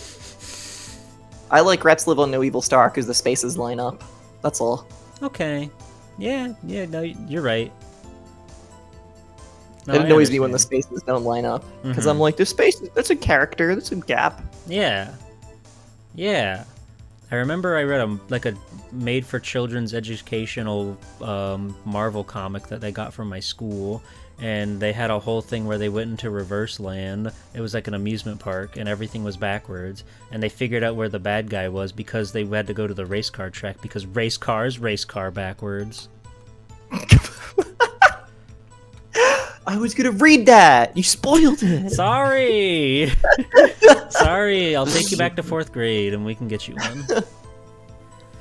I like rats live on no evil star because the spaces line up. That's all. Okay. Yeah, no, you're right. No, It I annoys me when the understand. spaces don't line up. Because I'm like, there's space, that's a character, that's a gap. Yeah. Yeah. I remember I read a made-for-children's educational Marvel comic that they got from my school, and they had a whole thing where they went into Reverse Land. It was like an amusement park, and everything was backwards, and they figured out where the bad guy was because they had to go to the race car track, because race car backwards. I was gonna read that! You spoiled it! Sorry! Sorry, I'll take you back to 4th grade and we can get you one.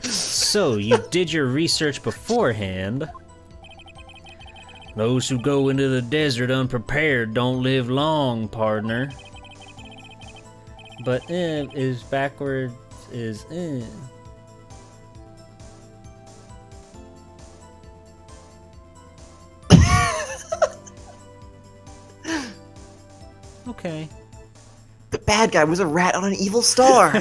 So, you did your research beforehand. Those who go into the desert unprepared don't live long, partner. But is backwards is Okay. The bad guy was a rat on an evil star!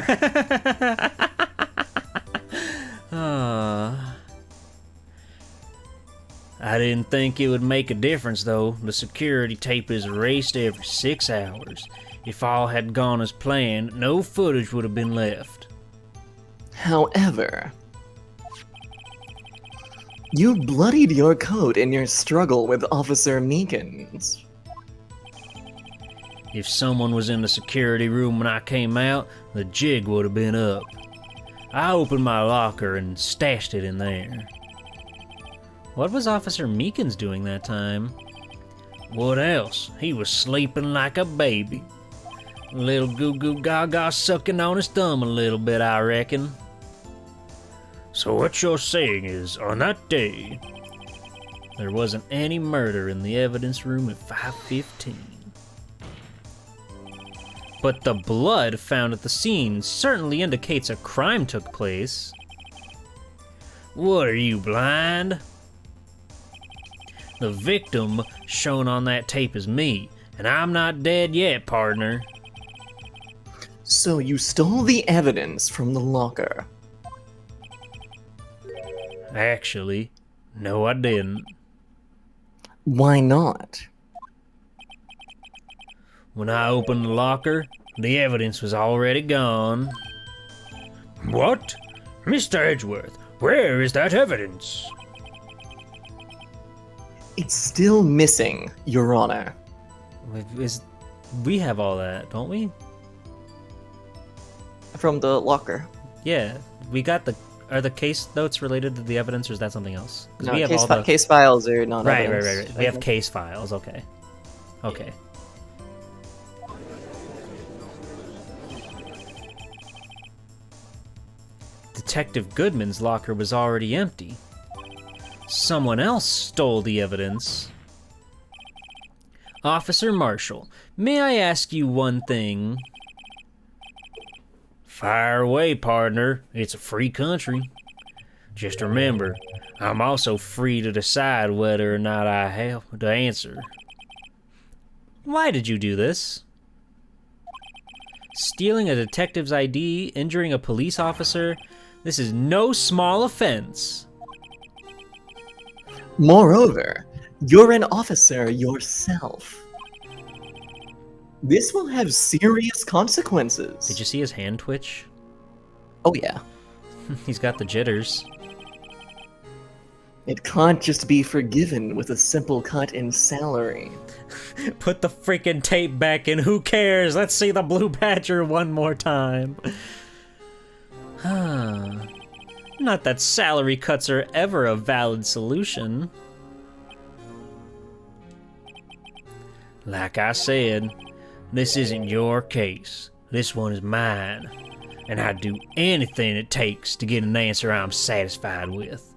I didn't think it would make a difference, though. The security tape is erased every 6 hours. If all had gone as planned, no footage would have been left. However, you bloodied your coat in your struggle with Officer Meekins. If someone was in the security room when I came out, the jig would have been up. I opened my locker and stashed it in there. What was Officer Meekins doing that time? What else? He was sleeping like a baby. Little goo-goo gaga sucking on his thumb a little bit, I reckon. So what you're saying is, on that day, there wasn't any murder in the evidence room at 5:15. But the blood found at the scene certainly indicates a crime took place. What are you, blind? The victim shown on that tape is me, and I'm not dead yet, partner. So you stole the evidence from the locker. Actually, no I didn't. Why not? When I opened the locker, the evidence was already gone. What? Mr. Edgeworth, where is that evidence? It's still missing, Your Honor. We have all that, don't we? From the locker. Yeah, we got the. Are the case notes related to the evidence, or is that something else? 'Cause No, we have case, all the... case files are not Right. evidence. We have case files. Okay. Okay. Detective Goodman's locker was already empty. Someone else stole the evidence. Officer Marshall, may I ask you one thing? Fire away, partner. It's a free country. Just remember, I'm also free to decide whether or not I have to answer. Why did you do this? Stealing a detective's ID, injuring a police officer, this is no small offense. Moreover, you're an officer yourself. This will have serious consequences. Did you see his hand twitch? Oh yeah. He's got the jitters. It can't just be forgiven with a simple cut in salary. Put the freaking tape back in, who cares? Let's see the blue badger one more time. Not that salary cuts are ever a valid solution. Like I said, this isn't your case. This one is mine. and I'd do anything it takes to get an answer I'm satisfied with.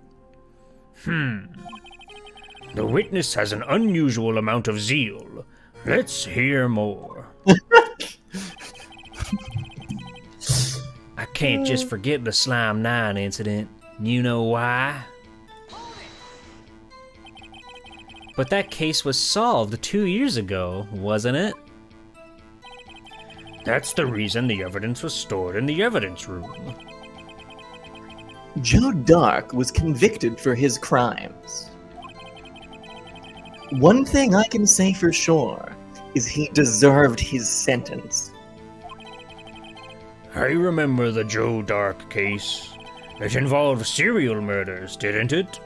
The witness has an unusual amount of zeal. Let's hear more. I can't just forget the Slime 9 incident. You know why? But that case was solved 2 years ago, wasn't it? That's the reason the evidence was stored in the evidence room. Joe Dark was convicted for his crimes. One thing I can say for sure is he deserved his sentence. I remember the Joe Dark case. It involved serial murders, didn't it?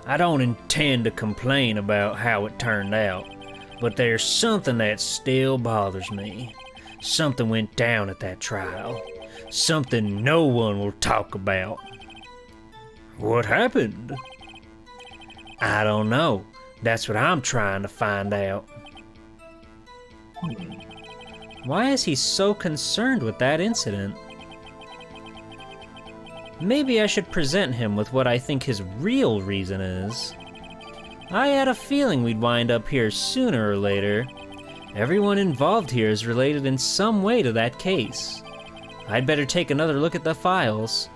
I don't intend to complain about how it turned out, but there's something that still bothers me. Something went down at that trial. Something no one will talk about. What happened? I don't know. That's what I'm trying to find out. Why is he so concerned with that incident? Maybe I should present him with what I think his real reason is. I had a feeling we'd wind up here sooner or later. Everyone involved here is related in some way to that case. I'd better take another look at the files.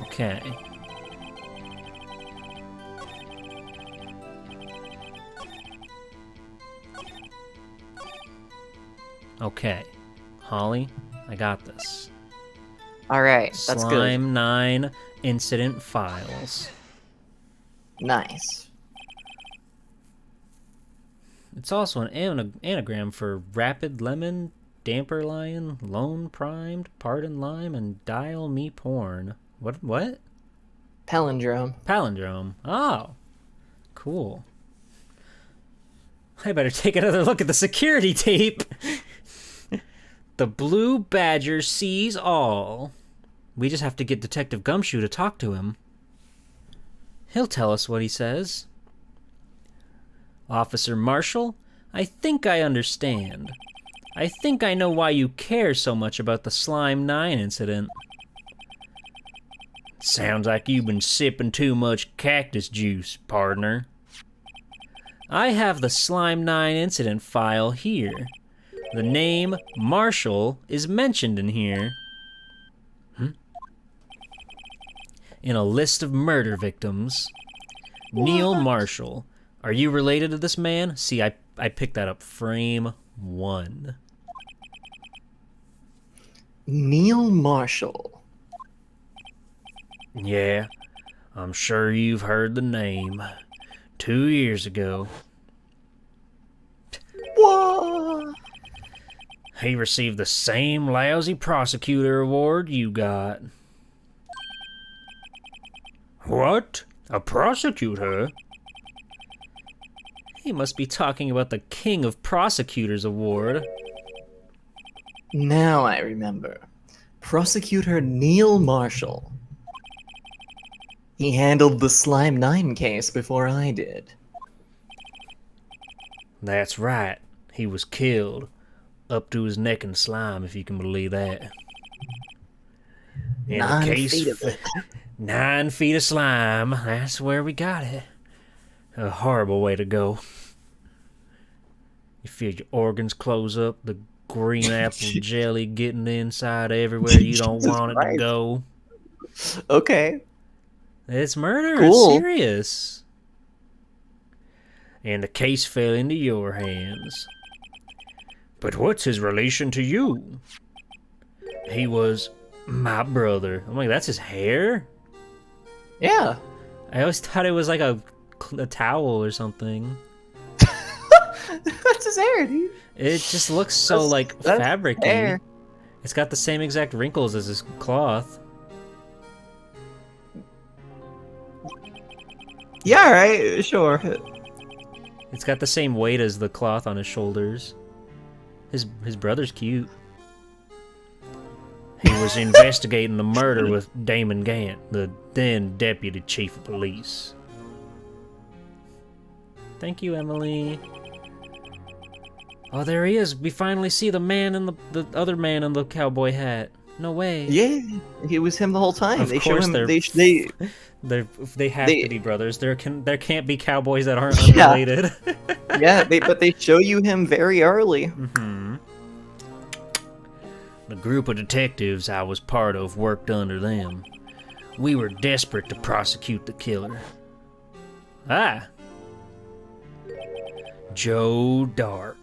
Okay. Okay. Holly, I got this. Alright, that's good. Slime 9 incident files. Nice. It's also an anagram for Rapid Lemon, Damper Lion, Lone Primed, Pardon Lime, and Dial Me Porn. What? Palindrome. Palindrome. Oh. Cool. I better take another look at the security tape. The Blue Badger sees all. We just have to get Detective Gumshoe to talk to him. He'll tell us what he says. Officer Marshall, I think I understand. I think I know why you care so much about the Slime 9 incident. Sounds like you've been sipping too much cactus juice, partner. I have the Slime 9 incident file here. The name Marshall is mentioned in here. In a list of murder victims. What? Neil Marshall. Are you related to this man? See, I picked that up. Frame 1. Neil Marshall. Yeah, I'm sure you've heard the name. 2 years ago. What? He received the same lousy prosecutor award you got. What? A prosecutor? He must be talking about the King of Prosecutors Award. Now I remember. Prosecutor Neil Marshall. He handled the Slime 9 case before I did. That's right. He was killed. Up to his neck in slime, if you can believe that. In 9 feet of it. 9 feet of slime. That's where we got it. A horrible way to go. You feel your organs close up, the green apple jelly getting inside everywhere you don't want it to go. Okay. It's murder. Cool. It's serious. And the case fell into your hands. But what's his relation to you? He was my brother. I'm like, that's his hair? Yeah. I always thought it was like a towel or something. That's his hair, dude. It just looks so like fabric-y. Hair. It's got the same exact wrinkles as his cloth. Yeah, alright, sure. It's got the same weight as the cloth on his shoulders. His brother's cute. He was investigating the murder with Damon Gant, the then deputy chief of police. Thank you, Emily. Oh, there he is. We finally see the man in the other man in the cowboy hat. No way. Yeah, it was him the whole time. Of They course show him. they have they- to be brothers. There can't be cowboys that aren't Yeah. unrelated. Yeah, but they show you him very early. The group of detectives I was part of worked under them. We were desperate to prosecute the killer. Ah. Joe Dark.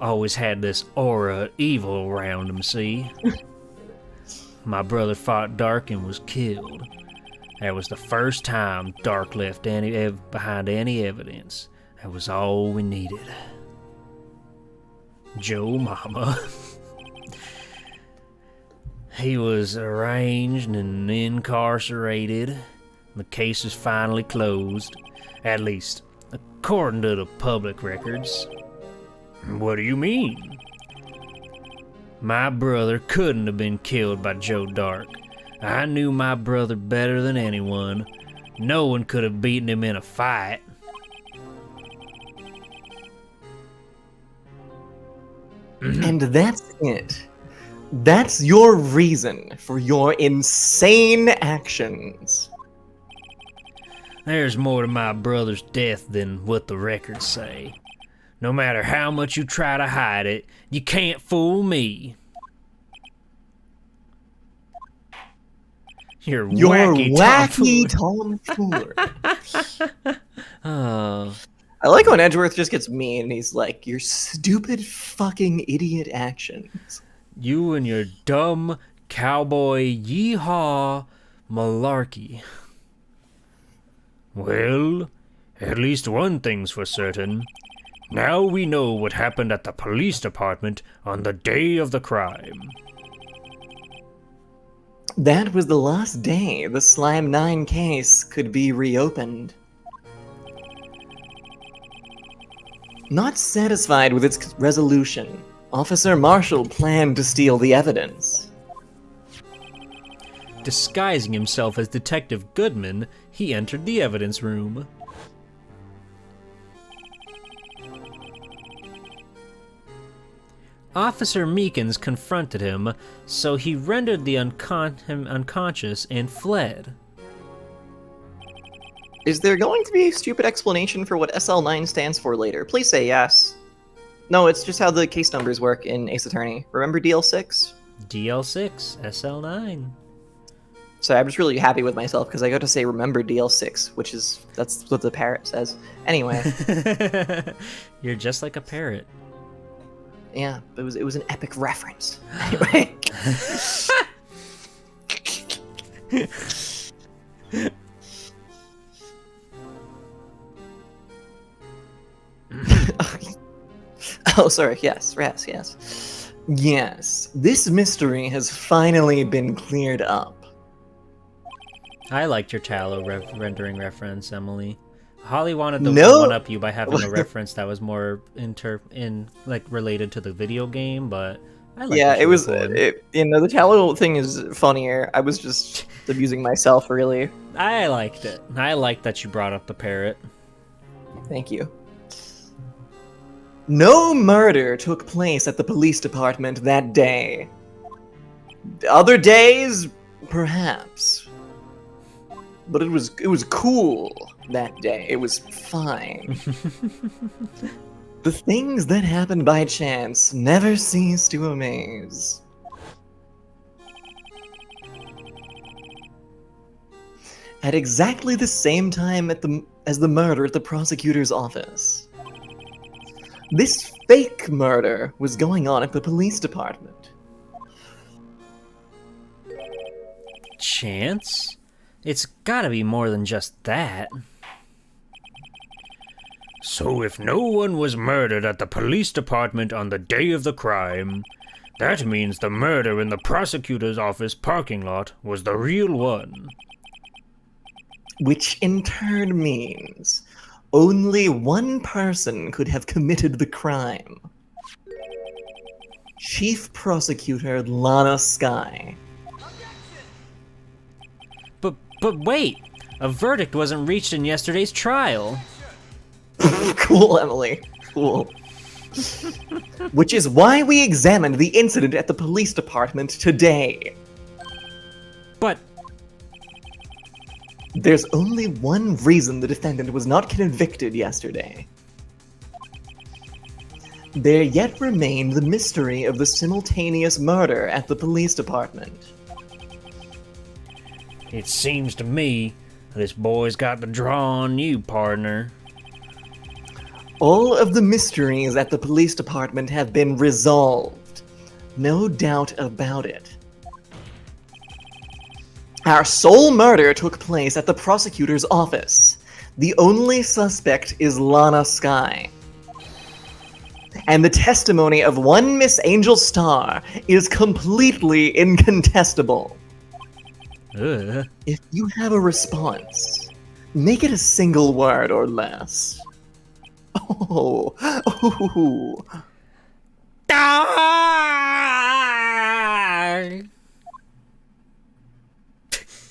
Always had this aura of evil around him, see? My brother fought Dark and was killed. That was the first time Dark left behind any evidence. That was all we needed. Joe Mama. He was arraigned and incarcerated. The case is finally closed. At least, according to the public records. What do you mean? My brother couldn't have been killed by Joe Dark. I knew my brother better than anyone. No one could have beaten him in a fight. And that's it. That's your reason for your insane actions. There's more to my brother's death than what the records say. No matter how much you try to hide it, you can't fool me. You're wacky tomfoolery. Oh. I like when Edgeworth just gets mean and he's like, your stupid fucking idiot actions. You and your dumb cowboy yeehaw malarkey. Well, at least one thing's for certain. Now we know what happened at the police department on the day of the crime. That was the last day the Slime 9 case could be reopened. Not satisfied with its resolution, Officer Marshall planned to steal the evidence. Disguising himself as Detective Goodman, he entered the evidence room. Officer Meekins confronted him, so he rendered him unconscious and fled. Is there going to be a stupid explanation for what SL9 stands for later? Please say yes. No, it's just how the case numbers work in Ace Attorney. Remember DL6? DL6, SL9. So I'm just really happy with myself because I got to say remember DL6, that's what the parrot says. Anyway, You're just like a parrot. yeah, it was an epic reference. Anyway. Oh, sorry. Yes. Yes, this mystery has finally been cleared up. I liked your tallow rendering reference, Emily. Holly wanted to No. one-up you by having a reference that was more related to the video game, but I liked Yeah, what it you was. were doing. The tallow thing is funnier. I was just amusing myself, really. I liked it. I liked that you brought up the parrot. Thank you. No murder took place at the police department that day. Other days, perhaps. But it was cool that day. It was fine. The things that happen by chance never cease to amaze. At exactly the same time as the murder at the prosecutor's office, this fake murder was going on at the police department. Chance? It's gotta be more than just that. So if no one was murdered at the police department on the day of the crime, that means the murder in the prosecutor's office parking lot was the real one. Which in turn means only one person could have committed the crime. Chief Prosecutor Lana Skye. But wait! A verdict wasn't reached in yesterday's trial. Cool, Emily. Cool. Which is why we examined the incident at the police department today. But there's only one reason the defendant was not convicted yesterday. There yet remained the mystery of the simultaneous murder at the police department. It seems to me this boy's got the draw on you, partner. All of the mysteries at the police department have been resolved. No doubt about it. Our sole murder took place at the prosecutor's office. The only suspect is Lana Skye. And the testimony of one Miss Angel Star is completely incontestable. ugh. If you have a response, make it a single word or less. Oh.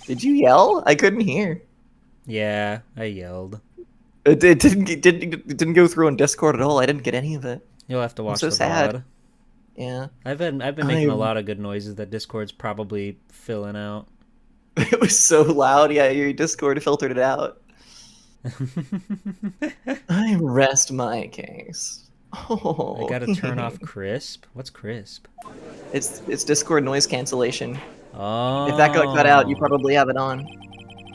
Did you yell? I couldn't hear. Yeah, I yelled. It didn't go through on Discord at all. I didn't get any of it. You'll have to watch so the sad. VOD. Yeah. I've been making a lot of good noises that Discord's probably filling out. It was so loud. Yeah, your Discord filtered it out. I rest my case. Oh. I gotta turn off crisp. What's crisp? It's Discord noise cancellation. Oh. If that got cut out, you probably have it on.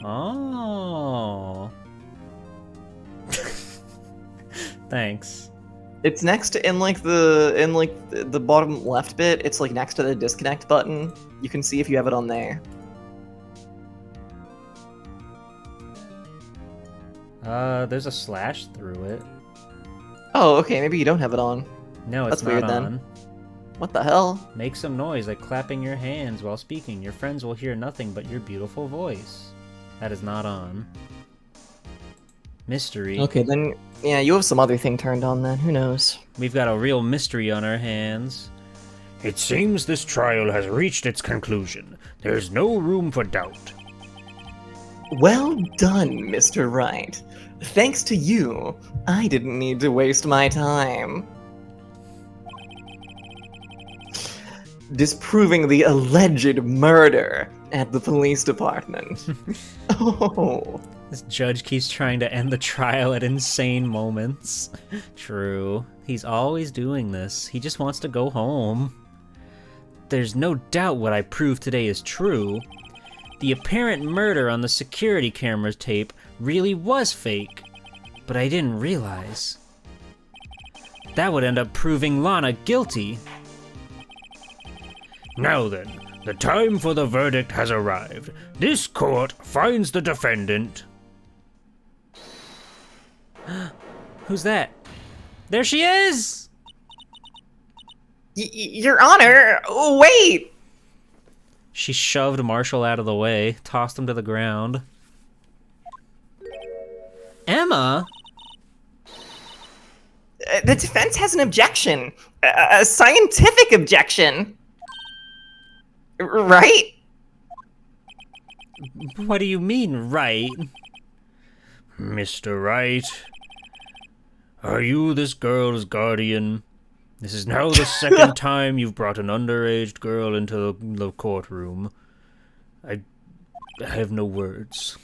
Oh. Thanks. It's next to in the bottom left bit. It's like next to the disconnect button. You can see if you have it on there. There's a slash through it. Oh, okay. Maybe you don't have it on. No, it's That's not weird, on. then. What the hell? Make some noise, like clapping your hands while speaking. Your friends will hear nothing but your beautiful voice. That is not on. Mystery. Okay, then, yeah, you have some other thing turned on then. Who knows? We've got a real mystery on our hands. It seems this trial has reached its conclusion. There's no room for doubt. Well done, Mr. Wright. Thanks to you, I didn't need to waste my time. Disproving the alleged murder at the police department. Oh. This judge keeps trying to end the trial at insane moments. True. He's always doing this. He just wants to go home. There's no doubt what I proved today is true. The apparent murder on the security camera tape really was fake, but I didn't realize. That would end up proving Lana guilty. Now then, the time for the verdict has arrived. This court finds the defendant... Who's that? There she is! Your Honor, wait! She shoved Marshall out of the way, tossed him to the ground. Emma? The defense has an objection. A scientific objection. Right? What do you mean, right? Mr. Wright, are you this girl's guardian? This is now the second time you've brought an underage girl into the courtroom. I have no words.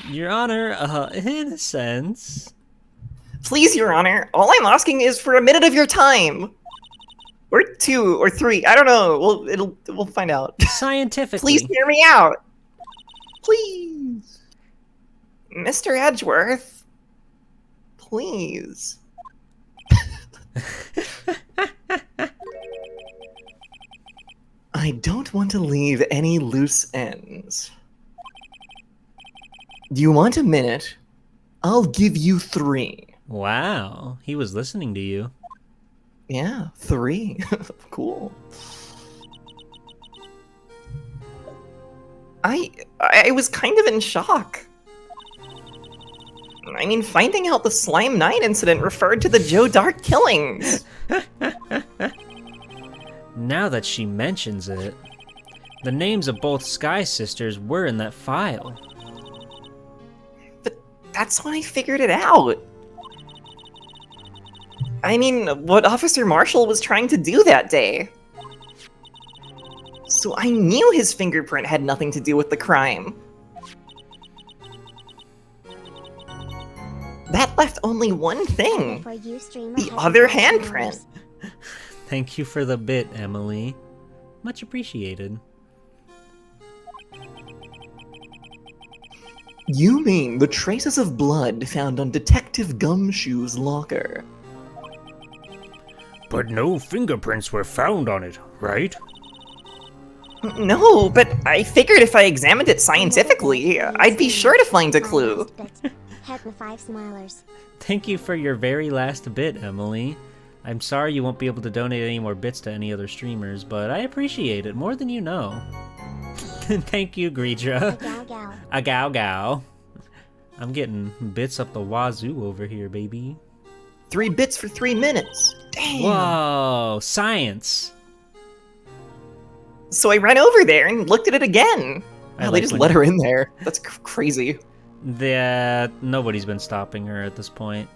Your Honor, in a sense. Please, Your Honor, all I'm asking is for a minute of your time. Or 2 or 3, I don't know. We'll find out. Scientifically. Please hear me out. Please. Mr. Edgeworth. Please. I don't want to leave any loose ends. Do you want a minute? I'll give you 3. Wow, he was listening to you. Yeah, 3. Cool. I was kind of in shock. I mean, finding out the Slime 9 incident referred to the Joe Dart killings. Now that she mentions it, the names of both Sky Sisters were in that file. But that's when I figured it out. I mean, what Officer Marshall was trying to do that day. So I knew his fingerprint had nothing to do with the crime. That left only one thing. For you, streamer, The happy other birthday, handprint. Thank you for the bit, Emily. Much appreciated. You mean the traces of blood found on Detective Gumshoe's locker? But no fingerprints were found on it, right? No, but I figured if I examined it scientifically, I'd be sure to find a clue. Head the 5 smilers. Thank you for your very last bit, Emily. I'm sorry you won't be able to donate any more bits to any other streamers, but I appreciate it more than you know. Thank you, Greedra. Gal gal. A gow gow. I'm getting bits up the wazoo over here, baby. 3 bits for 3 minutes. Damn. Whoa, science. So I ran over there and looked at it again. I Wow, like they just when- let her in there. That's crazy. Nobody's been stopping her at this point.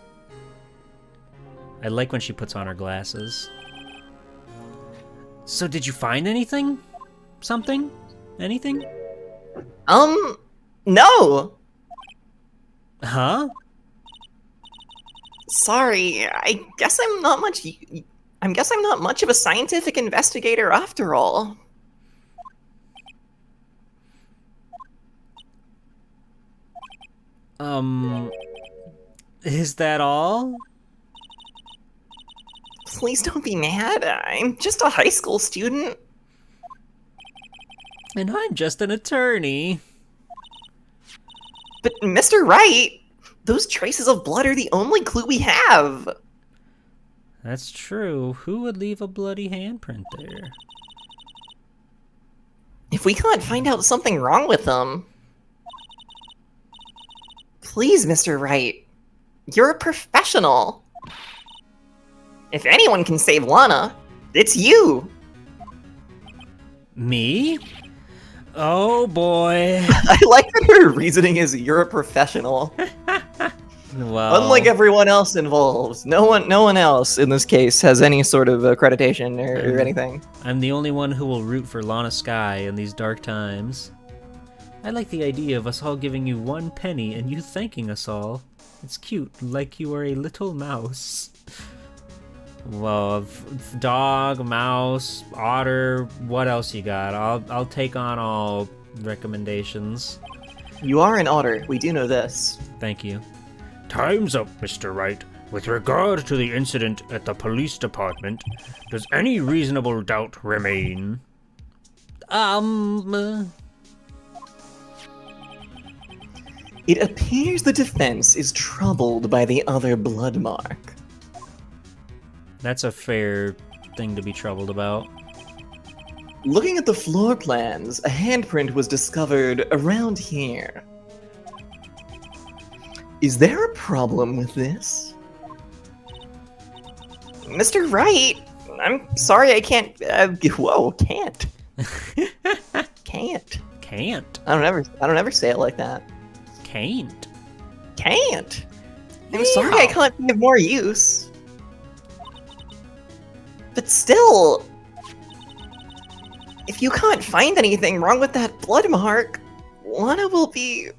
I like when she puts on her glasses. So did you find anything? Something? Anything? No! Huh? Sorry, I guess I'm not much of a scientific investigator after all. Is that all? Please don't be mad. I'm just a high school student. And I'm just an attorney. But Mr. Wright, those traces of blood are the only clue we have. That's true. Who would leave a bloody handprint there? If we can't find out something wrong with them... Please, Mr. Wright. You're a professional. If anyone can save Lana, it's you. Me? Oh boy. I like that her reasoning is you're a professional. Well, Unlike everyone else involved, no one else in this case has any sort of accreditation or anything. I'm the only one who will root for Lana Sky in these dark times. I like the idea of us all giving you 1 penny and you thanking us all. It's cute, like you are a little mouse. Well, dog, mouse, otter, what else you got? I'll take on all recommendations. You are an otter, we do know this. Thank you. Time's up, Mr. Wright. With regard to the incident at the police department, does any reasonable doubt remain? It appears the defense is troubled by the other blood mark. That's a fair thing to be troubled about. Looking at the floor plans, a handprint was discovered around here. Is there a problem with this? Mr. Wright, I'm sorry I can't, whoa, can't. Can't. Can't. I don't ever say it like that. Can't. Can't. I'm sorry I can't think of more use. But still, if you can't find anything wrong with that blood mark, Lana will be...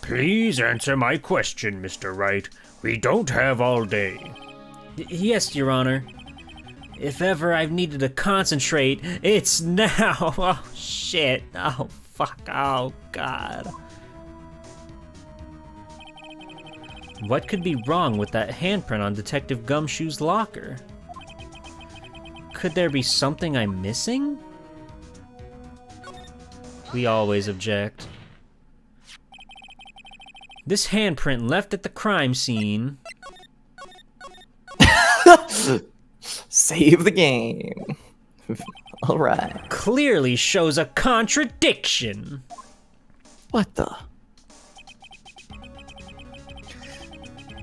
Please answer my question, Mr. Wright. We don't have all day. Yes, Your Honor. If ever I've needed to concentrate, it's now. Oh, shit. Oh, fuck. Oh, God. What could be wrong with that handprint on Detective Gumshoe's locker? Could there be something I'm missing? We always object. This handprint left at the crime scene. Save the game. Alright. Clearly shows a contradiction. What the?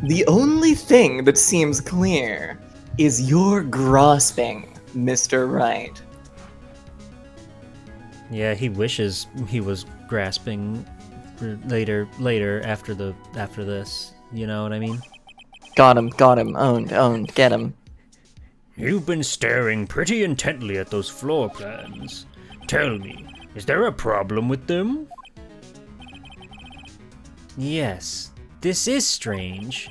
The only thing that seems clear is your grasping, Mr. Wright. Yeah, he wishes he was grasping later after this. You know what I mean? Got him, owned, get him. You've been staring pretty intently at those floor plans. Tell me, is there a problem with them? Yes, this is strange.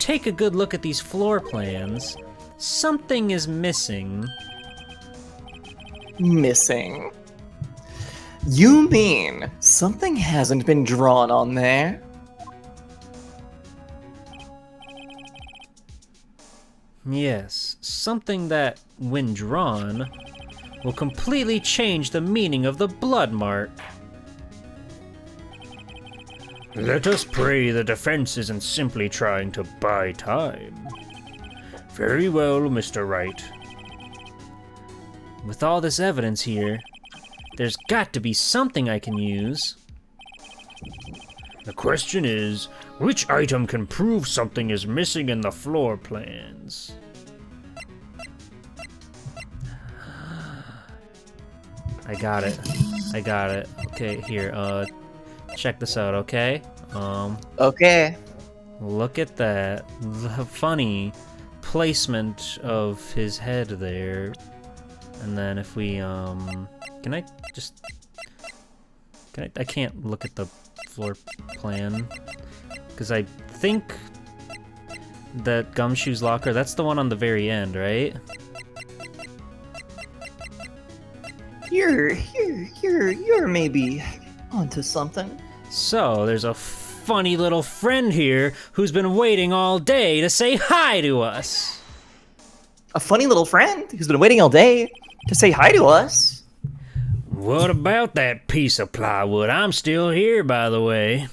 Take a good look at these floor plans. Something is missing. Missing? You mean something hasn't been drawn on there? Yes, something that, when drawn, will completely change the meaning of the blood mark. Let us pray the defense isn't simply trying to buy time. Very well, Mr. Wright. With all this evidence here, there's got to be something I can use. The question is, which item can prove something is missing in the floor plans? I got it. Okay, here, check this out, okay? Okay. Look at that. The funny placement of his head there. And then if we, I can't look at the floor plan. Because I think that Gumshoe's locker, that's the one on the very end, right? You're maybe onto something. So, there's a funny little friend here who's been waiting all day to say hi to us. A funny little friend who's been waiting all day to say hi to us. What about that piece of plywood? I'm still here, by the way.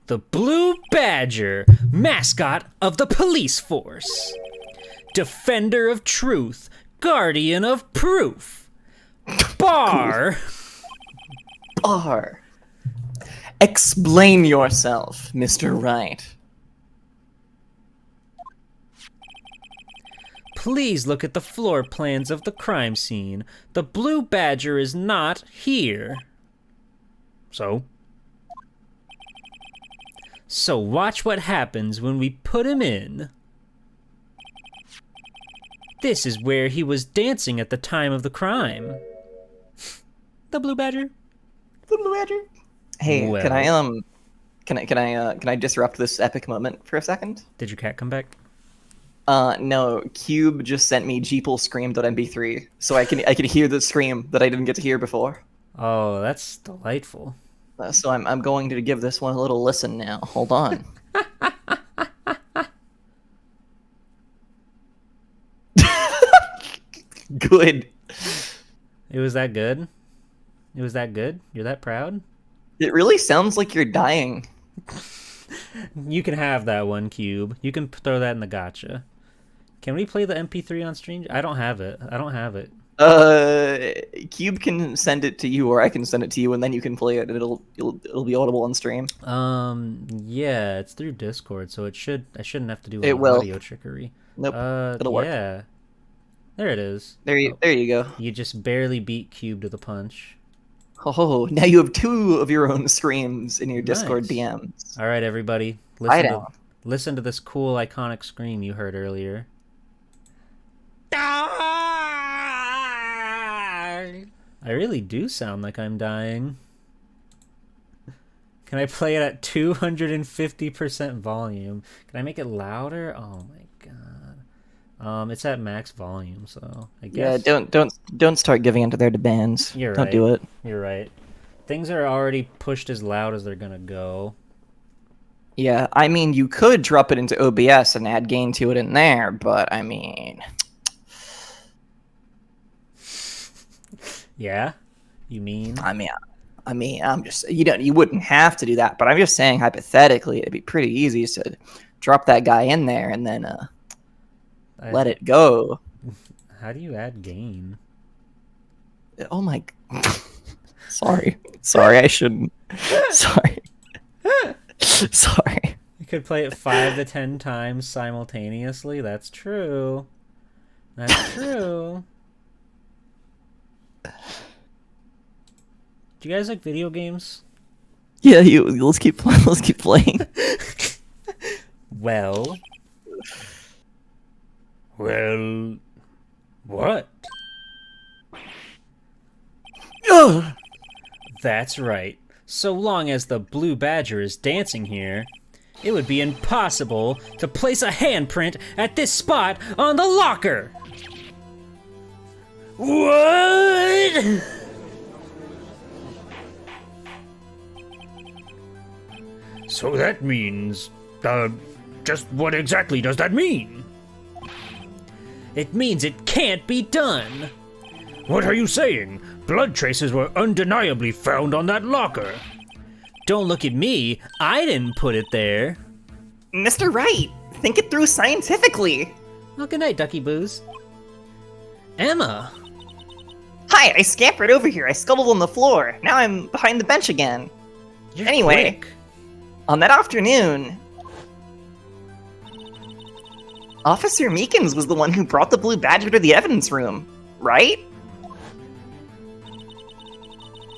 The Blue Badger, mascot of the police force. Defender of truth, guardian of proof. Bar. Bar. Explain yourself, Mr. Wright. Please look at the floor plans of the crime scene. The Blue Badger is not here. So? So watch what happens when we put him in. This is where he was dancing at the time of the crime. The Blue Badger. The Blue Badger. Hey, Well. can I disrupt this epic moment for a second? Did your cat come back? No. Cube just sent me jeeplescream.mp3, so I can hear the scream that I didn't get to hear before. Oh, that's delightful. So I'm going to give this one a little listen now. Hold on. Good. It was that good? It was that good? You're that proud? It really sounds like you're dying. You can have that one, Cube. You can throw that in the gotcha. Can we play the MP3 on stream? I don't have it. Cube can send it to you, or I can send it to you, and then you can play it, and it'll be audible on stream. Yeah, it's through Discord, so I shouldn't have to do audio trickery. Nope, it'll work. Yeah. There it is. There you go. You just barely beat Cube to the punch. Oh, now you have 2 of your own screams in your Discord Nice. DMs. All right, everybody. Listen to this cool, iconic scream you heard earlier. I really do sound like I'm dying. Can I play it at 250% volume? Can I make it louder? Oh my god. It's at max volume, so I guess. Yeah, don't start giving into their demands. You're right. Don't do it. You're right. Things are already pushed as loud as they're gonna go. Yeah, I mean, you could drop it into OBS and add gain to it in there, but I mean... Yeah? You mean? I mean, I'm just... You wouldn't have to do that, but I'm just saying, hypothetically, it'd be pretty easy to drop that guy in there and then let it go. How do you add gain? Oh my... Sorry, I shouldn't. Sorry. Sorry. You could play it 5 to 10 times simultaneously. That's true. That's true. Do you guys like video games? Yeah, let's keep playing. Well? Well, what? Ugh! That's right. So long as the blue badger is dancing here, it would be impossible to place a handprint at this spot on the locker! What? So that means, just what exactly does that mean? It means it can't be done! What are you saying? Blood traces were undeniably found on that locker. Don't look at me, I didn't put it there. Mr. Wright, think it through scientifically. Well, good night, Ducky Boos. Emma! Hi, I scampered over here. I scuttled on the floor. Now I'm behind the bench again. You're Anyway. quick. On that afternoon, Officer Meekins was the one who brought the blue badger to the evidence room, right?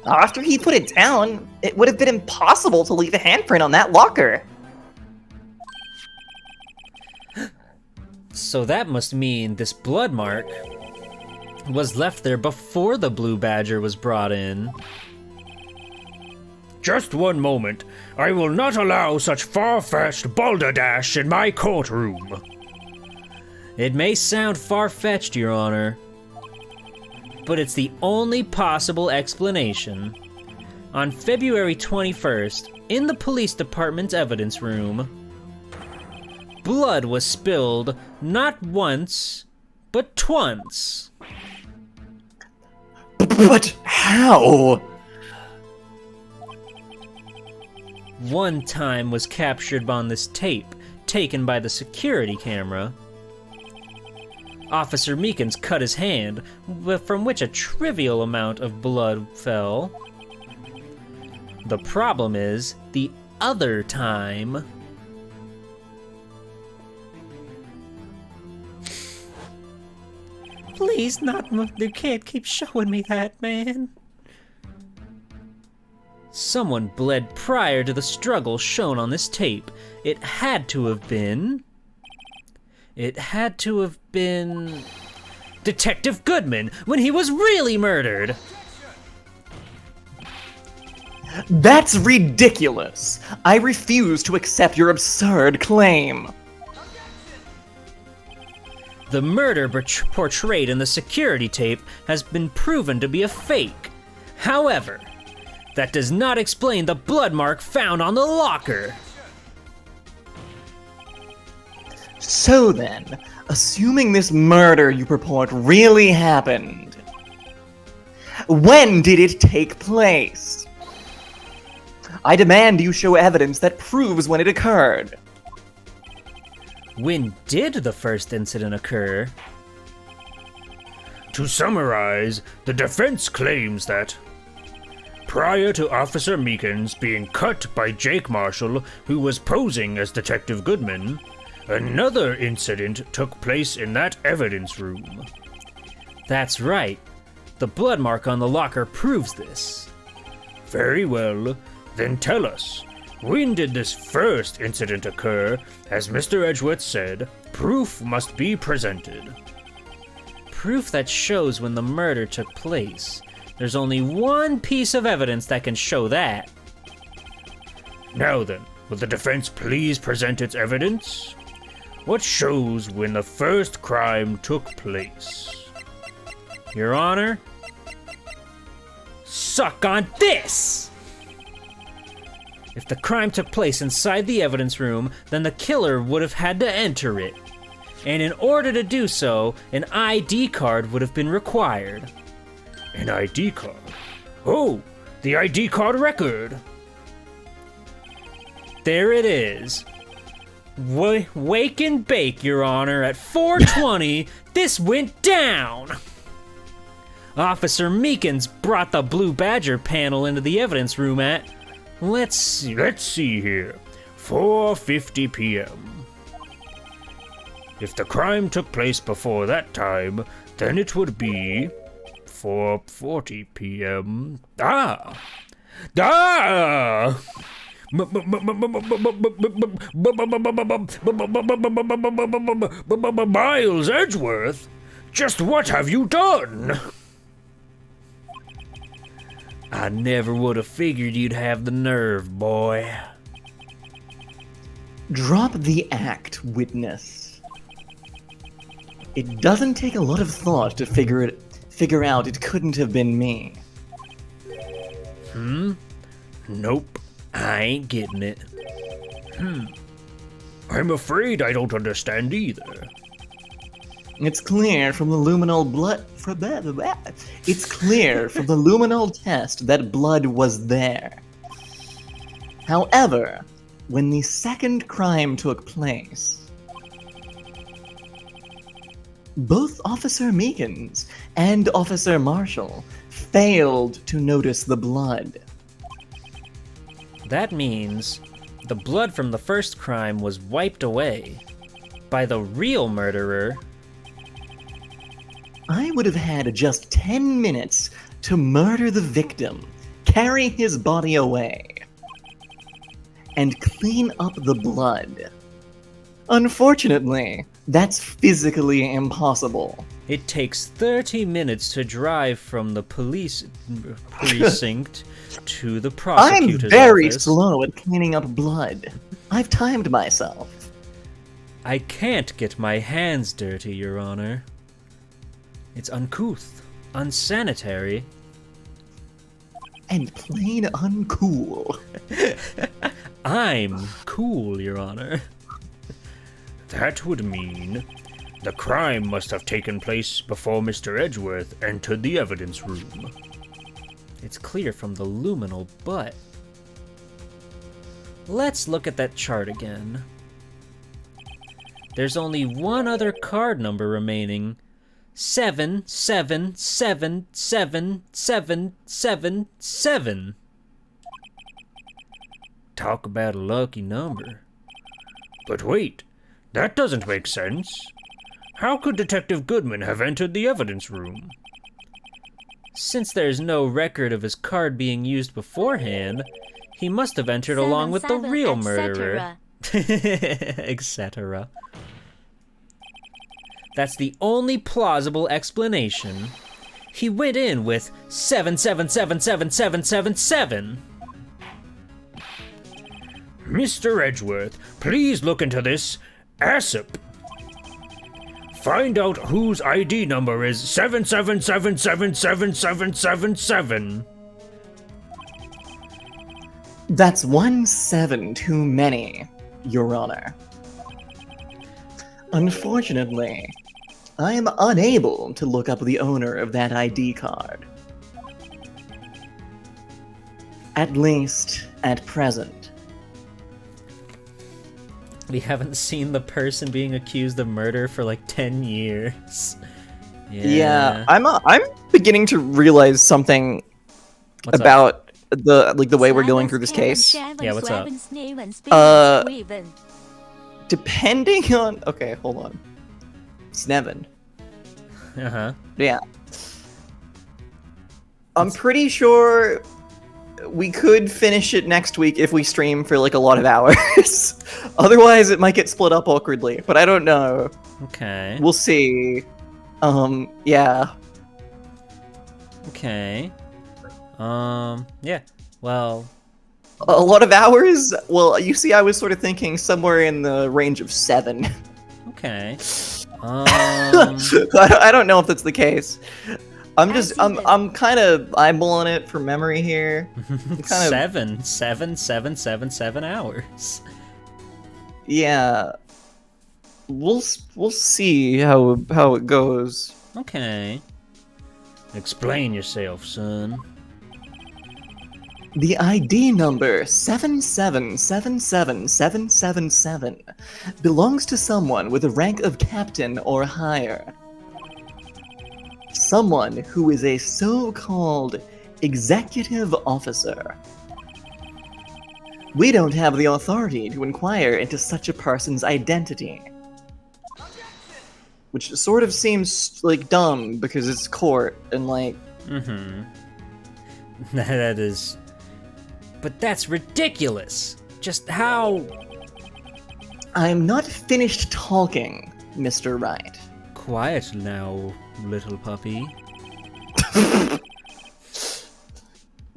After he put it down, it would have been impossible to leave a handprint on that locker. So that must mean this blood mark was left there before the blue badger was brought in. Just one moment. I will not allow such far-fetched balderdash in my courtroom. It may sound far-fetched, Your Honor, but it's the only possible explanation. On February 21st, in the police department's evidence room, blood was spilled not once, but twice. But how? One time was captured on this tape, taken by the security camera. Officer Meekins cut his hand, from which a trivial amount of blood fell. The problem is, the other time... Please, not... You can't keep showing me that, man. Someone bled prior to the struggle shown on this tape. It had to have been... Detective Goodman, when he was really murdered! That's ridiculous! I refuse to accept your absurd claim! The murder portrayed in the security tape has been proven to be a fake. However, that does not explain the blood mark found on the locker. So then, assuming this murder you purport really happened, when did it take place? I demand you show evidence that proves when it occurred. When did the first incident occur? To summarize, the defense claims that prior to Officer Meekins being cut by Jake Marshall, who was posing as Detective Goodman, another incident took place in that evidence room. That's right. The blood mark on the locker proves this. Very well. Then tell us, when did this first incident occur? As Mr. Edgeworth said, proof must be presented. Proof that shows when the murder took place. There's only one piece of evidence that can show that. Now then, will the defense please present its evidence? What shows when the first crime took place? Your Honor, suck on this! If the crime took place inside the evidence room, then the killer would have had to enter it. And in order to do so, an ID card would have been required. An ID card? Oh, the ID card record! There it is. Wake and bake, Your Honor, at 4:20, this went down! Officer Meekins brought the Blue Badger panel into the evidence room at... Let's see here. 4:50 p.m. If the crime took place before that time, then it would be 4:40 p.m. Miles Edgeworth? Just what have you done? I never would have figured you'd have the nerve, boy. Drop the act, witness. It doesn't take a lot of thought to figure out it couldn't have been me. Nope, I ain't getting it. I'm afraid I don't understand either. It's clear from the luminal It's clear from the luminal test that blood was there. However, when the second crime took place, both Officer Meekins and Officer Marshall failed to notice the blood. That means the blood from the first crime was wiped away by the real murderer. I would have had just 10 minutes to murder the victim, carry his body away, and clean up the blood. Unfortunately, that's physically impossible. It takes 30 minutes to drive from the police precinct to the prosecutor's I'm very office. slow at cleaning up blood. I've timed myself. I can't get my hands dirty, Your Honor. It's uncouth, unsanitary. And plain uncool. I'm cool, Your Honor. That would mean the crime must have taken place before Mr. Edgeworth entered the evidence room. It's clear from the luminal butt. Let's look at that chart again. There's only one other card number remaining. 7777777. Talk about a lucky number. But wait, that doesn't make sense. How could Detective Goodman have entered the evidence room? Since there's no record of his card being used beforehand, he must have entered along with the real murderer. Etc. That's the only plausible explanation. He went in with 7777777. Mr. Edgeworth, please look into this ASAP. Find out whose ID number is 777777777. That's 17 too many, Your Honor. Unfortunately, I am unable to look up the owner of that ID card. At least, at present. We haven't seen the person being accused of murder for like 10 years. Yeah, I'm beginning to realize something What's about the way we're going through this case. Yeah, what's up? Depending on... Okay, hold on. Snevin. Uh-huh. Yeah. I'm pretty sure we could finish it next week if we stream for like a lot of hours. Otherwise, it might get split up awkwardly, but I don't know. Okay. We'll see. Yeah. Okay. Yeah. Well... A lot of hours? Well, you see, I was sort of thinking somewhere in the range of 7. Okay. I don't know if that's the case. I'm kind of eyeballing it from memory here. 7 hours. Yeah. We'll see how it goes. Okay. Explain yourself, son. The ID number 7777777 belongs to someone with a rank of captain or higher. Someone who is a so-called executive officer. We don't have the authority to inquire into such a person's identity. Which sort of seems like dumb because it's court and like... Mm-hmm. That is But that's ridiculous. Just how... I'm not finished talking, Mr. Wright. Quiet now, little puppy.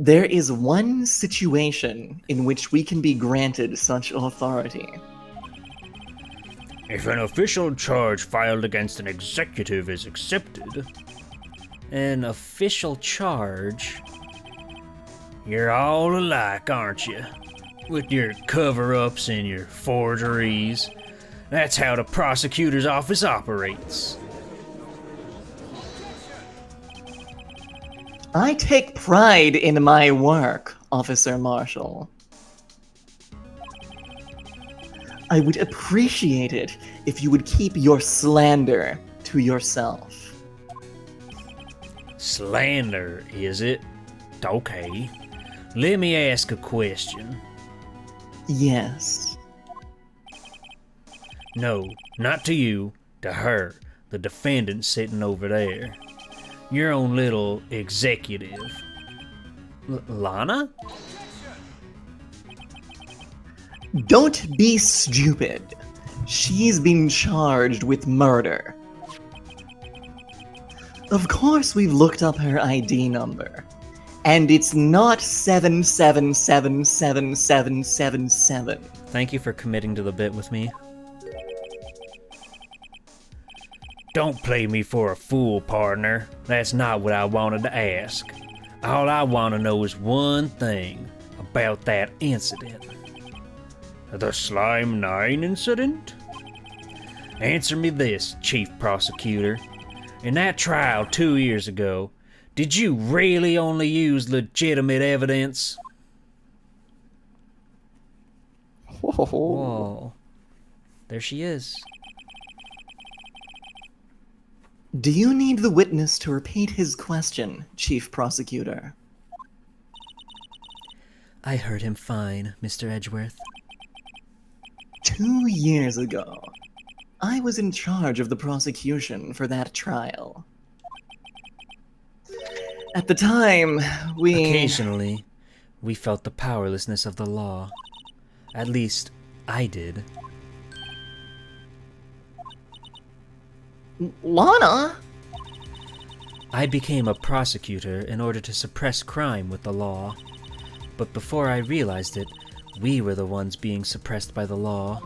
There is one situation in which we can be granted such authority. If an official charge filed against an executive is accepted, An official charge? you're all alike, aren't you? With your cover-ups and your forgeries. That's how the prosecutor's office operates. I take pride in my work, Officer Marshall. I would appreciate it if you would keep your slander to yourself. Slander, is it? Okay. Let me ask a question. Yes. No, not to you, to her, the defendant sitting over there. Your own little executive. Lana? Don't be stupid. She's been charged with murder. Of course we've looked up her ID number. And it's not 77777777. Thank you for committing to the bit with me. Don't play me for a fool, partner. That's not what I wanted to ask. All I want to know is one thing about that incident. The Slime 9 incident? Answer me this, Chief Prosecutor. In that trial 2 years ago, did you really only use legitimate evidence? Whoa. There she is. Do you need the witness to repeat his question, Chief Prosecutor? I heard him fine, Mr. Edgeworth. 2 years ago, I was in charge of the prosecution for that trial. At the time, Occasionally, we felt the powerlessness of the law. At least, I did. Lana? I became a prosecutor in order to suppress crime with the law. But before I realized it, we were the ones being suppressed by the law.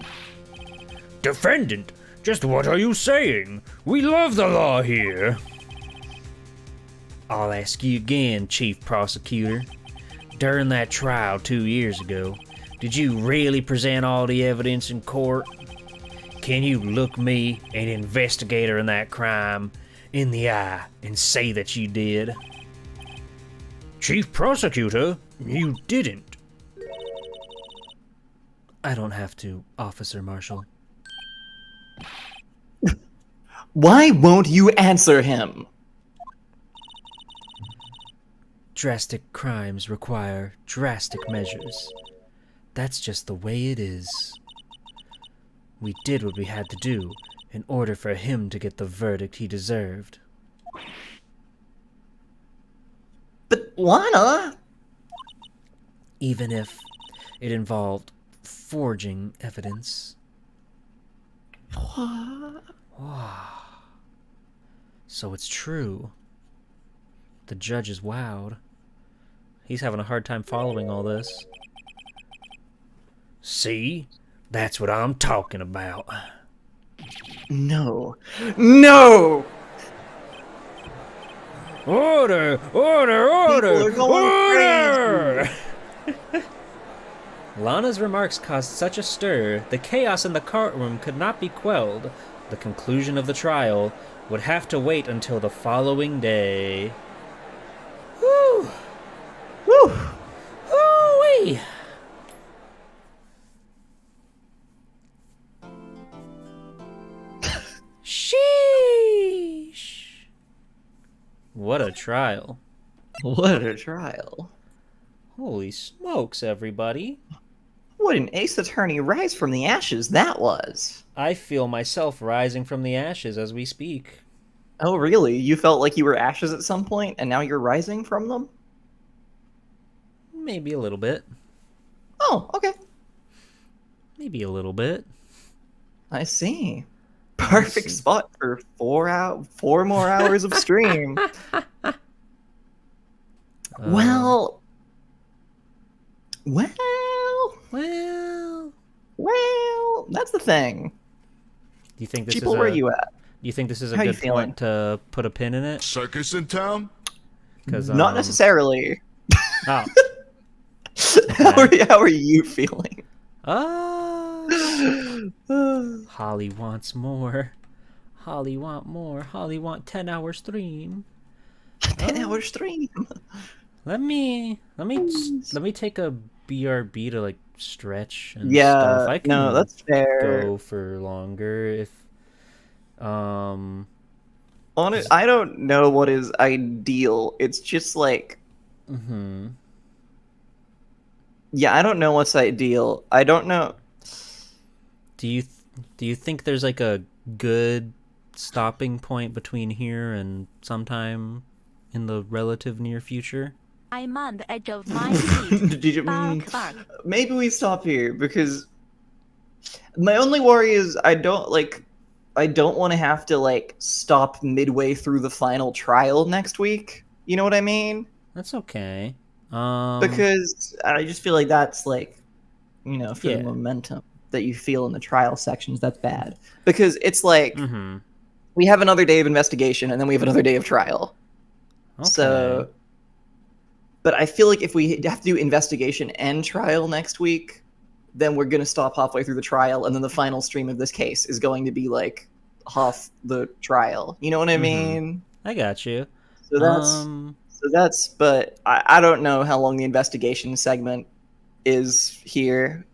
Defendant, just what are you saying? We love the law here. I'll ask you again, Chief Prosecutor. During that trial 2 years ago, did you really present all the evidence in court? Can you look me, an investigator in that crime, in the eye and say that you did? Chief Prosecutor, you didn't. I don't have to, Officer Marshall. Why won't you answer him? Drastic crimes require drastic measures. That's just the way it is. We did what we had to do in order for him to get the verdict he deserved. But Lana? Even if it involved forging evidence. So it's true. The judge is wowed. He's having a hard time following all this. See? That's what I'm talking about. No. No! Order! Order! Order! People are going Order! Lana's remarks caused such a stir, the chaos in the courtroom could not be quelled. The conclusion of the trial would have to wait until the following day. Whew! Whew! Woo-wee! Sheesh! What a trial. What a trial. Holy smokes, everybody. What an ace attorney rise from the ashes that was. I feel myself rising from the ashes as we speak. Oh, really? You felt like you were ashes at some point, and now you're rising from them? Maybe a little bit. Oh, okay. Maybe a little bit. I see. Perfect spot for 4 more hours of stream. Well, that's the thing. Do you think this People, is where are you at? Do you think this is a How you good point to put a pin in it? Circus in town? Because Not necessarily. Oh. How are you feeling? Holly wants more. Holly want more. Holly want 10-hour stream. 10-hour stream. Let me take a BRB to like stretch and stuff. I can no, that's fair. go for longer if I don't know what is ideal. It's just like yeah, I don't know what's ideal. I don't know. Do you think there's like a good stopping point between here and sometime in the relative near future? I'm on the edge of my seat. Bark, bark. Maybe we stop here because my only worry is I don't want to have to like stop midway through the final trial next week. You know what I mean? That's okay. Because I just feel like that's like, you know, for the momentum that you feel in the trial sections, that's bad. Because it's like we have another day of investigation and then we have another day of trial. Okay. So, but I feel like if we have to do investigation and trial next week, then we're going to stop halfway through the trial, and then the final stream of this case is going to be like half the trial. You know what I mean? I got you. So that's. But I don't know how long the investigation segment is here.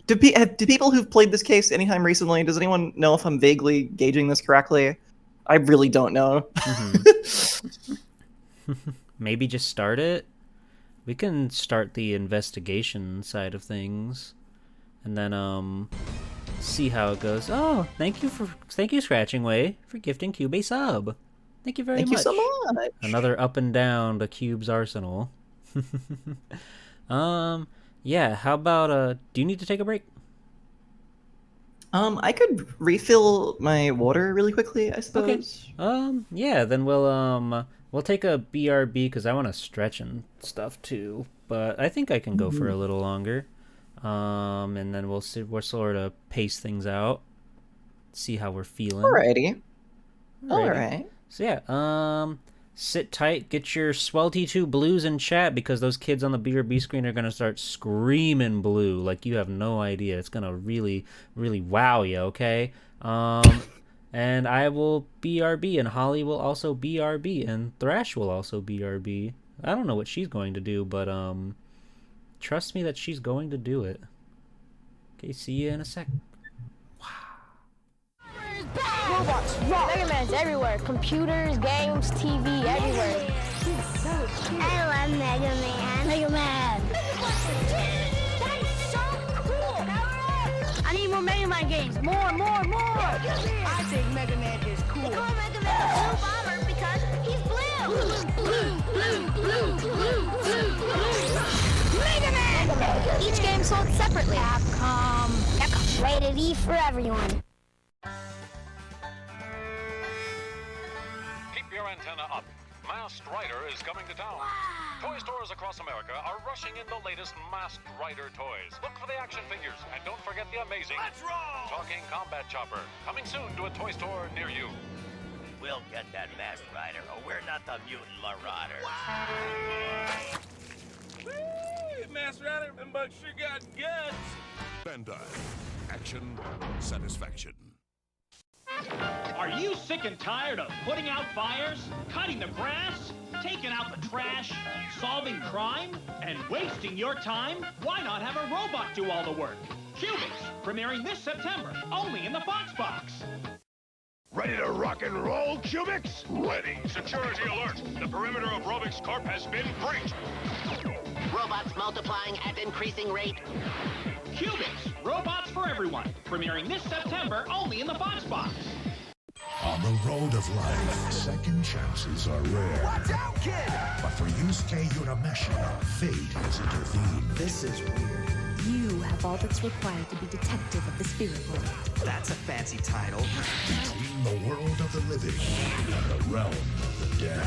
Do people who've played this case anytime recently? Does anyone know if I'm vaguely gauging this correctly? I really don't know. Maybe just start it. We can start the investigation side of things, and then see how it goes. Oh, thank you, Scratching Way, for gifting Cube a sub. Thank you very much. Thank you so much. Another up and down to Cube's arsenal. Yeah. How about do you need to take a break? I could refill my water really quickly, I suppose. Okay. Yeah. Then we'll take a BRB because I want to stretch and stuff too. But I think I can go for a little longer. And then we'll sort of pace things out, see how we're feeling. Alrighty. All right. So yeah. Sit tight, get your Swelty2 blues in chat because those kids on the BRB screen are gonna start screaming blue like you have no idea. It's gonna really, really wow you. Okay. And I will BRB, and Holly will also BRB, and Thrash will also BRB. I don't know what she's going to do, but trust me that she's going to do it. Okay, see you in a sec. Robots, Mega Man's everywhere. Computers, games, TV, everywhere. I love Mega Man. Mega Man. That is so cool. I need more Mega Man games. More. I think Mega Man is cool. They call Mega Man the Blue Bomber because he's blue. Mega Man! Each game sold separately. Capcom. Rated E for everyone. Keep your antenna up. Masked Rider is coming to town. Toy stores across America are rushing in the latest Masked Rider toys. Look for the action figures, and don't forget the amazing Talking Combat Chopper. Coming soon to a toy store near you. We'll get that Masked Rider, or we're not the Mutant Marauders. Masked Rider, them bugs sure got guts. Bandai. Action, satisfaction. Are you sick and tired of putting out fires, cutting the grass, taking out the trash, solving crime, and wasting your time? Why not have a robot do all the work? Cubics, premiering this September, only in the Fox Box. Ready to rock and roll, Cubics? Ready. Security alert. The perimeter of Robix Corp has been breached. Robots multiplying at increasing rate. Cubics, robots for everyone, premiering this September, only in the Fox Box. On the road of life, second chances are rare. Watch out, kid! But for Yusuke Urameshi, fate has intervened. This is weird. You have all that's required to be detective of the spirit world. That's a fancy title. Between the world of the living and the realm of the dead,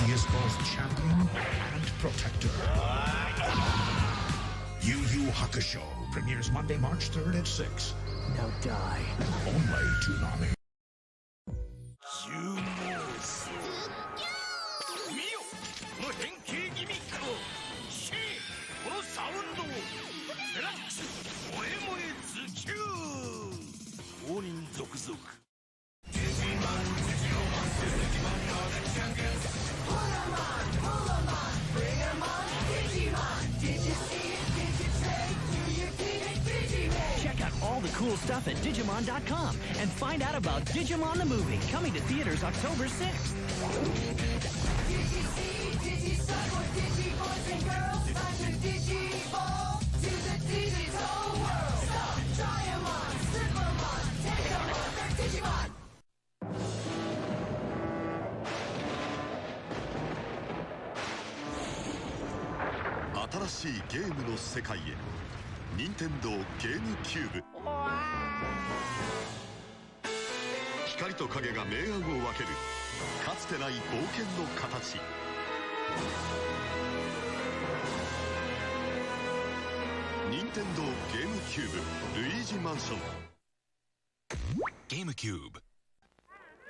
he is both champion and protector. Yu Yu Hakusho premieres Monday, March 3rd at 6. Now die. Only Toonami. Check out all the cool stuff at Digimon.com and find out about Digimon the Movie, coming to theaters October 6th. Nintendo ゲームキューブ光と影が明暗を分けるかつてない冒険の形任天堂ゲームキューブルイージマンションゲームキューブ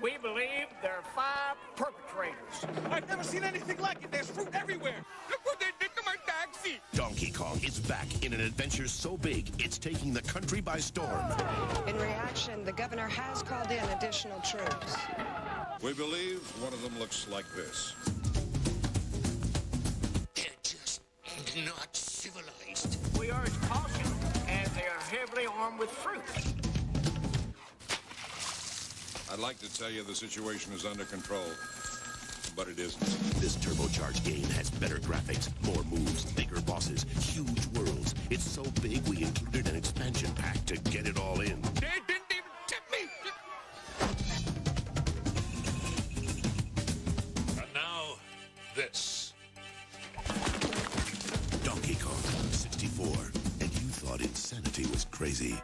We believe there are 5 perpetrators. I've never seen anything like it. There's fruit everywhere. Look what they did to my taxi. Donkey Kong is back in an adventure so big, it's taking the country by storm. In reaction, the governor has called in additional troops. We believe one of them looks like this. They're just not civilized. We urge caution, as they are heavily armed with fruit. I'd like to tell you the situation is under control, but it isn't. This turbocharged game has better graphics, more moves, bigger bosses, huge worlds. It's so big we included an expansion pack to get it all in. They didn't even tip me! And now, this. Donkey Kong 64. And you thought insanity was crazy.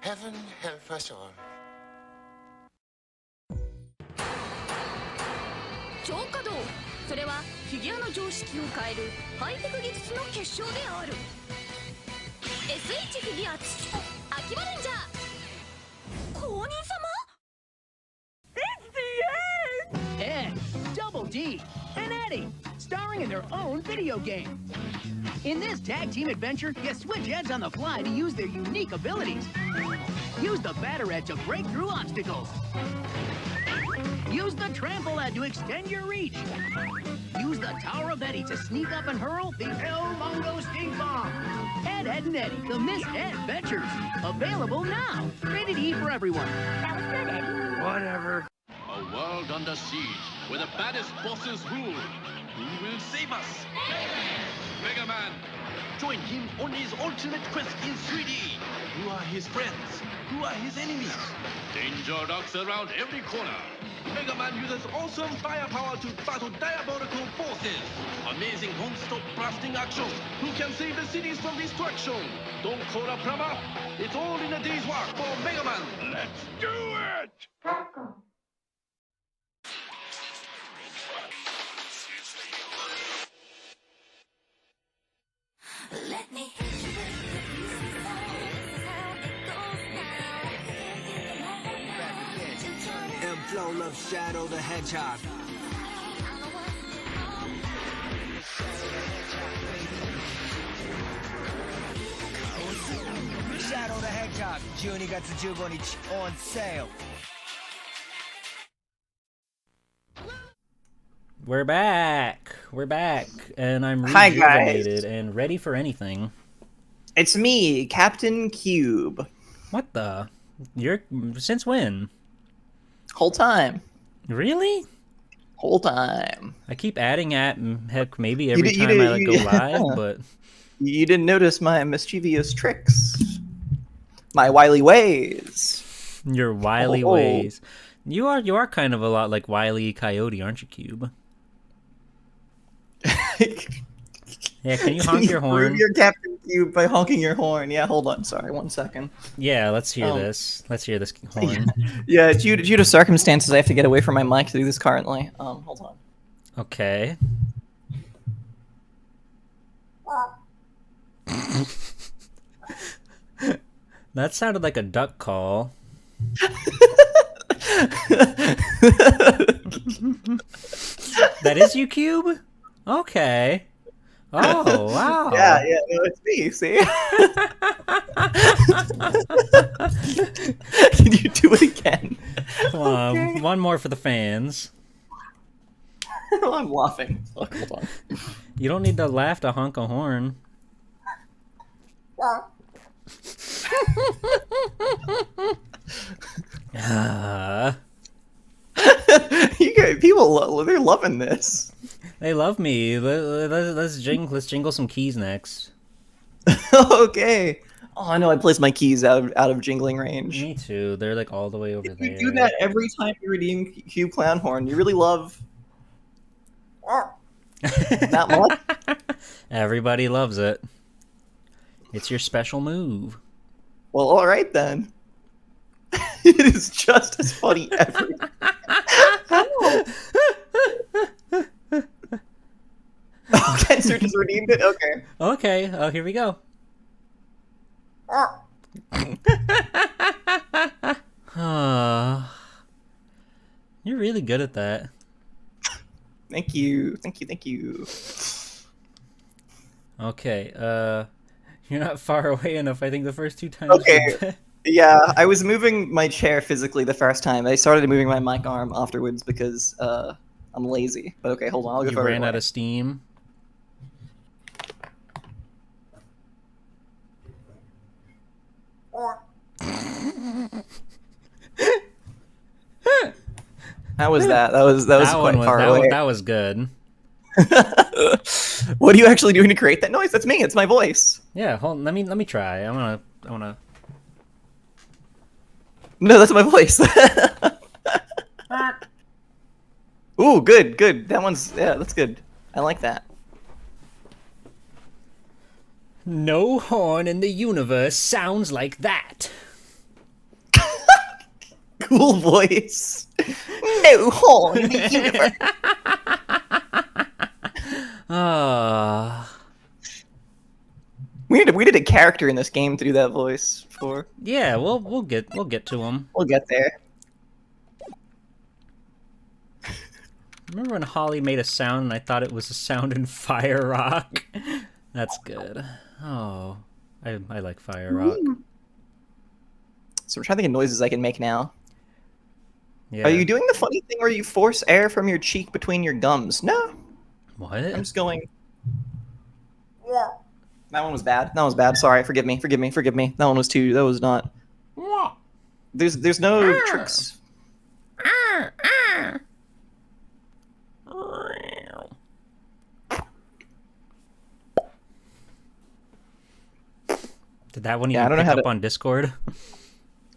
Heaven help us all. 超稼働それはフィギュアの常識を変えるハイテク技術の結晶である SH フィギュアツ秋葉レンジャー公認様 It's the end! Ed, Double D, and Eddie, starring in their own video game. In this tag team adventure, you switch heads on the fly to use their unique abilities. Use the batter edge to break through obstacles. Use the trample head to extend your reach. Use the Tower of Eddie to sneak up and hurl the El Mongo Stink Bomb. Ed, Ed, and Eddie, the Miss Ed Adventures. Available now. Rated E for everyone. That was good, Eddie. Whatever. A world under siege, where the baddest bosses rule. Who will save us? Mega Man! Join him on his ultimate quest in 3D. Who are his friends? Who are his enemies? Danger lurks around every corner. Mega Man uses awesome firepower to battle diabolical forces. Amazing non-stop blasting action. Who can save the cities from destruction? Don't call a plumber. It's all in a day's work for Mega Man. Let's do it! Let me Flow loves Shadow the Hedgehog. Shadow the Hedgehog, 12月15日 on sale. We're back. We're back, and I'm Hi, guys. rejuvenated and ready for anything. It's me, Captain Cube. What the? You're since when? Whole time. Really? Whole time. I keep adding at heck maybe every time I like go live, but you didn't notice my mischievous tricks, my wily ways. Your wily ways. You are kind of a lot like Wile E. Coyote, aren't you, Cube? Yeah, can you honk your horn? Prove your Captain Cube by honking your horn. Yeah, hold on. Sorry, 1 second. Yeah, let's hear this. Let's hear this horn. Yeah, due to circumstances, I have to get away from my mic to do this currently. Hold on. Okay. That sounded like a duck call. That is you, Cube? Okay. Oh, wow. Yeah, no, it's me, see? Can you do it again? Come on, one more for the fans. I'm laughing. Oh, hold on. You don't need to laugh to honk a horn. You guys, people, they're loving this. They love me. Let's jingle some keys next. Okay. Oh, I know. I placed my keys out of jingling range. Me too. They're like all the way over there. You do that every time you redeem Cube Clown Horn. You really love. Not much. Everybody loves it. It's your special move. Well, all right then. It is just as funny every time. Oh, Kenster just redeemed it? Okay. Okay, oh, here we go. You're really good at that. Thank you. Thank you. Thank you. Okay, you're not far away enough, I think, the first 2 times. Okay. Yeah, I was moving my chair physically the first time. I started moving my mic arm afterwards because I'm lazy. But okay, hold on. I'll go You ran out of steam. How was that? That was quite far away. That was good. What are you actually doing to create that noise? That's me. It's my voice. Yeah, hold on, let me try. I wanna. No, that's my voice. Ooh, good. That's good. I like that. No horn in the universe sounds like that. Cool voice. No horn in the universe. We did a character in this game to do that voice for. Yeah, we'll get to him. We'll get there. Remember when Holly made a sound and I thought it was a sound in Fire Rock? That's good. Oh, I like Fire Rock. So we're trying to think of noises I can make now. Yeah. Are you doing the funny thing where you force air from your cheek between your gums? No. What? I'm just going. Yeah. That one was bad. That was bad. Sorry. Forgive me. That one was too. That was not. There's no tricks. Did that one even pick up on Discord?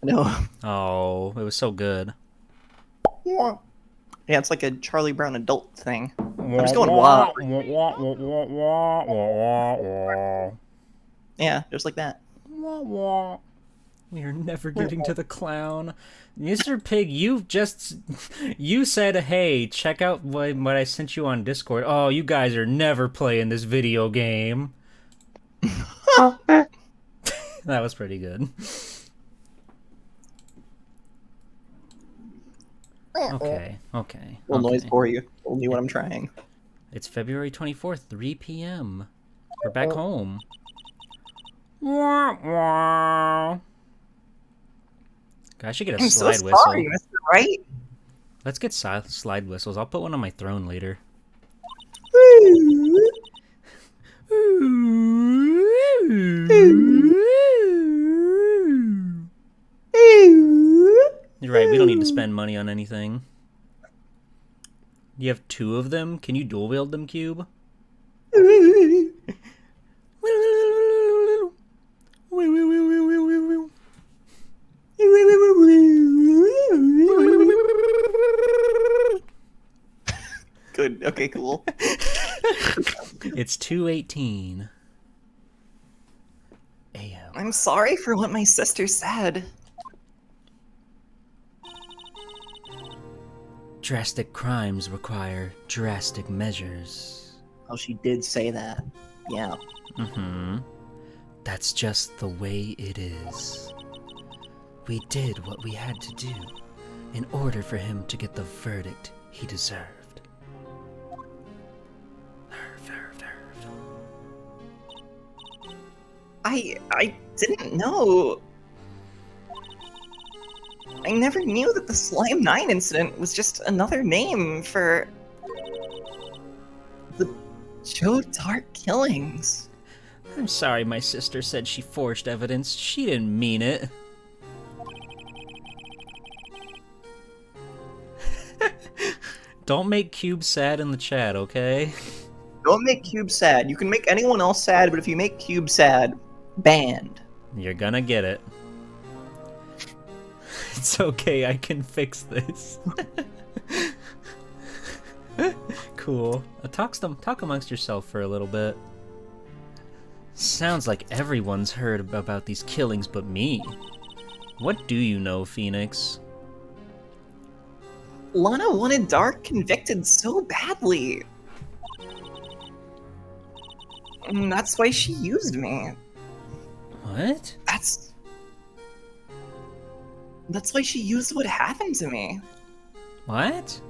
No. Oh, it was so good. Yeah, it's like a Charlie Brown adult thing. I'm just going wow. Yeah, just like that. We are never getting to the clown. Mr. Pig, you said, hey, check out what I sent you on Discord. Oh, you guys are never playing this video game. That was pretty good. Okay. Little noise for you. Told me what I'm trying. It's February 24th, 3 p.m. We're back home. I should get a slide whistle. Sorry, Mr. Wright. Let's get slide whistles. I'll put one on my throne later. You're right, we don't need to spend money on anything. You have 2 of them? Can you dual wield them, Cube? Okay, cool. It's 2:18 a.m. I'm sorry for what my sister said. Drastic crimes require drastic measures. Oh, she did say that. Yeah. Mm-hmm. That's just the way it is. We did what we had to do in order for him to get the verdict he deserved. I didn't know. I never knew that the Slime 9 incident was just another name for the Joe Dark killings. I'm sorry my sister said she forged evidence. She didn't mean it. Don't make Cube sad in the chat, okay? Don't make Cube sad. You can make anyone else sad, but if you make Cube sad, banned. You're gonna get it. It's okay, I can fix this. Cool. Talk amongst yourself for a little bit. Sounds like everyone's heard about these killings but me. What do you know, Phoenix? Lana wanted Dark convicted so badly. And that's why she used me. What? That's why she used what happened to me. What?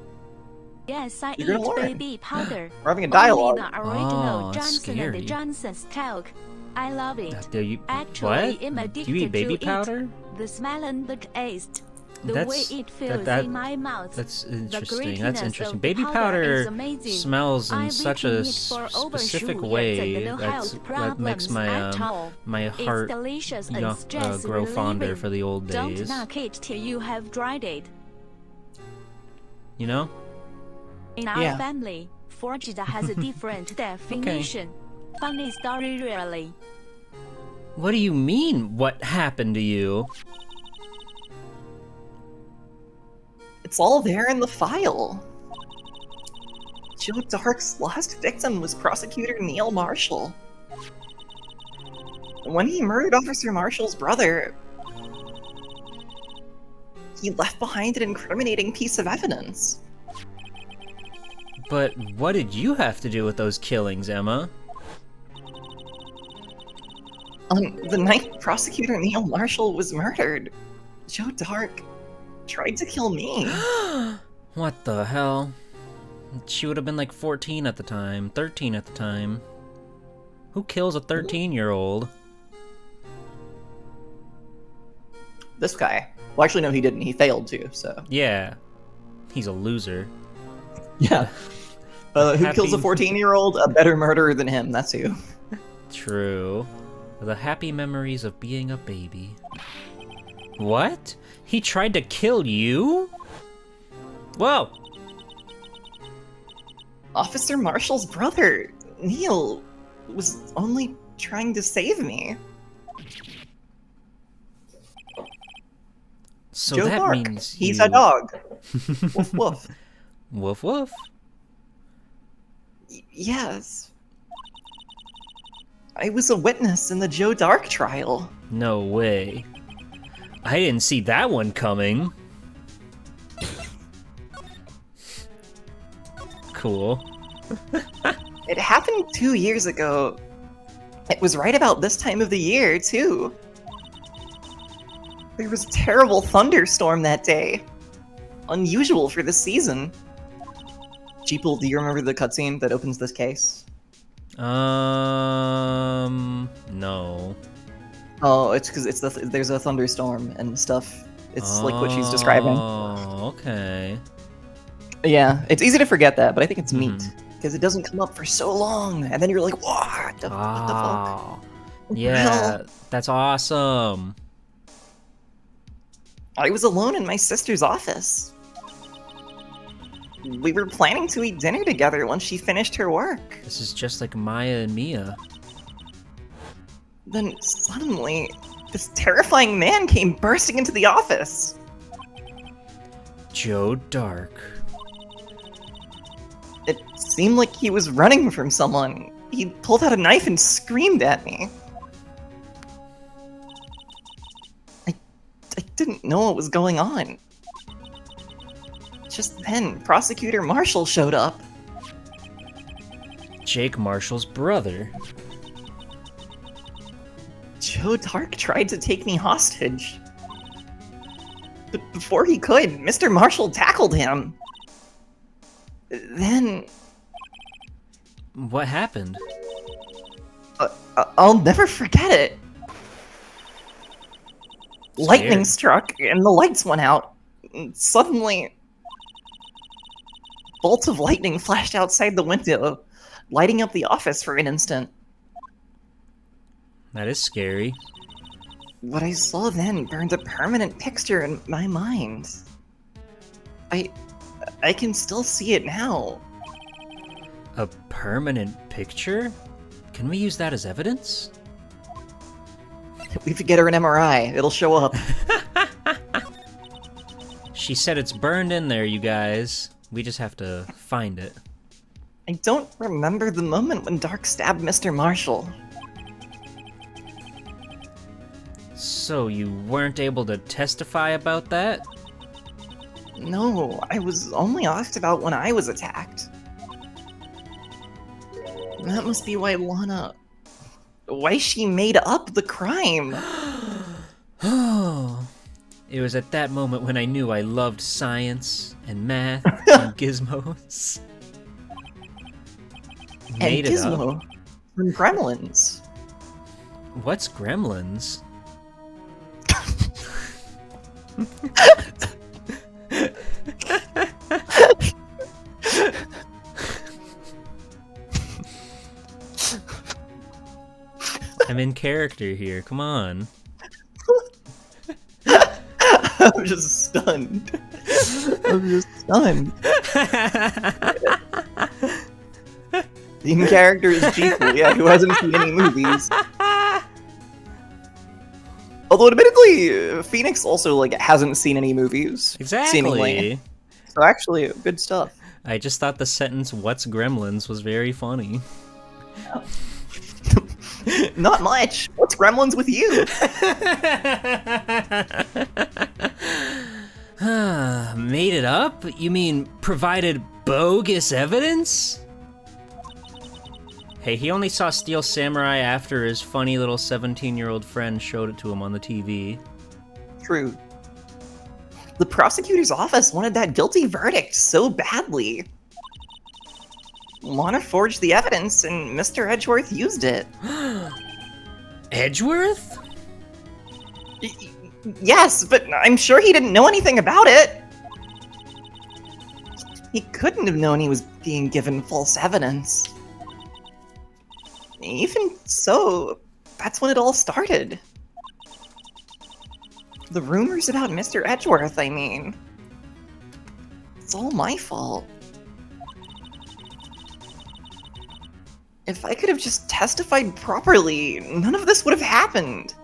Yes, I You're eat gonna learn. baby powder. We're having a dialogue. Only the original Oh, that's Johnson scary. and Johnson's talc. I love it. You, Actually, what? I'm addicted You eat baby to powder? it. The smell and the taste. The That's- way it feels that- in my mouth. That's The interesting. That's grittiness interesting. of Baby powder powder is amazing. smells in I've such a eaten it for over specific 2 way years and no health that makes problems my at all. my It's heart delicious and stress grow fonder relieving. for the old Don't days. knock it till you have tried it. You know? In our Yeah. family, forged has a different definition. Funny story, really. What do you mean? What happened to you? It's all there in the file. Joe Dark's last victim was Prosecutor Neil Marshall. When he murdered Officer Marshall's brother, he left behind an incriminating piece of evidence. But what did you have to do with those killings, Emma? On the night Prosecutor Neil Marshall was murdered, Joe Dark tried to kill me. What the hell? She would have been like 14 at the time, 13 at the time. Who kills a 13-year-old? This guy. Well, actually, no, he didn't. He failed to, so. Yeah. He's a loser. Yeah. Who kills a 14-year-old? A better murderer than him, that's who. True. The happy memories of being a baby. What? He tried to kill you? Whoa! Officer Marshall's brother, Neil, was only trying to save me. So Joe that Dark, means he's you... a dog. Woof woof. Woof woof. Yes. I was a witness in the Joe Dark trial. No way. I didn't see that one coming. Cool. It happened 2 years ago. It was right about this time of the year, too. There was a terrible thunderstorm that day. Unusual for this season. Jeeple, do you remember the cutscene that opens this case? No. Oh, it's because there's a thunderstorm and stuff. It's like what she's describing. Oh, okay. Yeah, it's easy to forget that, but I think it's neat because it doesn't come up for so long, and then you're like, what the fuck? Yeah, that's awesome. I was alone in my sister's office. We were planning to eat dinner together once she finished her work. This is just like Maya and Mia. Then suddenly, this terrifying man came bursting into the office. Joe Dark. It seemed like he was running from someone. He pulled out a knife and screamed at me. I didn't know what was going on. Just then, Prosecutor Marshall showed up. Jake Marshall's brother. Joe Dark tried to take me hostage. But before he could, Mr. Marshall tackled him. Then... What happened? I'll never forget it. Lightning struck, and the lights went out. And suddenly... bolts of lightning flashed outside the window, lighting up the office for an instant. That is scary. What I saw then burned a permanent picture in my mind. I can still see it now. A permanent picture? Can we use that as evidence? We have to get her an MRI. It'll show up. She said it's burned in there, you guys. We just have to find it. I don't remember the moment when Dark stabbed Mr. Marshall. So you weren't able to testify about that? No, I was only asked about when I was attacked. That must be why Lana... why she made up the crime. Oh, it was at that moment when I knew I loved science and math and gizmos. Made and it Gizmo up. From Gremlins. What's Gremlins? I'm in character here, come on. I'm just stunned. I'm just stunned. The in character is Jiku, yeah, who hasn't seen any movies. Although, admittedly, Phoenix also, like, hasn't seen any movies. Exactly. Seemingly. So actually, good stuff. I just thought the sentence, "What's Gremlins?" was very funny. Not much. What's Gremlins with you? Made it up? You mean provided bogus evidence? Hey, he only saw Steel Samurai after his funny little 17-year-old friend showed it to him on the TV. True. The prosecutor's office wanted that guilty verdict so badly. Lana forged the evidence, and Mr. Edgeworth used it. Edgeworth? Yes, but I'm sure he didn't know anything about it. He couldn't have known he was being given false evidence. Even so, that's when it all started. The rumors about Mr. Edgeworth, I mean. It's all my fault. If I could have just testified properly, none of this would have happened.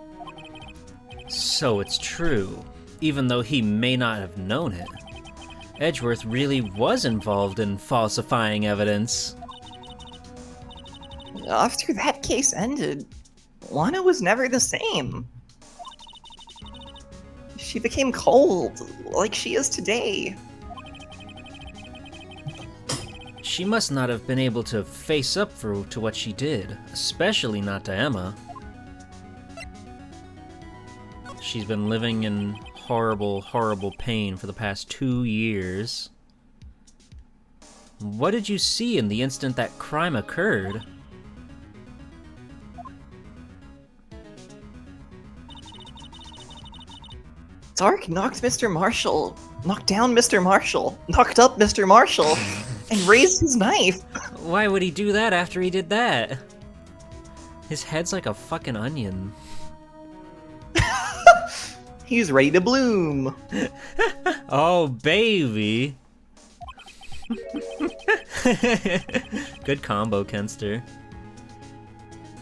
So it's true, even though he may not have known it. Edgeworth really was involved in falsifying evidence. After that case ended, Lana was never the same. She became cold, like she is today. She must not have been able to face up to what she did, especially not to Emma. She's been living in horrible, horrible pain for the past 2 years. What did you see in the instant that crime occurred? Dark knocked Mr. Marshall, knocked down Mr. Marshall, knocked up Mr. Marshall, and raised his knife. Why would he do that after he did that? His head's like a fucking onion. He's ready to bloom. Oh, baby. Good combo, Kenster.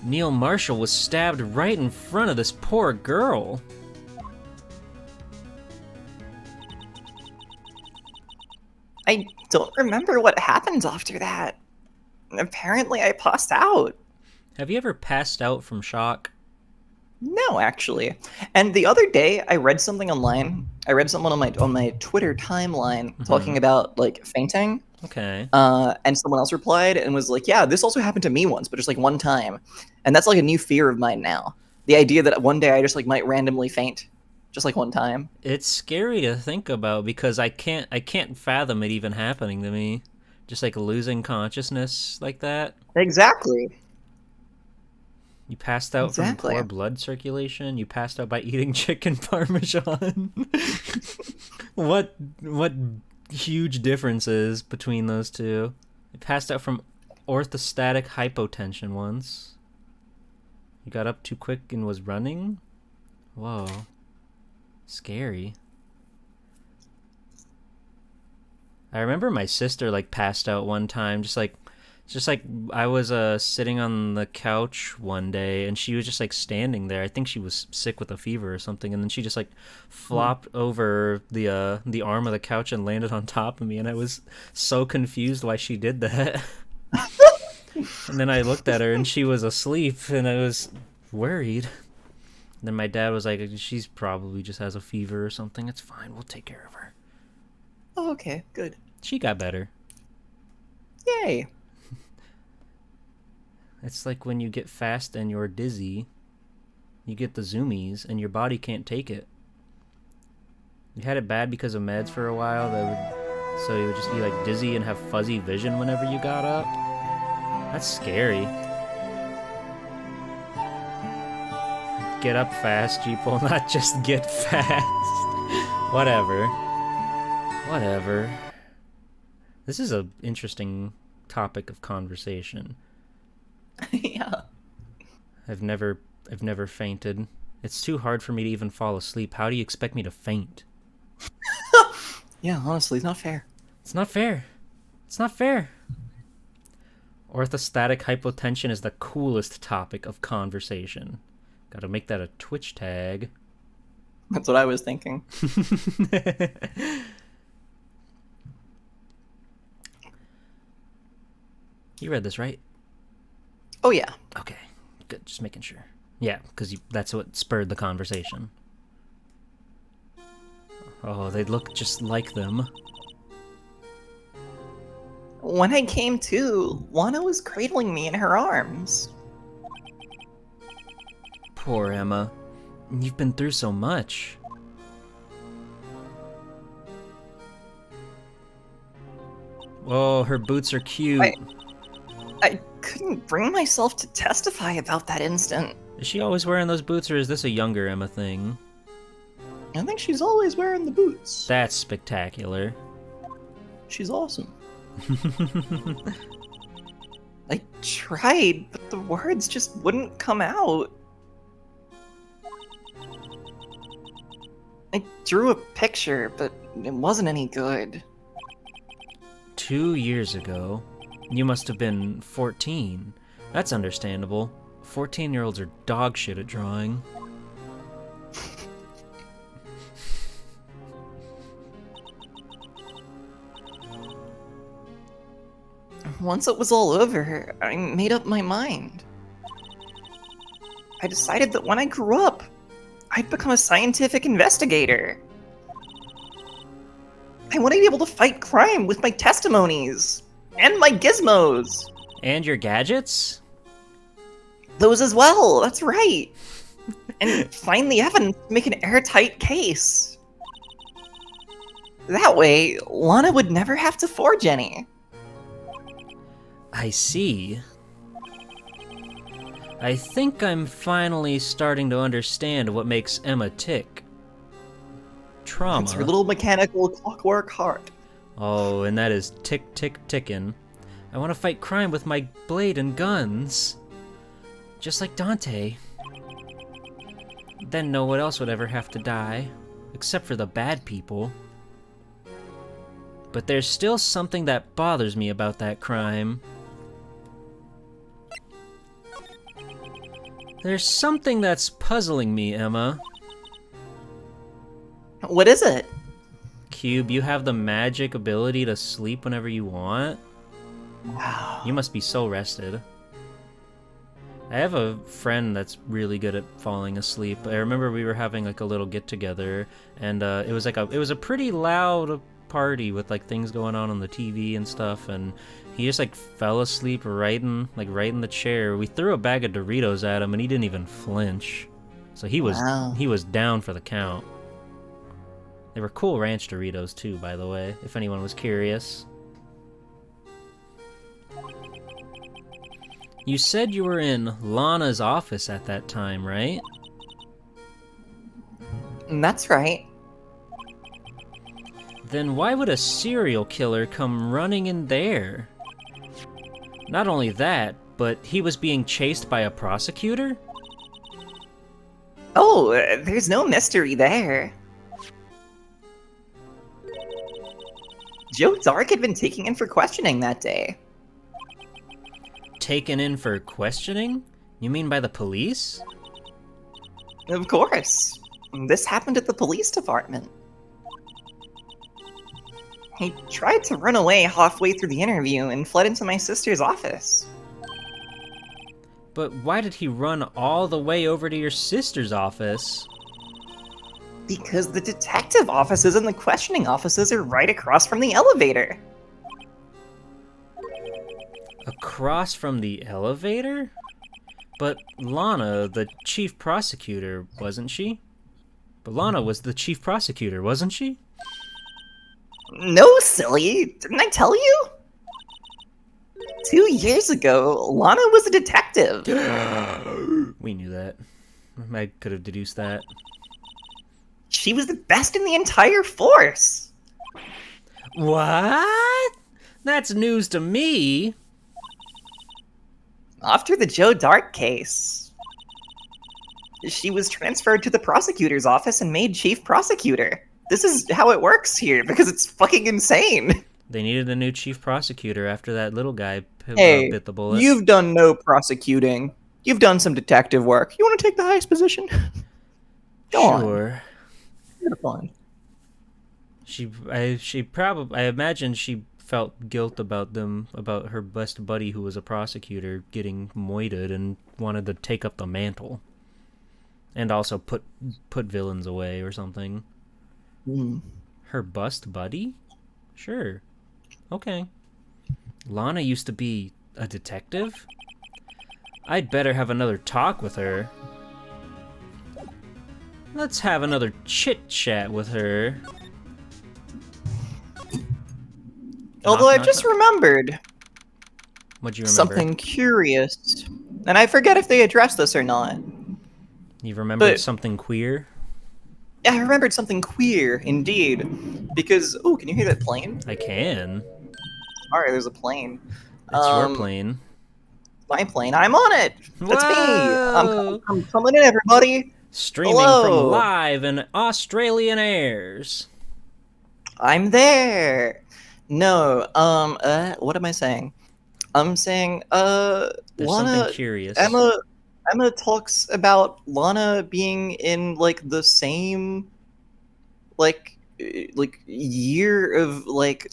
Neil Marshall was stabbed right in front of this poor girl. I don't remember what happened after that. apparently I passed out. Have you ever passed out from shock? No, actually. And the other day, I read something online. I read someone on my Twitter timeline talking about like fainting. Okay. And someone else replied and was like, "Yeah, this also happened to me once, but just like one time." And that's like a new fear of mine now. The idea that one day I just like might randomly faint, just like one time. It's scary to think about because I can't fathom it even happening to me. Just like losing consciousness like that. Exactly. You passed out from poor blood circulation. You passed out by eating chicken parmesan. What huge differences between those two. You passed out from orthostatic hypotension once. You got up too quick and was running. Whoa, scary. I remember my sister like passed out one time, just like I was sitting on the couch one day and she was just like standing there. I think she was sick with a fever or something, and then she just like flopped over the arm of the couch and landed on top of me, and I was so confused why she did that. And then I looked at her and she was asleep and I was worried. And then my dad was like, "She's probably just has a fever or something. It's fine. We'll take care of her." Oh, okay, good. She got better. Yay. It's like when you get fast and you're dizzy, you get the zoomies and your body can't take it. You had it bad because of meds for a while, so you would just be like dizzy and have fuzzy vision whenever you got up. That's scary. Get up fast, people, not just get fast. Whatever. This is an interesting topic of conversation. Yeah. I've never fainted. It's too hard for me to even fall asleep. How do you expect me to faint? Yeah, honestly, it's not fair. It's not fair. It's not fair. Orthostatic hypotension is the coolest topic of conversation. Gotta make that a Twitch tag. That's what I was thinking. You read this, right? Oh, yeah. Okay, good. Just making sure. Yeah, because that's what spurred the conversation. Oh, they look just like them. When I came to, Lana was cradling me in her arms. Poor Emma. You've been through so much. Oh, her boots are cute. I couldn't bring myself to testify about that instant. Is she always wearing those boots, or is this a younger Emma thing? I think she's always wearing the boots. That's spectacular. She's awesome. I tried, but the words just wouldn't come out. I drew a picture, but it wasn't any good. 2 years ago, you must have been 14. That's understandable. 14-year-olds are dog shit at drawing. Once it was all over, I made up my mind. I decided that when I grew up, I'd become a scientific investigator. I want to be able to fight crime with my testimonies and my gizmos. And your gadgets? Those as well, that's right. And find the evidence to make an airtight case. That way, Lana would never have to forge any. I see. I think I'm finally starting to understand what makes Emma tick. Trauma. It's her little mechanical clockwork heart. Oh, and that is tick, tick, tickin'. I want to fight crime with my blade and guns. Just like Dante. Then no one else would ever have to die. Except for the bad people. But there's still something that bothers me about that crime. There's something that's puzzling me, Emma. What is it? Cube, you have the magic ability to sleep whenever you want? Wow. You must be so rested. I have a friend that's really good at falling asleep. I remember we were having like a little get together, and it was a pretty loud party with like things going on the TV and stuff, and he just like fell asleep right in the chair. We threw a bag of Doritos at him, and he didn't even flinch. So he was down for the count. They were Cool Ranch Doritos too, by the way, if anyone was curious. You said you were in Lana's office at that time, right? That's right. Then why would a serial killer come running in there? Not only that, but he was being chased by a prosecutor? Oh, there's no mystery there. Joe Dark had been taken in for questioning that day. Taken in for questioning? You mean by the police? Of course. This happened at the police department. He tried to run away halfway through the interview and fled into my sister's office. But why did he run all the way over to your sister's office? Because the detective offices and the questioning offices are right across from the elevator. Across from the elevator? But Lana, the chief prosecutor, wasn't she? But Lana was the chief prosecutor, wasn't she? No, silly. Didn't I tell you? 2 years ago, Lana was a detective. We knew that. I could have deduced that. She was the best in the entire force. What? That's news to me. After the Joe Dark case, she was transferred to the prosecutor's office and made chief prosecutor. This is how it works here, because it's fucking insane. They needed a new chief prosecutor after that little guy bit the bullet. You've done no prosecuting. You've done some detective work. You want to take the highest position? Go on. Sure. You're fine. I imagine she felt guilt about her best buddy who was a prosecutor getting moited and wanted to take up the mantle. And also put villains away or something. Her bust buddy? Sure. Okay. Lana used to be a detective? I'd better have another talk with her. Let's have another chit-chat with her. Although I just remembered. What'd you remember? Something curious. And I forget if they addressed this or not. You remembered something queer? Yeah, I remembered something queer, indeed. Because, oh, can you hear that plane? I can. Alright, there's a plane. It's your plane. My plane. I'm on it! That's me! I'm coming in, everybody! Streaming from live in Australian airs. I'm there! No, what am I saying? I'm saying, There's Lana... something curious. Emma talks about Lana being in, like, the same, like year of, like,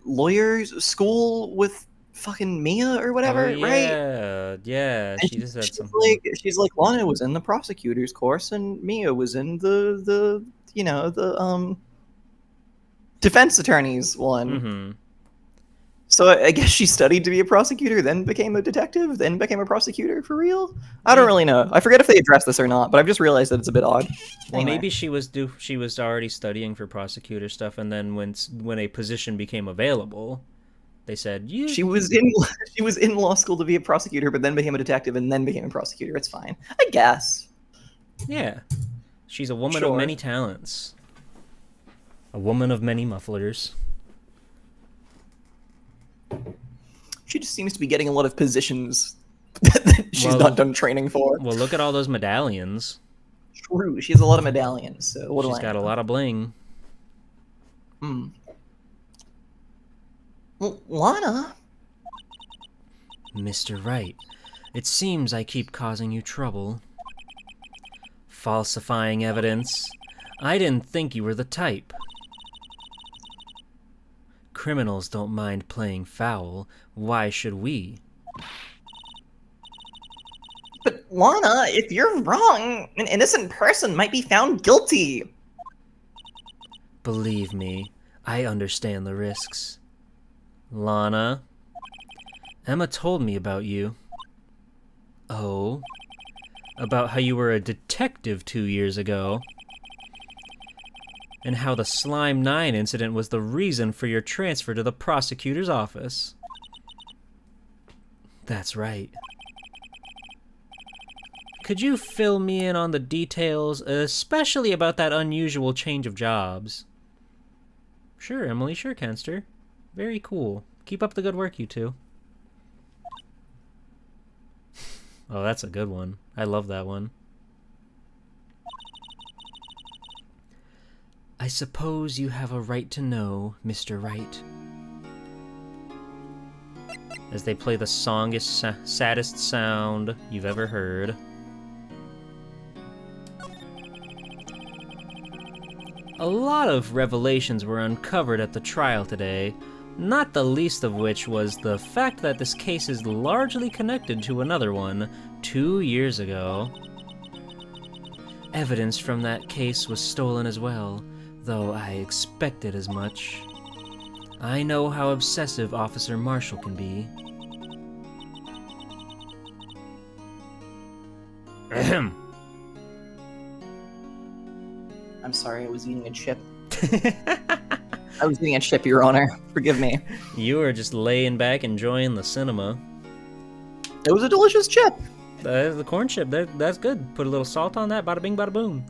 lawyers school with fucking Mia or whatever, right? Yeah, she just said something. She's like, Lana was in the prosecutor's course and Mia was in the defense attorney's one. Mm-hmm. So I guess she studied to be a prosecutor, then became a detective, then became a prosecutor for real? I don't really know. I forget if they addressed this or not, but I've just realized that it's a bit odd. Well, Anyway. maybe she was already studying for prosecutor stuff, and then when a position became available, they said She was in law school to be a prosecutor, but then became a detective and then became a prosecutor. It's fine, I guess. Yeah, she's a woman of many talents. A woman of many mufflers. She just seems to be getting a lot of positions that she's not done training for. Well, look at all those medallions. True, she has a lot of medallions. So what do I know? She's got a lot of bling. Well, Lana? Mr. Wright, it seems I keep causing you trouble. Falsifying evidence. I didn't think you were the type. Criminals don't mind playing foul. Why should we? But Lana, if you're wrong, an innocent person might be found guilty. Believe me, I understand the risks. Lana, Emma told me about you. Oh? About how you were a detective 2 years ago. And how the Slime 9 incident was the reason for your transfer to the prosecutor's office. That's right. Could you fill me in on the details, especially about that unusual change of jobs? Sure, Emily, sure, Kenster. Very cool. Keep up the good work, you two. Oh, that's a good one. I love that one. I suppose you have a right to know, Mr. Wright. As they play the saddest sound you've ever heard. A lot of revelations were uncovered at the trial today, not the least of which was the fact that this case is largely connected to another one 2 years ago. Evidence from that case was stolen as well, though I expected as much. I know how obsessive Officer Marshall can be. Ahem. I'm sorry, I was eating a chip. I was eating a chip, Your Honor. Forgive me. You were just laying back enjoying the cinema. It was a delicious chip. The corn chip, that's good. Put a little salt on that, bada bing, bada boom.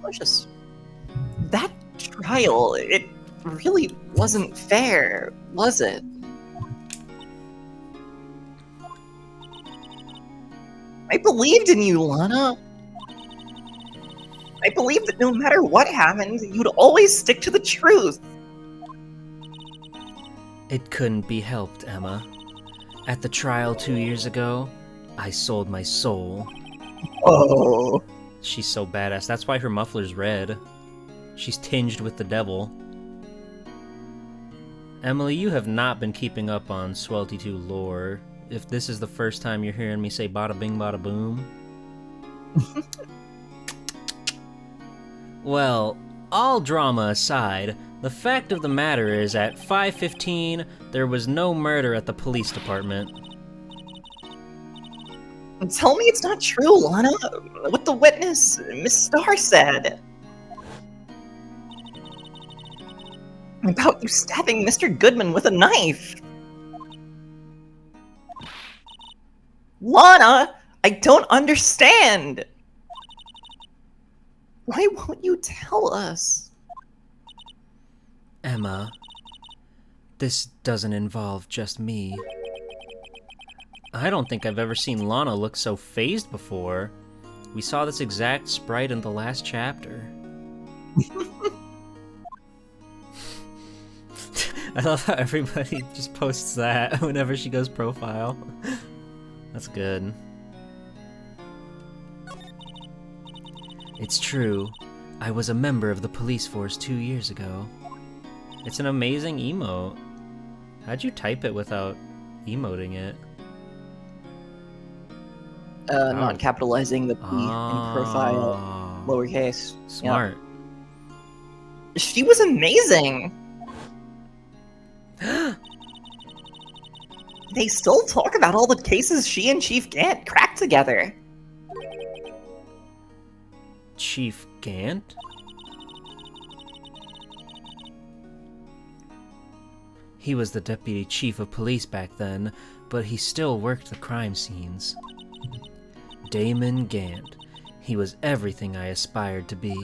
Delicious. That trial, it really wasn't fair, was it? I believed in you, Lana. I believed that no matter what happened, you'd always stick to the truth. It couldn't be helped, Emma. At the trial 2 years ago, I sold my soul. Oh. She's so badass. That's why her muffler's red. She's tinged with the devil. Emily, you have not been keeping up on Swelty 2 lore. If this is the first time you're hearing me say bada bing, bada boom. Well, all drama aside, the fact of the matter is at 5:15, there was no murder at the police department. Tell me it's not true, Lana. What the witness, Miss Starr, said. About you stabbing Mr. Goodman with a knife. Lana, I don't understand. Why won't you tell us? Emma, this doesn't involve just me. I don't think I've ever seen Lana look so phased before. We saw this exact sprite in the last chapter. I love how everybody just posts that whenever she goes profile. That's good. It's true. I was a member of the police force 2 years ago. It's an amazing emote. How'd you type it without emoting it? Not capitalizing the P in profile, lowercase. Smart. Yep. She was amazing! They still talk about all the cases she and Chief Gant cracked together. Chief Gant? He was the deputy chief of police back then, but he still worked the crime scenes. Damon Gant. He was everything I aspired to be.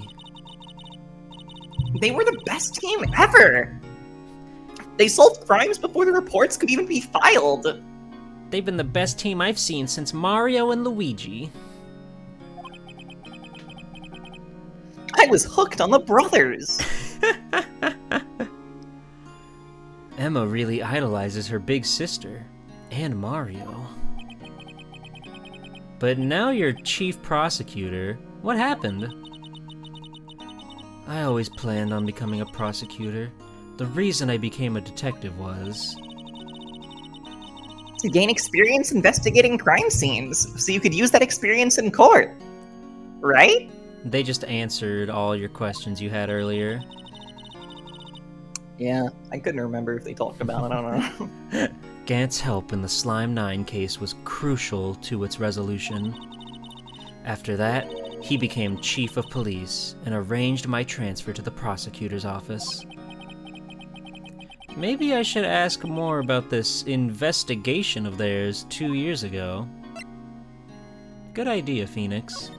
They were the best team ever! They solved crimes before the reports could even be filed! They've been the best team I've seen since Mario and Luigi. I was hooked on the brothers! Emma really idolizes her big sister, and Mario. But now you're chief prosecutor. What happened? I always planned on becoming a prosecutor, The reason I became a detective was... to gain experience investigating crime scenes, so you could use that experience in court. Right? They just answered all your questions you had earlier. Yeah, I couldn't remember if they talked about it, I don't know. Gant's help in the Slime 9 case was crucial to its resolution. After that, he became chief of police and arranged my transfer to the prosecutor's office. Maybe I should ask more about this investigation of theirs 2 years ago. Good idea, Phoenix.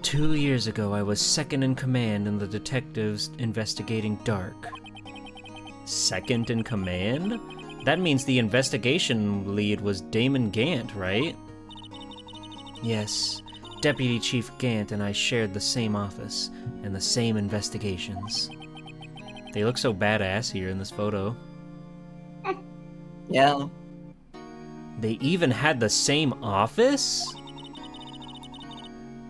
2 years ago, I was second in command in the detectives investigating Dark. Second in command? That means the investigation lead was Damon Gant, right? Yes, Deputy Chief Gant and I shared the same office and the same investigations. They look so badass here in this photo. Yeah. They even had the same office?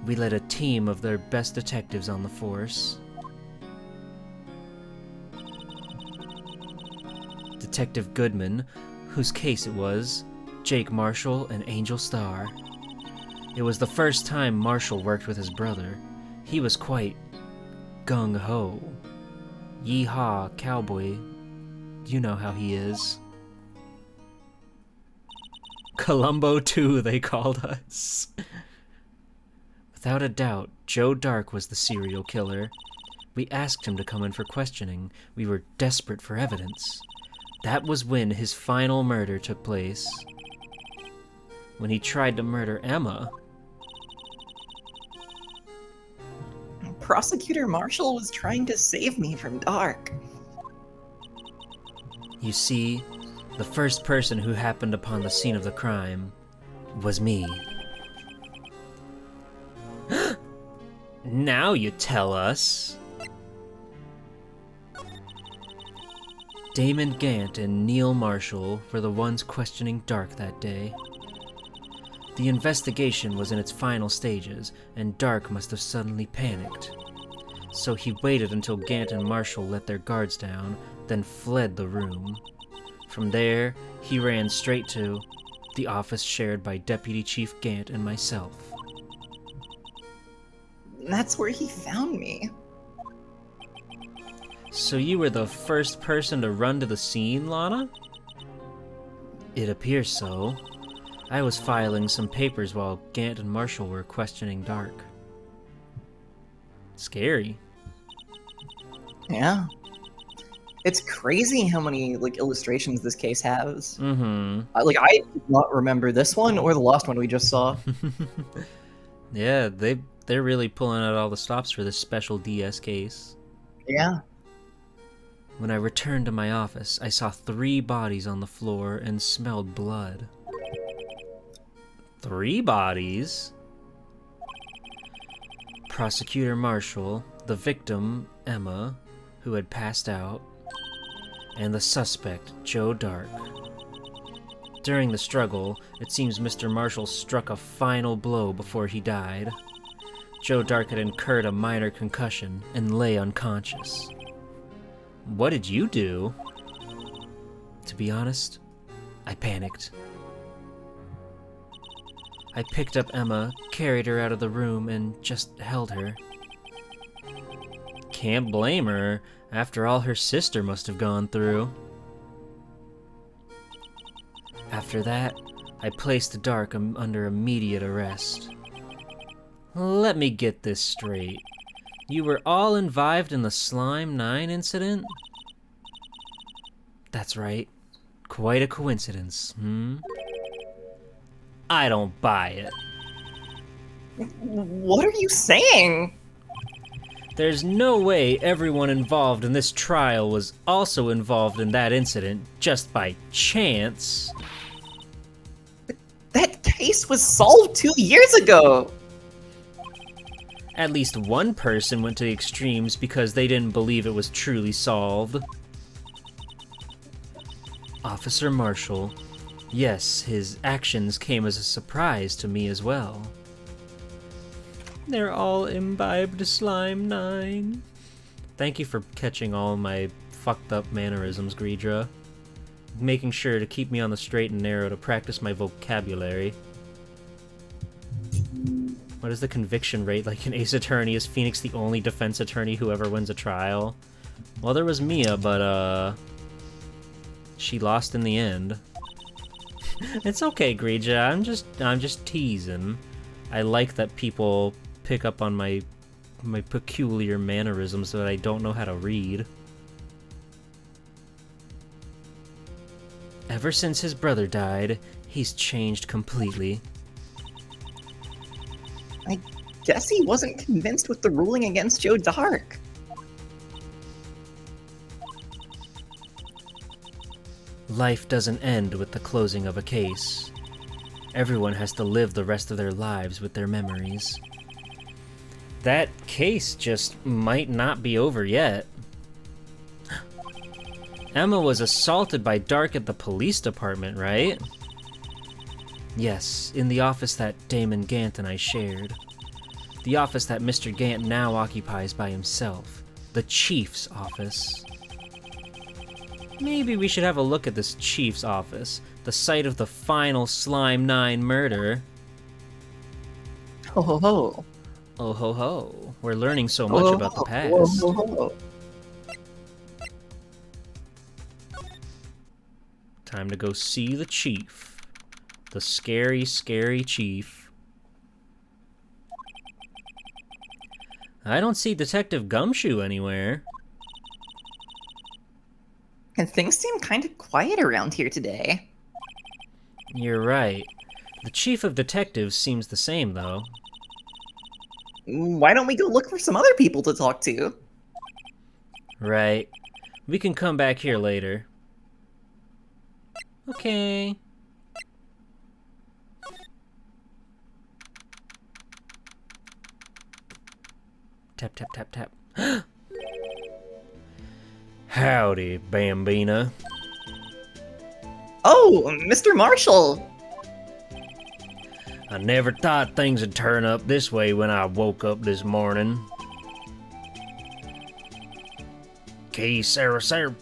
We led a team of their best detectives on the force. Detective Goodman, whose case it was, Jake Marshall and Angel Starr. It was the first time Marshall worked with his brother. He was quite gung-ho. Yee-haw, cowboy. You know how he is. Columbo 2, they called us. Without a doubt, Joe Dark was the serial killer. We asked him to come in for questioning. We were desperate for evidence. That was when his final murder took place. When he tried to murder Emma. Prosecutor Marshall was trying to save me from Dark. You see, the first person who happened upon the scene of the crime was me. Now you tell us. Damon Gant and Neil Marshall were the ones questioning Dark that day. The investigation was in its final stages, and Dark must have suddenly panicked. So he waited until Gant and Marshall let their guards down, then fled the room. From there, he ran straight to the office shared by Deputy Chief Gant and myself. That's where he found me. So you were the first person to run to the scene, Lana? It appears so. I was filing some papers while Gant and Marshall were questioning Dark. Scary. Yeah. It's crazy how many illustrations this case has. Mm-hmm. I did not remember this one or the last one we just saw. Yeah, they're really pulling out all the stops for this special DS case. Yeah. When I returned to my office, I saw 3 bodies on the floor and smelled blood. 3 bodies? Prosecutor Marshall, the victim, Emma, who had passed out, and the suspect, Joe Dark. During the struggle, it seems Mr. Marshall struck a final blow before he died. Joe Dark had incurred a minor concussion and lay unconscious. What did you do? To be honest, I panicked. I picked up Emma, carried her out of the room, and just held her. Can't blame her, after all her sister must have gone through. After that, I placed Dark under immediate arrest. Let me get this straight. You were all involved in the Slime 9 incident? That's right. Quite a coincidence, I don't buy it. What are you saying? There's no way everyone involved in this trial was also involved in that incident just by chance. But that case was solved 2 years ago! At least one person went to the extremes because they didn't believe it was truly solved. Officer Marshall. Yes, his actions came as a surprise to me as well. They're all imbibed Slime 9. Thank you for catching all my fucked up mannerisms, Greedra. Making sure to keep me on the straight and narrow to practice my vocabulary. What is the conviction rate like in Ace Attorney? Is Phoenix the only defense attorney who ever wins a trial? Well, there was Mia, but, she lost in the end. It's okay, Greedra. I'm just teasing. I like that people pick up on my peculiar mannerisms that I don't know how to read. Ever since his brother died, he's changed completely. I guess he wasn't convinced with the ruling against Joe Dark. Life doesn't end with the closing of a case. Everyone has to live the rest of their lives with their memories. That case just might not be over yet. Emma was assaulted by Dark at the police department, right? Yes, in the office that Damon Gant and I shared. The office that Mr. Gant now occupies by himself. The Chief's office. Maybe we should have a look at this Chief's office, the site of the final Slime 9 murder. Ho ho ho. Oh ho ho. We're learning so much about the past. Ho, ho, ho. Time to go see the Chief. The scary, scary Chief. I don't see Detective Gumshoe anywhere. And things seem kind of quiet around here today. You're right. The Chief of Detectives seems the same, though. Why don't we go look for some other people to talk to? Right. We can come back here later. Okay. Tap, tap, tap, tap. Howdy, Bambina. Oh, Mr. Marshall! I never thought things would turn up this way when I woke up this morning. Key Sarah Sarah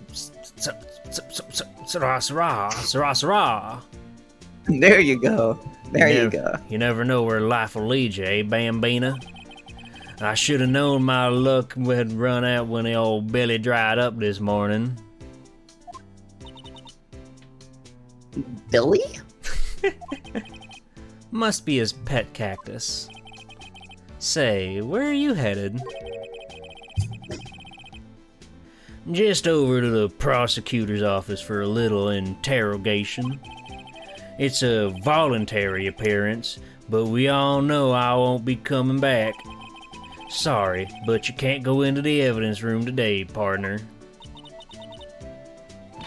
Sarah Sarah Sarah. There you go. There you go. You never know where life will lead you, eh, Bambina? I should have known my luck would run out when the old belly dried up this morning. Billy? Must be his pet cactus. Say, where are you headed? Just over to the prosecutor's office for a little interrogation. It's a voluntary appearance, but we all know I won't be coming back. Sorry, but you can't go into the evidence room today, partner.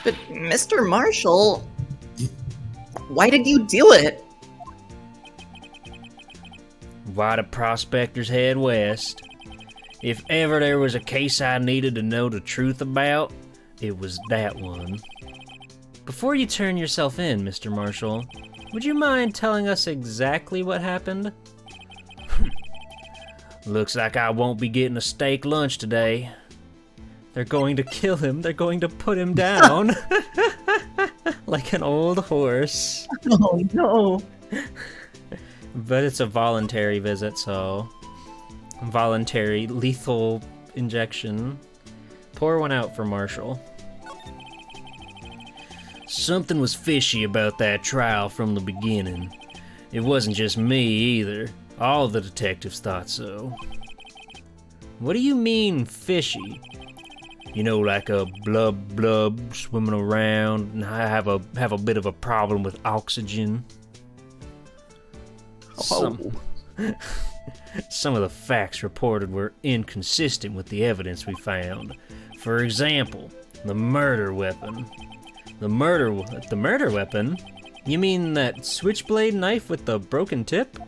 But, Mr. Marshall, why did you do it? Why do prospectors head west? If ever there was a case I needed to know the truth about, it was that one. Before you turn yourself in, Mr. Marshall, would you mind telling us exactly what happened? Looks like I won't be getting a steak lunch today. They're going to kill him. They're going to put him down. Like an old horse. Oh, no. But it's a voluntary visit, so... Voluntary lethal injection. Pour one out for Marshall. Something was fishy about that trial from the beginning. It wasn't just me either. All the detectives thought so. What do you mean, fishy? You know, like a blub swimming around, and I have a bit of a problem with oxygen. Some of the facts reported were inconsistent with the evidence we found. For example, the murder weapon. The murder weapon? You mean that switchblade knife with the broken tip?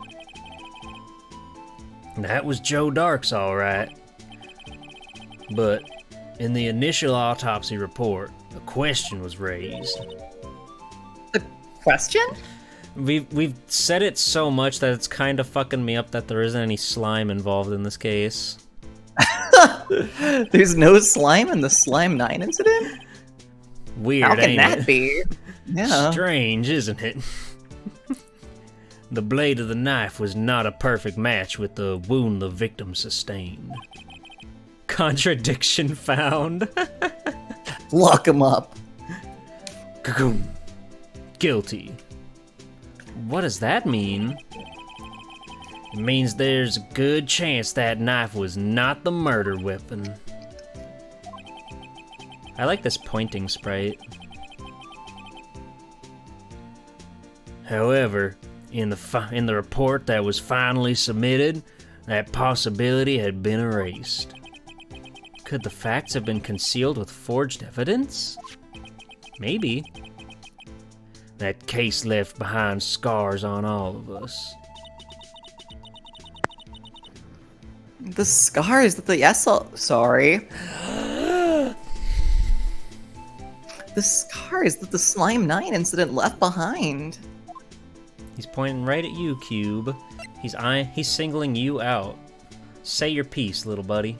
That was Joe Dark's, all right. But in the initial autopsy report, a question was raised. A question? We've said it so much that it's kind of fucking me up that there isn't any slime involved in this case. There's no slime in the Slime 9 incident? Weird, How can ain't that it? be? Yeah. Strange, isn't it? The blade of the knife was not a perfect match with the wound the victim sustained. Contradiction found. Lock him up. Guilty. What does that mean? It means there's a good chance that knife was not the murder weapon. I like this pointing sprite. However, in the report that was finally submitted, that possibility had been erased. Could the facts have been concealed with forged evidence? Maybe. That case left behind scars on all of us. The scars that the sorry. The scars that the Slime 9 incident left behind. He's pointing right at you, Cube. He's singling you out. Say your piece, little buddy.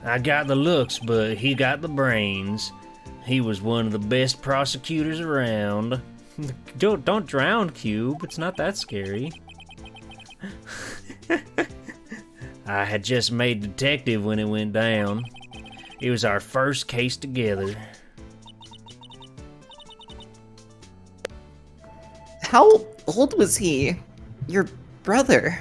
I got the looks, but he got the brains. He was one of the best prosecutors around. Don't drown, Cube. It's not that scary. I had just made detective when it went down. It was our first case together. How old was he? Your brother?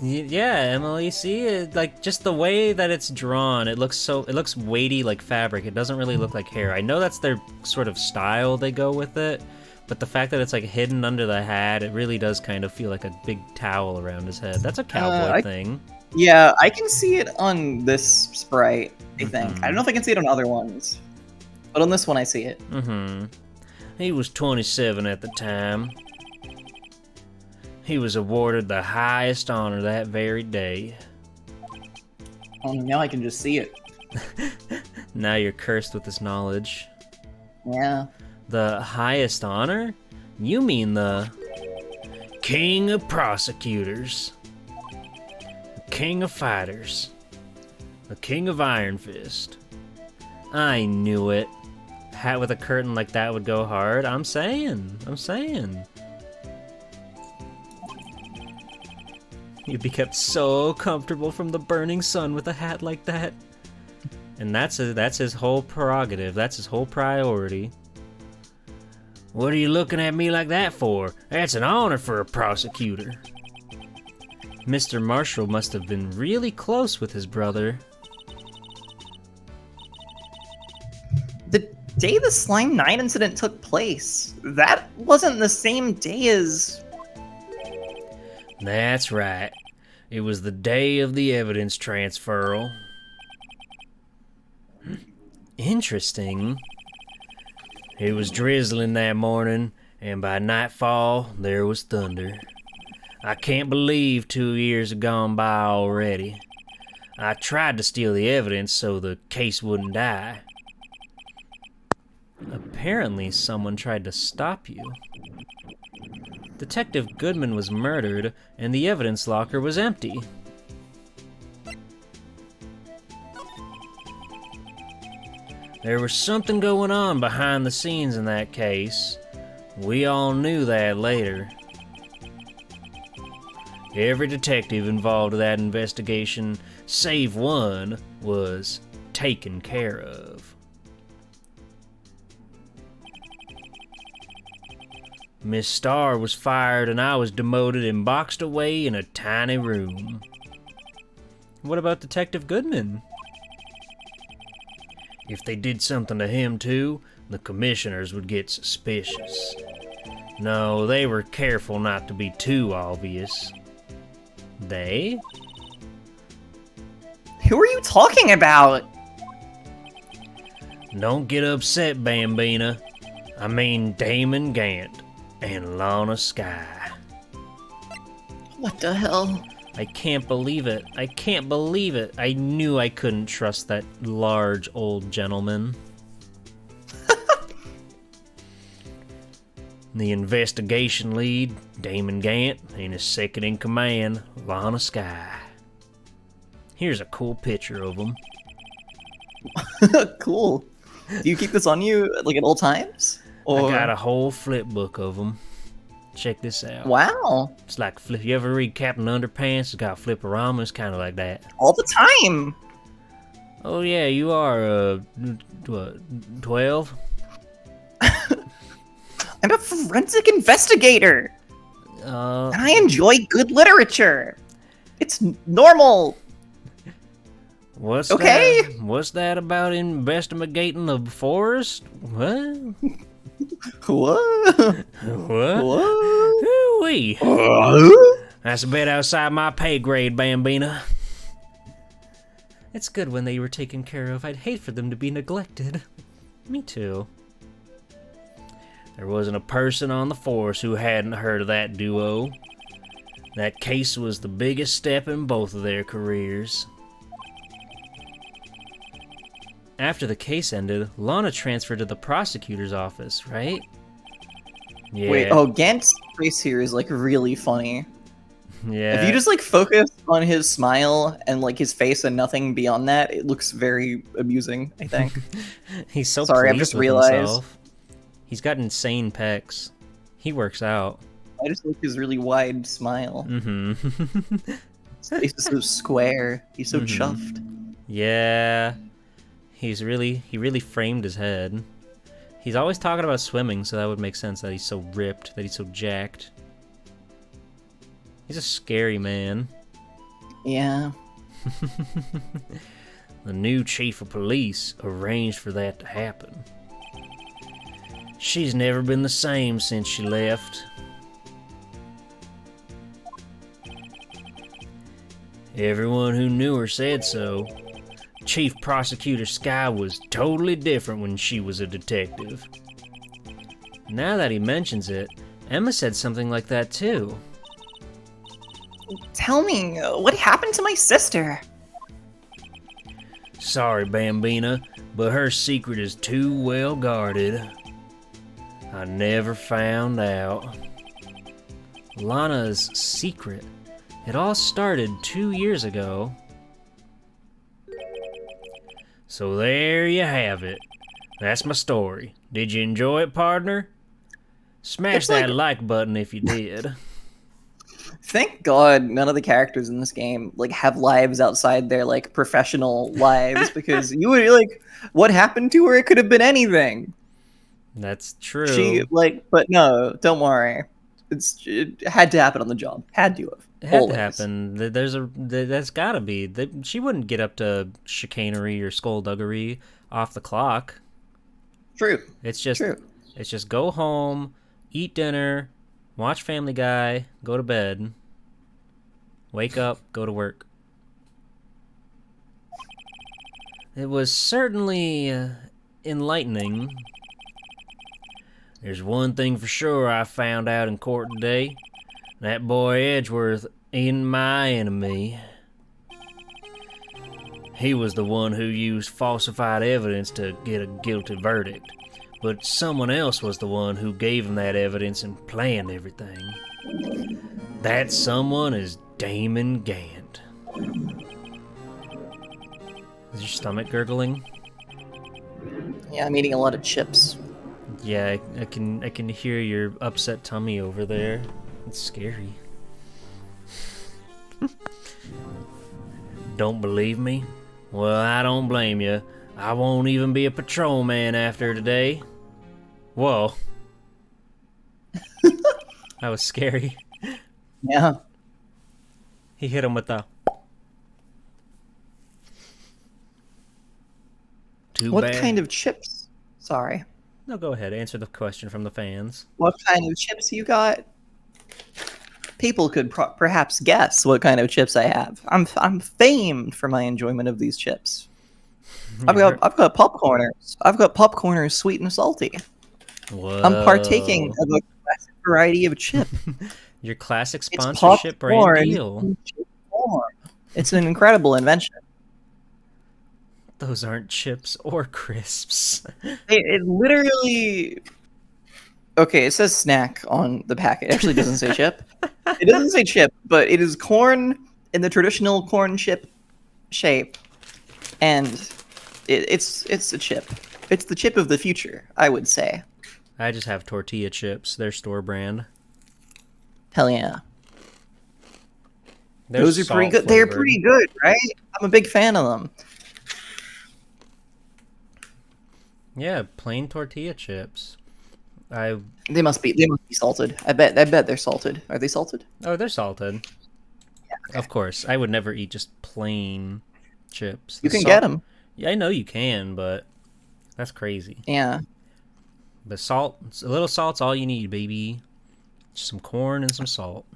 Yeah, Emily, see, like just the way that it's drawn, it looks weighty like fabric. It doesn't really look like hair. I know that's their sort of style they go with it, but the fact that it's like hidden under the hat, it really does kind of feel like a big towel around his head. That's a cowboy thing. Yeah, I can see it on this sprite, I think. I don't know if I can see it on other ones, but on this one I see it. He was 27 at the time. He was awarded the highest honor that very day. Oh, now I can just see it. Now you're cursed with this knowledge. Yeah. The highest honor? You mean the King of Prosecutors, the King of Fighters, the King of Iron Fist. I knew it. Hat with a curtain like that would go hard. I'm saying. You'd be kept so comfortable from the burning sun with a hat like that. And that's his whole prerogative. That's his whole priority. What are you looking at me like that for? That's an honor for a prosecutor. Mr. Marshall must have been really close with his brother. The day the Slime 9 incident took place, that wasn't the same day as... That's right. It was the day of the evidence transferal. Interesting. It was drizzling that morning, and by nightfall, there was thunder. I can't believe 2 years have gone by already. I tried to steal the evidence so the case wouldn't die. Apparently, someone tried to stop you. Detective Goodman was murdered, and the evidence locker was empty. There was something going on behind the scenes in that case. We all knew that later. Every detective involved in that investigation, save one, was taken care of. Miss Starr was fired and I was demoted and boxed away in a tiny room. What about Detective Goodman? If they did something to him too, the commissioners would get suspicious. No, they were careful not to be too obvious. They? Who are you talking about? Don't get upset, Bambina. I mean Damon Gant and Lana Skye. What the hell? I can't believe it. I can't believe it. I knew I couldn't trust that large old gentleman. The investigation lead, Damon Gant, and his second in command, Lana Skye. Here's a cool picture of them. Cool. Do you keep this on you like at all times? Or... I got a whole flip book of them. Check this out. Wow. It's like flip. You ever read Captain Underpants? It's got Flipperama. It's kind of like that. All the time. Oh yeah, you are 12. I'm a forensic investigator. And I enjoy good literature. It's normal. What's okay? What's that about investigating the forest? What? What? What? Hoo-wee. That's a bit outside my pay grade, Bambina. It's good when they were taken care of. I'd hate for them to be neglected. Me too. There wasn't a person on the force who hadn't heard of that duo. That case was the biggest step in both of their careers. After the case ended, Lana transferred to the prosecutor's office, right? Yeah. Wait, oh, Gant's face here is like really funny. Yeah. If you just like focus on his smile and like his face and nothing beyond that, it looks very amusing, I think. He's so sorry, I've pleased just with realized. himself. He's got insane pecs. He works out. I just like his really wide smile. Mm-hmm. His face is so square. He's so chuffed. Yeah. He really framed his head. He's always talking about swimming, so that would make sense that he's so ripped, that he's so jacked. He's a scary man. Yeah. The new chief of police arranged for that to happen. She's never been the same since she left. Everyone who knew her said so. Chief Prosecutor Skye was totally different when she was a detective. Now that he mentions it, Emma said something like that too. Tell me, what happened to my sister? Sorry, Bambina, but her secret is too well guarded. I never found out. Lana's secret. It all started 2 years ago. So there you have it. That's my story. Did you enjoy it, partner? Smash that like button if you did. Thank God none of the characters in this game like have lives outside their like professional lives, because you would be like, what happened to her? It could have been anything. That's true. She but no, don't worry. It had to happen on the job. Had to have. It had to happen. That's gotta be. She wouldn't get up to chicanery or skullduggery off the clock. True. It's just True. It's just go home, eat dinner, watch Family Guy, go to bed, wake up, go to work. It was certainly enlightening. There's one thing for sure I found out in court today. That boy Edgeworth ain't my enemy. He was the one who used falsified evidence to get a guilty verdict. But someone else was the one who gave him that evidence and planned everything. That someone is Damon Gant. Is your stomach gurgling? Yeah, I'm eating a lot of chips. Yeah, I can hear your upset tummy over there. It's scary. Don't believe me? Well, I don't blame you. I won't even be a patrolman after today. Whoa. That was scary. Yeah. He hit him with the... What kind of chips? Sorry. No, go ahead. Answer the question from the fans. What kind of chips you got? People could perhaps guess what kind of chips I have. I'm famed for my enjoyment of these chips. I've got popcorners. I've got popcorners, sweet and salty. Whoa. I'm partaking of a classic variety of chip. Your classic sponsorship brand deal. It's an incredible invention. Those aren't chips or crisps. It literally... Okay, it says snack on the packet. It actually doesn't say chip. It doesn't say chip, but it is corn in the traditional corn chip shape, and it's a chip. It's the chip of the future, I would say. I just have tortilla chips. They're store brand. Hell yeah. Those are pretty good. Flavored. They're pretty good, right? I'm a big fan of them. Yeah, plain tortilla chips. They must be salted. I bet they're salted. Are they salted? Oh, they're salted. Yeah, okay. Of course. I would never eat just plain chips. You can get them. Yeah, I know you can, but that's crazy. Yeah. But a little salt's all you need, baby. Just some corn and some salt.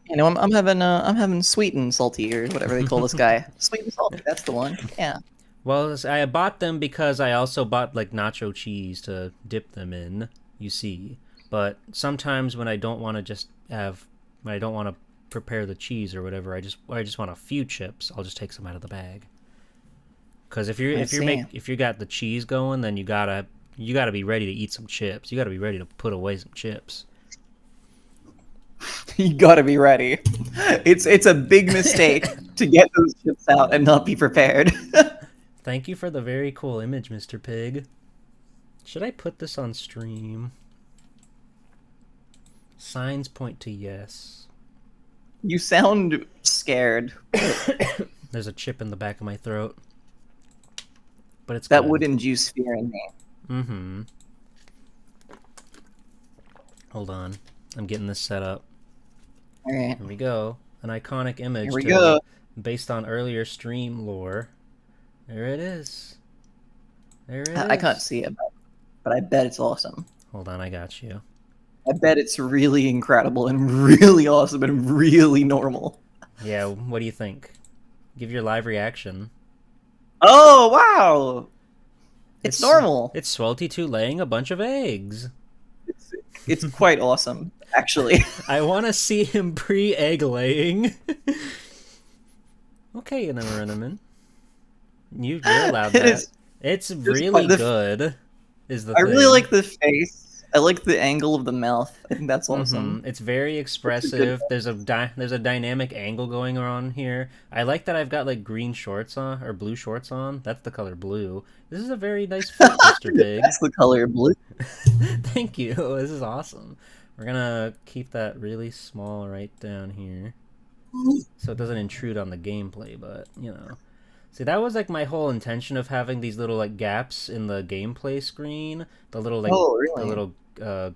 You know, I'm having sweet and salty, or whatever they call this guy. Sweet and salty, that's the one. Yeah. Well, I bought them because I also bought like nacho cheese to dip them in. You see, but sometimes when I don't want to prepare the cheese or whatever, I just want a few chips. I'll just take some out of the bag. Because if you got the cheese going, then you gotta be ready to eat some chips. You gotta be ready to put away some chips. You gotta be ready. It's a big mistake to get those chips out and not be prepared. Thank you for the very cool image, Mr. Pig. Should I put this on stream? Signs point to yes. You sound scared. There's a chip in the back of my throat. But it's that good. would induce fear in me. Mm-hmm. Hold on. I'm getting this set up. Alright. Here we go. An iconic image. Here we go. Based on earlier stream lore. There it is. There it is. I can't see it, but I bet it's awesome. Hold on, I got you. I bet it's really incredible and really awesome and really normal. Yeah, what do you think? Give your live reaction. Oh, wow! It's normal. It's Swelty2 laying a bunch of eggs. It's quite awesome, actually. I want to see him pre-egg laying. Okay, and then we're in them in. You're allowed that. It's really good. Is the I thing. really like the face. I like the angle of the mouth. I think that's awesome. It's very expressive. There's a dynamic angle going on here. I like that I've got like green shorts on or blue shorts on. That's the color blue. This is a very nice fit, Mr. Big. That's the color blue. Thank you. This is awesome. We're gonna keep that really small right down here, so it doesn't intrude on the gameplay. But you know. See, that was like my whole intention of having these little like gaps in the gameplay screen, the little like the little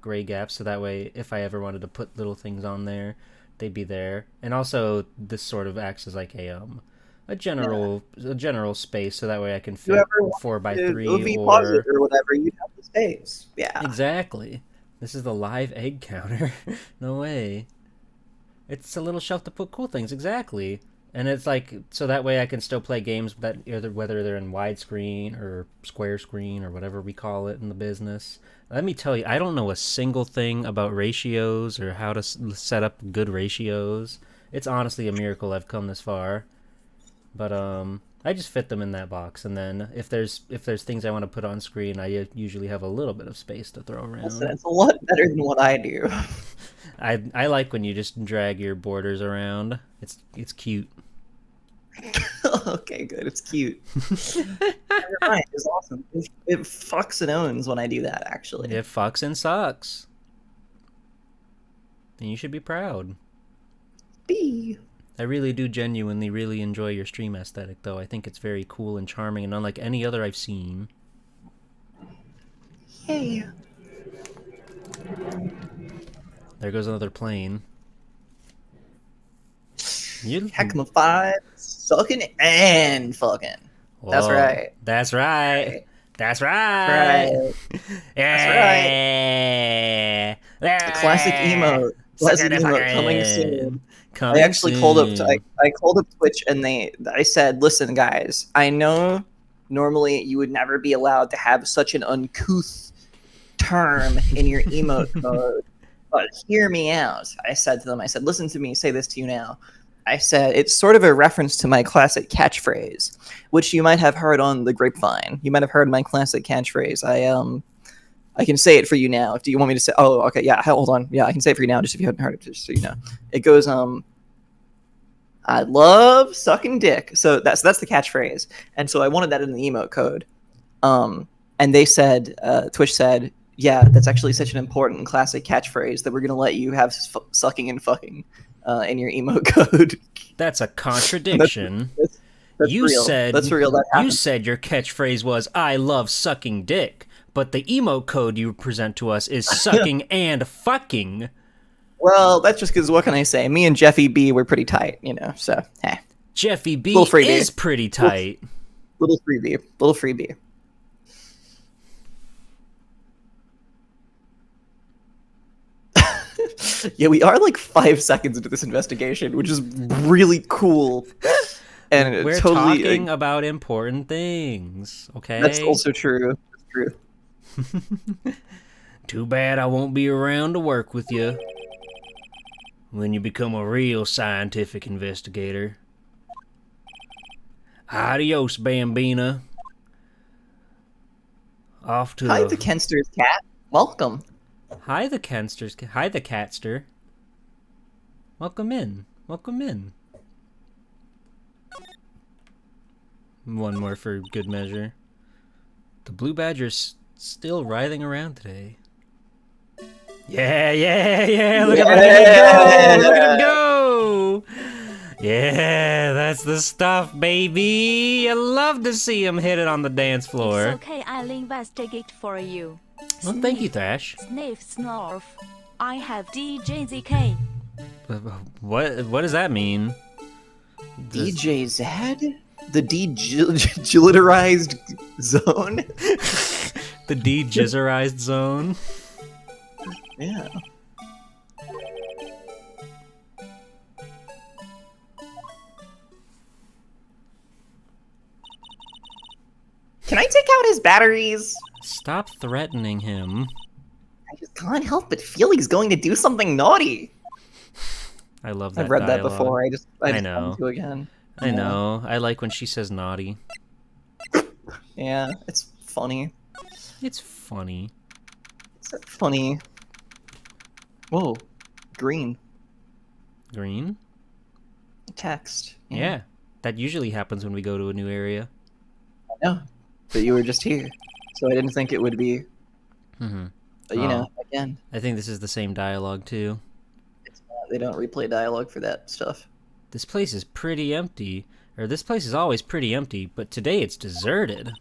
gray gaps, so that way if I ever wanted to put little things on there, they'd be there. And also, this sort of acts as like a general space, so that way I can fit 4x3 or whatever. You have the space. Yeah, exactly. This is the live egg counter. No way. It's a little shelf to put cool things. Exactly. And it's like, so that way I can still play games that whether they're in widescreen or square screen or whatever we call it in the business. Let me tell you, I don't know a single thing about ratios or how to set up good ratios. It's honestly a miracle I've come this far. But I just fit them in that box, and then if there's things I want to put on screen, I usually have a little bit of space to throw around. It's a lot better than what I do. I like when you just drag your borders around. It's cute. Okay, good. It's cute. Never mind. It's awesome. It fucks and owns when I do that, actually. It fucks and sucks. And you should be proud. I really do genuinely really enjoy your stream aesthetic, though. I think it's very cool and charming and unlike any other I've seen. Yay. There goes another plane. Heckma 5, sucking and fucking. Whoa. That's right. That's right. That's right. Yeah. That's right. The classic emote. Classic emote coming soon. I actually called up. I called up Twitch and I said, "Listen, guys. I know normally you would never be allowed to have such an uncouth term in your emote mode, but hear me out." I said to them. I said, "Listen to me. Say this to you now." I said, it's sort of a reference to my classic catchphrase, which you might have heard on the grapevine. You might have heard my classic catchphrase. I can say it for you now. Do you want me to say? Oh, okay, yeah. Hold on. Yeah, I can say it for you now, just if you haven't heard it, just so you know. It goes, I love sucking dick. So that's the catchphrase, and so I wanted that in the emote code. And they said, Twitch said, yeah, that's actually such an important classic catchphrase that we're gonna let you have sucking and fucking in your emote code. That's a contradiction. That's you real. said That's real. That you happened. said your catchphrase was "I love sucking dick," but the emote code you present to us is sucking and fucking. Well, that's just because what can I say? Me and Jeffy B were pretty tight, you know. So, hey. Jeffy B freebie. is pretty tight. Little freebie. Little freebie. Yeah, we are like 5 seconds into this investigation, which is really cool. And we're totally, talking about important things, okay? That's also true. That's true. Too bad I won't be around to work with you when you become a real scientific investigator. Adios, Bambina. Off to Hi, the Kenster's cat. Welcome. Hi, the Kensters. Hi, the Catster. Welcome in. Welcome in. One more for good measure. The Blue Badger's still writhing around today. Yeah, yeah, yeah! Look at him go! Look at him go! Yeah, that's the stuff, baby! I love to see him hit it on the dance floor. It's okay, I'll investigate for you. Well, thank you, Thrash. Sniff, snarf. I have DJZK. What does that mean? DJ Zed? The de-jiliterized zone? The de-jizzerized zone? Yeah. Can I take out his batteries? Stop threatening him. I just can't help but feel he's going to do something naughty. I love that. I've read dialogue. that before. I just know. want to again. I know. I like when she says naughty. Yeah, it's funny. It's funny. It's funny. Whoa, green. Green? Text. Yeah, that usually happens when we go to a new area. I know, but you were just here, so I didn't think it would be. Mm-hmm. But you know, again. I think this is the same dialogue too. It's not, they don't replay dialogue for that stuff. This place is pretty empty. Or this place is always pretty empty, but today it's deserted.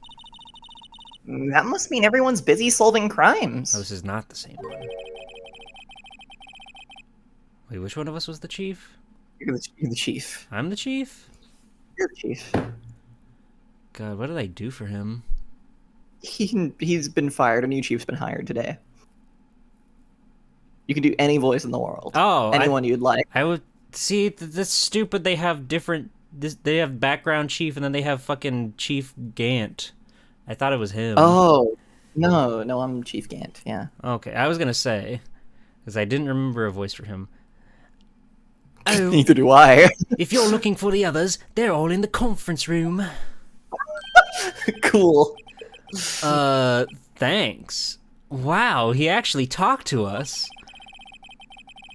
That must mean everyone's busy solving crimes. Oh, this is not the same one. Wait, which one of us was the chief? You're the chief. I'm the chief? You're the chief. God, what did I do for him? He's been fired. A new chief's been hired today. You can do any voice in the world. Oh, anyone you'd like. I would see. That's stupid. They have different. They have background chief, and then they have fucking Chief Gant. I thought it was him. Oh, no, I'm Chief Gant. Yeah. Okay, I was gonna say, because I didn't remember a voice for him. Oh, neither do I. If you're looking for the others, they're all in the conference room. Cool. Thanks. Wow, he actually talked to us.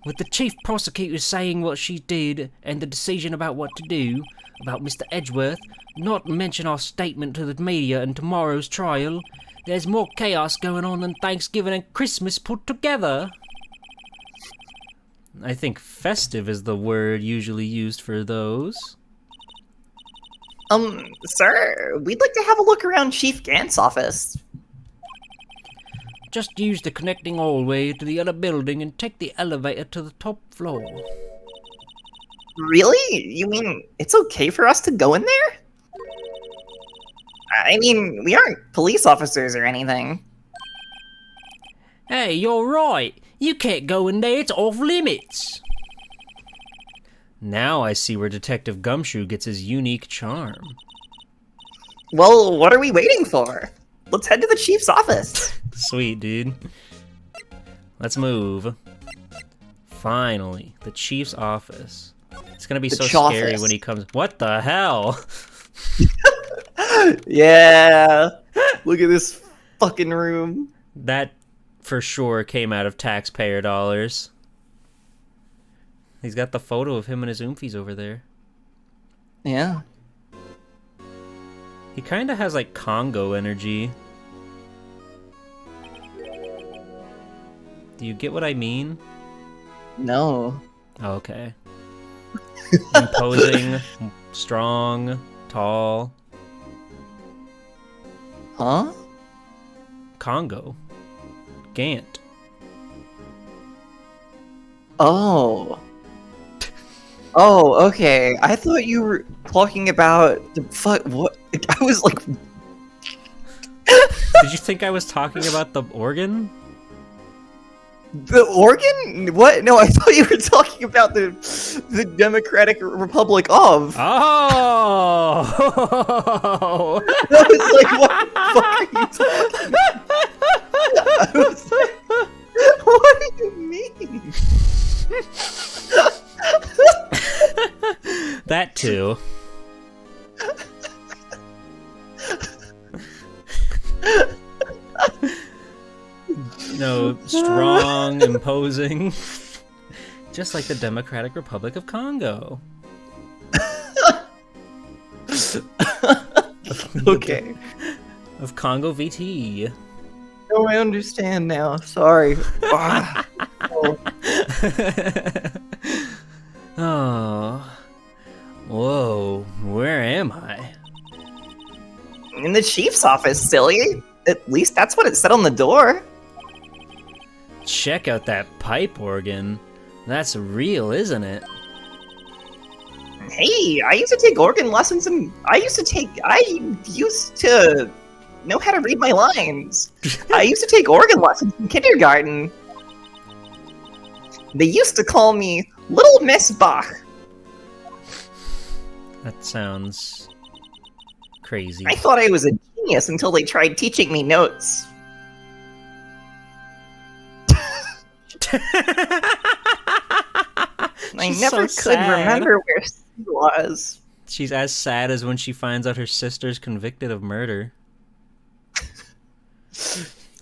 With the chief prosecutor saying what she did and the decision about what to do about Mr. Edgeworth, not to mention our statement to the media and tomorrow's trial, there's more chaos going on than Thanksgiving and Christmas put together. I think festive is the word usually used for those. Sir, we'd like to have a look around Chief Gant's office. Just use the connecting hallway to the other building and take the elevator to the top floor. Really? You mean it's okay for us to go in there? I mean, we aren't police officers or anything. Hey, you're right. You can't go in there, it's off limits. Now I see where Detective Gumshoe gets his unique charm. Well, what are we waiting for? Let's head to the chief's office. Sweet, dude. Let's move. Finally, the chief's office. It's gonna be so scary when he comes. What the hell? Yeah. Look at this fucking room. That for sure came out of taxpayer dollars. He's got the photo of him and his oomfies over there. Yeah. He kind of has, like, Congo energy. Do you get what I mean? No. Oh, okay. Imposing, strong, tall. Huh? Congo. Gant. Oh. Oh, okay. I thought you were talking about the fuck. What? I was like. Did you think I was talking about the organ? The organ? What? No, I thought you were talking about the Democratic Republic of. Oh! I was like, what the fuck are you talking about? I was like, what do you mean? That too. No, strong, imposing. Just like the Democratic Republic of Congo. Okay. Of Congo VT. Oh, I understand now. Sorry. Oh. Whoa, where am I? In the chief's office, silly. At least that's what it said on the door. Check out that pipe organ. That's real, isn't it? Hey, I used to take organ lessons and I used to know how to read my lines. I used to take organ lessons in kindergarten. They used to call me Little Miss Bach. That sounds crazy. I thought I was a genius until they tried teaching me notes. I never could remember where C was. She's as sad as when she finds out her sister's convicted of murder.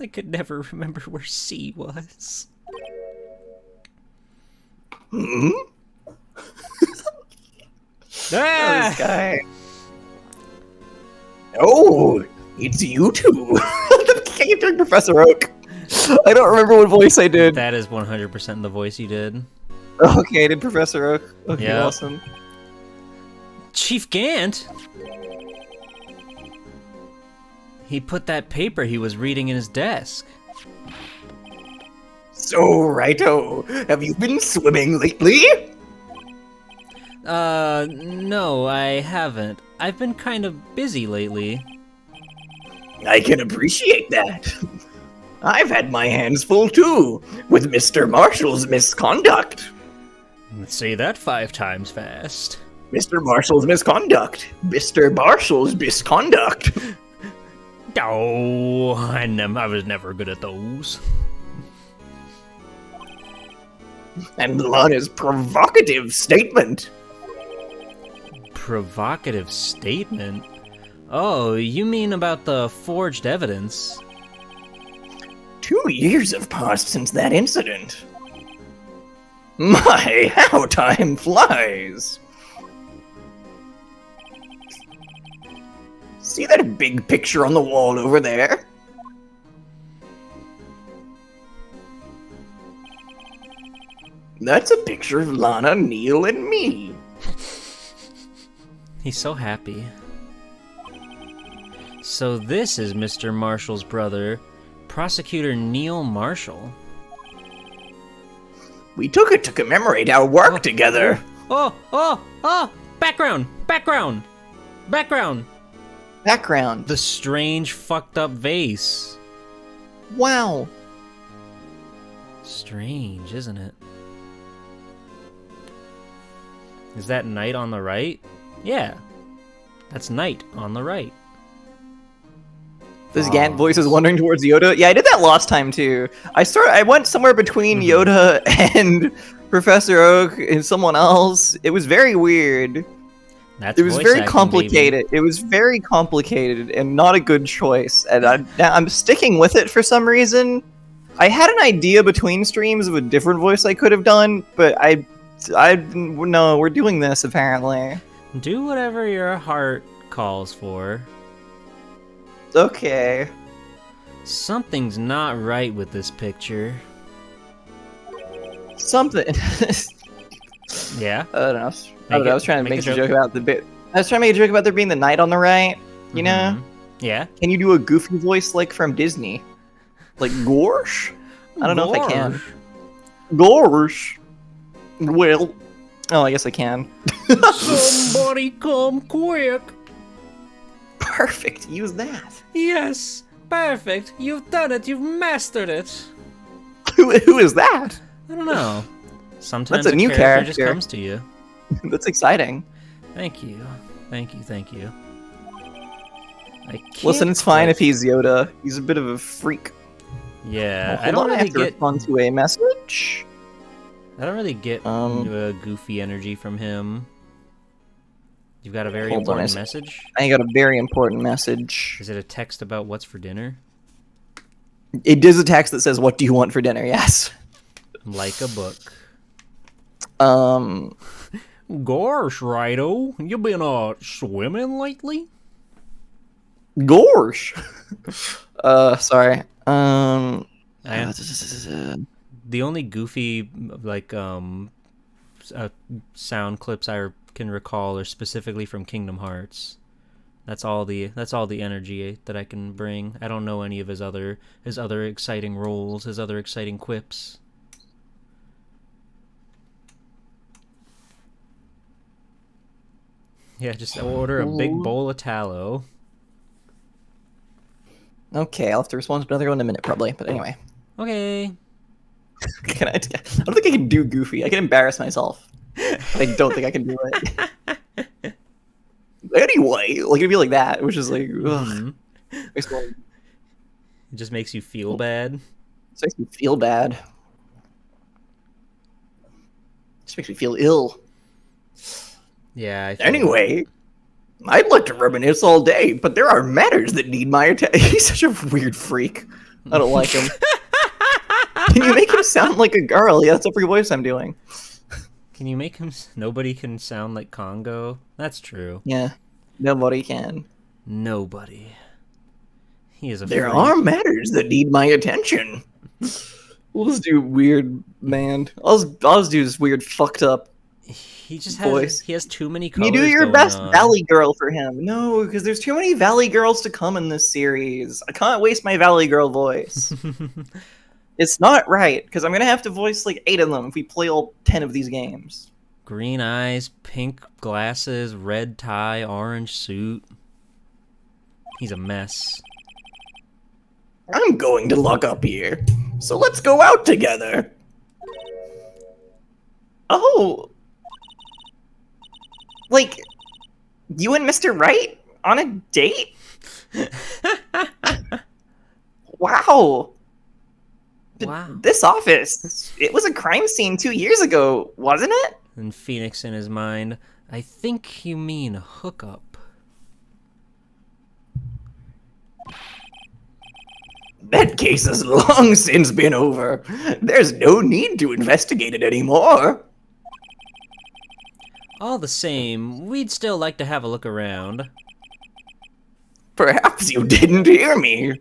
I could never remember where C was. Hmm? Ah! This guy. Oh, it's you two. You're doing Professor Oak. I don't remember what voice I did. That is 100% the voice you did. Okay, I did Professor Oak. Okay, Yep. awesome. Chief Gant? He put that paper he was reading in his desk. So, Righto, have you been swimming lately? No, I haven't. I've been kind of busy lately. I can appreciate that. I've had my hands full too, with Mr. Marshall's misconduct. Let's say that 5 times fast. Mr. Marshall's misconduct. Mr. Marshall's misconduct. Oh, I was never good at those. And Lana's provocative statement. Provocative statement? Oh, you mean about the forged evidence? 2 years have passed since that incident. My, how time flies! See that big picture on the wall over there? That's a picture of Lana, Neil, and me. He's so happy. So this is Mr. Marshall's brother, Prosecutor Neil Marshall. We took it to commemorate our work together. Oh! Background! Background! Background! Background. The strange, fucked up vase. Wow. Strange, isn't it? Is that Knight on the right? Yeah. That's Knight on the right. This Gant voice is wandering towards Yoda. Yeah, I did that last time too. I went somewhere between Yoda and Professor Oak and someone else. It was very weird. That's it was voice very acting, complicated. baby. It was very complicated and not a good choice. And I'm sticking with it for some reason. I had an idea between streams of a different voice I could have done, but no, we're doing this apparently. Do whatever your heart calls for. Okay. Something's not right with this picture. Something. Yeah. I don't know. I was trying to make a joke about the bit. I was trying to make a joke about there being the knight on the right. You know? Yeah. Can you do a goofy voice like from Disney? Like Gorsh? I don't know if I can. Gorsh. Well, oh, I guess I can. Somebody come quick. Perfect. Use that. Yes. Perfect. You've done it. You've mastered it. Who is that? I don't know. Sometimes that's a new character just comes to you. That's exciting. Thank you. Thank you. Thank you. Listen, it's fine if he's Yoda. He's a bit of a freak. Yeah, I don't really get respond to a message. I don't really get a goofy energy from him. You've got a very important message? I got a very important message. Is it a text about what's for dinner? It is a text that says, "What do you want for dinner?" Yes. Like a book. Gosh, Righto, you been swimming lately? Gosh. Sorry. The only goofy like sound clips I can recall are specifically from Kingdom Hearts. That's all the energy that I can bring. I don't know any of his other exciting roles, his other exciting quips. Yeah, just order a big bowl of tallow. Okay, I'll have to respond to another one in a minute, probably. But anyway. Okay. I don't think I can do Goofy. I can embarrass myself. I don't think I can do it. Anyway, like it'd be like that, which is like, ugh. It just makes you feel bad. It makes me feel bad. It just makes me feel ill. Yeah. Anyway, I'd like to reminisce all day, but there are matters that need my attention. He's such a weird freak. I don't like him. Can you make him sound like a girl? Yeah, that's every voice I'm doing. Can you make him... Nobody can sound like Congo? That's true. Yeah, nobody can. Nobody. He is a There freak. are matters that need my attention. We'll just do weird, man. I'll just do this weird, fucked up He just voice. He has too many colors. You do your going best on. Valley Girl for him. No, because there's too many Valley Girls to come in this series. I can't waste my Valley Girl voice. It's not right, because I'm going to have to voice like 8 of them if we play all 10 of these games. Green eyes, pink glasses, red tie, orange suit. He's a mess. I'm going to lock up here, so let's go out together. Oh. Like, you and Mr. Wright on a date? Wow. Wow. This office, it was a crime scene 2 years ago, wasn't it? And Phoenix in his mind, I think you mean a hookup. That case has long since been over. There's no need to investigate it anymore. All the same, we'd still like to have a look around. Perhaps you didn't hear me.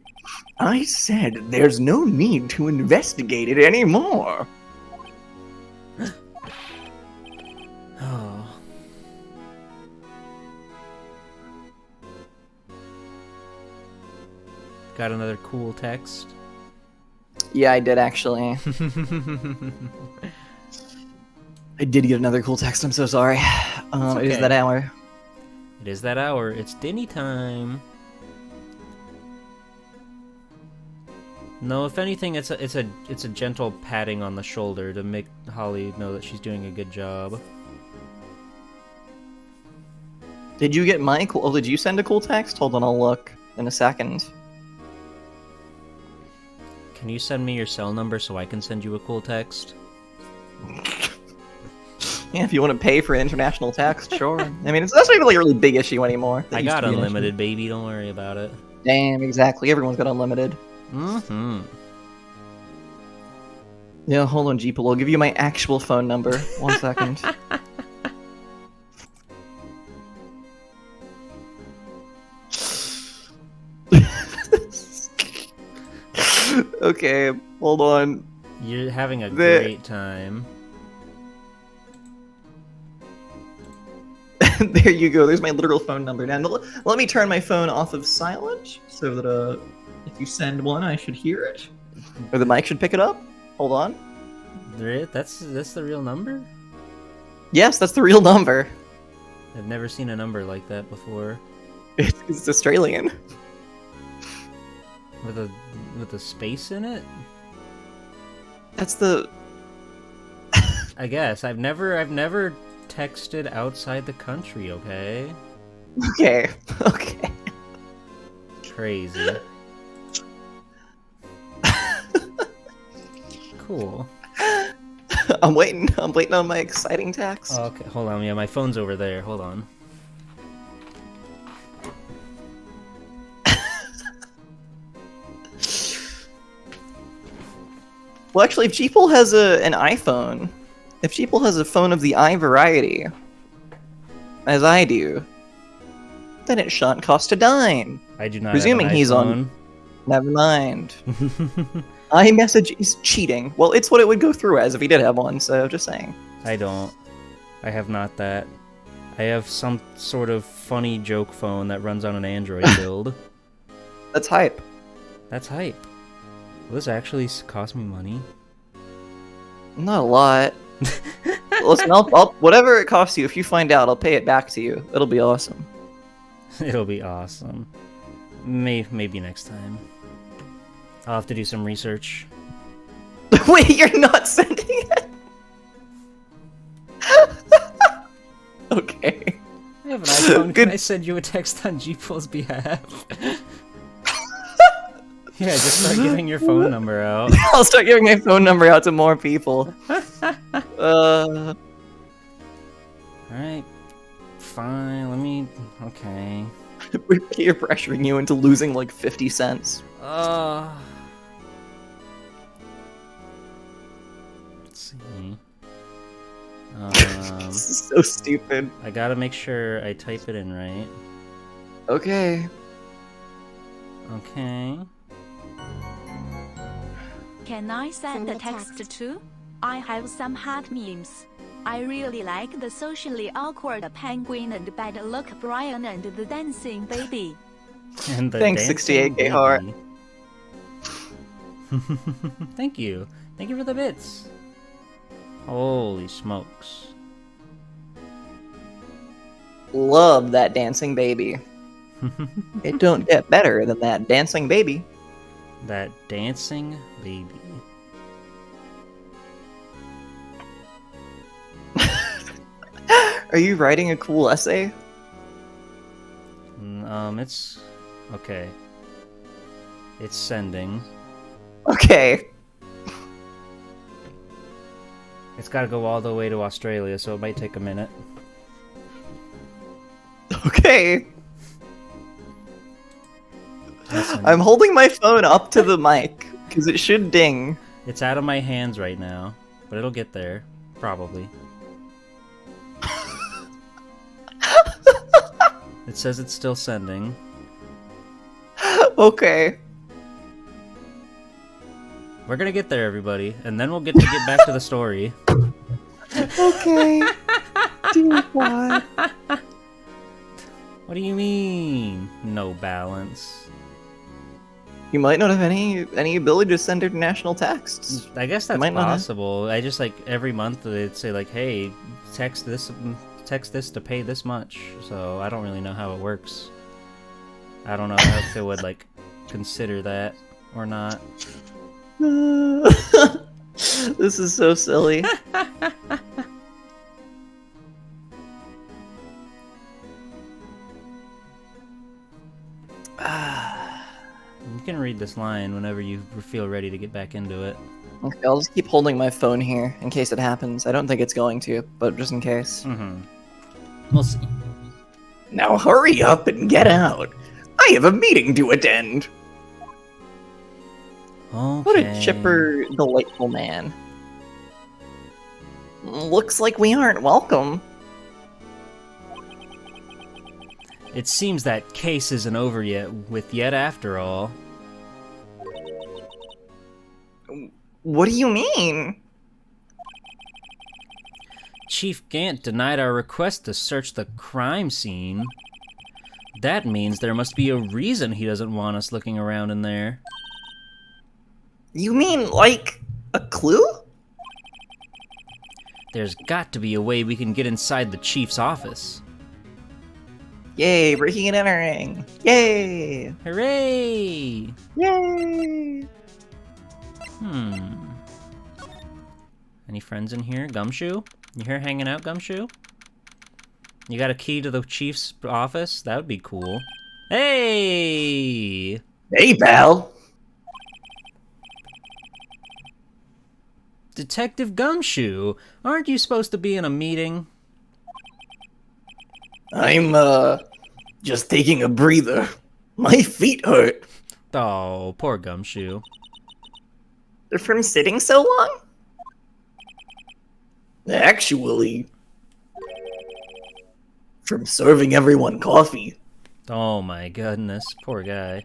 I said there's no need to investigate it anymore. Oh. Got another cool text? Yeah, I did actually. I did get another cool text, I'm so sorry. Okay. It is that hour. It is that hour. It's dinny time. No, if anything, it's a gentle patting on the shoulder to make Holly know that she's doing a good job. Did you get my cool? Oh, did you send a cool text? Hold on, I'll look in a second. Can you send me your cell number so I can send you a cool text? Yeah, if you want to pay for international text, sure. I mean, that's not even like a really big issue anymore. I got unlimited, baby. Don't worry about it. Damn, exactly. Everyone's got unlimited. Mm-hmm. Yeah, hold on, Jeeple. I'll give you my actual phone number. 1 second. Okay, hold on. You're having a great time. There you go. There's my literal phone number. Now, let me turn my phone off of silent so that if you send one, I should hear it, or the mic should pick it up. Hold on. That's the real number? Yes, that's the real number. I've never seen a number like that before. It's Australian. With a space in it? That's the. I guess I've never texted outside the country. Okay. Okay. Okay. Crazy. Cool. I'm waiting on my exciting text. Oh, okay, hold on. Yeah, my phone's over there. Hold on. Well, actually, if Jeeple has an iPhone, if Jeeple has a phone of the i variety, as I do, then it shan't cost a dime. I do not. Presuming have an he's iPhone. on. Never mind. iMessage is cheating. Well, it's what it would go through as if he did have one. So just saying. I don't. I have not that. I have some sort of funny joke phone that runs on an Android build. That's hype. That's hype. Will this actually cost me money? Not a lot. Listen, I'll whatever it costs you. If you find out, I'll pay it back to you. It'll be awesome. It'll be awesome. Maybe next time. I'll have to do some research. Wait, you're not sending it? Okay. I have an iPhone. Can I send you a text on Jeeple's behalf? Yeah, just start giving your phone number out. I'll start giving my phone number out to more people. Alright. Fine, let me... Okay. We're peer pressuring you into losing like 50 cents. Let's see. This is so stupid. I gotta make sure I type it in right. Okay. Okay. Can I send a text too? I have some hot memes. I really like the socially awkward penguin and bad luck Brian and the dancing baby. And the Thanks, dancing 68K heart. baby. Thank you. Thank you for the bits. Holy smokes. Love that dancing baby. It don't get better than that dancing baby. That dancing baby. Are you writing a cool essay? It's... Okay. It's sending. Okay. It's gotta go all the way to Australia, so it might take a minute. Okay. I'm holding my phone up to the mic, because it should ding. It's out of my hands right now, but it'll get there. Probably. It says it's still sending. Okay. We're gonna get there, everybody, and then we'll get back to the story. Okay. Dear God. What do you mean? No balance. You might not have any ability to send international texts. I guess that's might not have. possible. I just, like, every month they'd say, like, hey, text this to pay this much. So I don't really know how it works. I don't know if it would, like, consider that or not. This is so silly. You can read this line whenever you feel ready to get back into it. Okay, I'll just keep holding my phone here in case it happens. I don't think it's going to, but just in case. Mm-hmm. We'll see. Now hurry up and get out. I have a meeting to attend. Okay. What a chipper, delightful man. Looks like we aren't welcome. It seems that case isn't over yet after all. What do you mean? Chief Gant denied our request to search the crime scene. That means there must be a reason he doesn't want us looking around in there. You mean, like, a clue? There's got to be a way we can get inside the chief's office. Yay, breaking and entering! Yay! Hooray! Yay! Any friends in here? Gumshoe? You here hanging out, Gumshoe? You got a key to the chief's office? That would be cool. Hey! Hey, pal! Detective Gumshoe, aren't you supposed to be in a meeting? I'm, just taking a breather. My feet hurt. Oh, poor Gumshoe. They're from sitting so long? Actually, from serving everyone coffee. Oh my goodness, poor guy.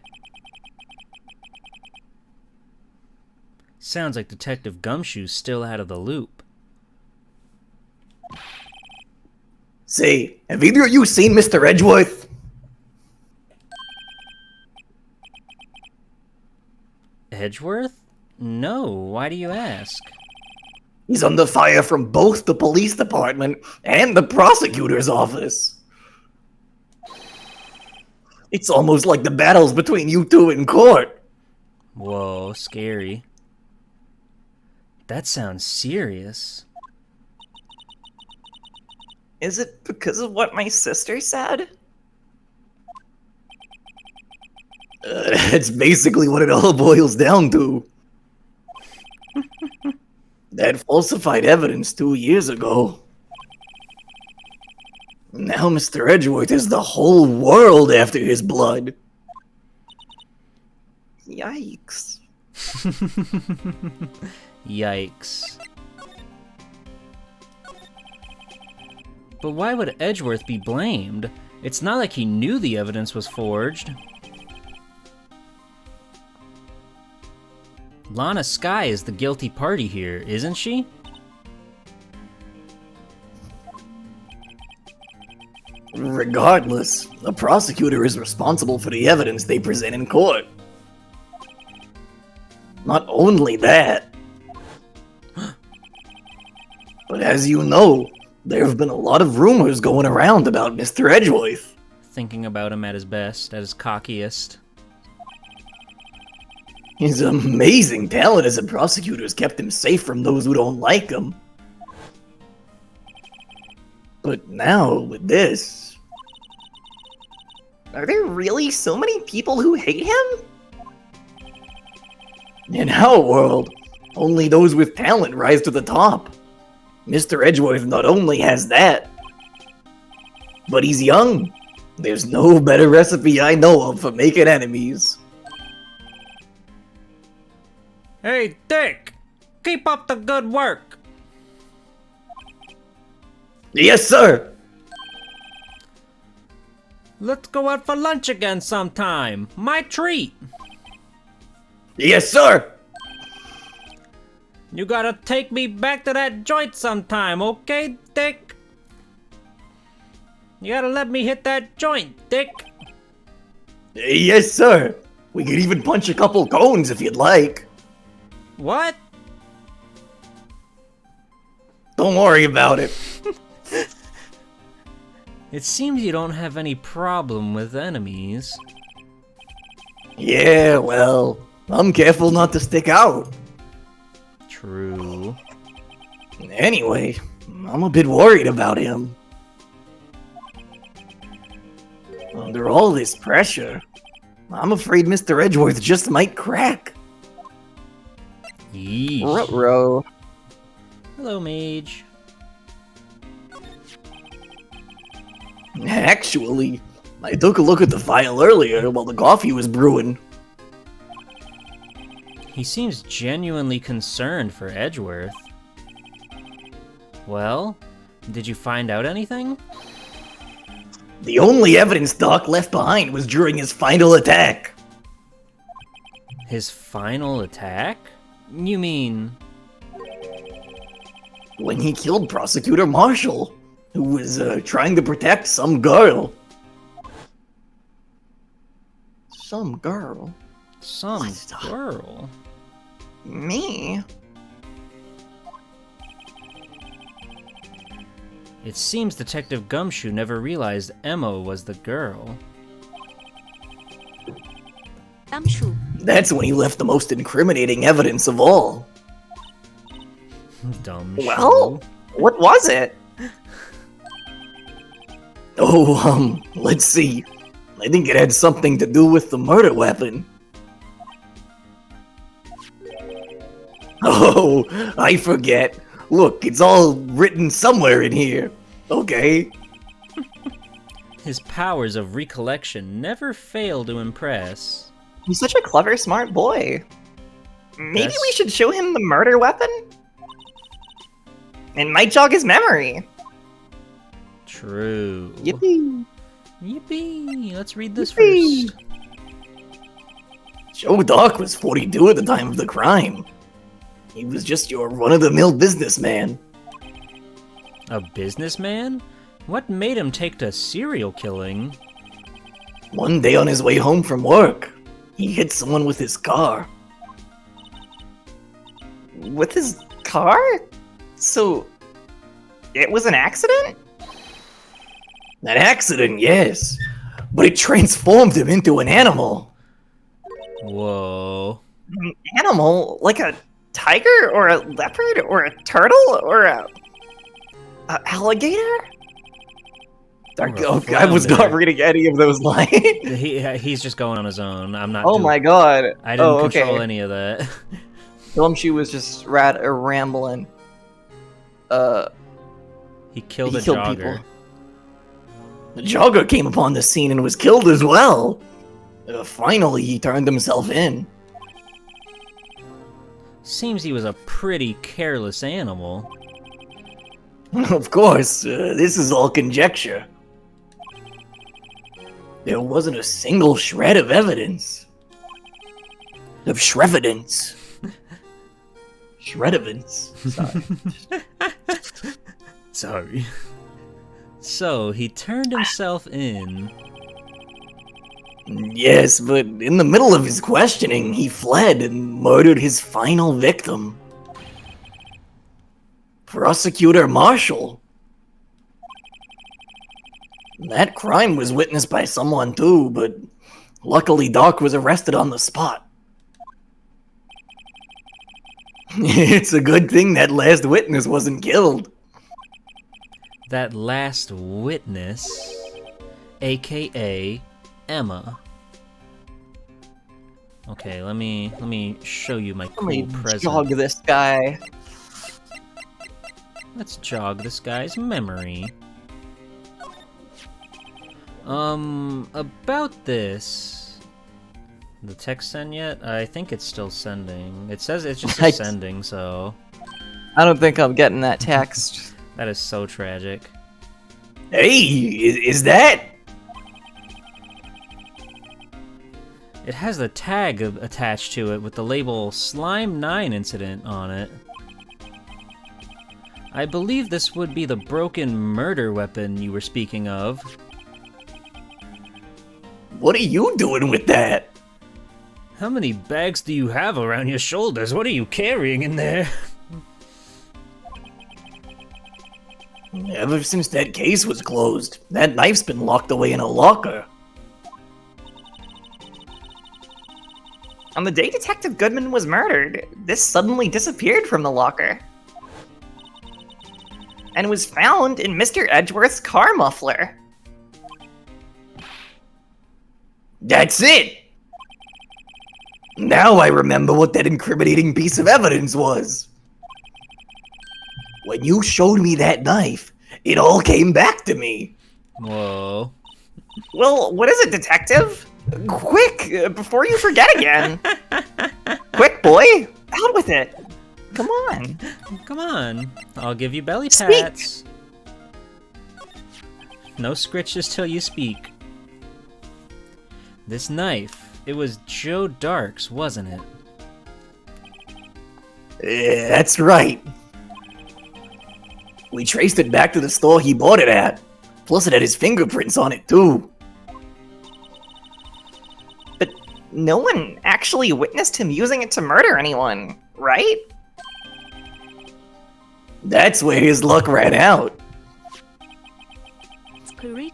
Sounds like Detective Gumshoe's still out of the loop. Say, have either of you seen Mr. Edgeworth? Edgeworth? No, why do you ask? He's under fire from both the police department and the prosecutor's office. It's almost like the battles between you two in court. Whoa, scary. That sounds serious. Is it because of what my sister said? That's basically what it all boils down to. That falsified evidence 2 years ago. Now Mr. Edgeworth is the whole world after his blood. Yikes. Yikes. But why would Edgeworth be blamed? It's not like he knew the evidence was forged. Lana Skye is the guilty party here, isn't she? Regardless, the prosecutor is responsible for the evidence they present in court. Not only that, but as you know, there have been a lot of rumors going around about Mr. Edgeworth. Thinking about him at his best, at his cockiest. His amazing talent as a prosecutor has kept him safe from those who don't like him. But now, with this... Are there really so many people who hate him? In our world, only those with talent rise to the top. Mr. Edgeworth not only has that, but he's young. There's no better recipe I know of for making enemies. Hey, Dick! Keep up the good work! Yes, sir! Let's go out for lunch again sometime. My treat! Yes, sir! You gotta take me back to that joint sometime, okay, Dick? You gotta let me hit that joint, Dick. Yes, sir. We could even punch a couple cones if you'd like. What? Don't worry about it. It seems you don't have any problem with enemies. Yeah, well, I'm careful not to stick out. True. Anyway, I'm a bit worried about him. Under all this pressure, I'm afraid Mr. Edgeworth just might crack. Yeesh. Ruh-roh. Hello, Mage. Actually, I took a look at the file earlier while the coffee was brewing. He seems genuinely concerned for Edgeworth. Well, did you find out anything? The only evidence Doc left behind was during his final attack. His final attack? You mean... when he killed Prosecutor Marshall, who was trying to protect some girl. Some girl? Some girl? Me? It seems Detective Gumshoe never realized Emma was the girl. Gumshoe. That's when he left the most incriminating evidence of all. Dumb Well, what was it? Oh, let's see. I think it had something to do with the murder weapon. Oh, I forget. Look, it's all written somewhere in here. Okay. His powers of recollection never fail to impress. He's such a clever, smart boy. Maybe we should show him the murder weapon? It might jog his memory. True. Yippee. Yippee. Let's read this first. Joe Doc was 42 at the time of the crime. He was just your run-of-the-mill businessman. A businessman? What made him take to serial killing? One day on his way home from work, he hit someone with his car. With his car? So, it was an accident? An accident, yes. But it transformed him into an animal. Whoa. An animal? Like a tiger? Or a leopard? Or a turtle? Or a alligator? I was not reading any of those lines. He's just going on his own. I'm not. Oh my god. I didn't control any of that. Gumshoe was just rambling. He killed a killed jogger. People. The jogger came upon the scene and was killed as well. Finally, he turned himself in. Seems he was a pretty careless animal. Of course, this is all conjecture. There wasn't a single shred of evidence. Of shrevidence. Shredivance. Sorry. Sorry. So, he turned himself in. Yes, but in the middle of his questioning, he fled and murdered his final victim. Prosecutor Marshall. That crime was witnessed by someone too, but luckily Doc was arrested on the spot. It's a good thing that last witness wasn't killed. That last witness, aka Emma. Okay, let me show you my cool present. Jog this guy. Let's jog this guy's memory. About this. The text send yet? I think it's still sending. It says it's just sending, so. I don't think I'm getting that text. That is so tragic. Hey, is that? It has the tag attached to it with the label Slime 9 Incident on it. I believe this would be the broken murder weapon you were speaking of. What are you doing with that? How many bags do you have around your shoulders? What are you carrying in there? Ever since that case was closed, that knife's been locked away in a locker. On the day Detective Goodman was murdered, this suddenly disappeared from the locker. And was found in Mr. Edgeworth's car muffler. That's it! Now I remember what that incriminating piece of evidence was. When you showed me that knife, it all came back to me. Whoa. Well, what is it, Detective? Quick, before you forget again. Quick, boy, out with it. Come on. Come on. I'll give you belly Speak. pats. No scritches till you speak. This knife, it was Joe Dark's, wasn't it? Yeah, that's right. We traced it back to the store he bought it at. Plus it had his fingerprints on it, too. But no one actually witnessed him using it to murder anyone, right? That's where his luck ran out.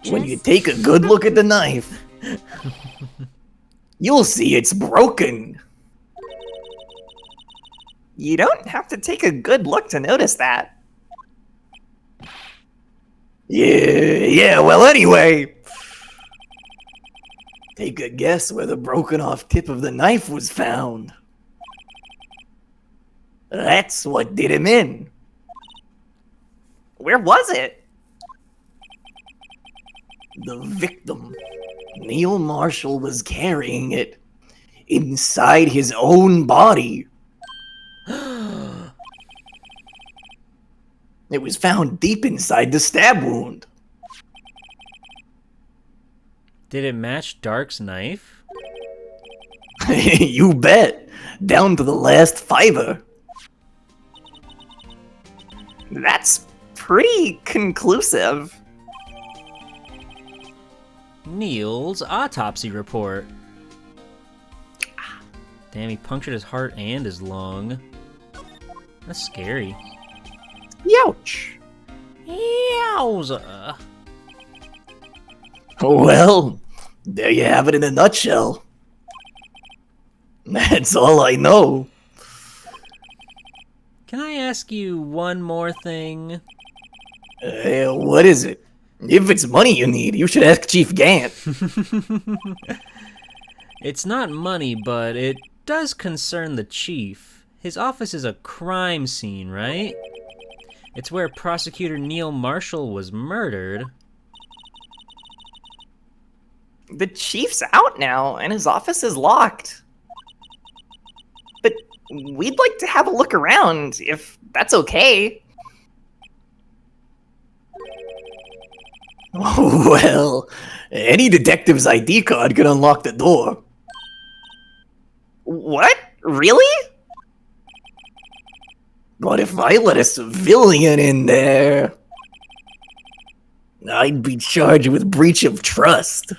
When you take a good look at the knife, you'll see it's broken. You don't have to take a good look to notice that. Yeah, well anyway. Take a guess where the broken off tip of the knife was found. That's what did him in. Where was it? The victim, Neil Marshall, was carrying it inside his own body. It was found deep inside the stab wound. Did it match Dark's knife? You bet. Down to the last fiber. That's pretty conclusive. Neil's autopsy report. Damn, he punctured his heart and his lung. That's scary. Youch. Yowza. Well, there you have it in a nutshell. That's all I know. Can I ask you one more thing? What is it? If it's money you need, you should ask Chief Gant. It's not money, but it does concern the chief. His office is a crime scene, right? It's where Prosecutor Neil Marshall was murdered. The chief's out now, and his office is locked. But we'd like to have a look around, if that's okay. Oh, well, any detective's ID card could unlock the door. What? Really? But if I let a civilian in there, I'd be charged with breach of trust.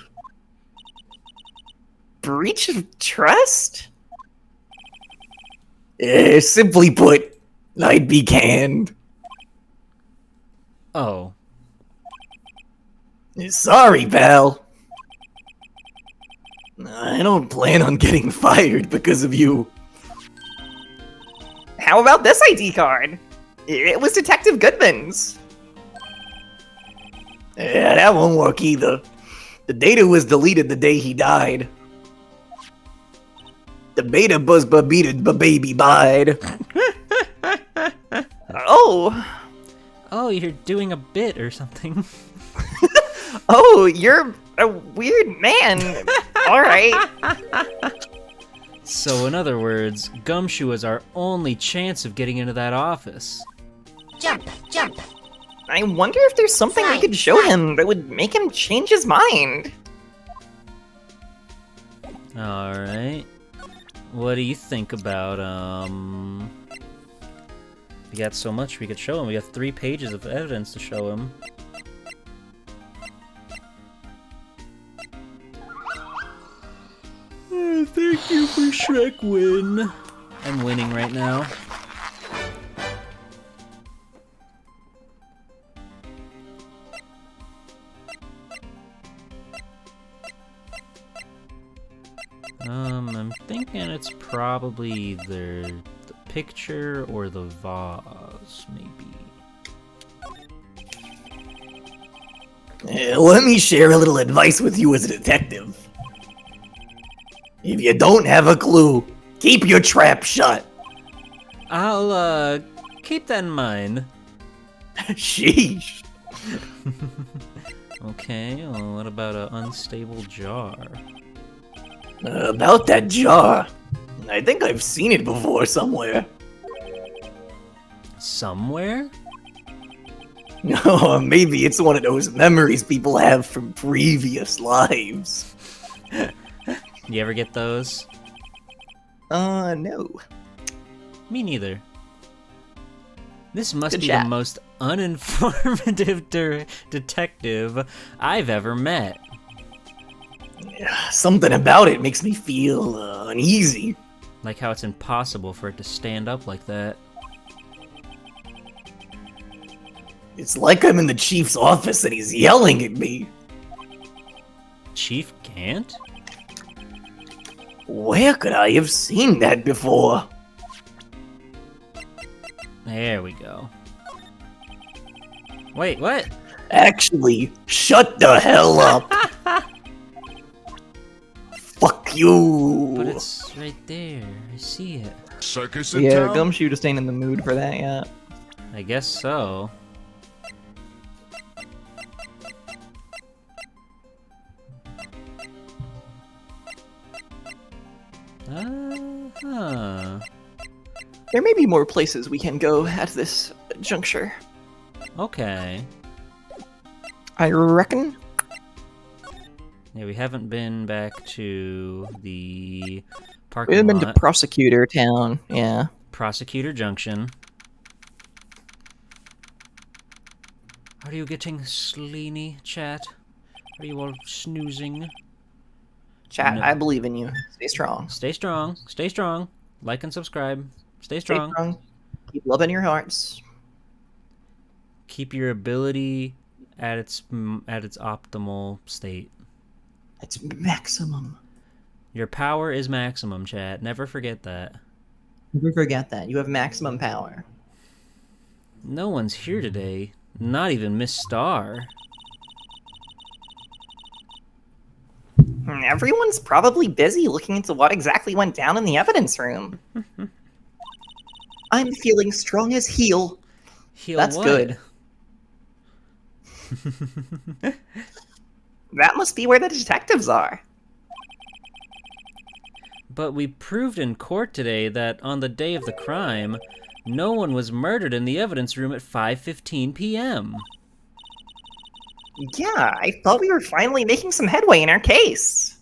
Breach of trust? Simply put, I'd be canned. Oh. Sorry, pal. I don't plan on getting fired because of you. How about this ID card? It was Detective Goodman's. Yeah, that won't work either. The data was deleted the day he died. The beta buzz babeated baby died. Oh. Oh, you're doing a bit or something. Oh, you're a weird man. Alright. So in other words, Gumshoe is our only chance of getting into that office. Jump, jump. I wonder if there's something we could show him that would make him change his mind. Alright. What do you think about, we got so much we could show him. We got 3 pages of evidence to show him. Thank you for Shrek win. I'm winning right now. I'm thinking it's probably either the picture or the vase, maybe. Let me share a little advice with you as a detective. If you don't have a clue, keep your trap shut. I'll, keep that in mind. Sheesh. Okay, well, what about an unstable jar? About that jar, I think I've seen it before somewhere. somewhere? No, maybe it's one of those memories people have from previous lives. You ever get those? No. Me neither. This must Good be chat. the most uninformative detective I've ever met. Something about it makes me feel uneasy. Like how it's impossible for it to stand up like that. It's like I'm in the chief's office and he's yelling at me. Chief can't? Where could I have seen that before? There we go. Wait, what? Actually, shut the hell up. Fuck you. But it's right there. I see it. Circus in Yeah, town? Gumshoe just ain't in the mood for that yet. I guess so. Uh-huh. There may be more places we can go at this juncture. Okay. I reckon. Yeah, we haven't been back to the parking We haven't lot. been to Prosecutor Town, yeah. Prosecutor Junction. Are you getting sleeny, chat? Are you all snoozing? Chat, No. I believe in you. Stay strong. Stay strong. Stay strong. Like and subscribe. Stay strong. Stay strong. Keep love in your hearts. Keep your ability at its optimal state. It's maximum. Your power is maximum, chat. Never forget that. Never forget that. You have maximum power. No one's here today. Not even Miss Star. Everyone's probably busy looking into what exactly went down in the evidence room. I'm feeling strong as heel. Heel That's what? good. That must be where the detectives are. But we proved in court today that on the day of the crime, no one was murdered in the evidence room at 5:15 p.m. Yeah, I thought we were finally making some headway in our case.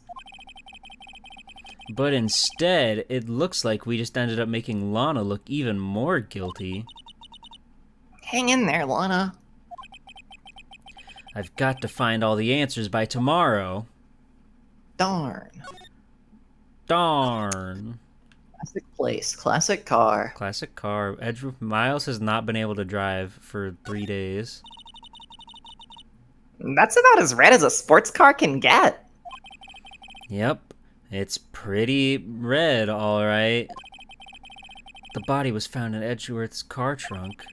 But instead, it looks like we just ended up making Lana look even more guilty. Hang in there, Lana. I've got to find all the answers by tomorrow. Darn. Darn. Classic place, classic car. Classic car. Miles has not been able to drive for 3 days. That's about as red as a sports car can get. Yep. It's pretty red, alright. The body was found in Edgeworth's car trunk,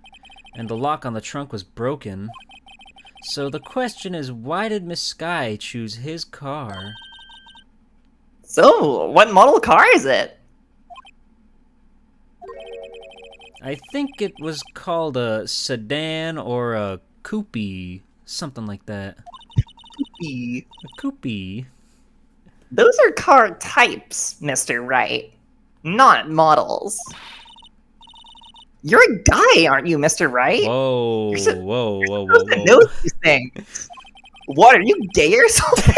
and the lock on the trunk was broken. So the question is, why did Miss Sky choose his car? So, what model car is it? I think it was called a sedan or a coupe, something like that. Coupe. A coupe. Those are car types, Mr. Wright, not models. You're a guy, aren't you, Mr. Wright? Whoa, You're whoa, whoa, whoa, supposed to know these things. What, are you gay or something?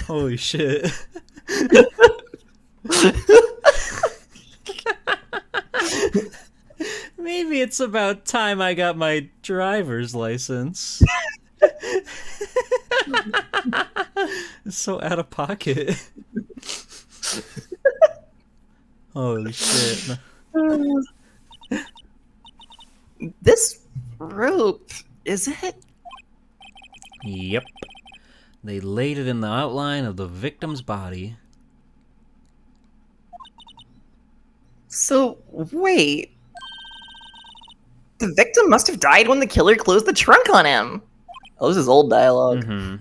Holy shit. Maybe it's about time I got my driver's license. It's so out of pocket. Holy shit. This rope, is it? Yep. They laid it in the outline of the victim's body. So, wait. The victim must have died when the killer closed the trunk on him. Oh, this is old dialogue. Mm-hmm.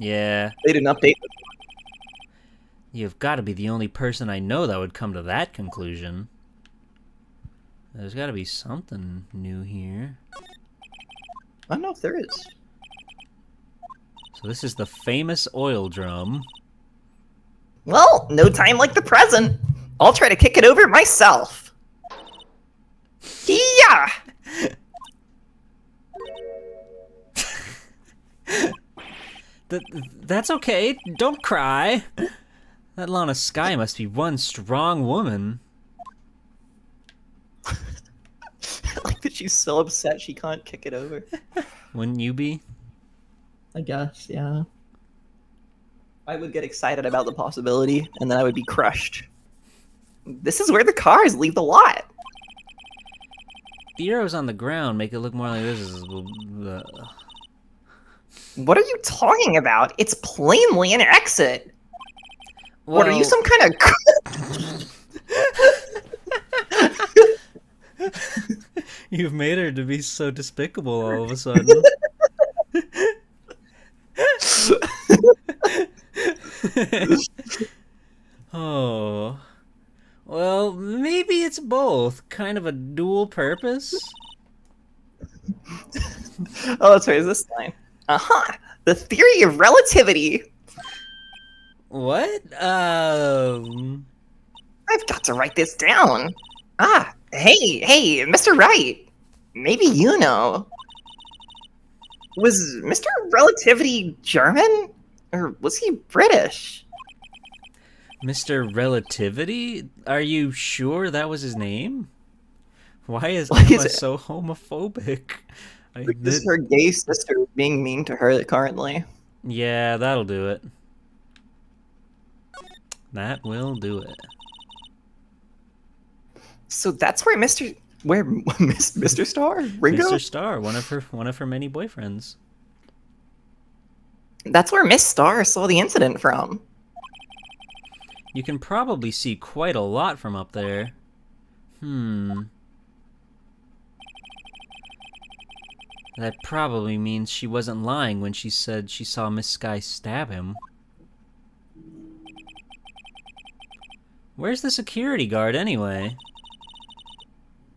Yeah. They didn't update this. You've got to be the only person I know that would come to that conclusion. There's got to be something new here. I don't know if there is. So this is the famous oil drum. Well, no time like the present. I'll try to kick it over myself. Yeah. That's okay. Don't cry. That Lana Skye must be one strong woman. Like that she's so upset she can't kick it over. Wouldn't you be? I guess, yeah. I would get excited about the possibility, and then I would be crushed. This is where the cars leave the lot. The arrows on the ground make it look more like this is... What are you talking about? It's plainly an exit. Well... What, are you some kind of... You've made her to be so despicable all of a sudden. Oh. Well, maybe it's both. Kind of a dual purpose. Oh, that's right. Is this line? The theory of relativity. What? I've got to write this down. Hey, Mr. Wright. Maybe you know. Was Mr. Relativity German? Or was he British? Mr. Relativity? Are you sure that was his name? Why is Like, Emma so homophobic? Is her gay sister being mean to her currently? Yeah, that'll do it. That will do it. So that's where Mr. Star? Ringo? Mr. Star, one of her many boyfriends. That's where Miss Star saw the incident from. You can probably see quite a lot from up there. That probably means she wasn't lying when she said she saw Miss Skye stab him. Where's the security guard anyway?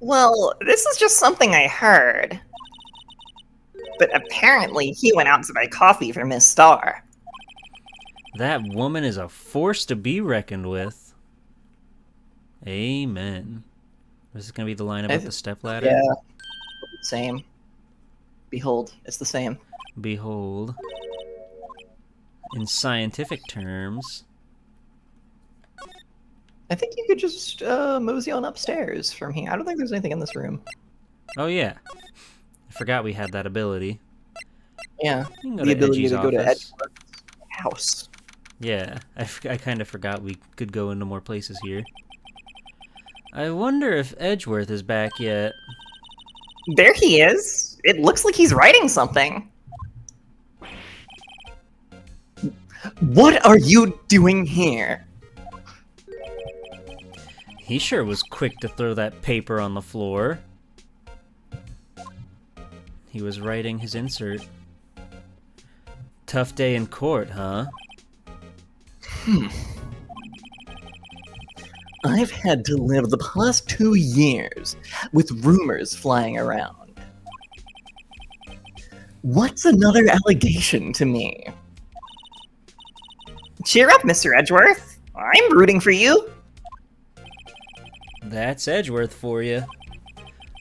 Well, this is just something I heard. But apparently he went out to buy coffee for Miss Star. That woman is a force to be reckoned with. Amen. Is this gonna be the line about the stepladder? Yeah. Same. Behold, it's the same. Behold. In scientific terms. I think you could just mosey on upstairs from here. I don't think there's anything in this room. Oh yeah. I forgot we had that ability. Yeah. You can go the to ability Edgy's to go to office. Edgeworth's house. Yeah, I kind of forgot we could go into more places here. I wonder if Edgeworth is back yet. There he is. It looks like he's writing something. What are you doing here? He sure was quick to throw that paper on the floor. He was writing his insert. Tough day in court, huh? I've had to live the past 2 years with rumors flying around. What's another allegation to me? Cheer up, Mr. Edgeworth. I'm rooting for you. That's Edgeworth for you.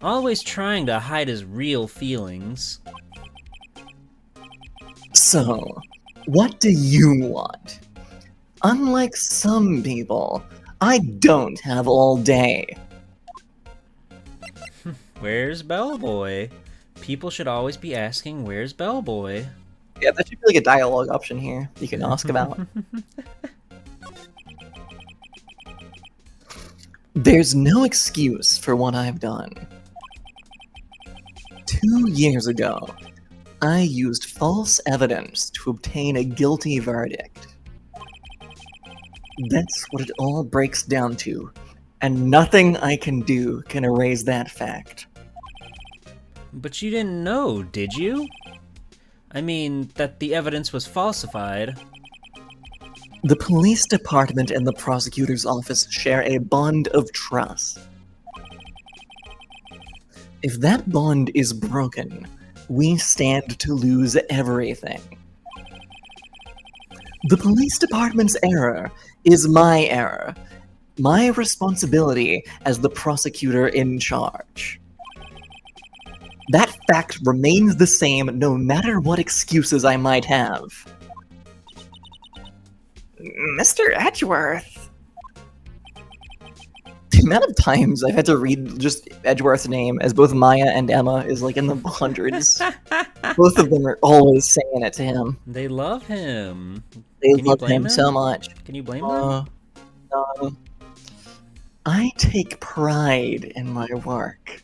Always trying to hide his real feelings. So, what do you want? Unlike some people, I don't have all day. Where's Bellboy? People should always be asking, where's Bellboy? Yeah, that should be like a dialogue option here you can ask about. There's no excuse for what I've done. 2 years ago, I used false evidence to obtain a guilty verdict. That's what it all breaks down to, and nothing I can do can erase that fact. But you didn't know, did you? I mean, that the evidence was falsified. The police department and the prosecutor's office share a bond of trust. If that bond is broken, we stand to lose everything. The police department's error is my error. My responsibility as the prosecutor in charge. That fact remains the same no matter what excuses I might have. Mr. Edgeworth. The amount of times I've had to read just Edgeworth's name as both Maya and Emma is like in the hundreds. Both of them are always saying it to him. They love him. They Can you love blame him so much. Can you blame them? No. I take pride in my work.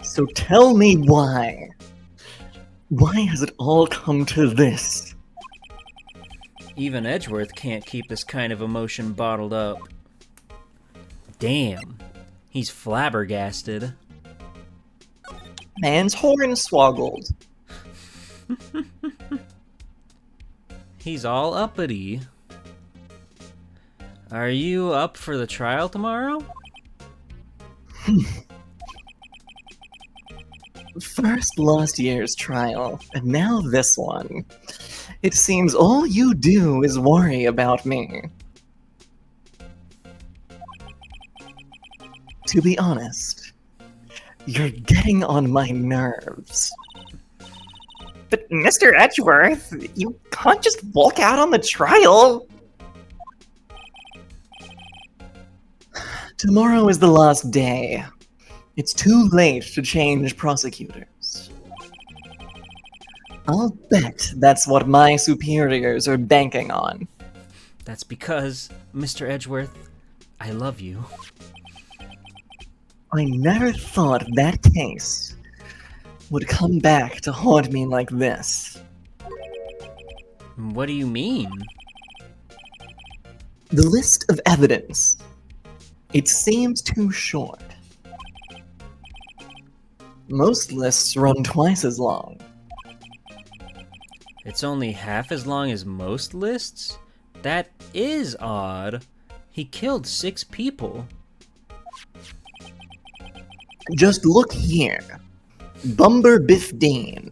So tell me why. Why has it all come to this? Even Edgeworth can't keep this kind of emotion bottled up. Damn. He's flabbergasted. Man's hornswoggled. He's all uppity. Are you up for the trial tomorrow? First last year's trial, and now this one. It seems all you do is worry about me. To be honest, you're getting on my nerves. But Mr. Edgeworth, you can't just walk out on the trial. Tomorrow is the last day. It's too late to change prosecutors. I'll bet that's what my superiors are banking on. That's because, Mr. Edgeworth, I love you. I never thought that case would come back to haunt me like this. What do you mean? The list of evidence. It seems too short. Most lists run twice as long. It's only half as long as most lists? That is odd. He killed 6 people. Just look here. Bumber Biff Dean.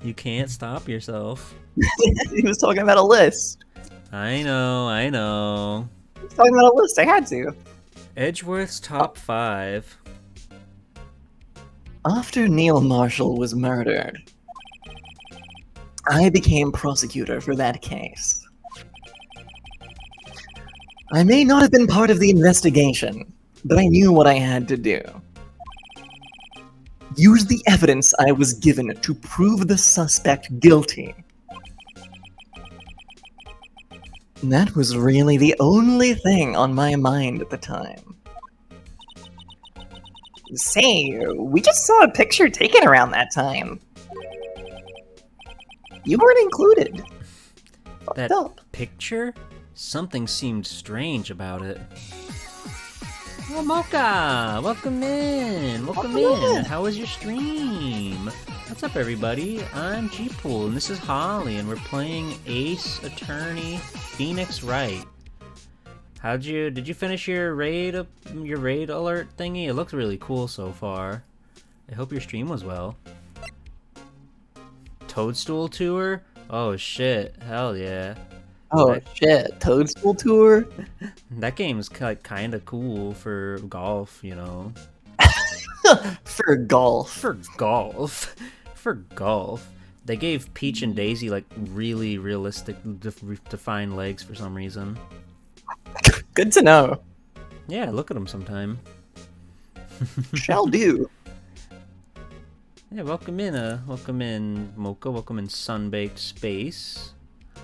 You can't stop yourself. He was talking about a list. I know. He was talking about a list, I had to. Edgeworth's top 5. After Neil Marshall was murdered, I became prosecutor for that case. I may not have been part of the investigation, but I knew what I had to do. Use the evidence I was given to prove the suspect guilty. That was really the only thing on my mind at the time. Say, we just saw a picture taken around that time. You weren't included. That picture? Something seemed strange about it. Oh, Mocha! Welcome in! Welcome in! How was your stream? What's up, everybody? I'm G-Pool, and this is Holly, and we're playing Ace Attorney Phoenix Wright. Did you finish your raid alert thingy? It looks really cool so far. I hope your stream was well. Toadstool Tour? Oh shit, hell yeah. Oh shit, Toadstool Tour? That game's kinda cool for golf, you know. For golf. For golf. For golf. They gave Peach and Daisy like really realistic defined legs for some reason. Good to know. Yeah, look at them sometime. Shall do. Yeah, welcome in Mocha, welcome in Sunbaked Space.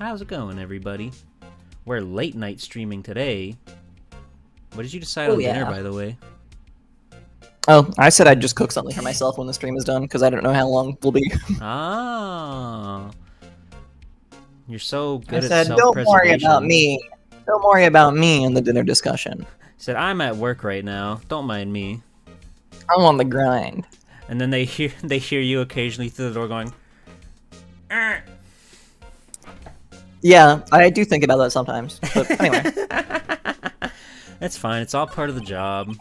How's it going, everybody? We're late night streaming today. What did you decide on dinner, by the way? Oh, I said I'd just cook something for myself when the stream is done, because I don't know how long we'll be. Ah. You're so good I at said, self-preservation. don't worry about me. Don't worry about me in the dinner discussion. Said, I'm at work right now. Don't mind me. I'm on the grind. And then they hear you occasionally through the door going, "Arr." Yeah, I do think about that sometimes. But anyway. That's fine. It's all part of the job.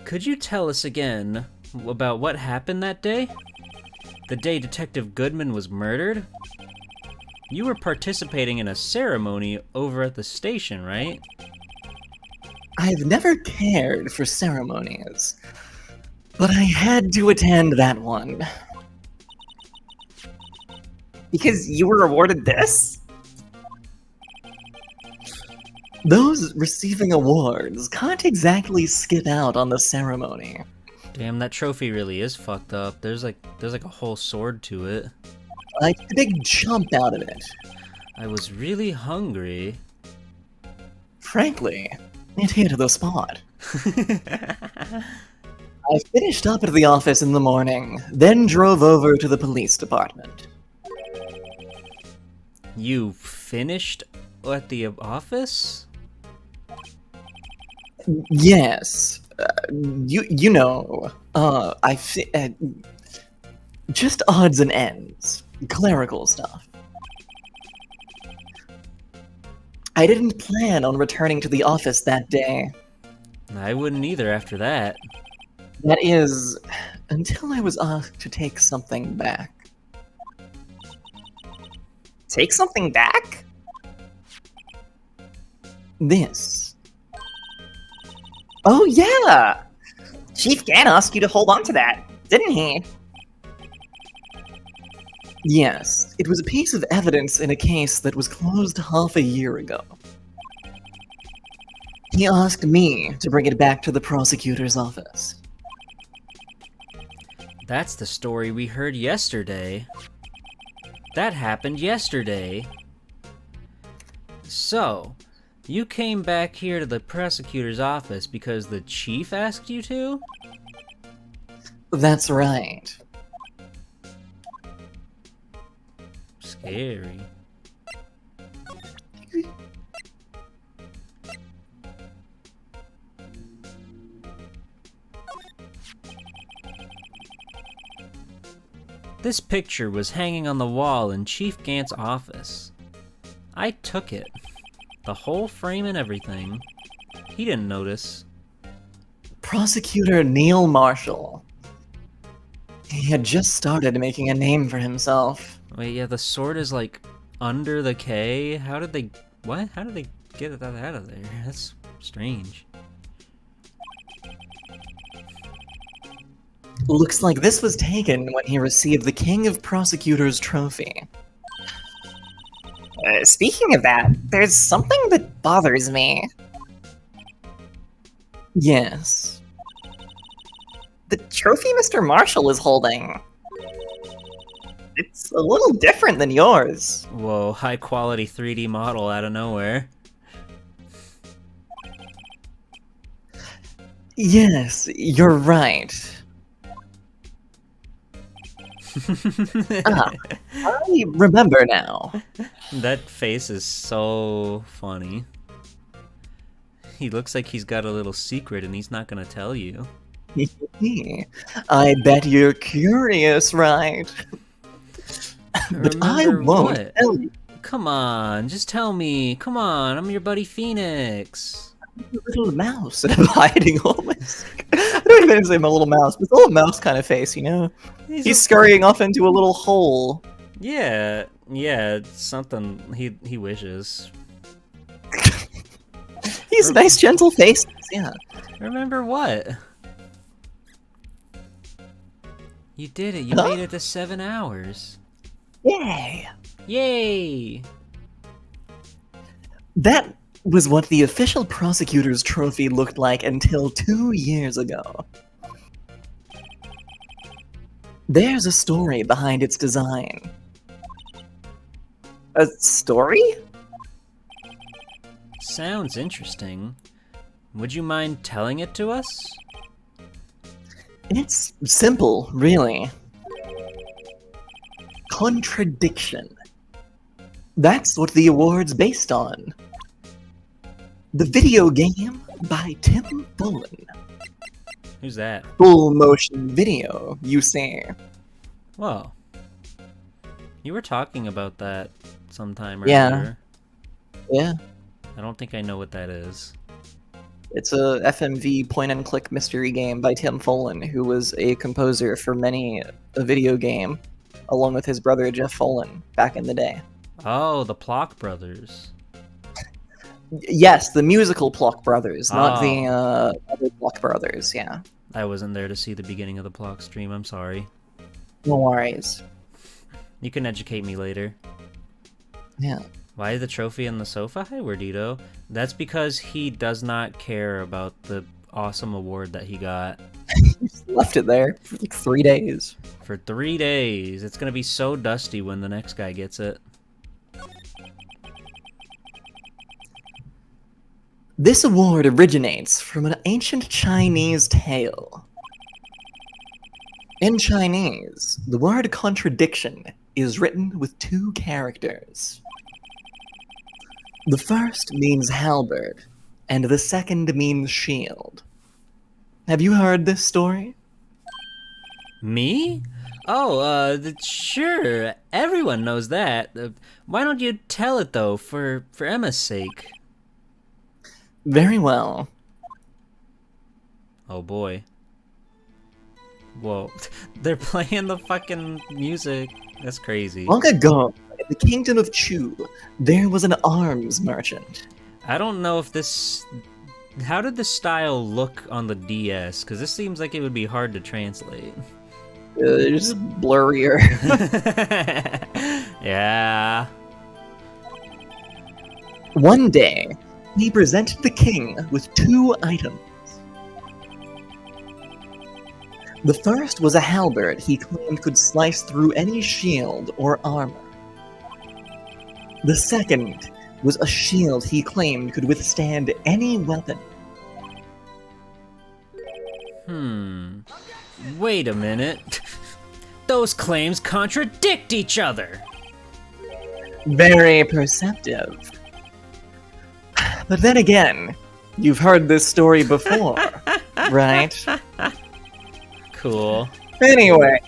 Could you tell us again about what happened that day? The day Detective Goodman was murdered? You were participating in a ceremony over at the station, right? I've never cared for ceremonies, but I had to attend that one. Because you were awarded this? Those receiving awards can't exactly skip out on the ceremony. Damn, that trophy really is fucked up. There's like a whole sword to it. I took a big chomp out of it. I was really hungry. Frankly, it hit the spot. I finished up at the office in the morning, then drove over to the police department. You finished at the office? Yes. You know, just odds and ends. Clerical stuff. I didn't plan on returning to the office that day. I wouldn't either after that. That is, until I was asked to take something back. Take something back? This. Oh yeah! Chief Gan asked you to hold on to that, didn't he? Yes, it was a piece of evidence in a case that was closed half a year ago. He asked me to bring it back to the prosecutor's office. That's the story we heard yesterday. That happened yesterday. So, you came back here to the prosecutor's office because the chief asked you to? That's right. Scary. This picture was hanging on the wall in Chief Gant's office. I took it. The whole frame and everything. He didn't notice. Prosecutor Neil Marshall. He had just started making a name for himself. Wait, yeah, the sword is like under the K? How did they... What? How did they get it out of there? That's strange. Looks like this was taken when he received the King of Prosecutors trophy. Speaking of that, there's something that bothers me. Yes. The trophy Mr. Marshall is holding. It's a little different than yours. Whoa, high quality 3D model out of nowhere. Yes, you're right. I remember now. That face is so funny. He looks like he's got a little secret and he's not gonna tell you. I bet you're curious, right? But I won't tell you. Come on, just tell me. Come on, I'm your buddy Phoenix. A little mouse, and I'm hiding almost. I don't even say my little mouse, but it's a little mouse kind of face, you know? He's scurrying off into a little hole. Yeah, it's something he wishes. He's a nice, gentle face. Yeah. Remember what? You did it. You made it to 7 hours. Yay! Yay! That was what the official prosecutor's trophy looked like until 2 years ago. There's a story behind its design. A story? Sounds interesting. Would you mind telling it to us? It's simple, really. Contradiction. That's what the award's based on. The video game by Tim Bullen. Who's that? Full motion video, you see. Whoa. You were talking about that sometime earlier. Yeah. I don't think I know what that is. It's a FMV point-and-click mystery game by Tim Follin, who was a composer for many a video game, along with his brother Jeff Follin, back in the day. Oh, the Plock Brothers. Yes, the musical Plock Brothers, not the Oh. other Plock Brothers, yeah. I wasn't there to see the beginning of the Plock stream, I'm sorry. No worries. You can educate me later. Yeah. Why is the trophy in the sofa? Hi, Wordito. That's because he does not care about the awesome award that he got. He just left it there for like 3 days. For 3 days. It's gonna be so dusty when the next guy gets it. This award originates from an ancient Chinese tale. In Chinese, the word contradiction is written with 2 characters. The first means halberd, and the second means shield. Have you heard this story? Me? Oh, sure. Everyone knows that. Why don't you tell it, though, for Emma's sake? Very well. Oh, boy. Whoa. They're playing the fucking music. That's crazy. Long ago, in the kingdom of Chu, there was an arms merchant. I don't know if this... How did the style look on the DS? Because this seems like it would be hard to translate. Just blurrier. Yeah. One day, he presented the king with 2 items. The first was a halberd he claimed could slice through any shield or armor. The second was a shield he claimed could withstand any weapon. Wait a minute. Those claims contradict each other. Very perceptive. But then again, you've heard this story before, right? Cool. Anyway,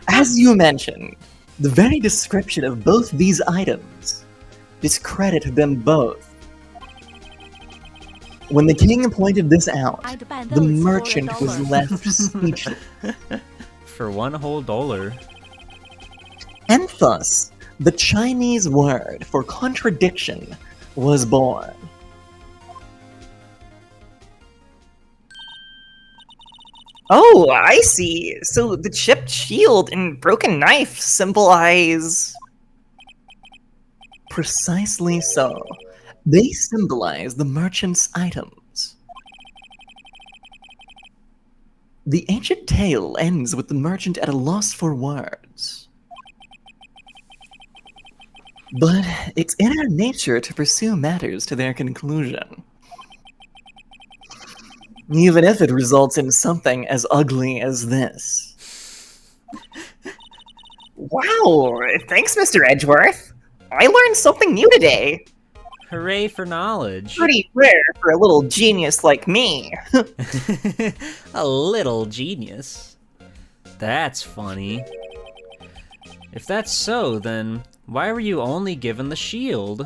as you mentioned, the very description of both these items discredited them both. When the king pointed this out, the merchant was left speechless. For $1 whole. And thus, the Chinese word for contradiction was born. Oh, I see. So the chipped shield and broken knife symbolize... Precisely so. They symbolize the merchant's items. The ancient tale ends with the merchant at a loss for words. But it's in our nature to pursue matters to their conclusion. Even if it results in something as ugly as this. Wow, thanks, Mr. Edgeworth. I learned something new today. Hooray for knowledge. Pretty rare for a little genius like me. A little genius. That's funny. If that's so, then why were you only given the shield?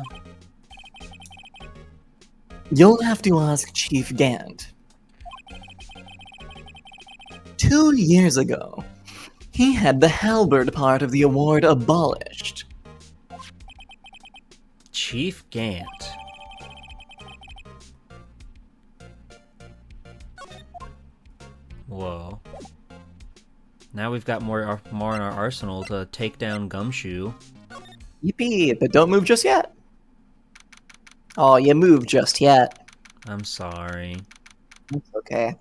You'll have to ask Chief Gant. 2 years ago, he had the halberd part of the award abolished. Chief Gant. Whoa. Now we've got more in our arsenal to take down Gumshoe. Yippee, but don't move just yet. Oh, you moved just yet. I'm sorry. It's okay.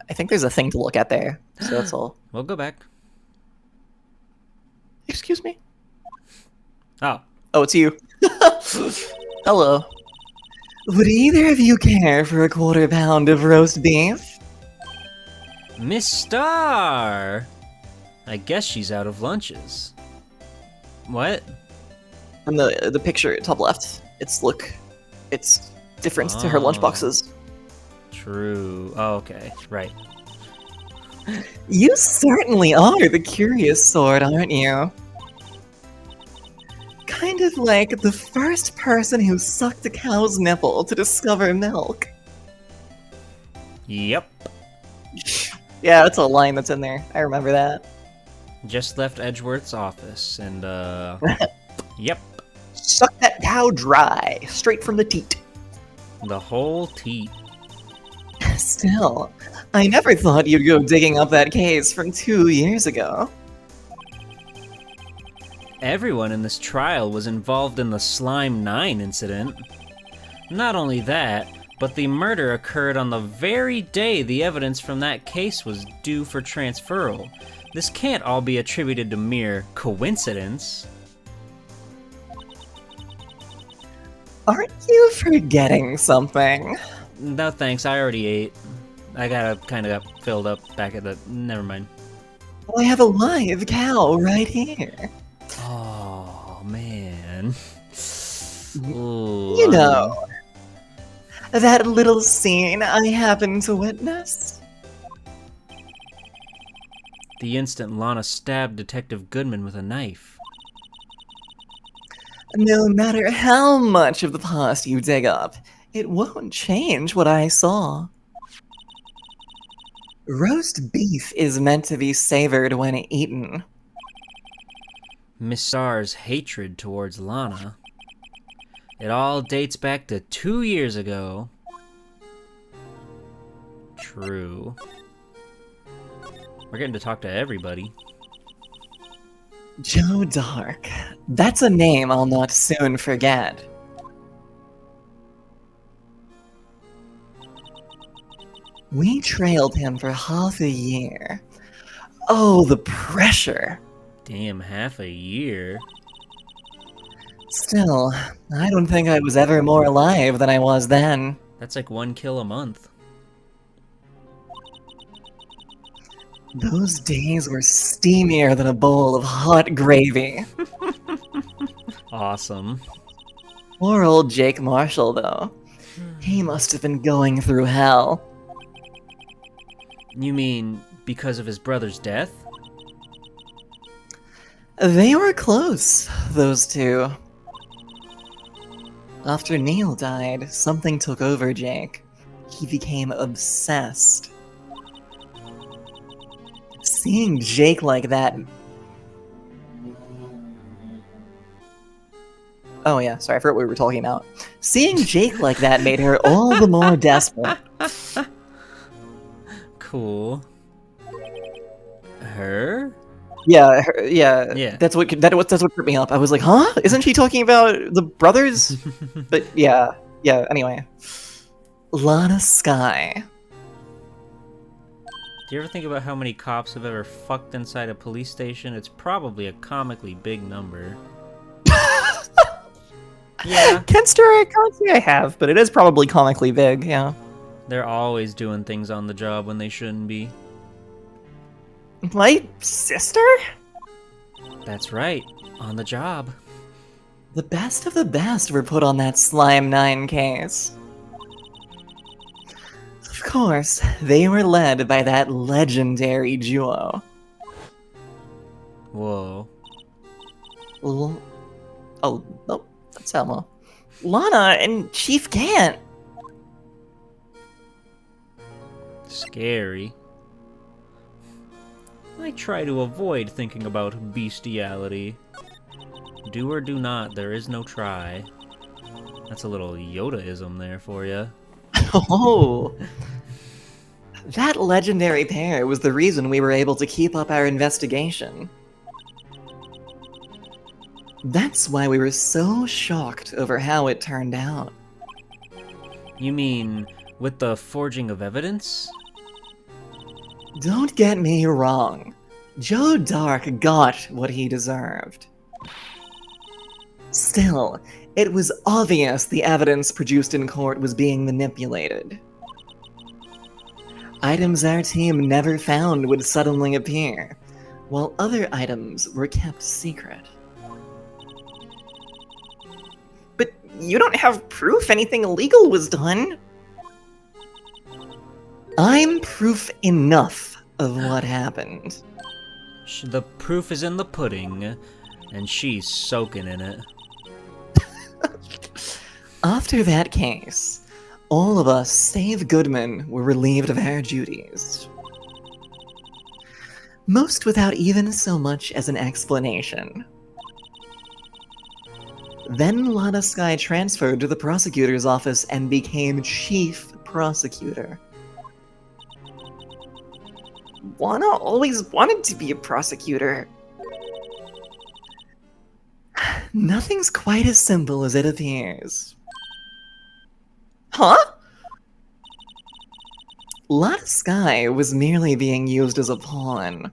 I think there's a thing to look at there, so that's all. We'll go back. Excuse me? Oh. Oh, it's you. Hello. Would either of you care for a quarter pound of roast beef? Miss Star! I guess she's out of lunches. What? On the picture top left, it's different to her lunchboxes. True. Oh, okay. Right. You certainly are the curious sort, aren't you? kind of like the first person who sucked a cow's nipple to discover milk. Yep. Yeah, that's a line that's in there. I remember that. Just left Edgeworth's office, and, yep. Suck that cow dry, straight from the teat. The whole teat. Still, I never thought you'd go digging up that case from 2 years ago. Everyone in this trial was involved in the Slime 9 incident. Not only that, but the murder occurred on the very day the evidence from that case was due for transferal. This can't all be attributed to mere coincidence. Aren't you forgetting something? No thanks, I already ate. I kinda got filled up back at the... Never mind. I have a live cow right here. Oh, man. Ooh, You know, that little scene I happened to witness. The instant Lana stabbed Detective Goodman with a knife. No matter how much of the past you dig up, it won't change what I saw. Roast beef is meant to be savored when eaten. Miss Starr's hatred towards Lana. It all dates back to 2 years ago. True. We're getting to talk to everybody. Joe Dark. That's a name I'll not soon forget. We trailed him for half a year. Oh, the pressure. Damn, half a year? Still, I don't think I was ever more alive than I was then. That's like 1 kill a month. Those days were steamier than a bowl of hot gravy. Awesome. Poor old Jake Marshall, though. He must have been going through hell. You mean because of his brother's death? They were close, those two. After Neil died, something took over Jake. He became obsessed. Seeing Jake like that... Oh yeah, sorry, I forgot what we were talking about. Seeing Jake like that made her all the more desperate. Cool. Her? Yeah, yeah. Yeah. That's what tripped me up. I was like, huh? Isn't she talking about the brothers? But yeah, anyway. Lana Skye. Do you ever think about how many cops have ever fucked inside a police station? It's probably a comically big number. Yeah. Kenster, I can't say I have, but it is probably comically big, yeah. They're always doing things on the job when they shouldn't be. My sister? That's right, on the job. The best of the best were put on that Slime 9 case. Of course, they were led by that legendary duo. Whoa. Oh, nope, that's Elmo. Lana and Chief Gant. Scary. I try to avoid thinking about bestiality. Do or do not, there is no try. That's a little Yoda-ism there for you. Oh! That legendary pair was the reason we were able to keep up our investigation. That's why we were so shocked over how it turned out. You mean, with the forging of evidence? Don't get me wrong. Joe Dark got what he deserved. Still, it was obvious the evidence produced in court was being manipulated. Items our team never found would suddenly appear, while other items were kept secret. But you don't have proof anything illegal was done. I'm proof enough of what happened. The proof is in the pudding, and she's soaking in it. After that case, all of us, save Goodman, were relieved of our duties. Most without even so much as an explanation. Then Lana Sky transferred to the prosecutor's office and became chief prosecutor. Lana always wanted to be a prosecutor. Nothing's quite as simple as it appears. Huh? Lana Sky was merely being used as a pawn.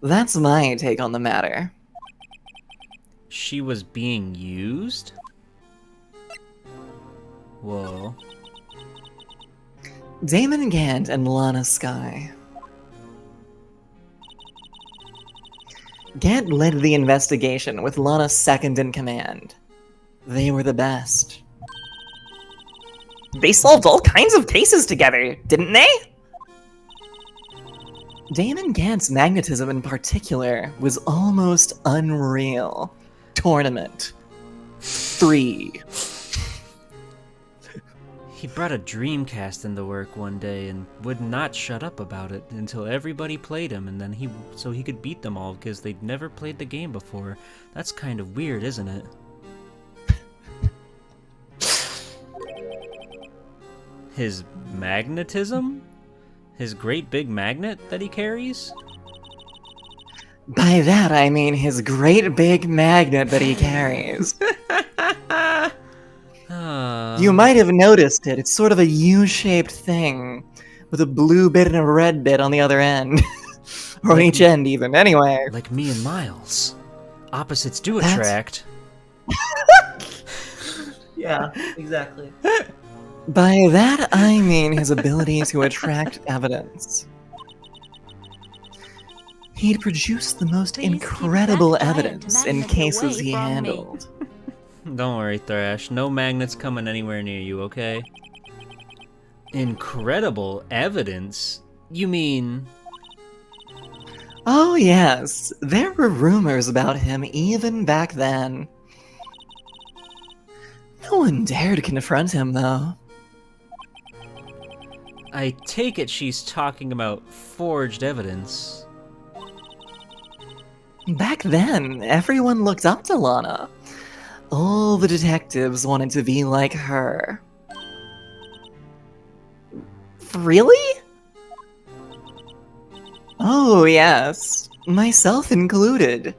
That's my take on the matter. She was being used? Whoa. Damon Gant and Lana Sky. Gant led the investigation with Lana second in command. They were the best. They solved all kinds of cases together, didn't they? Damon Gant's magnetism in particular was almost unreal. Tournament 3. He brought a Dreamcast into work one day and would not shut up about it until everybody played him, and then so he could beat them all because they'd never played the game before. That's kind of weird, isn't it? His magnetism? His great big magnet that he carries? By that I mean his great big magnet that he carries. You might have noticed it. It's sort of a U-shaped thing with a blue bit and a red bit on the other end. Or on each end, even. Anyway. Like me and Miles. Opposites do attract. Yeah, exactly. By that I mean his ability to attract evidence. He'd produce the most incredible evidence in cases he handled. Don't worry, Thrash. No magnets coming anywhere near you, okay? Incredible evidence? You mean... Oh yes, there were rumors about him even back then. No one dared confront him, though. I take it she's talking about forged evidence. Back then, everyone looked up to Lana. All the detectives wanted to be like her. Really? Oh, yes. Myself included.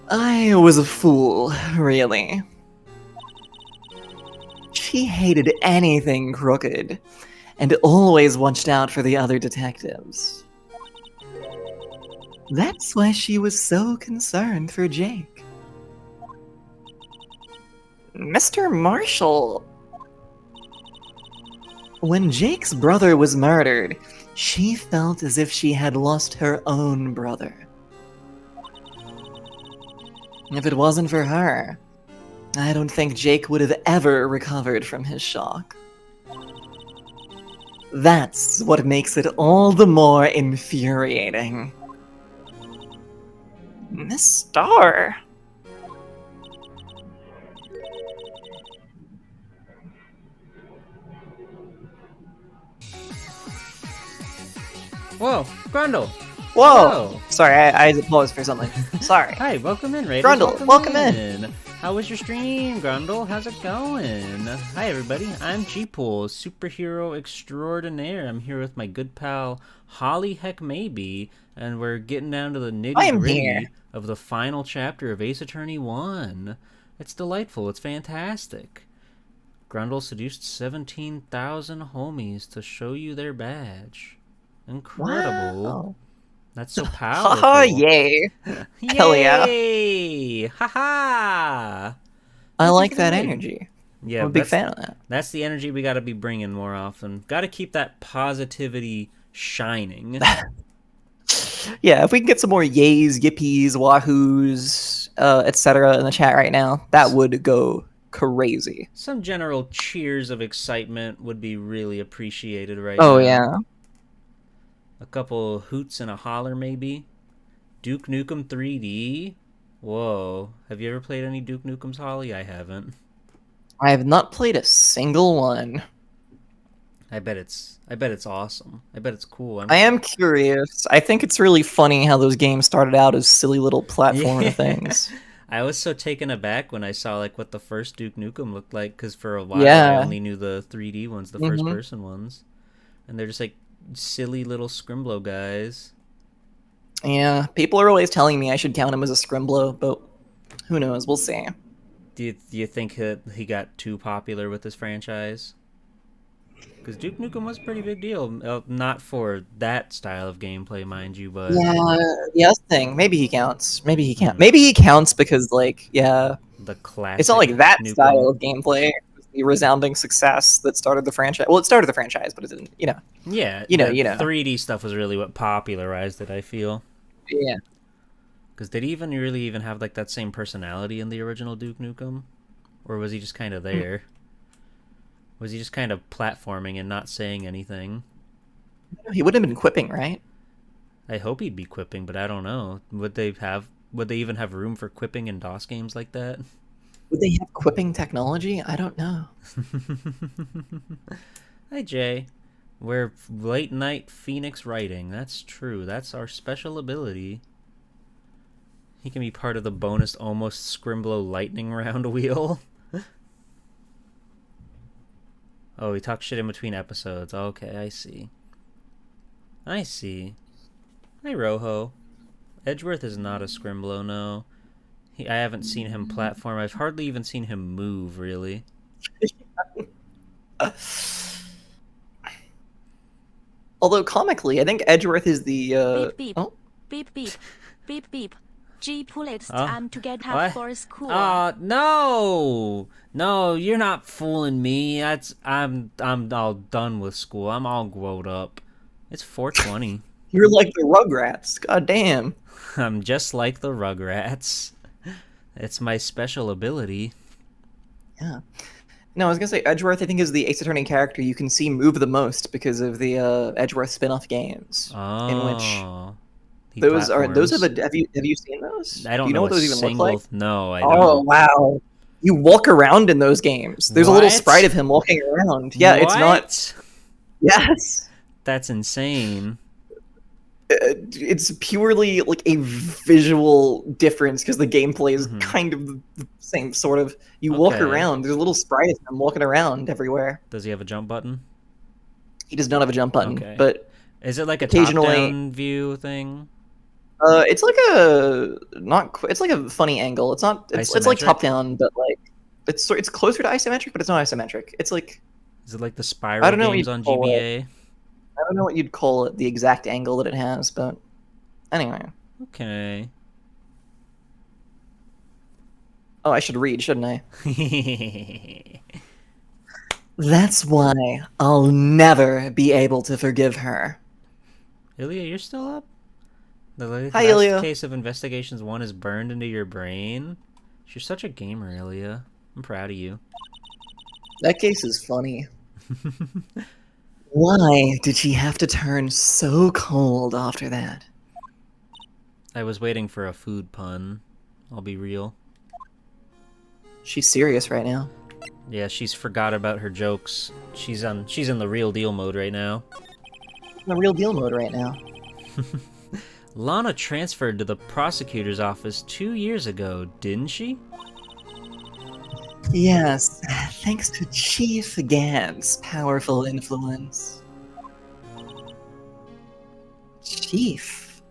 I was a fool, really. She hated anything crooked, and always watched out for the other detectives. That's why she was so concerned for Jake. Mr. Marshall. When Jake's brother was murdered, she felt as if she had lost her own brother. If it wasn't for her, I don't think Jake would have ever recovered from his shock. That's what makes it all the more infuriating. Miss Starr. Whoa, Grundle! Whoa! Sorry, I had to pause for something. Sorry. Hi, welcome in, Raiders. Grundle, welcome in. How was your stream, Grundle? How's it going? Hi, everybody. I'm G-Pool, superhero extraordinaire. I'm here with my good pal, Holly Heck Maybe, and we're getting down to the nitty-gritty of the final chapter of Ace Attorney 1. It's delightful. It's fantastic. Grundle seduced 17,000 homies to show you their badge. Incredible. Wow. That's so powerful. Haha, yay. Hell yeah. Yay! Haha! I like that energy. Yeah, I'm a big fan of that. That's the energy we gotta be bringing more often. Gotta keep that positivity shining. Yeah, if we can get some more yays, yippies, wahoos, etc. in the chat right now, that would go crazy. Some general cheers of excitement would be really appreciated right now. Oh, yeah. A couple hoots and a holler, maybe. Duke Nukem 3D. Whoa. Have you ever played any Duke Nukems, Holly? I haven't. I have not played a single one. I bet it's awesome. I bet it's cool. I am curious. I think it's really funny how those games started out as silly little platformer things. I was so taken aback when I saw like what the first Duke Nukem looked like, because for a while I Yeah. only knew the 3D ones, the first person ones, and they're just like silly little Scrimblow guys. Yeah, people are always telling me I should count him as a Scrimblow, but who knows? We'll see. Do you think he got too popular with this franchise? Because Duke Nukem was a pretty big deal. Not for that style of gameplay, mind you, but... Yeah, thing. Maybe he counts. Maybe he can't. Maybe he counts because, like, yeah... The classic It's not like that Nukem. style of gameplay. It was the resounding success that started the franchise. Well, it started the franchise, but it didn't, you know. Yeah, You know. 3D stuff was really what popularized it, I feel. Yeah. Because did he really even have, like, that same personality in the original Duke Nukem? Or was he just kind of there? Was he just kind of platforming and not saying anything? He would have been quipping, right? I hope he'd be quipping, but I don't know. Would they even have room for quipping in DOS games like that? Would they have quipping technology? I don't know. Hi, Jay. We're late night Phoenix writing. That's true. That's our special ability. He can be part of the bonus almost Scrimblow lightning round wheel. Oh, he talks shit in between episodes. Okay, I see. I see. Hi, Roho. Edgeworth is not a Scrimblow, no. I haven't seen him platform. I've hardly even seen him move, really. Although, comically, I think Edgeworth is the, Beep, beep. Oh. Beep, beep. Beep, beep. G, pull it. Time to get up What? for school. No! No, you're not fooling me. I'm all done with school. I'm all grown up. It's 4:20. You're like the Rugrats. God damn. I'm just like the Rugrats. It's my special ability. Yeah. No, I was gonna say Edgeworth, I think, is the Ace Attorney character you can see move the most because of the Edgeworth spin-off games. Oh. In which those have you seen those? I don't Do you know what those even single, look like? No, I don't. Oh wow. You walk around in those games. There's a little What? sprite of him walking around. Yeah, it's not. Yes. That's insane. It's purely like a visual difference because the gameplay is kind of the same sort of. You walk Okay. around. There's a little sprite of him walking around everywhere. Does he have a jump button? He does not have a jump button, Okay. but Is it like a occasionally top-down view thing? it's like a it's like a funny angle. It's not. It's like Isometric? top down, but like it's closer to isometric, but it's not isometric. It's like Is it like the Spyro I don't know what games you'd on call GBA? I don't know what you'd call it, the exact angle that it has, but anyway. Okay. Oh, I should read, shouldn't I? That's why I'll never be able to forgive her. Ilya, you're still up? The last Hi, Ilya. case of Investigations 1 is burned into your brain? You're such a gamer, Ilya. I'm proud of you. That case is funny. Why did she have to turn so cold after that? I was waiting for a food pun. I'll be real. She's serious right now. Yeah, she's forgot about her jokes. She's in the real deal mode right now. The real deal mode right now. Lana transferred to the prosecutor's office 2 years ago, didn't she? Yes, thanks to Chief Gant's powerful influence. Chief?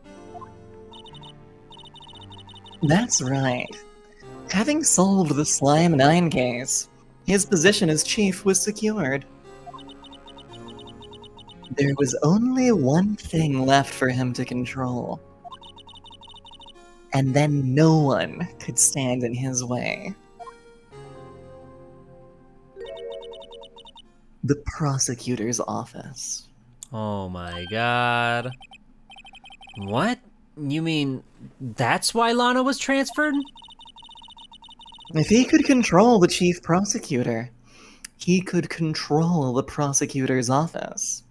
That's right. Having solved the Slime 9 case, his position as chief was secured. There was only one thing left for him to control. And then no one could stand in his way. The prosecutor's office. Oh my god. What? You mean that's why Lana was transferred? If he could control the chief prosecutor, he could control the prosecutor's office.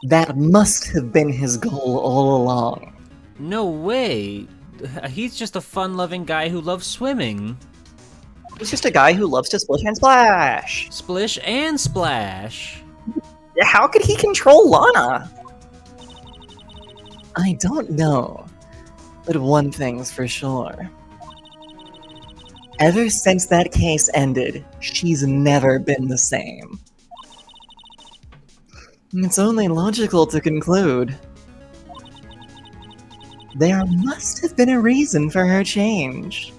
That must have been his goal all along. No way. He's just a fun-loving guy who loves swimming. He's just a guy who loves to splish and splash. Splish and splash. How could he control Lana? I don't know, but one thing's for sure. Ever since that case ended, she's never been the same. It's only logical to conclude there must have been a reason for her change.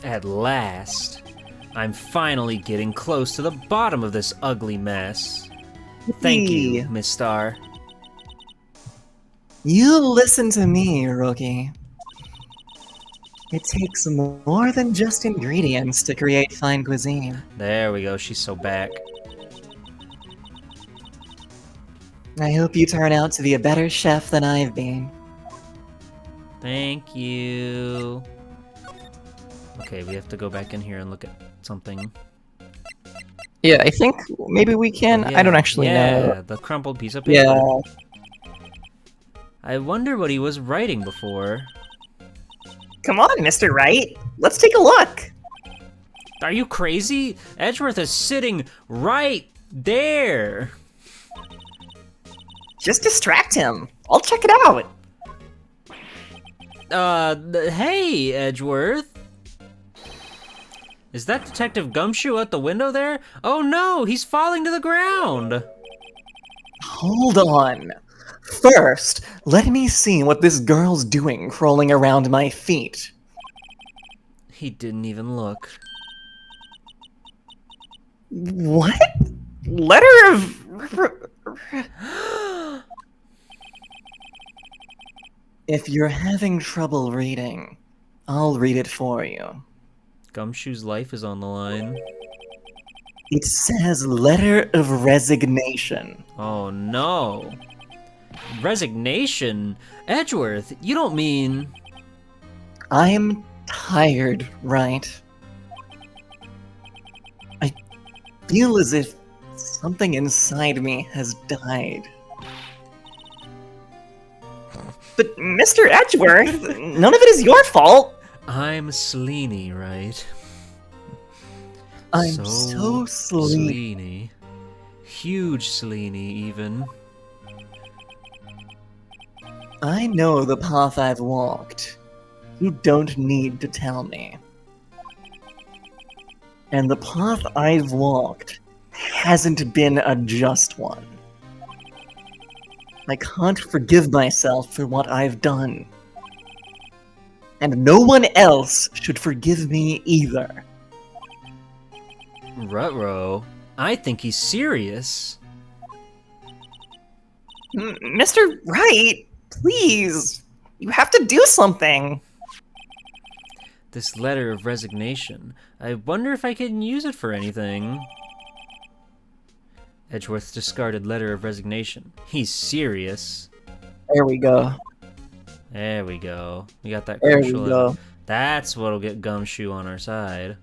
At last, I'm finally getting close to the bottom of this ugly mess. Thank you, Miss Star. You listen to me, rookie. It takes more than just ingredients to create fine cuisine. There we go, she's so back. I hope you turn out to be a better chef than I've been. Thank you. Okay, we have to go back in here and look at something. Yeah, I think maybe we can. Yeah, I don't actually know. Yeah, the crumpled piece of paper. Yeah. I wonder what he was writing before. Come on, Mr. Wright. Let's take a look. Are you crazy? Edgeworth is sitting right there. Just distract him. I'll check it out. Hey, Edgeworth. Is that Detective Gumshoe out the window there? Oh no, he's falling to the ground. Hold on. First, let me see what this girl's doing crawling around my feet. He didn't even look. What? Letter of... If you're having trouble reading, I'll read it for you. Gumshoe's life is on the line. It says letter of resignation. Oh no. Resignation? Edgeworth, you don't mean... I'm tired, right? I feel as if something inside me has died. But Mr. Edgeworth, none of it is your fault. I'm Sleeny, right? I'm so sleepy. Sleeny. Huge Sleeny, even. I know the path I've walked. You don't need to tell me. And the path I've walked hasn't been a just one. I can't forgive myself for what I've done. And no one else should forgive me either. Rutrow, I think he's serious. Mr. Wright, please. You have to do something. This letter of resignation. I wonder if I can use it for anything. Edgeworth discarded letter of resignation. He's serious. There we go. There we go. We got that There we crucial go. letter. That's what'll get Gumshoe on our side.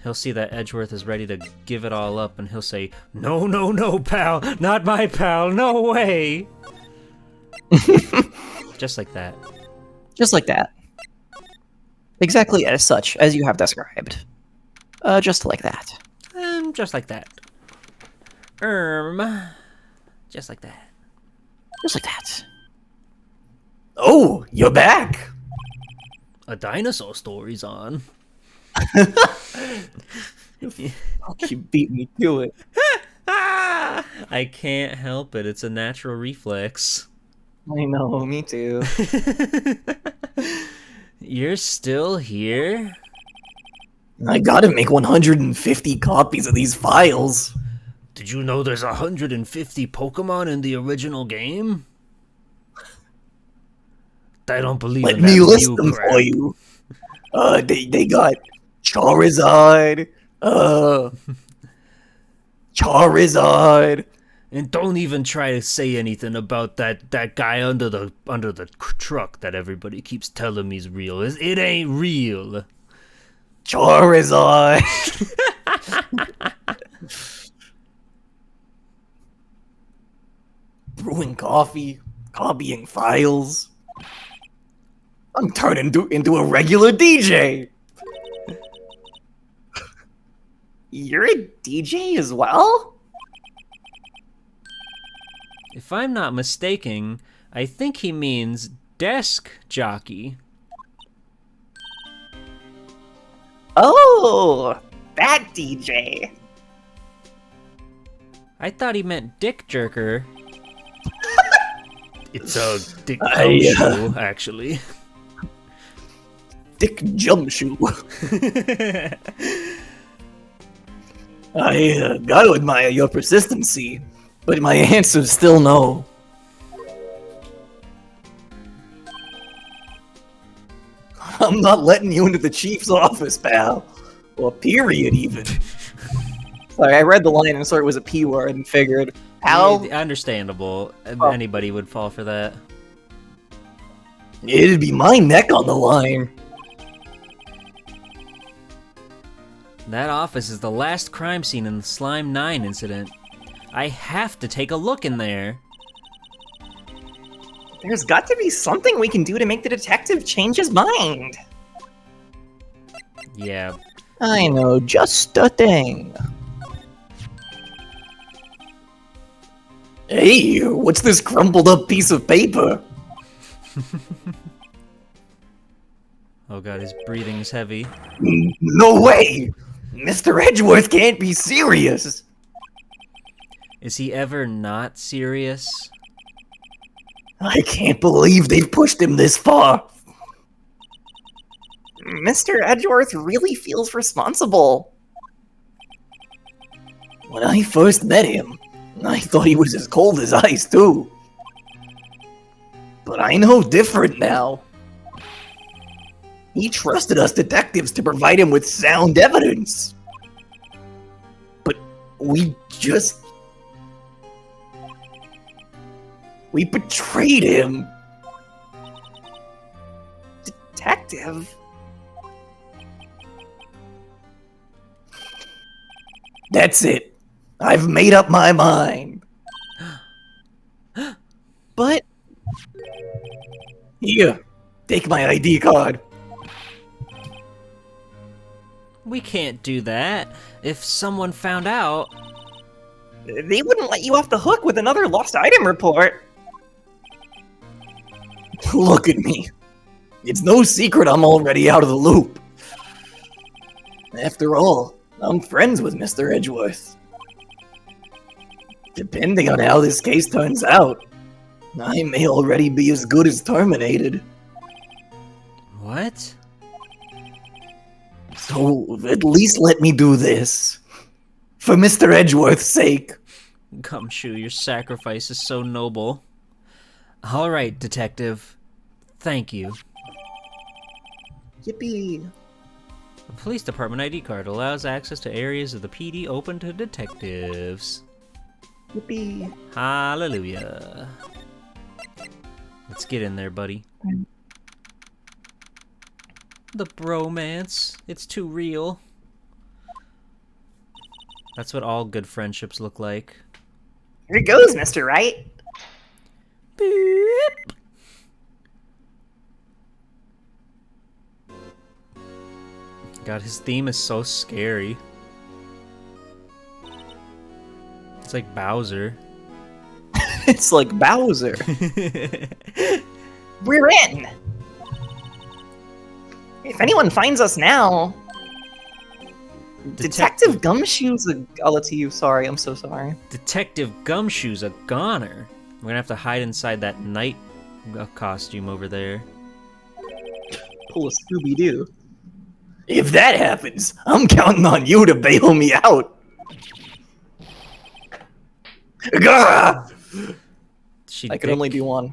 He'll see that Edgeworth is ready to give it all up, and he'll say, "No, no, no, pal! Not my pal! No way!" Just like that. Just like that. Exactly as such, as you have described. Just like that. Just like that. Just like that. Just like that. Oh, you're back! A dinosaur story's on. You beat me to it. I can't help it. It's a natural reflex. I know, me too. You're still here? I gotta make 150 copies of these files. Did you know there's 150 Pokemon in the original game? I don't believe Let in that me list Mew them crap. for you. They got Charizard, Charizard. And don't even try to say anything about that guy under the truck that everybody keeps telling me is real. It ain't real. Charizard. Brewing coffee, copying files. I'm turning into a regular DJ. You're a DJ as well? If I'm not mistaken, I think he means desk jockey. Oh, that DJ. I thought he meant dick jerker. It's a dick I, actually. Dick Jumpshoe. I gotta admire your persistency, but my answer's still no. I'm not letting you into the chief's office, pal. Or period, even. Sorry, I read the line and saw it was a P word and figured, pal? Yeah, understandable. Oh. Anybody would fall for that. It'd be my neck on the line. That office is the last crime scene in the Slime 9 incident. I have to take a look in there. There's got to be something we can do to make the detective change his mind. Yeah. I know, just a thing. Hey, what's this crumpled up piece of paper? Oh god, his breathing's heavy. No way! Mr. Edgeworth can't be serious! Is he ever not serious? I can't believe they've pushed him this far! Mr. Edgeworth really feels responsible. When I first met him, I thought he was as cold as ice, too. But I know different now. He trusted us detectives to provide him with sound evidence. But we betrayed him. Detective? That's it. I've made up my mind. But... Here, take my ID card. We can't do that. If someone found out... They wouldn't let you off the hook with another lost item report. Look at me. It's no secret I'm already out of the loop. After all, I'm friends with Mr. Edgeworth. Depending on how this case turns out, I may already be as good as terminated. What? So, at least let me do this. For Mr. Edgeworth's sake. Gumshoe, your sacrifice is so noble. Alright, detective. Thank you. Yippee. The police department ID card allows access to areas of the PD open to detectives. Yippee. Hallelujah. Let's get in there, buddy. The bromance. It's too real. That's what all good friendships look like. Here goes, Mr. Wright. Beep. God, his theme is so scary. It's like Bowser. It's like Bowser. We're in! If anyone finds us now... Detective Gumshoe's a... I'll let you, sorry, I'm so sorry. Detective Gumshoe's a goner. We're gonna have to hide inside that knight costume over there. Pull a Scooby-Doo. If that happens, I'm counting on you to bail me out. Gah! I could only be one.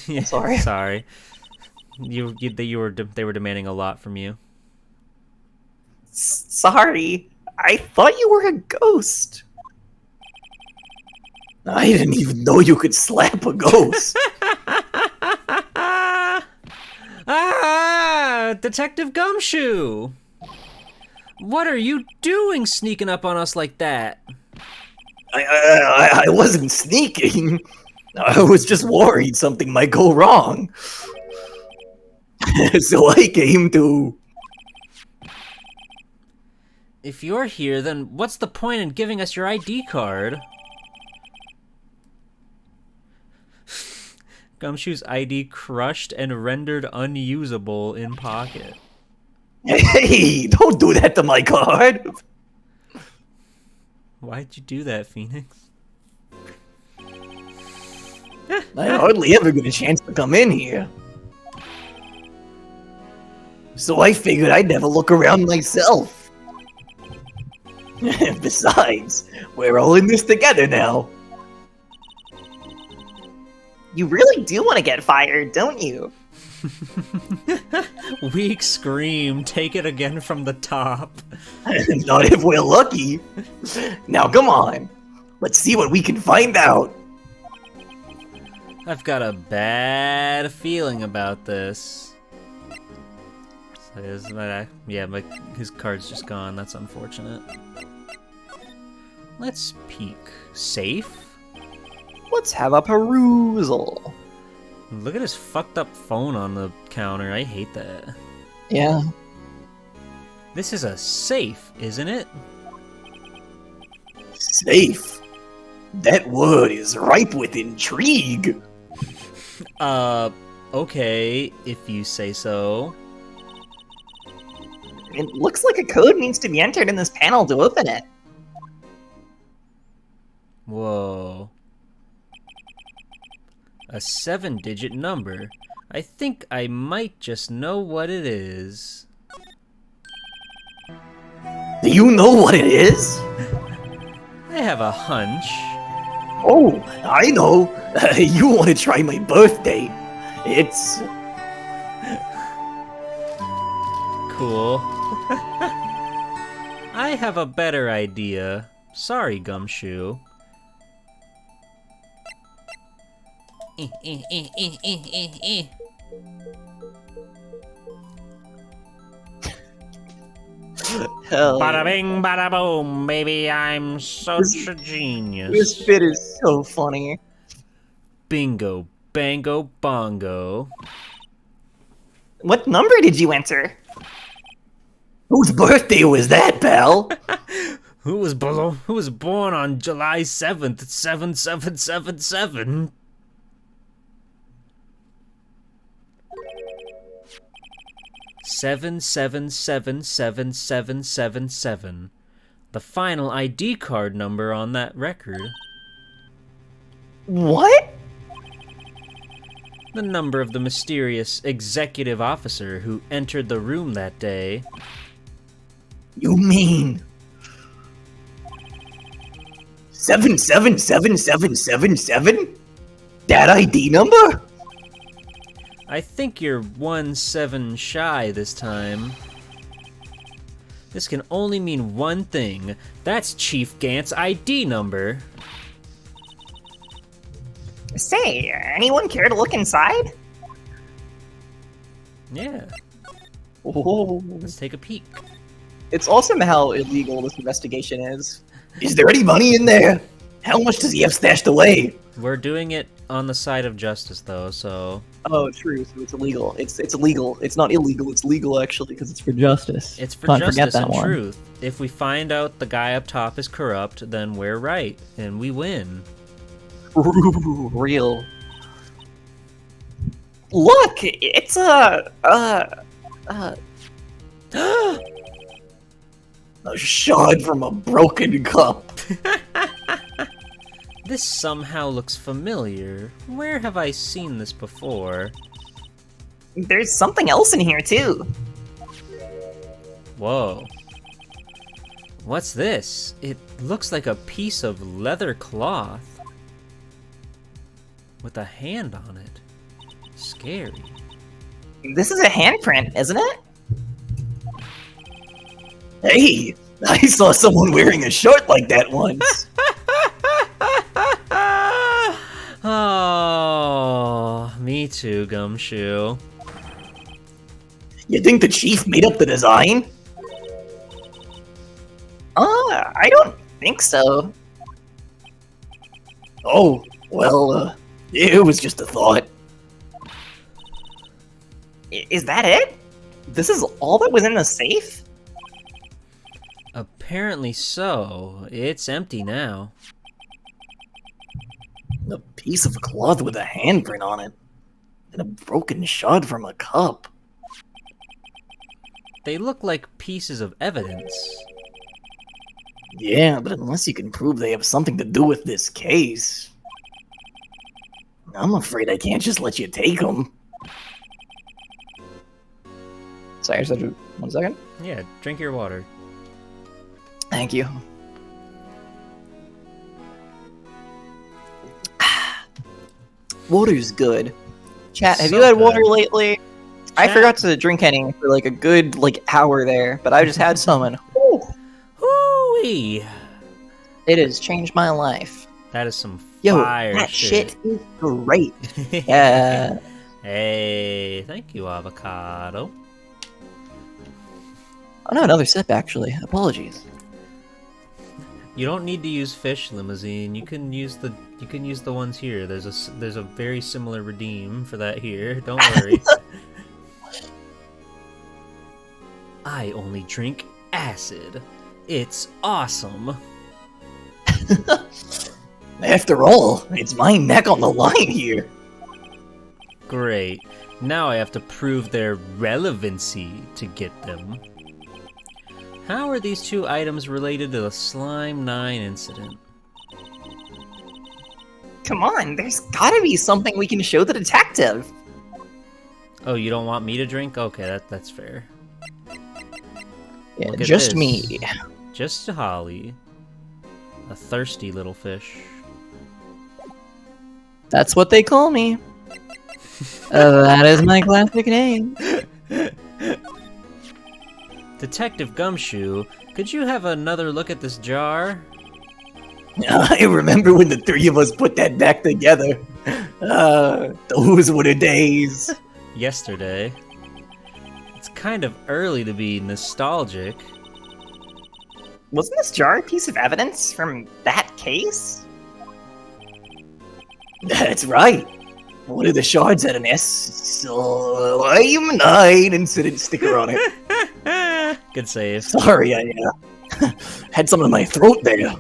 Yeah, sorry. Sorry. They were demanding a lot from you. Sorry. I thought you were a ghost. I didn't even know you could slap a ghost. Ah! Detective Gumshoe! What are you doing sneaking up on us like that? I wasn't sneaking. I was just worried something might go wrong. So I came to... If you're here, then what's the point in giving us your ID card? Gumshoe's ID crushed and rendered unusable in pocket. Hey, don't do that to my card! Why'd you do that, Phoenix? I hardly ever get a chance to come in here. So I figured I'd have a look around myself. Besides, we're all in this together now. You really do want to get fired, don't you? Weak scream. Take it again from the top. Not if we're lucky. Now come on. Let's see what we can find out. I've got a bad feeling about this. So his card's just gone. That's unfortunate. Let's peek. Safe? Let's have a perusal. Look at his fucked up phone on the counter. I hate that. Yeah. This is a safe, isn't it? Safe? That word is ripe with intrigue. Okay, if you say so. It looks like a code needs to be entered in this panel to open it. Whoa. A 7-digit number. I think I might just know what it is. Do you know what it is? I have a hunch. Oh, I know. You want to try my birthday. It's... Cool. I have a better idea. Sorry, Gumshoe. Bada bing, bada boom, baby, I'm such a genius. This bit is so funny. Bingo, bango, bongo. What number did you enter? Whose birthday was that, pal? Who was born on July 7th, 7777? Seven, 7777777. The final ID card number on that record. What? The number of the mysterious executive officer who entered the room that day. You mean... 777777? That ID number? I think you're 1-7 shy this time. This can only mean one thing. That's Chief Gant's ID number. Say, anyone care to look inside? Yeah. Oh. Let's take a peek. It's awesome how illegal this investigation is. Is there any money in there? How much does he have stashed away? We're doing it on the side of justice, though, so... Oh, true, so it's illegal. It's illegal. It's not illegal, it's legal, actually, because it's for justice. It's for Can't justice and one. truth. If we find out the guy up top is corrupt, then we're right, and we win. Ooh, real. Look! It's a shard from a broken cup. This somehow looks familiar. Where have I seen this before? There's something else in here, too. Whoa. What's this? It looks like a piece of leather cloth. With a hand on it. Scary. This is a handprint, isn't it? Hey, I saw someone wearing a shirt like that once. Oh, me too, Gumshoe. You think the chief made up the design? I don't think so. Oh, well, it was just a thought. Is that it? This is all that was in the safe? Apparently so. It's empty now. A piece of cloth with a handprint on it. And a broken shard from a cup. They look like pieces of evidence. Yeah, but unless you can prove they have something to do with this case, I'm afraid I can't just let you take them. Sorry, I just had to, 1 second. Yeah, drink your water. Thank you. Water's good. Chat, have So you had good. water lately? I Chat? forgot to drink any for like a good hour there, but I just had some and Hoo-wee! it has changed my life. That is some Yo, fire that shit. shit is great. Yeah. Hey, thank you, avocado. Oh no, another sip actually. Apologies. You don't need to use fish limousine. You can use the ones here. There's a very similar redeem for that here. Don't worry. I only drink acid. It's awesome. After all, it's my neck on the line here. Great. Now I have to prove their relevancy to get them. How are these two items related to the Slime 9 incident? Come on, there's gotta be something we can show the detective. Oh, you don't want me to drink? Okay, that's fair. Yeah, Look at just this. me. Just Holly. A thirsty little fish. That's what they call me. That is my classic name. Detective Gumshoe, could you have another look at this jar? I remember when the three of us put that back together. Those were the days. Yesterday. It's kind of early to be nostalgic. Wasn't this jar a piece of evidence from that case? That's right. One of the shards had an Slime 9 incident sticker on it. Good save. Sorry, I had some in my throat there.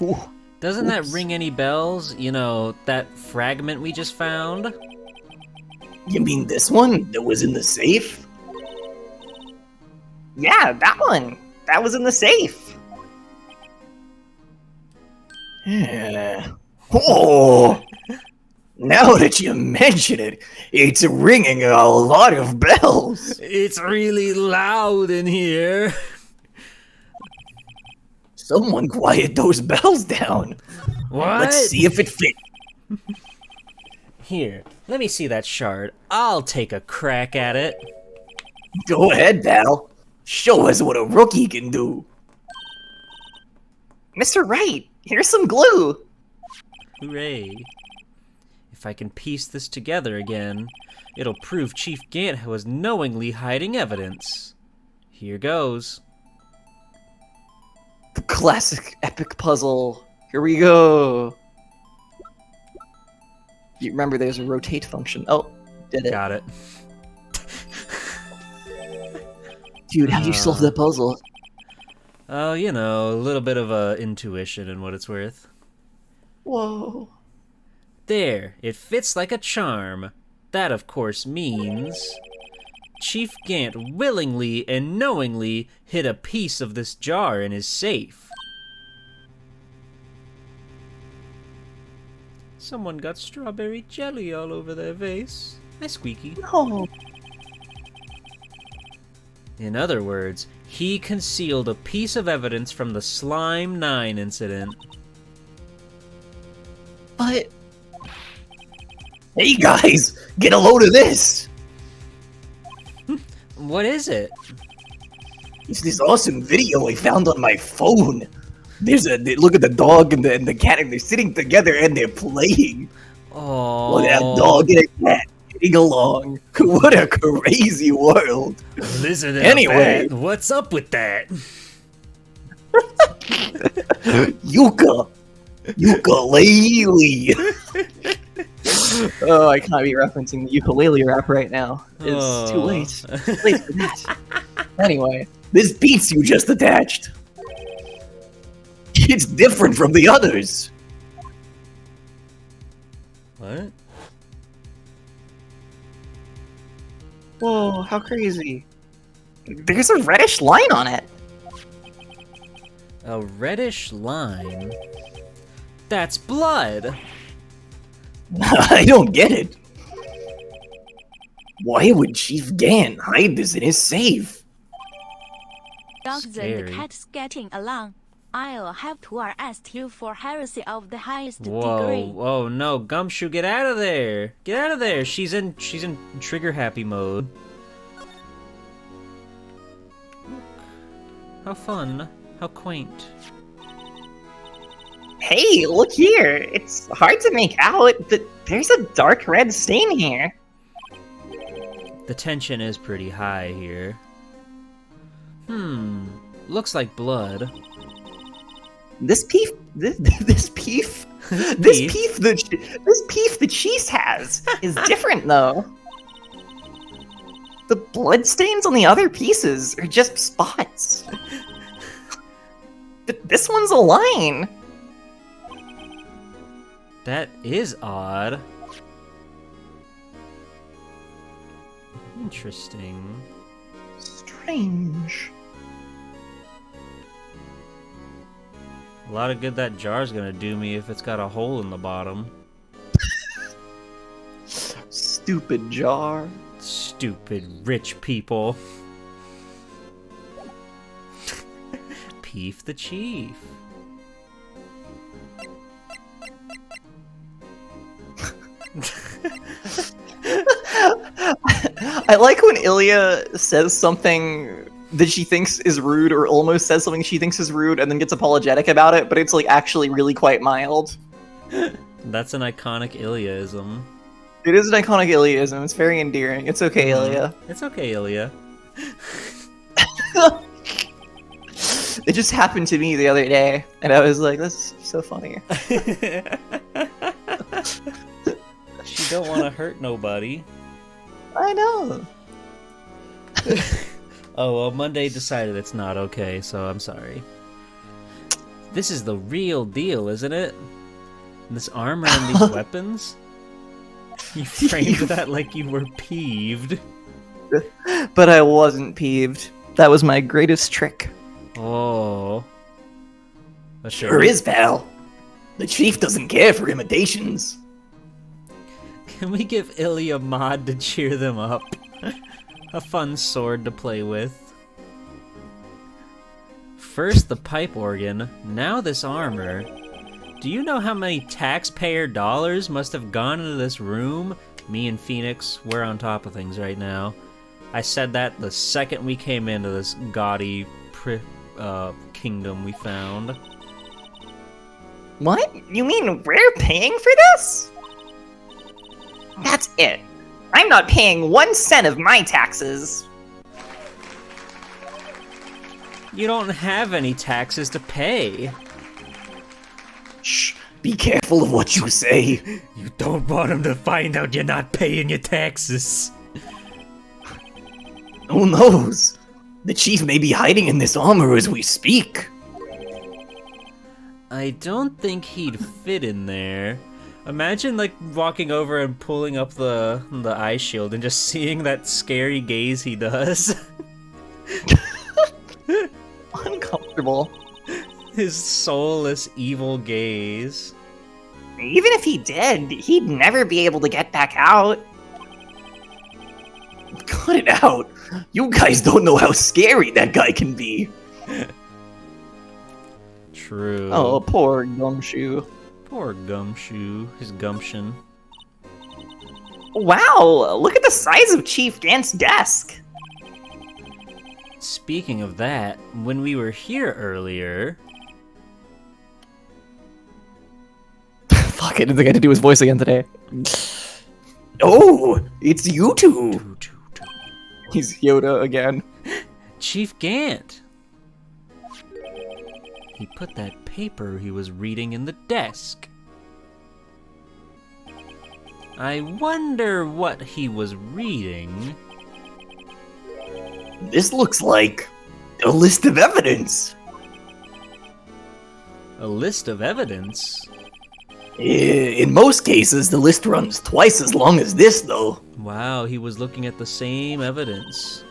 Ooh. Doesn't that ring any bells? You know, that fragment we just found? You mean this one that was in the safe? Yeah, that one. That was in the safe. Yeah. Oh! Now that you mention it, it's ringing a lot of bells. It's really loud in here. Someone quiet those bells down. What? Let's see if it fits. Here, let me see that shard. I'll take a crack at it. Go ahead, pal. Show us what a rookie can do. Mr. Wright, here's some glue. Hooray. If I can piece this together again, it'll prove Chief Gant was knowingly hiding evidence. Here goes. The classic epic puzzle. Here we go. You remember there's a rotate function. Oh, did it. Got it. Dude, how'd you solve that puzzle? Oh, you know, a little bit of intuition in what it's worth. Whoa. There, it fits like a charm. That, of course, means Chief Gant willingly and knowingly hid a piece of this jar in his safe. Someone got strawberry jelly all over their vase. Hi, Squeaky. No. In other words, he concealed a piece of evidence from the Slime 9 incident. But... Hey guys, get a load of this! What is it? It's this awesome video I found on my phone. Look at the dog and the cat, and they're sitting together and they're playing. Oh. Look at that dog and a cat getting along. What a crazy world. Listen, anyway, what's up with that? Ukulele. Oh, I can't be referencing the ukulele rap right now. It's too late. Too late for that. Anyway, This piece you just attached. It's different from the others. What? Whoa, how crazy. There's a reddish line on it. A reddish line? That's blood! I don't get it. Why would Chief Gan hide this in his safe? Dogs and Scary. cats getting along. I'll have to arrest you for heresy of the highest Whoa, degree. whoa, no, Gumshoe, get out of there! Get out of there! She's in trigger happy mode. How fun. How quaint. Hey, look here. It's hard to make out, but there's a dark red stain here. The tension is pretty high here. Looks like blood. This peef the Cheese has is different though. The blood stains on the other pieces are just spots. But this one's a line. That is odd. Interesting. Strange. A lot of good that jar's gonna do me if it's got a hole in the bottom. Stupid jar. Stupid rich people. Peef the Chief. I like when Ilya says something that she thinks is rude, or almost says something she thinks is rude, and then gets apologetic about it, but it's like actually really quite mild. That's an iconic Ilyaism. It is an iconic Ilyaism. It's very endearing. It's okay, Ilya. It's okay, Ilya. It just happened to me the other day, and I was like, "That's so funny." She don't want to hurt nobody. I know. Oh, well, Monday decided it's not okay, so I'm sorry. This is the real deal, isn't it? This armor and these weapons? You framed that like you were peeved. But I wasn't peeved. That was my greatest trick. Oh. Sure is, pal. The Chief doesn't care for imitations. Can we give Ilya a mod to cheer them up? A fun sword to play with. First the pipe organ, now this armor. Do you know how many taxpayer dollars must have gone into this room? Me and Phoenix, we're on top of things right now. I said that the second we came into this gaudy kingdom we found. What? You mean we're paying for this? That's it. I'm not paying 1 cent of my taxes. You don't have any taxes to pay. Shh, be careful of what you say. You don't want him to find out you're not paying your taxes. Who knows? The Chief may be hiding in this armor as we speak. I don't think he'd fit in there. Imagine, like, walking over and pulling up the eye shield and just seeing that scary gaze he does. Uncomfortable. His soulless, evil gaze. Even if he did, he'd never be able to get back out. Cut it out. You guys don't know how scary that guy can be. True. Oh, poor Gumshoe. Poor Gumshoe. His gumption. Wow, look at the size of Chief Gant's desk. Speaking of that, when we were here earlier... Fuck, I didn't think I had to do his voice again today. Oh, it's you two. He's Yoda again. Chief Gant! He put that paper he was reading in the desk. I wonder what he was reading. This looks like A list of evidence. A list of evidence? In most cases, the list runs twice as long as this, though. Wow, he was looking at the same evidence.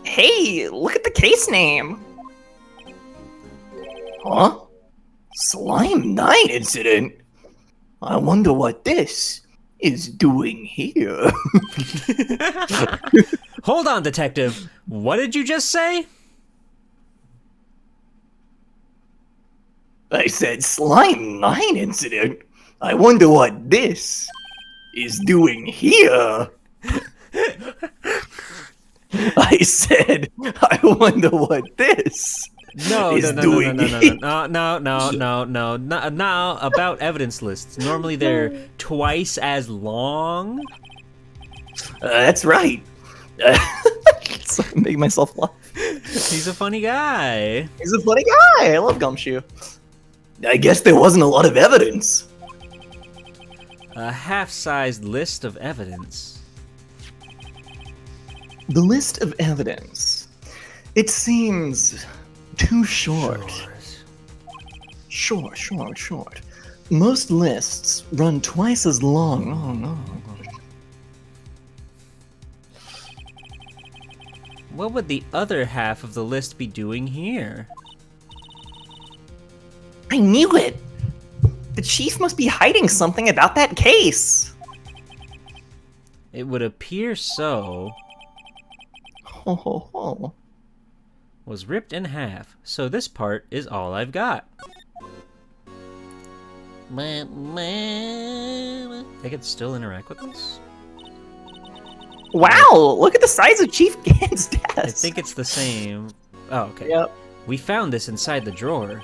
Hey, look at the case name. Huh? Slime 9 incident? I wonder what this is doing here. Hold on, detective. What did you just say? I said Slime 9 incident? I wonder what this is doing here. I said, I wonder what this is doing here. No, about evidence lists. Normally they're twice as long. That's right. Making myself laugh. He's a funny guy. He's a funny guy. I love Gumshoe. I guess there wasn't a lot of evidence. A half-sized list of evidence. The list of evidence. It seems too short. Short. Most lists run twice as long. Oh no. What would the other half of the list be doing here? I knew it! The chief must be hiding something about that case! It would appear so. Ho ho ho. Was ripped in half, so this part is all I've got. They can still interact with this? Wow! Look at the size of Chief Gan's desk! I think it's the same. Oh, okay. Yep. We found this inside the drawer.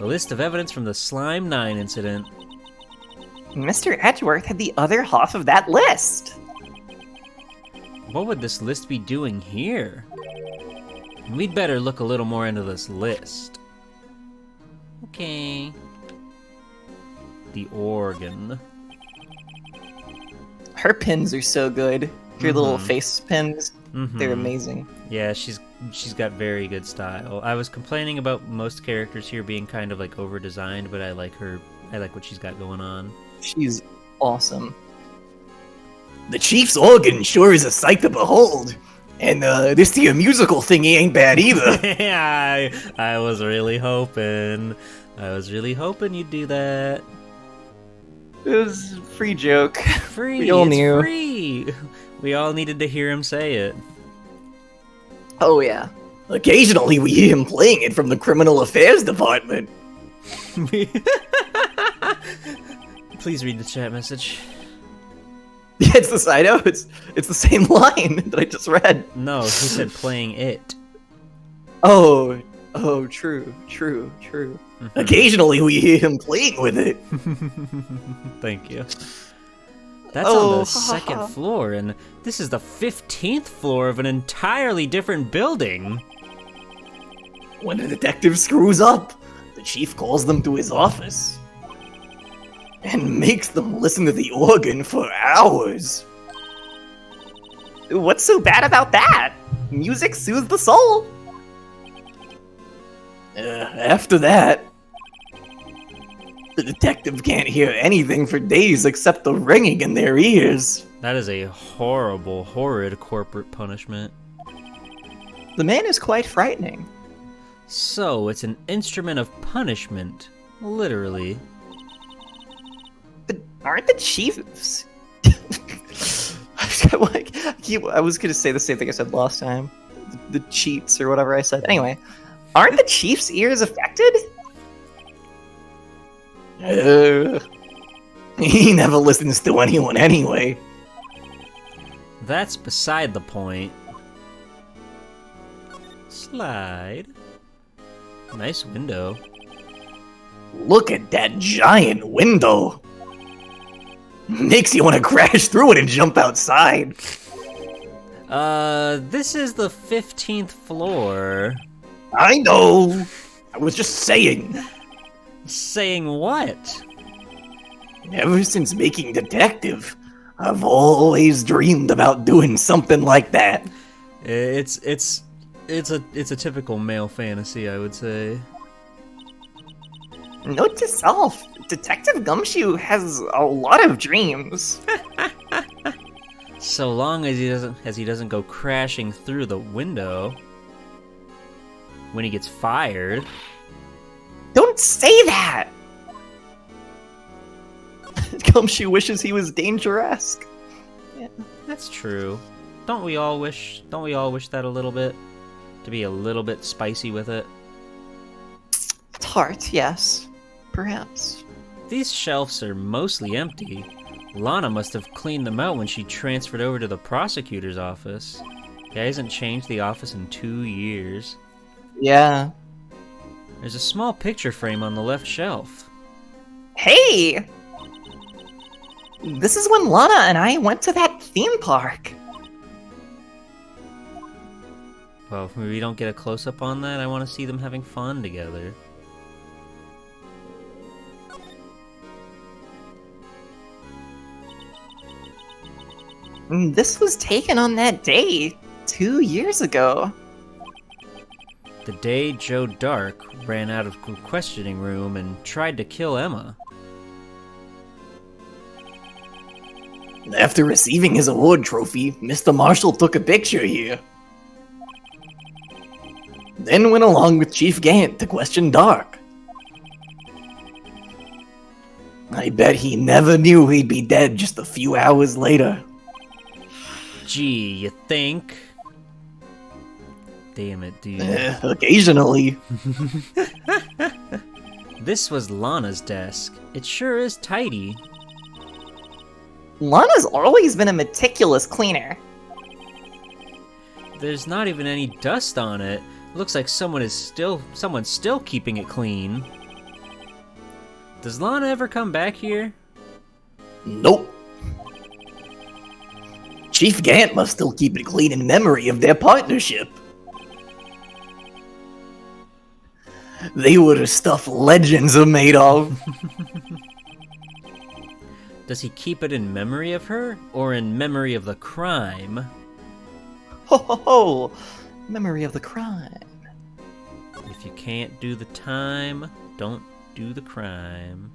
A list of evidence from the Slime 9 incident. Mr. Edgeworth had the other half of that list! What would this list be doing here? We'd better look a little more into this list. Okay. The organ. Her pins are so good. Her little face pins. They're amazing. Yeah, she's got very good style. I was complaining about most characters here being kind of like over-designed, but I like her. I like what she's got going on. She's awesome. The Chief's organ sure is a sight to behold. And this here musical thingy ain't bad either. Yeah, I was really hoping. You'd do that. It was a free joke. Free. We all it's knew. Free. We all needed to hear him say it. Oh yeah. Occasionally we hear him playing it from the Criminal Affairs Department. Please read the chat message. Yeah, it's the I know, it's the same line that I just read. No, he said playing it. Oh, true. Occasionally we hear him playing with it. Thank you. That's on the second floor, and this is the 15th floor of an entirely different building. When a detective screws up, the chief calls them to his office and makes them listen to the organ for hours. What's so bad about that? Music soothes the soul. After that, the detective can't hear anything for days except the ringing in their ears. That is a horrible, horrid corporate punishment. The man is quite frightening. So, it's an instrument of punishment, literally. But aren't the chiefs... I was gonna say the same thing I said last time. The cheats or whatever I said. Anyway, aren't the chief's ears affected? He never listens to anyone anyway. That's beside the point. Slide. Nice window. Look at that giant window. Makes you want to crash through it and jump outside. This is the 15th floor. I know. I was just saying. Saying what? Ever since making detective, I've always dreamed about doing something like that. It's It's a typical male fantasy, I would say. Note to self, Detective Gumshoe has a lot of dreams. So long as he doesn't go crashing through the window when he gets fired. Don't say that! Gumshoe wishes he was Danger-esque. Yeah, that's true. Don't we all wish that a little bit? To be a little bit spicy with it? Tart, yes. Perhaps. These shelves are mostly empty. Lana must have cleaned them out when she transferred over to the prosecutor's office. He hasn't changed the office in 2 years. Yeah. There's a small picture frame on the left shelf. Hey! This is when Lana and I went to that theme park. Well, if we don't get a close-up on that, I want to see them having fun together. This was taken on that day, 2 years ago. The day Joe Dark ran out of the questioning room and tried to kill Emma. After receiving his award trophy, Mr. Marshall took a picture here. Then went along with Chief Gant to question Dark. I bet he never knew he'd be dead just a few hours later. Gee, you think? Damn it, dude. Occasionally. This was Lana's desk. It sure is tidy. Lana's always been a meticulous cleaner. There's not even any dust on it. Looks like someone's still keeping it clean. Does Lana ever come back here? Nope. Chief Gant must still keep it clean in memory of their partnership. They were the stuff legends are made of. Does he keep it in memory of her, or in memory of the crime? Ho ho ho! Memory of the crime. If you can't do the time, don't do the crime.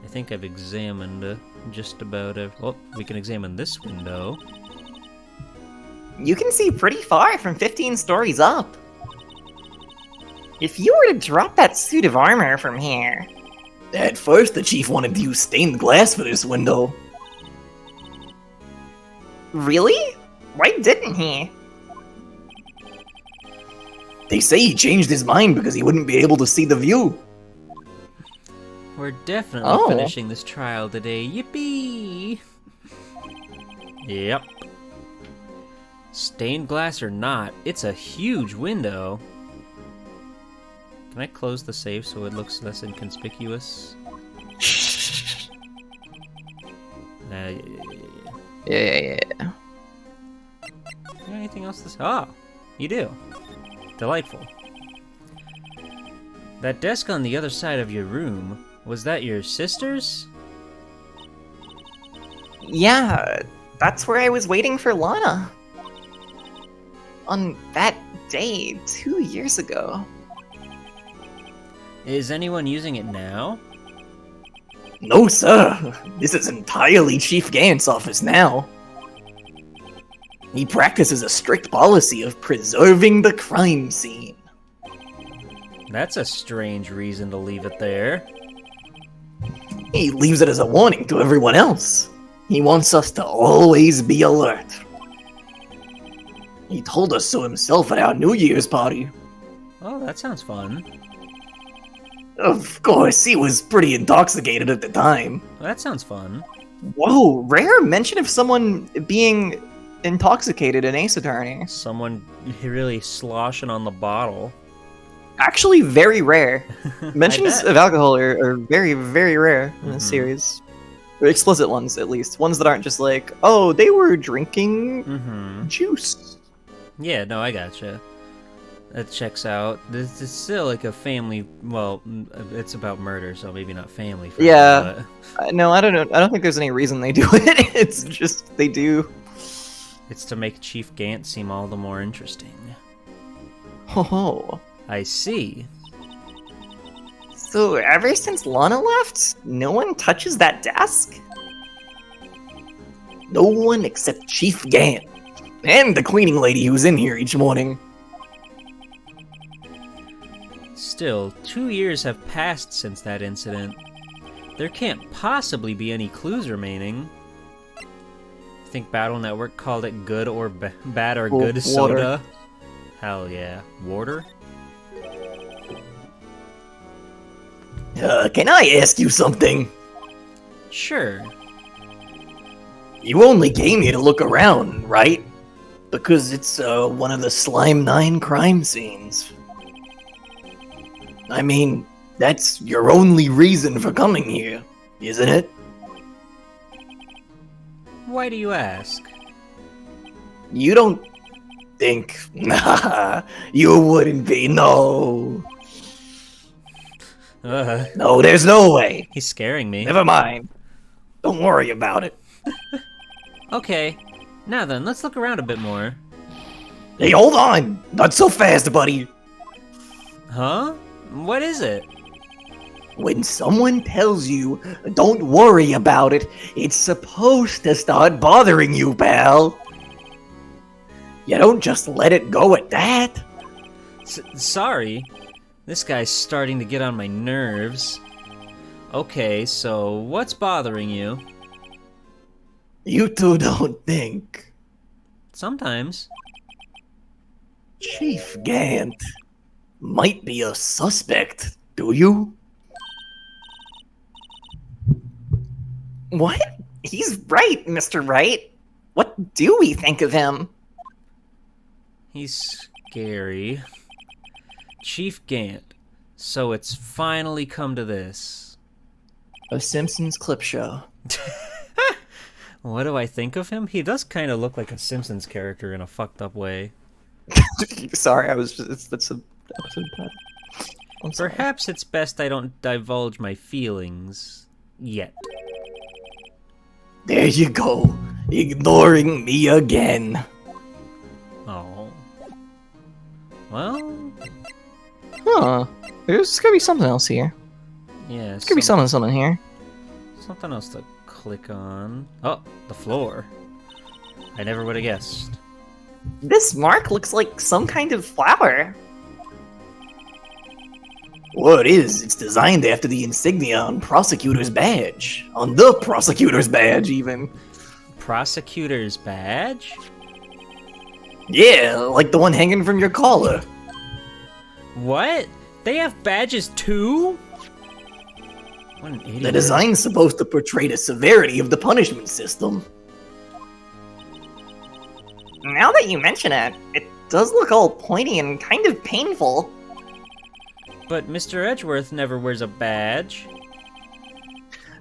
I think I've examined just about oh, we can examine this window. You can see pretty far from 15 stories up. If you were to drop that suit of armor from here... At first, the chief wanted to use stained glass for this window. Really? Why didn't he? They say he changed his mind because he wouldn't be able to see the view. We're definitely finishing this trial today. Yippee! Yep. Stained glass or not, it's a huge window. Can I close the safe so it looks less inconspicuous? Yeah. Anything else to say? Oh, you do. Delightful. That desk on the other side of your room, was that your sister's? Yeah, that's where I was waiting for Lana. On that day, 2 years ago. Is anyone using it now? No, sir. This is entirely Chief Gant's office now. He practices a strict policy of preserving the crime scene. That's a strange reason to leave it there. He leaves it as a warning to everyone else. He wants us to always be alert. He told us so himself at our New Year's party. Oh, that sounds fun. Of course, he was pretty intoxicated at the time. Well, that sounds fun. Whoa, rare mention of someone being intoxicated in Ace Attorney. Someone really sloshing on the bottle. Actually, very rare. Mentions of alcohol are very, very rare in this series. Or explicit ones, at least. Ones that aren't just like, oh, they were drinking juice. Yeah, no, I gotcha. That checks out. This is still like a family. Well, it's about murder, so maybe not family. Yeah. No, I don't know. I don't think there's any reason they do it. It's just they do. It's to make Chief Gant seem all the more interesting. Oh. I see. So, ever since Lana left, no one touches that desk? No one except Chief Gant. And the cleaning lady who's in here each morning. Still, 2 years have passed since that incident. There can't possibly be any clues remaining. Think Battle Network called it good or bad or good water. soda? Hell yeah. Water? Can I ask you something? Sure. You only came here to look around, right? Because it's one of the Slime 9 crime scenes. I mean, that's your only reason for coming here, isn't it? Why do you ask? You don't think... Nah, you wouldn't be, no. No, there's no way. He's scaring me. Never mind. Don't worry about it. Okay. Now then, let's look around a bit more. Hey, hold on! Not so fast, buddy! Huh? What is it? When someone tells you, don't worry about it, it's supposed to start bothering you, pal. You don't just let it go at that. Sorry. This guy's starting to get on my nerves. Okay, so what's bothering you? You two don't think. Sometimes. Chief Gant might be a suspect, do you? What? He's right, Mr. Wright. What do we think of him? He's scary. Chief Gant. So it's finally come to this. A Simpsons clip show. What do I think of him? He does kind of look like a Simpsons character in a fucked up way. Sorry, I was just... That's a episode title. Perhaps it's best I don't divulge my feelings yet. There you go. Ignoring me again. Oh. Well... Huh. There's gotta be something else here. Yeah, There's gotta be something here. Something else to click on. Oh, the floor. I never would have guessed. This mark looks like some kind of flower. Well, it is. It's designed after the insignia on Prosecutor's badge. On the Prosecutor's badge, even. Prosecutor's badge? Yeah, like the one hanging from your collar. What? They have badges too? What an idiot. The design's supposed to portray the severity of the punishment system. Now that you mention it, it does look all pointy and kind of painful. But Mr. Edgeworth never wears a badge.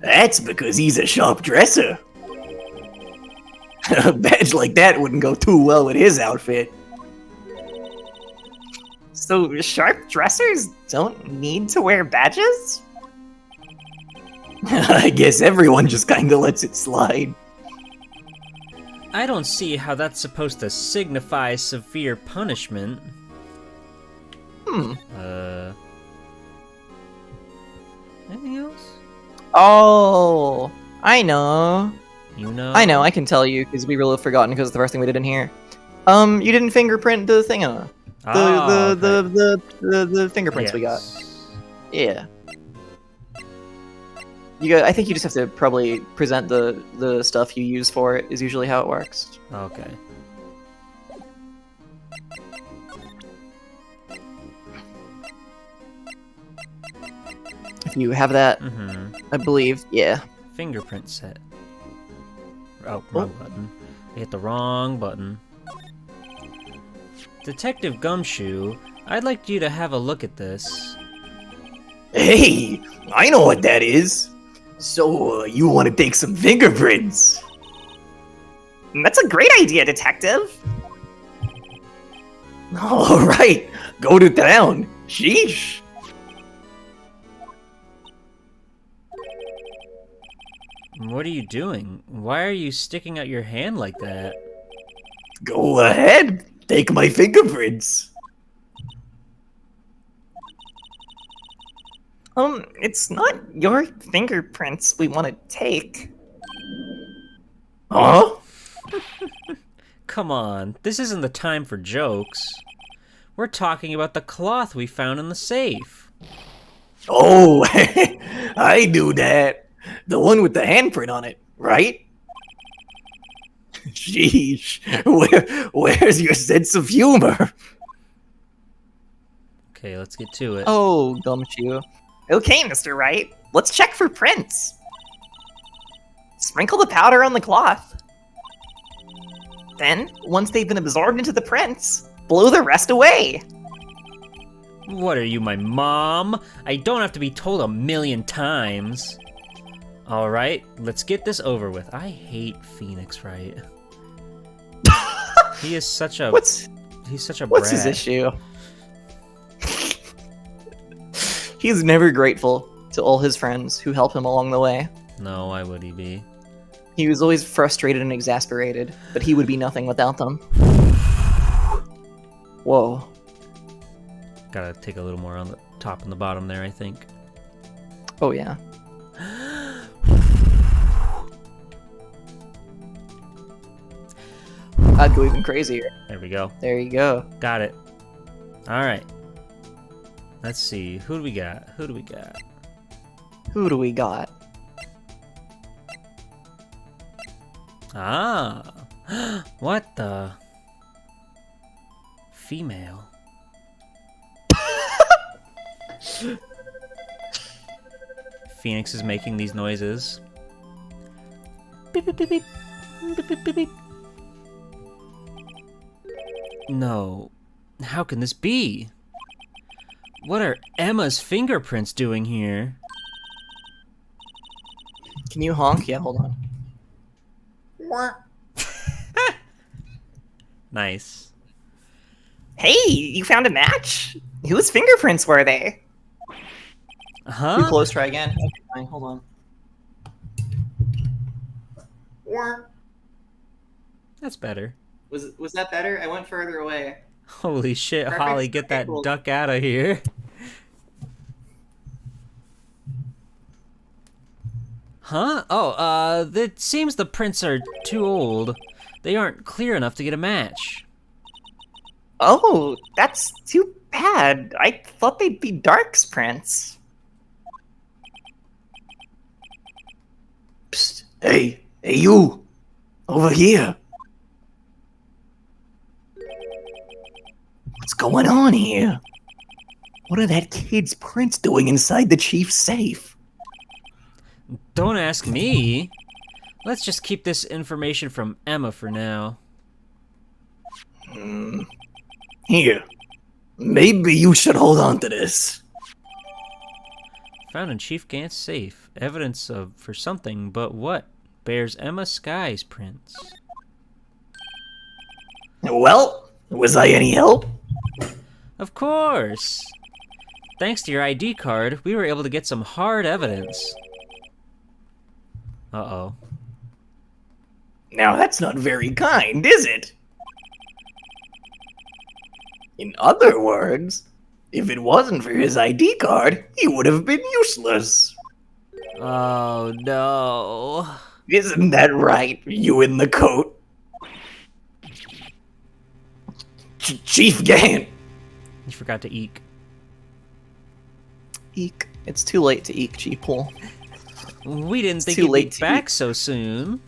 That's because he's a sharp dresser. A badge like that wouldn't go too well with his outfit. So sharp dressers don't need to wear badges? I guess everyone just kinda lets it slide. I don't see how that's supposed to signify severe punishment. Anything else? Oh, I know. You know? I know, I can tell you, because we really have forgotten because it's the first thing we did in here. You didn't fingerprint the thing on the fingerprints we got. Yeah. I think you just have to probably present the stuff you use for it, is usually how it works. Okay. If you have that, I believe, yeah. Fingerprint set. Oh, wrong button. I hit the wrong button. Detective Gumshoe, I'd like you to have a look at this. Hey, I know what that is. So, you want to take some fingerprints? That's a great idea, Detective. Alright, go to town. Sheesh. What are you doing? Why are you sticking out your hand like that? Go ahead. Take my fingerprints. It's not your fingerprints we want to take. Huh? Come on, this isn't the time for jokes. We're talking about the cloth we found in the safe. Oh, I knew that. The one with the handprint on it, right? Sheesh, where's your sense of humor? Okay, let's get to it. Oh, gumshoe. Okay, Mr. Wright, let's check for prints. Sprinkle the powder on the cloth. Then, once they've been absorbed into the prints, blow the rest away. What are you, my mom? I don't have to be told 1,000,000 times. All right, let's get this over with. I hate Phoenix Wright. He is such a he's such a brat. What's his issue? He's never grateful to all his friends who help him along the way. No, why would he be? He was always frustrated and exasperated, but he would be nothing without them. Whoa. Gotta take a little more on the top and the bottom there, I think. Oh, yeah. I'd go even crazier. There we go. There you go. Got it. All right. Let's see. Who do we got? Who do we got? Who do we got? Ah. What the? Female. Phoenix is making these noises. Beep, beep, beep, beep. Beep, beep, beep, beep. No. How can this be? What are Emma's fingerprints doing here? Can you honk? Yeah, hold on. Nice. Hey, you found a match? Whose fingerprints were they? Huh? Too close, try again. Okay, fine, hold on. That's better. Was that better? I went further away. Holy shit, Perfect. Holly, get that Cool. duck out of here. Huh? Oh, it seems the prints are too old. They aren't clear enough to get a match. Oh, that's too bad. I thought they'd be Dark's prints. Psst, hey, you! Over here! What's going on here? What are that kid's prints doing inside the chief's safe? Don't ask me. Let's just keep this information from Emma for now. Here. Maybe you should hold on to this. Found in Chief Gant's safe. Evidence for something, but what? Bears Emma Sky's prints. Well, was I any help? Of course! Thanks to your ID card, we were able to get some hard evidence. Uh-oh. Now that's not very kind, is it? In other words, if it wasn't for his ID card, he would have been useless. Oh, no. Isn't that right, you in the coat? Chief Gant! You forgot to eek. Eek. It's too late to eek, G-Pool. We didn't think you'd be back so soon.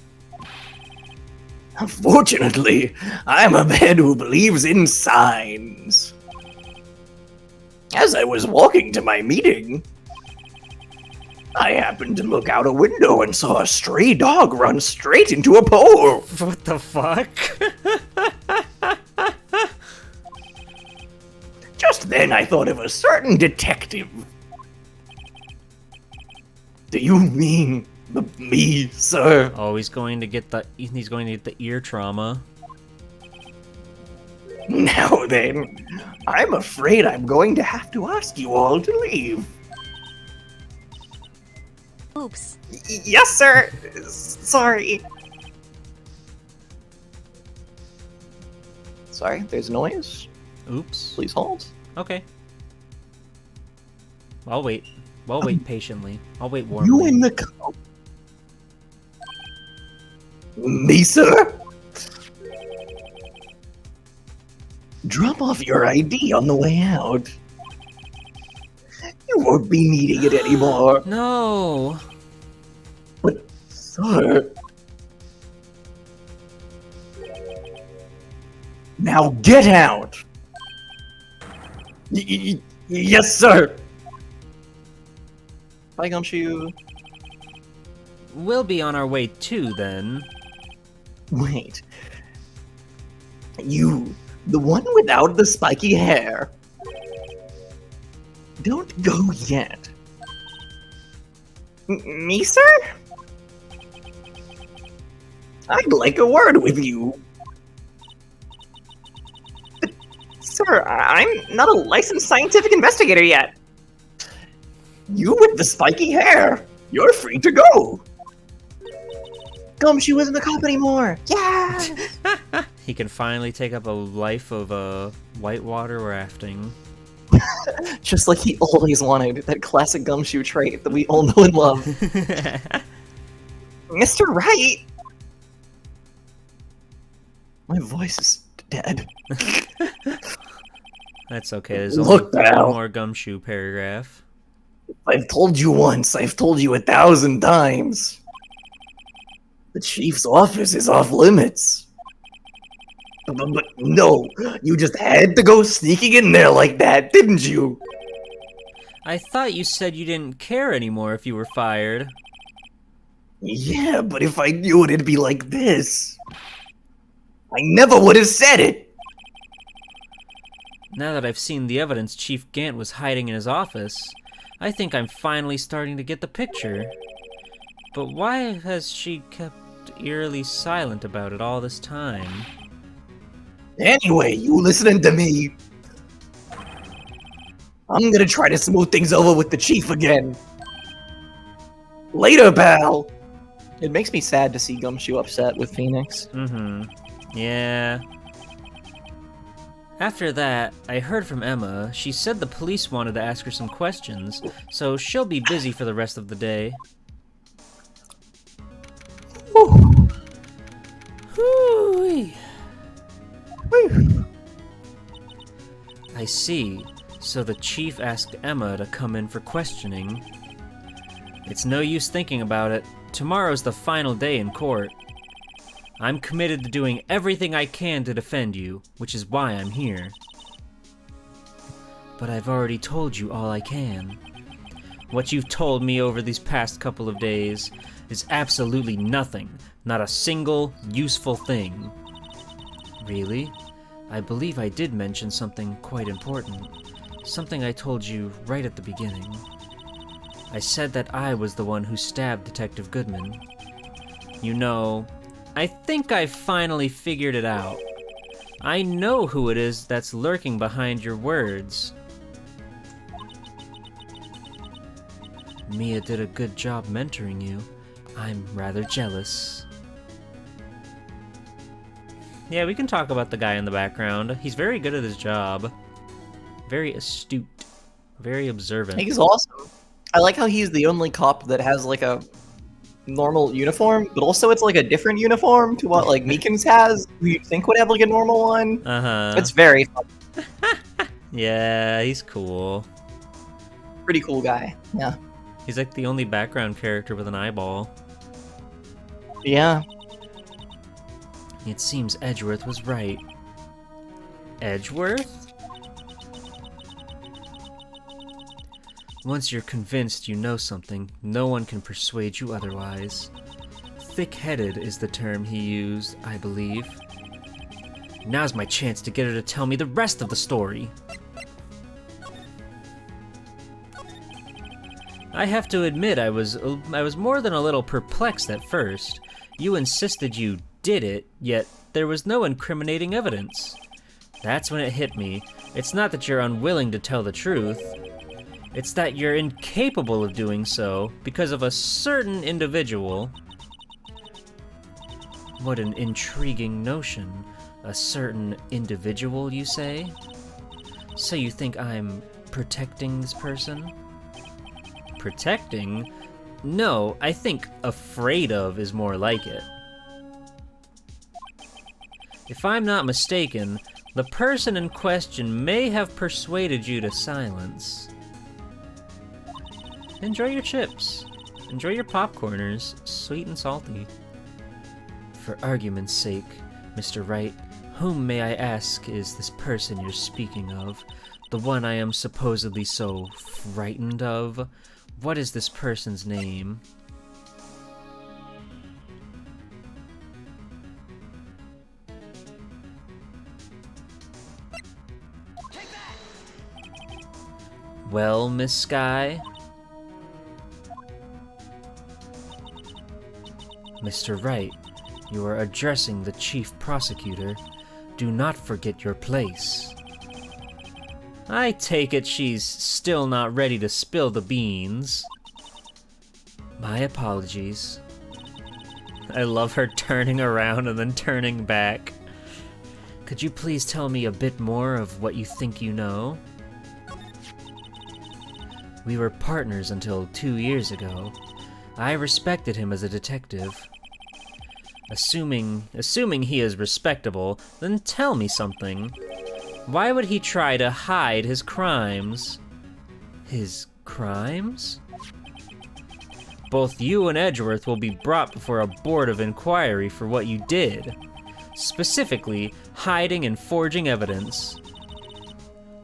Unfortunately, I'm a man who believes in signs. As I was walking to my meeting, I happened to look out a window and saw a stray dog run straight into a pole. What the fuck? Just then I thought of a certain detective. Do you mean me, sir? Oh, he's going to get the ear trauma. Now then, I'm afraid I'm going to have to ask you all to leave. Oops. Yes, sir. Sorry. Sorry, there's noise. Oops. Please hold. Okay. I'll wait. I'll wait patiently. I'll wait warmly. You in the car? Me, sir? Drop off your ID on the way out. You won't be needing it anymore. No. But, sir... Now get out! Yes, sir! Bye, Gumshoe. We'll be on our way too, then. Wait. You, the one without the spiky hair. Don't go yet. Me, sir? I'd like a word with you. But, sir, I'm not a licensed scientific investigator yet. You with the spiky hair, you're free to go. Gumshoe isn't a cop anymore. Yeah. He can finally take up a life of whitewater rafting. Just like he always wanted, that classic Gumshoe trait that we all know and love. Mr. Wright! My voice is dead. That's okay, there's Look only now. one more Gumshoe paragraph. I've told you once, I've told you 1,000 times. The chief's office is off limits. But no, you just had to go sneaking in there like that, didn't you? I thought you said you didn't care anymore if you were fired. Yeah, but if I knew it'd be like this, I never would have said it. Now that I've seen the evidence Chief Gant was hiding in his office, I think I'm finally starting to get the picture. But why has she kept eerily silent about it all this time? Anyway, you listening to me? I'm gonna try to smooth things over with the chief again. Later, pal! It makes me sad to see Gumshoe upset with Phoenix. Mm-hmm. Yeah. After that, I heard from Emma. She said the police wanted to ask her some questions, so she'll be busy for the rest of the day. Whew. I see. So the chief asked Emma to come in for questioning. It's no use thinking about it. Tomorrow's the final day in court. I'm committed to doing everything I can to defend you, which is why I'm here. But I've already told you all I can. What you've told me over these past couple of days is absolutely nothing. Not a single useful thing. Really? I believe I did mention something quite important. Something I told you right at the beginning. I said that I was the one who stabbed Detective Goodman. You know, I think I finally figured it out. I know who it is that's lurking behind your words. Mia did a good job mentoring you. I'm rather jealous. Yeah, we can talk about the guy in the background. He's very good at his job. Very astute. Very observant. He's awesome. I like how he's the only cop that has like a normal uniform, but also it's like a different uniform to what like Meekins has, who you'd think would have like a normal one. Uh-huh. It's very fun. Yeah, he's cool. Pretty cool guy, yeah. He's like the only background character with an eyeball. Yeah. It seems Edgeworth was right. Edgeworth? Once you're convinced you know something, no one can persuade you otherwise. Thick-headed is the term he used, I believe. Now's my chance to get her to tell me the rest of the story. I have to admit I was more than a little perplexed at first. You insisted you did it, yet there was no incriminating evidence. That's when it hit me. It's not that you're unwilling to tell the truth. It's that you're incapable of doing so because of a certain individual. What an intriguing notion. A certain individual, you say? So you think I'm protecting this person? protecting? No, I think afraid of is more like it. If I'm not mistaken, the person in question may have persuaded you to silence. Enjoy your chips. Enjoy your popcorners, sweet and salty. For argument's sake, Mr. Wright, whom may I ask is this person you're speaking of? The one I am supposedly so frightened of? What is this person's name? Well, Miss Sky? Mr. Wright, you are addressing the chief prosecutor. Do not forget your place. I take it she's still not ready to spill the beans. My apologies. I love her turning around and then turning back. Could you please tell me a bit more of what you think you know? We were partners until 2 years ago. I respected him as a detective. Assuming he is respectable, then tell me something. Why would he try to hide his crimes? His crimes? Both you and Edgeworth will be brought before a board of inquiry for what you did. Specifically, hiding and forging evidence.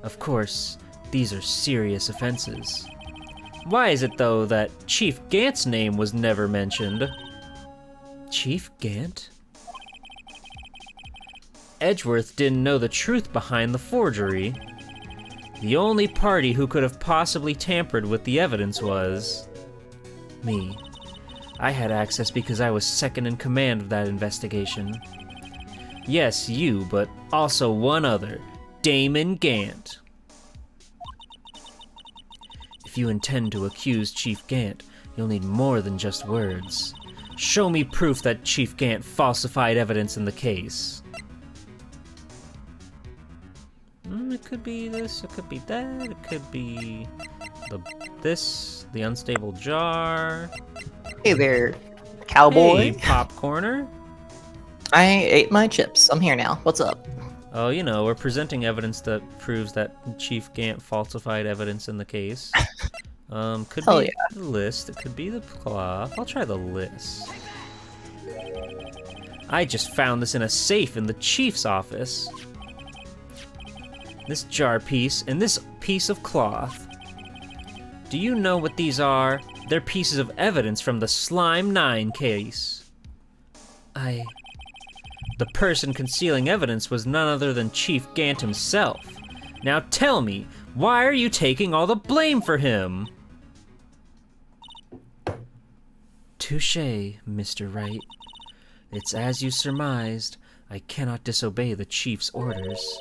Of course, these are serious offenses. Why is it, though, that Chief Gant's name was never mentioned? Chief Gant? Edgeworth didn't know the truth behind the forgery. The only party who could have possibly tampered with the evidence was me. I had access because I was second in command of that investigation. Yes, you, but also one other, Damon Gant. If you intend to accuse Chief Gant, you'll need more than just words. Show me proof that Chief Gant falsified evidence in the case. It could be this, it could be that, it could be the unstable jar. Hey there, cowboy. Hey, popcorner. I ate my chips. I'm here now. What's up? Oh, you know, we're presenting evidence that proves that Chief Gant falsified evidence in the case. Could Hell be yeah. the list, it could be the cloth. I'll try the list. I just found this in a safe in the chief's office. This jar piece and this piece of cloth. Do you know what these are? They're pieces of evidence from the Slime 9 case. The person concealing evidence was none other than Chief Gant himself. Now tell me, why are you taking all the blame for him? Touché, Mr. Wright. It's as you surmised. I cannot disobey the chief's orders,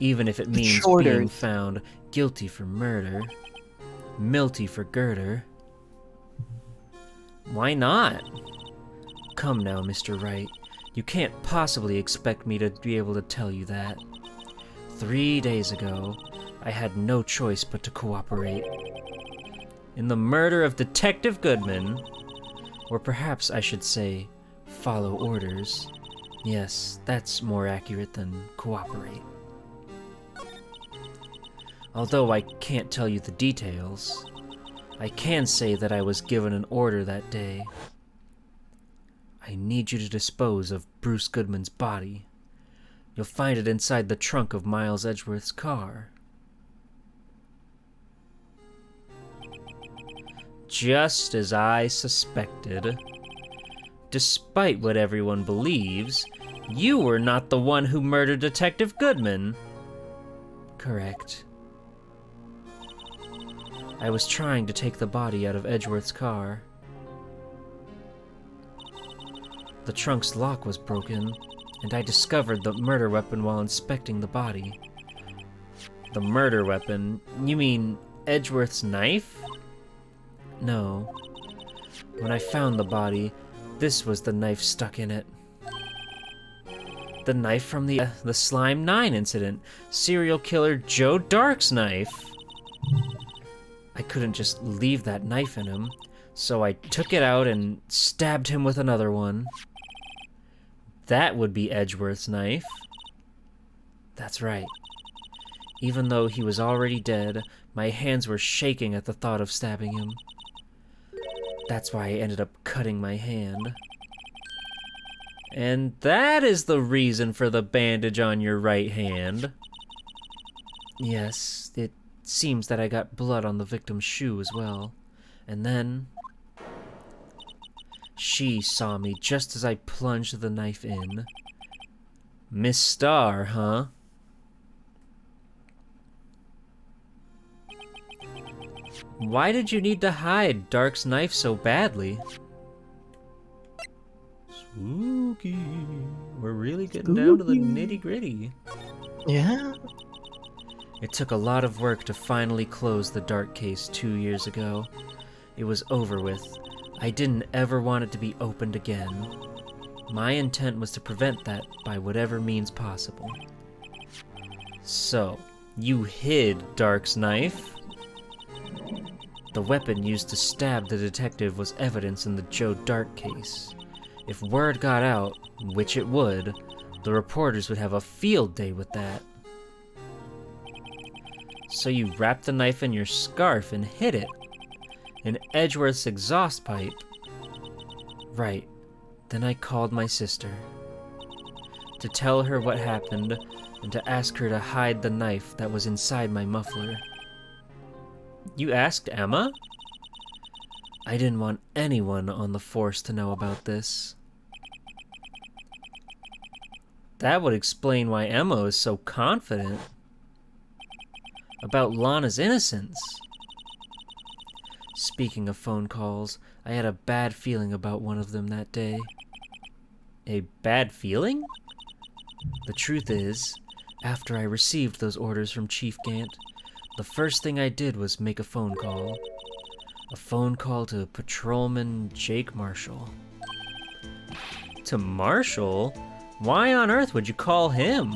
even if it means being found guilty for murder, milty for girder. Why not? Come now, Mr. Wright. You can't possibly expect me to be able to tell you that. 3 days ago, I had no choice but to cooperate. In the murder of Detective Goodman, or perhaps I should say, follow orders. Yes, that's more accurate than cooperate. Although I can't tell you the details, I can say that I was given an order that day. I need you to dispose of Bruce Goodman's body. You'll find it inside the trunk of Miles Edgeworth's car. Just as I suspected. Despite what everyone believes, you were not the one who murdered Detective Goodman. Correct. I was trying to take the body out of Edgeworth's car. The trunk's lock was broken, and I discovered the murder weapon while inspecting the body. The murder weapon? You mean Edgeworth's knife? No. When I found the body, this was the knife stuck in it. The knife from the Slime 9 incident. Serial killer Joe Dark's knife. I couldn't just leave that knife in him, so I took it out and stabbed him with another one. That would be Edgeworth's knife. That's right. Even though he was already dead, my hands were shaking at the thought of stabbing him. That's why I ended up cutting my hand. And that is the reason for the bandage on your right hand. Yes, it seems that I got blood on the victim's shoe as well. And then she saw me just as I plunged the knife in. Miss Star, huh? Why did you need to hide Dark's knife so badly? Spooky. We're really getting down to the nitty-gritty. Yeah? It took a lot of work to finally close the Dark case 2 years ago. It was over with. I didn't ever want it to be opened again. My intent was to prevent that by whatever means possible. So, you hid Dark's knife? The weapon used to stab the detective was evidence in the Joe Dark case. If word got out, which it would, the reporters would have a field day with that. So you wrapped the knife in your scarf and hid it. In Edgeworth's exhaust pipe. Right. Then I called my sister. To tell her what happened, and to ask her to hide the knife that was inside my muffler. You asked Emma? I didn't want anyone on the force to know about this. That would explain why Emma is so confident about Lana's innocence. Speaking of phone calls, I had a bad feeling about one of them that day. A bad feeling? The truth is, after I received those orders from Chief Gant, the first thing I did was make a phone call. A phone call to Patrolman Jake Marshall. To Marshall? Why on earth would you call him?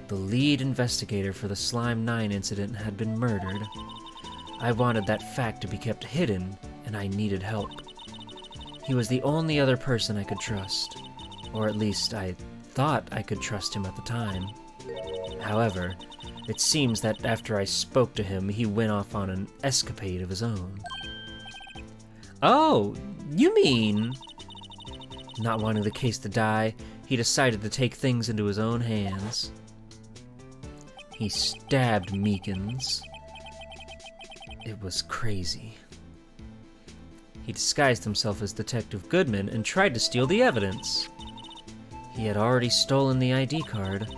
The lead investigator for the Slime 9 incident had been murdered. I wanted that fact to be kept hidden, and I needed help. He was the only other person I could trust. Or at least I thought I could trust him at the time. However, it seems that after I spoke to him, he went off on an escapade of his own. Oh, you mean... Not wanting the case to die, he decided to take things into his own hands. He stabbed Meekins. It was crazy. He disguised himself as Detective Goodman and tried to steal the evidence. He had already stolen the ID card,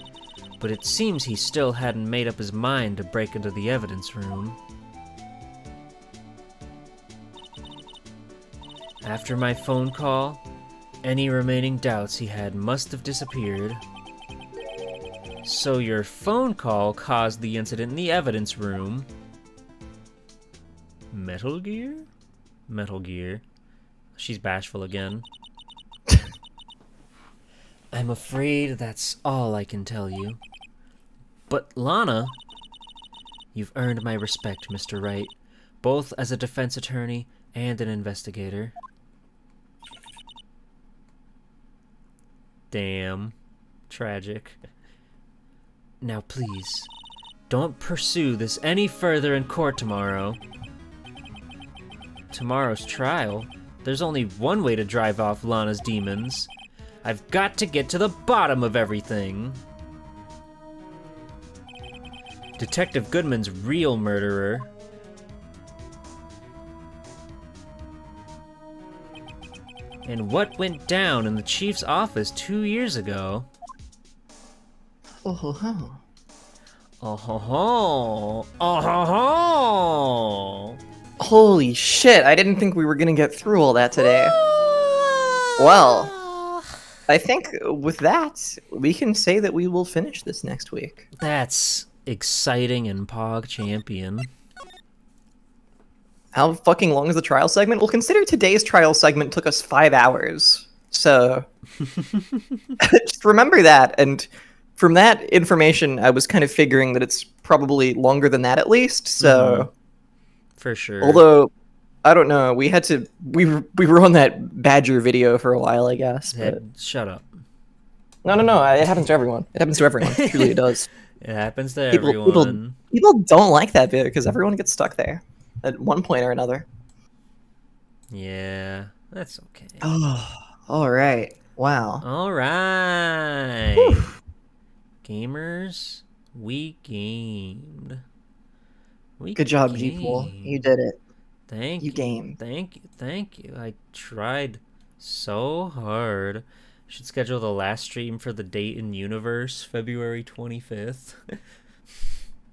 but it seems he still hadn't made up his mind to break into the evidence room. After my phone call, any remaining doubts he had must have disappeared. So your phone call caused the incident in the evidence room. Metal Gear? Metal Gear. She's bashful again. I'm afraid that's all I can tell you. But Lana, you've earned my respect, Mr. Wright, both as a defense attorney and an investigator. Damn. Tragic. Now please, don't pursue this any further in court tomorrow. Tomorrow's trial? There's only one way to drive off Lana's demons. I've got to get to the bottom of everything. Detective Goodman's real murderer. And what went down in the chief's office 2 years ago? Oh ho ho. Oh ho ho. Oh ho ho. Holy shit, I didn't think we were gonna get through all that today. Well, I think with that, we can say that we will finish this next week. That's exciting and Pog champion. How fucking long is the trial segment? Well, consider today's trial segment took us 5 hours. So, just remember that. And from that information, I was kind of figuring that it's probably longer than that at least. So, For sure. Although, I don't know. We were on that Badger video for a while, I guess. But shut up. No. It happens to everyone. It happens to everyone. Truly, it does. It happens to everyone. People don't like that bit because everyone gets stuck there at one point or another. Yeah, that's okay. Oh, all right. Wow. All right. Gamers, we gamed. Good job, G-Pool. You did it. Thank you. Gamed. Thank you. I tried so hard. Should schedule the last stream for the date in universe, February 25th.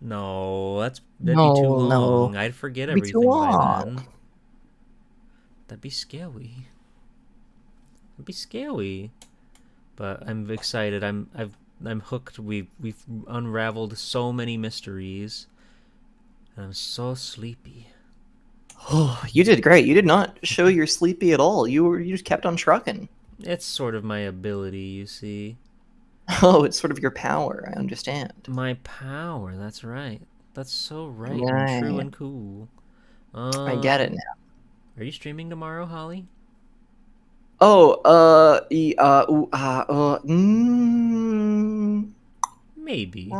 No, that'd be too long. No. I'd forget That'd be everything too by long. then. That'd be scary. It'd be scary. But I'm excited. I'm hooked. We've unraveled so many mysteries. And I'm so sleepy. Oh, you did great. You did not show you're sleepy at all. You just kept on trucking. It's sort of my ability, you see. Oh, it's sort of your power. I understand. My power. That's right. That's so right Right. and true and cool. I get it now. Are you streaming tomorrow, Holly? Oh, Maybe.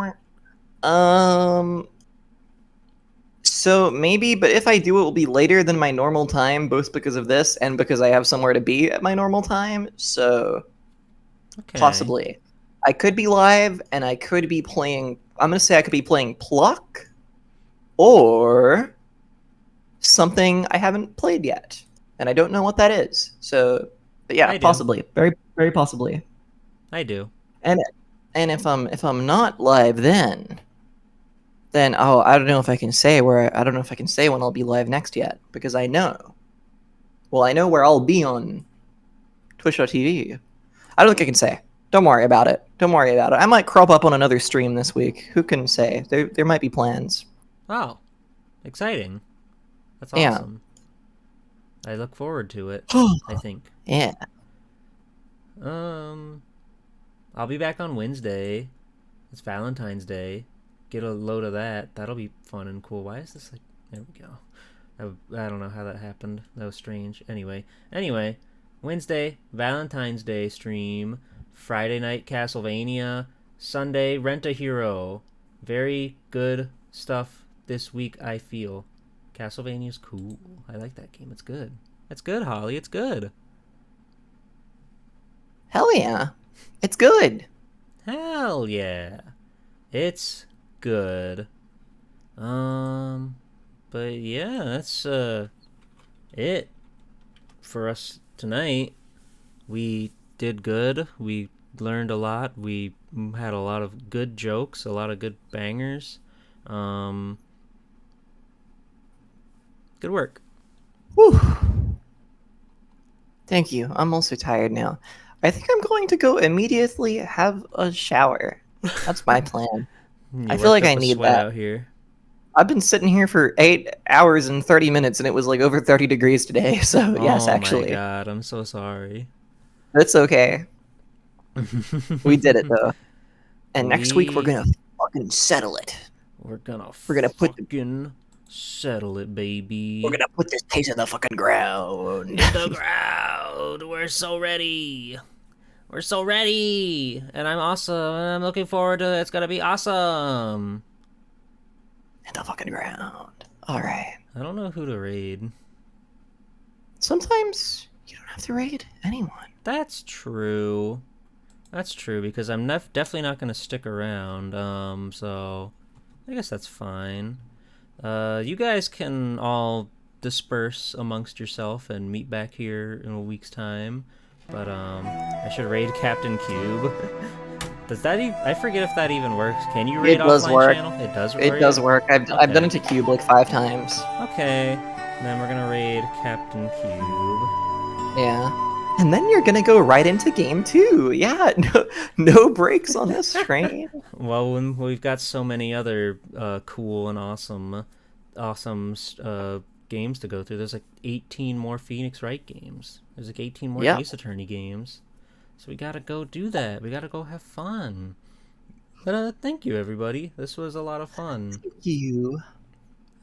So maybe, but if I do, it will be later than my normal time, both because of this and because I have somewhere to be at my normal time. So possibly, I could be live and I could be playing. I'm gonna say I could be playing Pluck, or something I haven't played yet, and I don't know what that is. So, but yeah, possibly, very, very possibly. I do. And if I'm not live, then I don't know if I can say I don't know if I can say when I'll be live next yet, because I know where I'll be on Twitch.tv. I don't think I can say. Don't worry about it. I might crop up on another stream this week. Who can say? There might be plans. Oh, exciting. That's awesome. Yeah. I look forward to it, I think. Yeah. I'll be back on Wednesday. It's Valentine's Day. Get a load of that. That'll be fun and cool. Why is this like... There we go. I don't know how that happened. That was strange. Anyway, Wednesday, Valentine's Day stream. Friday night, Castlevania. Sunday, Rent a Hero. Very good stuff this week, I feel. Castlevania's cool. I like that game. It's good. It's good, Holly. It's good. Hell yeah. It's good. Hell yeah. It's good. But yeah, that's it for us tonight. We did good. We learned a lot. We had a lot of good jokes, a lot of good bangers. Good work. Whew. Thank you. I'm also tired now. I think I'm going to go immediately have a shower. That's my plan. I feel like I need that. Out here. I've been sitting here for 8 hours and 30 minutes, and it was like over 30 degrees today. So yes, actually. Oh my god, I'm so sorry. It's okay. We did it though. And next week we're gonna fucking settle it. We're gonna fucking settle it, baby. We're gonna put this case in the fucking ground. The ground. We're so ready. We're so ready. And I'm awesome. And I'm looking forward to it. It's gonna be awesome. In the fucking ground. Alright. I don't know who to raid. Sometimes you don't have to raid anyone. That's true. That's true, because I'm definitely not gonna stick around. So I guess that's fine. You guys can all disperse amongst yourself and meet back here in a week's time. But I should raid Captain Cube. Does that even... I forget if that even works. Can you raid offline channel? It does work. It does work. I've done it to Cube like 5 times. Okay. Then we're gonna raid Captain Cube. Yeah. And then you're gonna go right into game 2. Yeah, no breaks on this train. Well, when we've got so many other cool and awesome games to go through. There's like 18 more Phoenix Wright games. There's like 18 more Ace Attorney games. So we gotta go do that. We gotta go have fun. But thank you, everybody. This was a lot of fun. Thank you.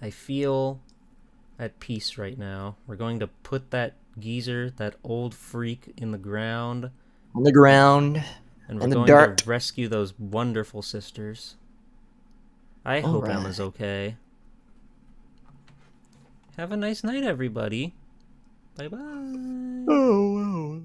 I feel at peace right now. We're going to put that geezer, that old freak, in the ground. On the ground. And we're in the going dirt. to rescue those wonderful sisters. I hope Emma's okay. Have a nice night, everybody. Bye-bye. Oh, wow.